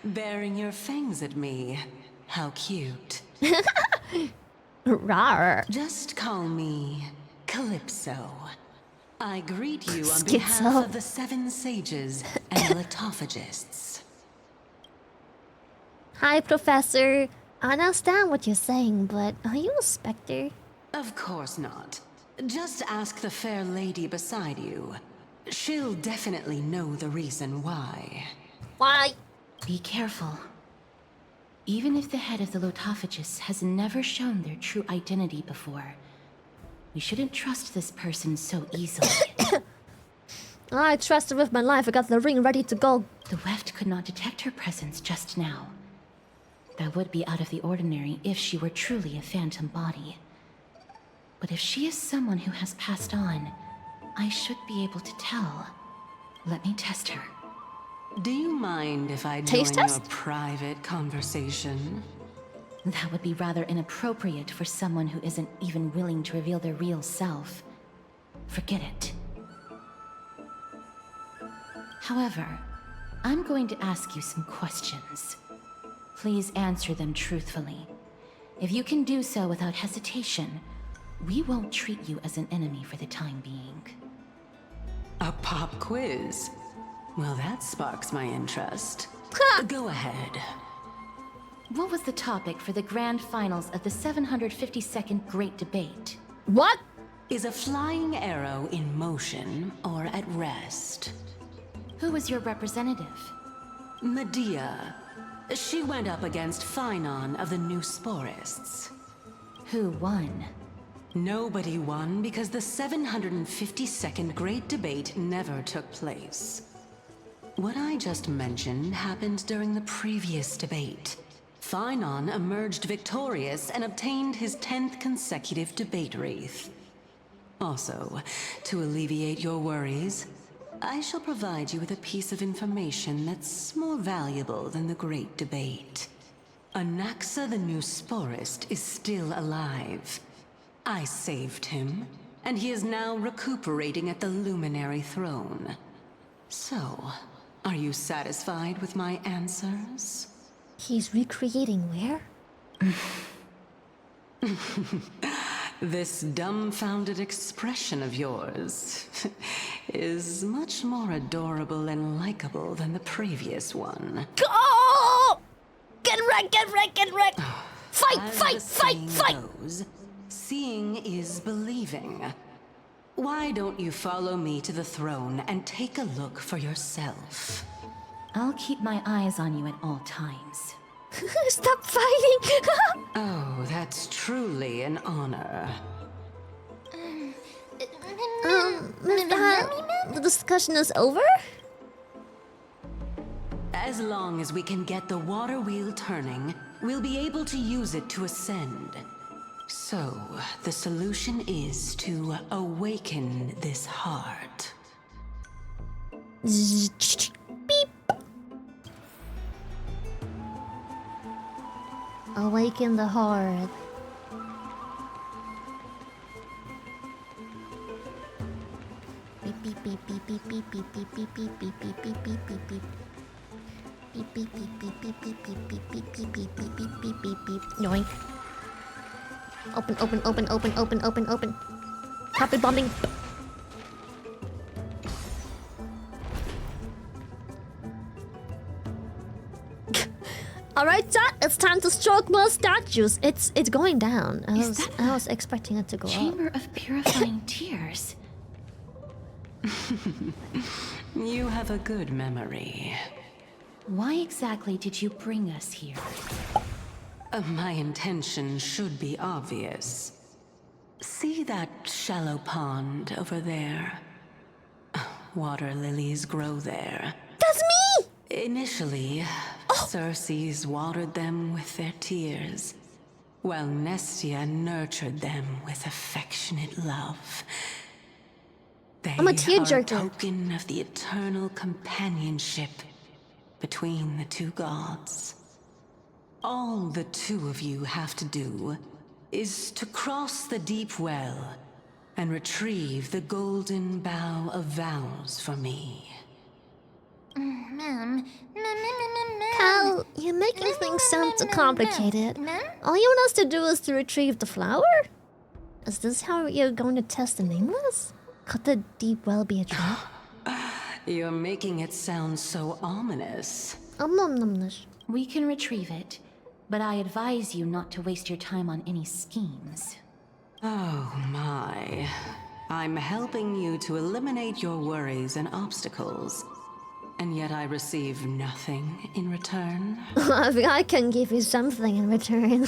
Baring your fangs at me. How cute. Rawr. Just call me Calypso. I greet you on Schizo. behalf of the 7 sages and lithophagists. Hi, Professor. I understand what you're saying, but are you a specter? Of course not. Just ask the fair lady beside you. She'll definitely know the reason why. Why? Be careful. Even if the head of the Lithophagists has never shown their true identity before, we shouldn't trust this person so easily. I trust her with my life. I got the ring ready to go. The Weft could not detect her presence just now. That would be out of the ordinary if she were truly a phantom body. But if she is someone who has passed on, I should be able to tell. Let me test her. Do you mind if I Taste join test? your private conversation? That would be rather inappropriate for someone who isn't even willing to reveal their real self. Forget it. However, I'm going to ask you some questions. Please answer them truthfully. If you can do so without hesitation, We won't treat you as an enemy for the time being. A pop quiz? Well, that sparks my interest. Go ahead. What was the topic for the grand finals of the 752nd Great Debate? What? Is a flying arrow in motion or at rest? Who was your representative? Medea. She went up against Phynon of the New Sporists. Who won? Nobody won because the 752nd Great Debate never took place. What I just mentioned happened during the previous debate. Phynon emerged victorious and obtained his 10th consecutive debate wreath. Also, to alleviate your worries, I shall provide you with a piece of information that's more valuable than the Great Debate. Anaxa the New Sporist is still alive. I saved him, and he is now recuperating at the Luminary Throne. So, are you satisfied with my answers? He's recreating where? This dumbfounded expression of yours is much more adorable and likable than the previous one. Go! Get wrecked, get wrecked, get wrecked! Fight, As fight, the fight, saying fight! goes, seeing is believing. Why don't you follow me to the throne and take a look for yourself? I'll keep my eyes on you at all times. Stop fighting! Oh, that's truly an honor. The discussion is over? As long as we can get the water wheel turning, we'll be able to use it to ascend. So, the solution is to awaken this heart. Beep. Awaken the heart. Beep beep beep beep beep beep beep beep beep beep beep beep beep beep beep beep. Beep beep beep beep beep beep beep beep beep beep beep beep beep beep beep beep. Yoink. Open, open, open, open, open, open, open. Copy bombing. Alright, chat, it's time to stroke more statues. It's going down. I was expecting it to go up. Chamber of Purifying Tears. You have a good memory. Why exactly did you bring us here? My intention should be obvious. See that shallow pond over there? Water lilies grow there. That's me! Initially, Circes watered them with their tears, while Nestia nurtured them with affectionate love. They I'm a are a tearjerker. token of the eternal companionship between the two gods. All the two of you have to do is to cross the deep well and retrieve the golden bough of vows for me. Cal, you're making things sound too complicated. All you want us to do is to retrieve the flower? Is this how you're going to test the nameless? Could the deep well be a trap? You're making it sound so ominous. We can retrieve it, but I advise you not to waste your time on any schemes. Oh my. I'm helping you to eliminate your worries and obstacles. And yet I receive nothing in return? I can give you something in return.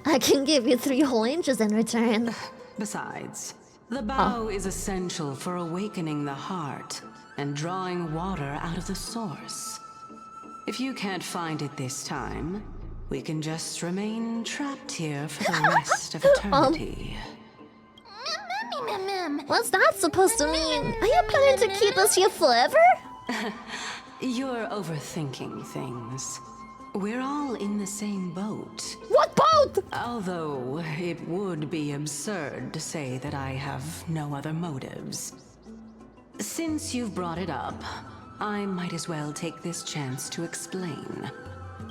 I can give you 3 whole inches in return. Besides, the bow is essential for awakening the heart and drawing water out of the source. If you can't find it this time, we can just remain trapped here for the rest of eternity. What's that supposed to mean? Are you planning to keep us here forever? You're overthinking things. We're all in the same boat. What boat? Although it would be absurd to say that I have no other motives. Since you've brought it up, I might as well take this chance to explain.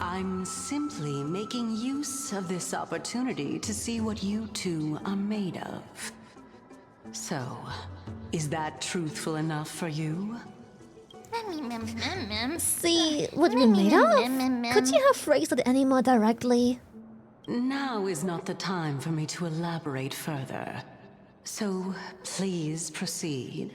I'm simply making use of this opportunity to see what you two are made of. So, is that truthful enough for you? See what we're made of? Could you have phrased it any more directly? Now is not the time for me to elaborate further. So, please proceed.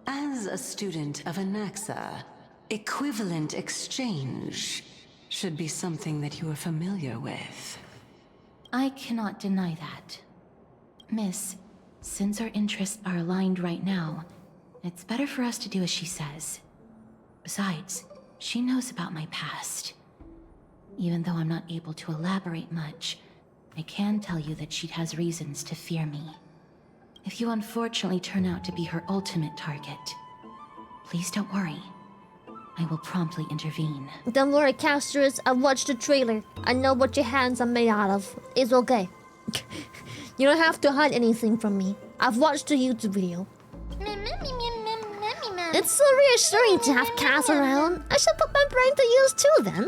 As a student of Anaxa, equivalent exchange should be something that you are familiar with. I cannot deny that. Miss, since our interests are aligned right now, it's better for us to do as she says. Besides, she knows about my past. Even though I'm not able to elaborate much, I can tell you that she has reasons to fear me. If you unfortunately turn out to be her ultimate target, please don't worry. I will promptly intervene. Don't worry, casters. I watched the trailer. I know what your hands are made out of. It's okay. You don't have to hide anything from me. I've watched the YouTube video. It's so reassuring to have Cass around. I should put my brain to use too then.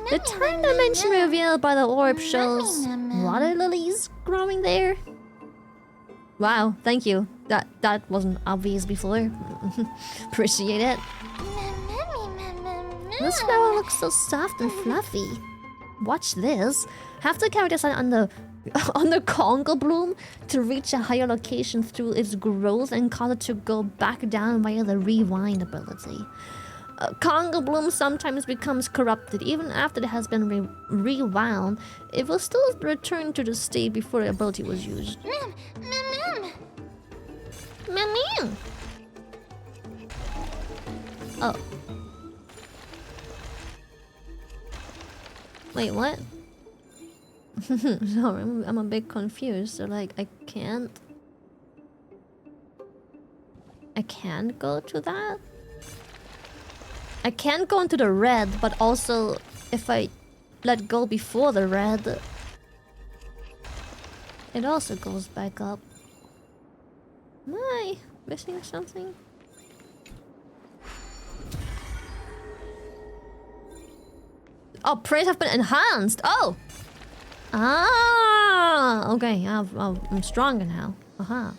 The time dimension revealed by the orb shows water lilies growing there. Wow, thank you. That wasn't obvious before. Appreciate it. This flower looks so soft and fluffy. Watch this. Have the character sign on the Conga bloom to reach a higher location through its growth and cause it to go back down via the rewind ability. Conga bloom sometimes becomes corrupted even after it has been rewound. It will still return to the state before the ability was used. Oh. Wait, what? Sorry, I'm a bit confused. So, like, I can't go to that? I can't go into the red, but also, if I let go before the red, it also goes back up. Am I missing something? Oh, praise have been enhanced! Oh! Ah! Okay, I'm stronger now. Aha.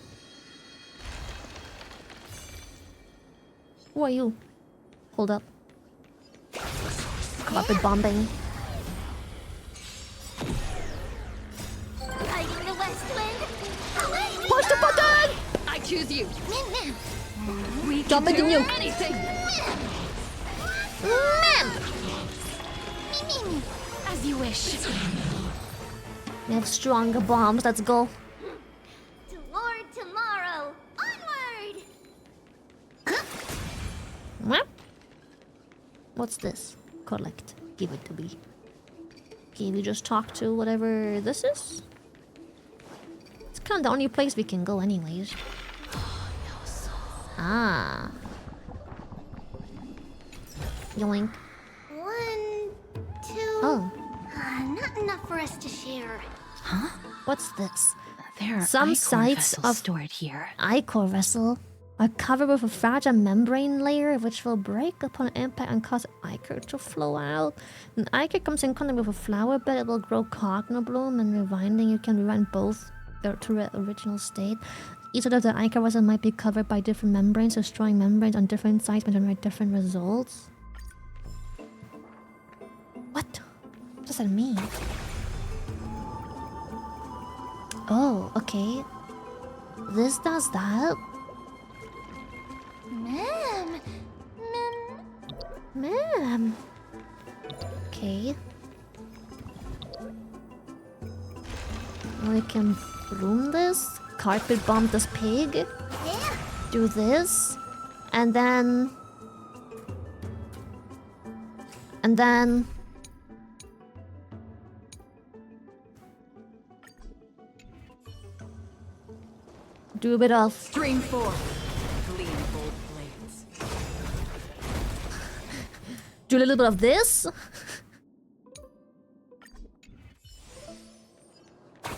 Who are you? Hold up. Carpet bombing. Push the button! I choose you. We jump into you. Anything. As you wish. We have stronger bombs. Let's go. Toward tomorrow. Onward! What? What's this? Collect. Give it to me. Can we just talk to whatever this is? It's kind of the only place we can go anyways. Ah. Yoink. 1, 2... Oh. Not enough for us to share. Huh? What's this? There are Some ichor sites vessels of stored here. ichor vessel are covered with a fragile membrane layer which will break upon impact and cause ichor to flow out. When ichor comes in contact with a flower bed, it will grow cogna bloom, and rewinding, you can rewind both to the original state. Each of the ichor vessels might be covered by different membranes. Destroying membranes on different sites may generate different results. What does that mean? Oh, okay. This does that. Ma'am. Okay. We can broom this, carpet bomb this pig, do this, and then do a bit of Stream 4. Clean gold blades. do a little bit of this.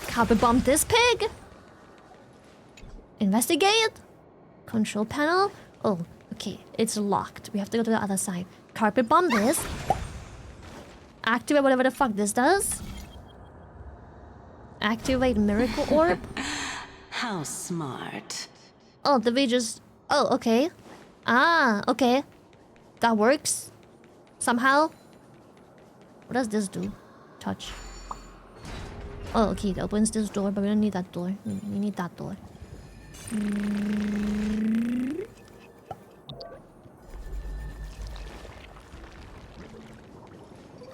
Carpet bomb this pig. Investigate. Control panel. Oh, okay. It's locked. We have to go to the other side. carpet bomb this. Activate whatever the fuck this does. Activate miracle orb. How smart. Oh, did we just... Oh, okay. Ah, okay. That works. Somehow. What does this do? Touch. Oh, okay, it opens this door, but we don't need that door. We need that door.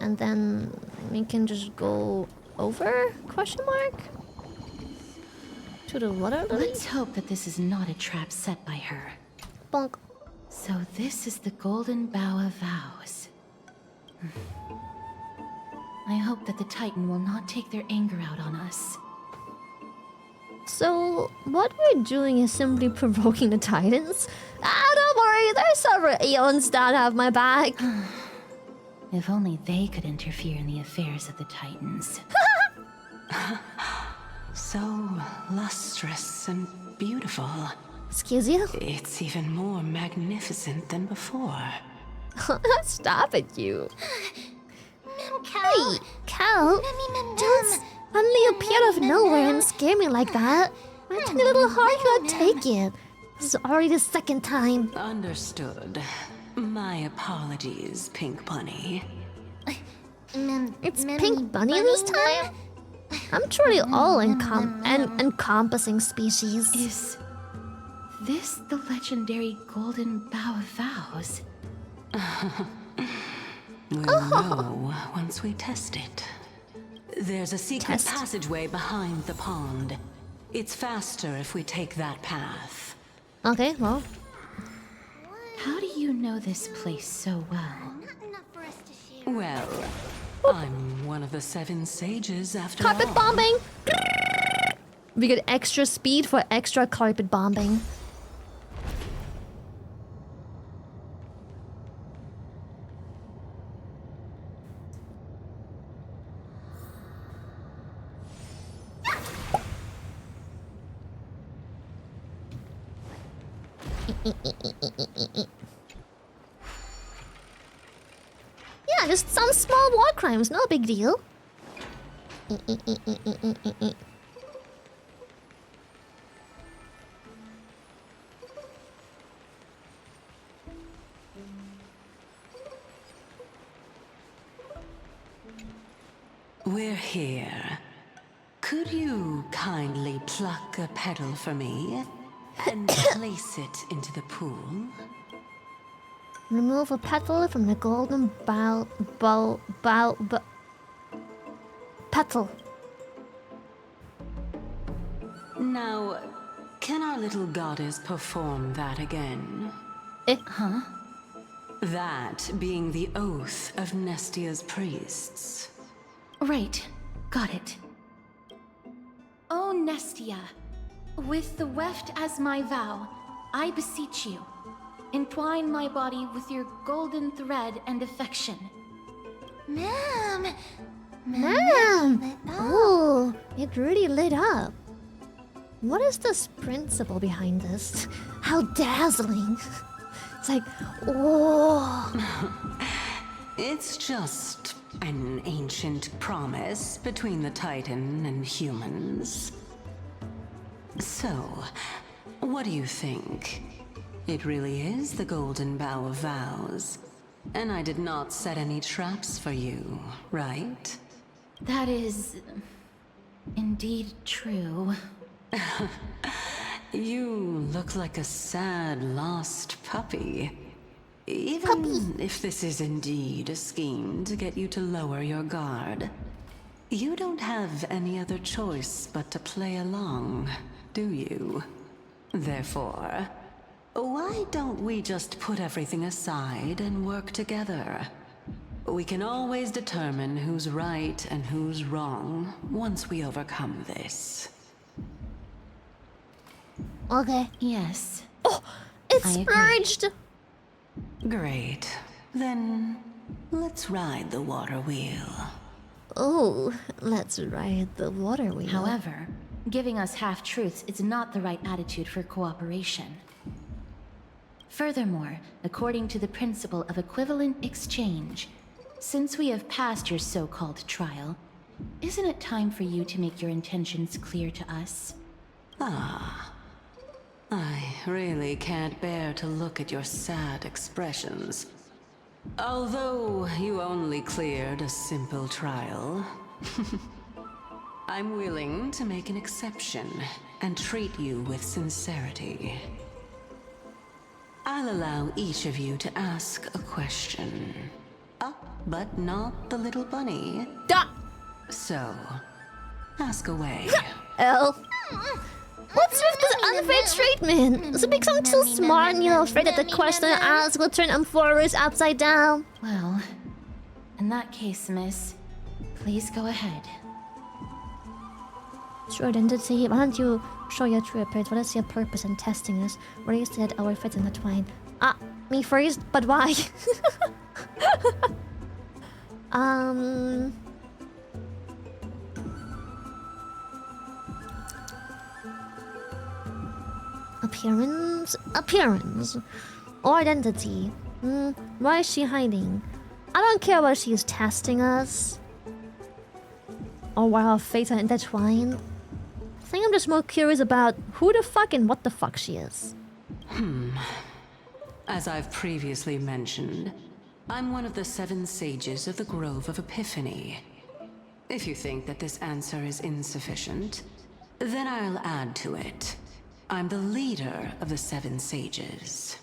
And then we can just go over? Question mark? To the water lily? Let's hope that this is not a trap set by her. Bonk. So this is the Golden Bough of Vows. I hope that the Titan will not take their anger out on us. So, what we're doing is simply provoking the Titans? Ah, don't worry, there's several Aeons that have my back. If only they could interfere in the affairs of the Titans. So lustrous and beautiful. Excuse you? It's even more magnificent than before. Stop it, you. Cal. Hey, Cal, don't suddenly appear out of nowhere and scare me like that. My tiny little heart cannot take it. This is already the second time. Understood. My apologies, Pink Bunny. It's Pink Bunny this time? I'm truly all encompassing species. Is this the legendary Golden Bough of Vows? We'll know once we test it. There's a secret passageway behind the pond. It's faster if we take that path. Okay, well. How do you know this place so well? Well, I'm one of the 7 sages after Carpet all. bombing! We get extra speed for extra carpet bombing. Yeah, just some small war crimes, no big deal. We're here. Could you kindly pluck a petal for me and place it into the pool? Remove a petal from the golden petal. Now, can our little goddess perform that again? Huh? That being the oath of Nestia's priests. Right, got it. Oh, Nestia, with the weft as my vow, I beseech you, entwine my body with your golden thread and affection. Ma'am! Oh, it really lit up. What is this principle behind this? How dazzling. It's like, oh. It's just an ancient promise between the Titan and humans. So, what do you think? It really is the Golden Bough of Vows. And I did not set any traps for you, right? That is indeed true. You look like a sad, lost puppy. Even if this is indeed a scheme to get you to lower your guard, you don't have any other choice but to play along, do you? Therefore, why don't we just put everything aside and work together? We can always determine who's right and who's wrong once we overcome this. Okay. Yes. Oh, it's merged. Great. Then, let's ride the water wheel. Oh, let's ride the water wheel. However, giving us half-truths is not the right attitude for cooperation. Furthermore, according to the principle of equivalent exchange, since we have passed your so-called trial, isn't it time for you to make your intentions clear to us? Ah. I really can't bear to look at your sad expressions. Although you only cleared a simple trial, I'm willing to make an exception and treat you with sincerity. I'll allow each of you to ask a question. Up, but not the little bunny. So, ask away. L. What's with this unfair treatment? Is it because I'm too smart and you're afraid that the question I ask will turn Amphora's upside down? Well, in that case, miss, please go ahead. True identity. Why don't you show your true appearance? What is your purpose in testing us? Where you said our fits intertwine? Ah, me first, but why? Appearance. Or identity. Why is she hiding? I don't care whether she's testing us. Or why our fates are intertwined. I think I'm just more curious about who the fuck and what the fuck she is. As I've previously mentioned, I'm one of the 7 sages of the Grove of Epiphany. If you think that this answer is insufficient, then I'll add to it. I'm the leader of the 7 sages.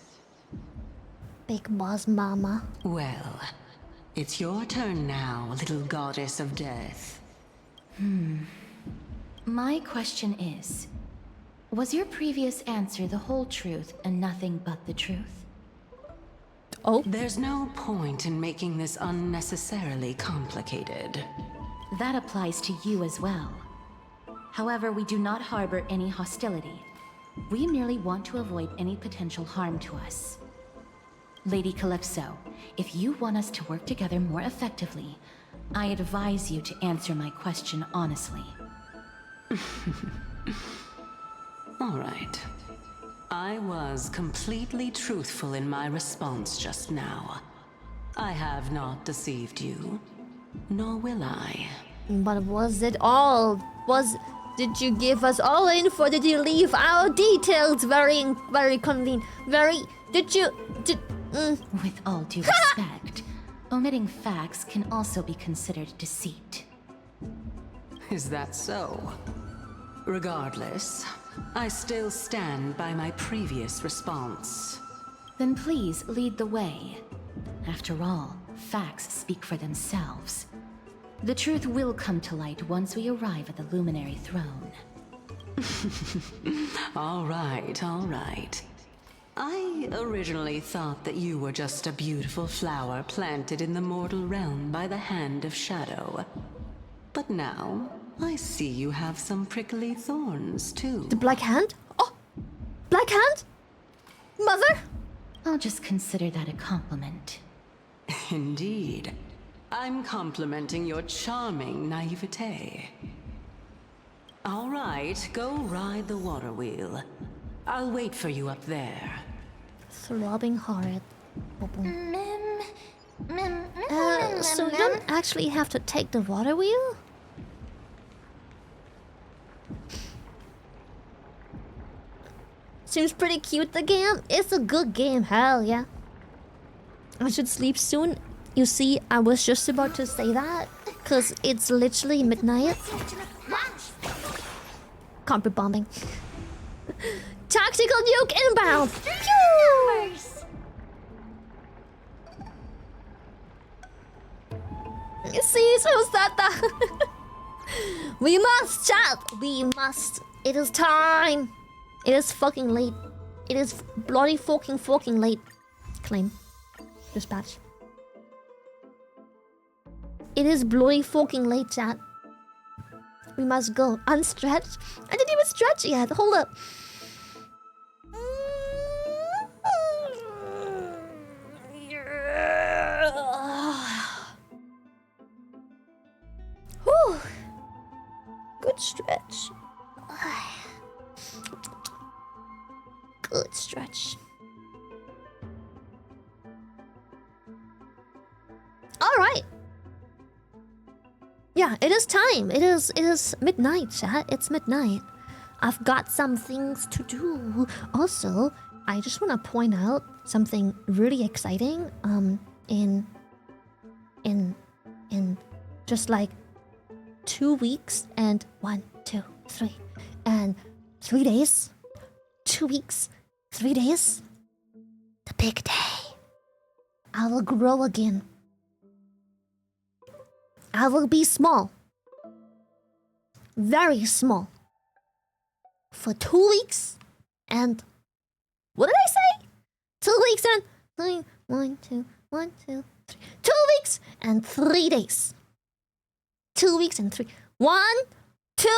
Big boss mama. Well, it's your turn now, little goddess of death. My question is, was your previous answer the whole truth and nothing but the truth? Oh? There's no point in making this unnecessarily complicated. That applies to you as well. However, we do not harbor any hostility. We merely want to avoid any potential harm to us. Lady Calypso, if you want us to work together more effectively, I advise you to answer my question honestly. All right. I was completely truthful in my response just now. I have not deceived you, nor will I. But was it all? Did you give us all info? Did you leave our details very convenient? With all due respect, omitting facts can also be considered deceit. Is that so? Regardless, I still stand by my previous response. Then please lead the way. After all, facts speak for themselves. The truth will come to light once we arrive at the Luminary Throne. All right. I originally thought that you were just a beautiful flower planted in the mortal realm by the hand of Shadow. But now, I see you have some prickly thorns, too. The Black Hand? Oh! Black Hand? Mother? I'll just consider that a compliment. Indeed. I'm complimenting your charming naivete. All right, go ride the water wheel. I'll wait for you up there. Throbbing heart. So you don't actually have to take the water wheel? Seems pretty cute, the game. It's a good game, hell yeah. I should sleep soon. You see, I was just about to say that, because it's literally midnight. Carpet bombing. Tactical nuke inbound! Pew! You see, so that we must, chat! We must! It is time! It is fucking late. It is bloody fucking late. Claim. Dispatch. It is bloody fucking late, chat. We must go. Unstretched? I didn't even stretch yet. Hold up. Whew. Good stretch. Good stretch. Alright. Yeah, it is time. It is midnight, chat. It's midnight. I've got some things to do. Also, I just want to point out something really exciting. In just like 2 weeks and 1, 2, 3, and 3 days. 2 weeks, 3 days. The big day. I will grow again. I will be small. Very small. For 2 weeks and... What did I say? 2 weeks and... 1, 2, 1, 2, 3. 2 weeks and 3 days. 2 weeks and 3. 1, 2,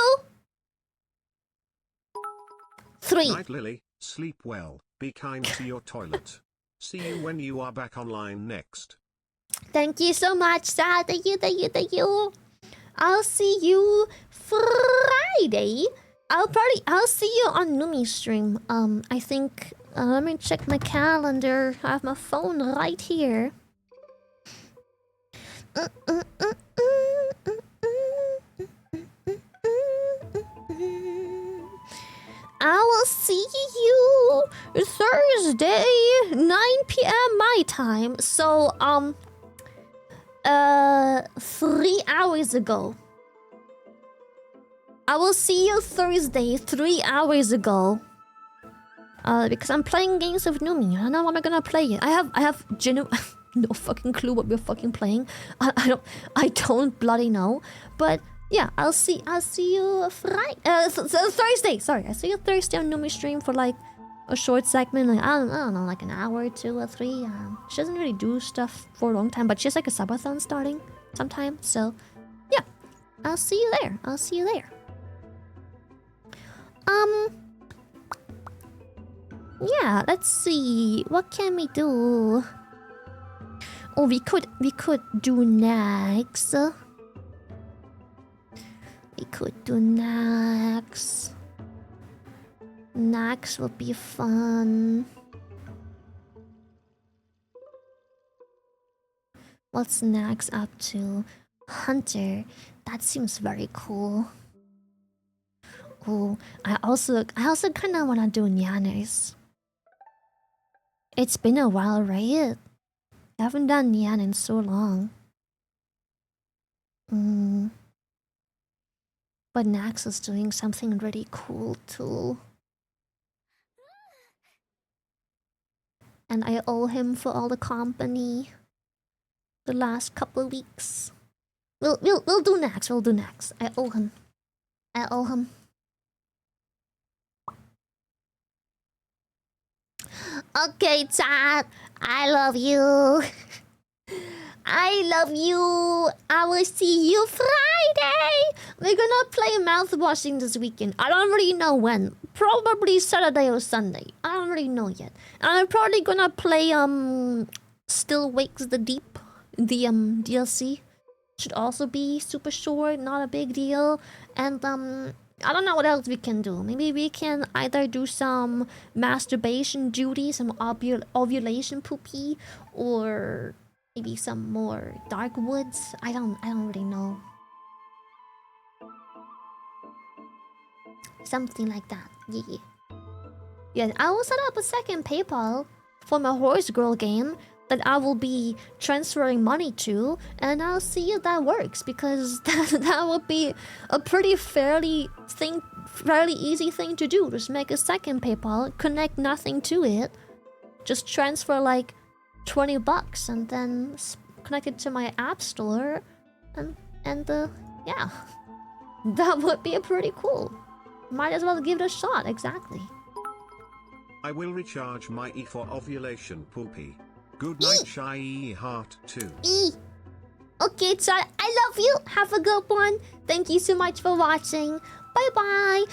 3. Night, Lily. Sleep well. Be kind to your toilet. See you when you are back online next. Thank you so much, Sad. Thank you. I'll see you Friday. I'll see you on Numi's stream. I think let me check my calendar. I have my phone right here. I will see you Thursday, 9 p.m. my time. So, 3 hours ago. I will see you Thursday, 3 hours ago. Because I'm playing games of Numi. I don't know what I'm gonna play it. I have no fucking clue what we're fucking playing. I don't bloody know. But yeah, I'll see you Friday, Thursday. Sorry, I'll see you Thursday on Numi stream for like a short segment, like I don't know, like an hour or 2 or 3. She doesn't really do stuff for a long time, but she has like a subathon starting sometime. So yeah, I'll see you there. Yeah, let's see. What can we do? Oh, we could do next. We could do next. Next would be fun. What's next up to? Hunter. That seems very cool. Oh, I also kind of want to do Nyanes. It's been a while, right? I haven't done Nyan in so long. But Nax is doing something really cool too. And I owe him for all the company the last couple of weeks. We'll do Nax. We'll do Nax. I owe him. Okay, chat. I love you. I will see you Friday. We're gonna play mouthwashing this weekend. I don't really know when. Probably Saturday or Sunday. I don't really know yet. And I'm probably gonna play Still Wakes the Deep, the DLC. Should also be super short, not a big deal. And I don't know what else we can do. Maybe we can either do some masturbation duty, some ovulation poopy, or maybe some more dark woods. I don't really know. Something like that. Yeah, I will set up a second PayPal for my Horse Girl game that I will be transferring money to, and I'll see if that works, because that would be a pretty fairly easy thing to do. Just make a second PayPal, connect nothing to it, just transfer like $20 and then connect it to my app store, and yeah, that would be pretty cool. Might as well give it a shot. Exactly. I will recharge my E for ovulation poopy. Good night, Shy Heart 2. Okay, chat. I love you. Have a good one. Thank you so much for watching. Bye bye.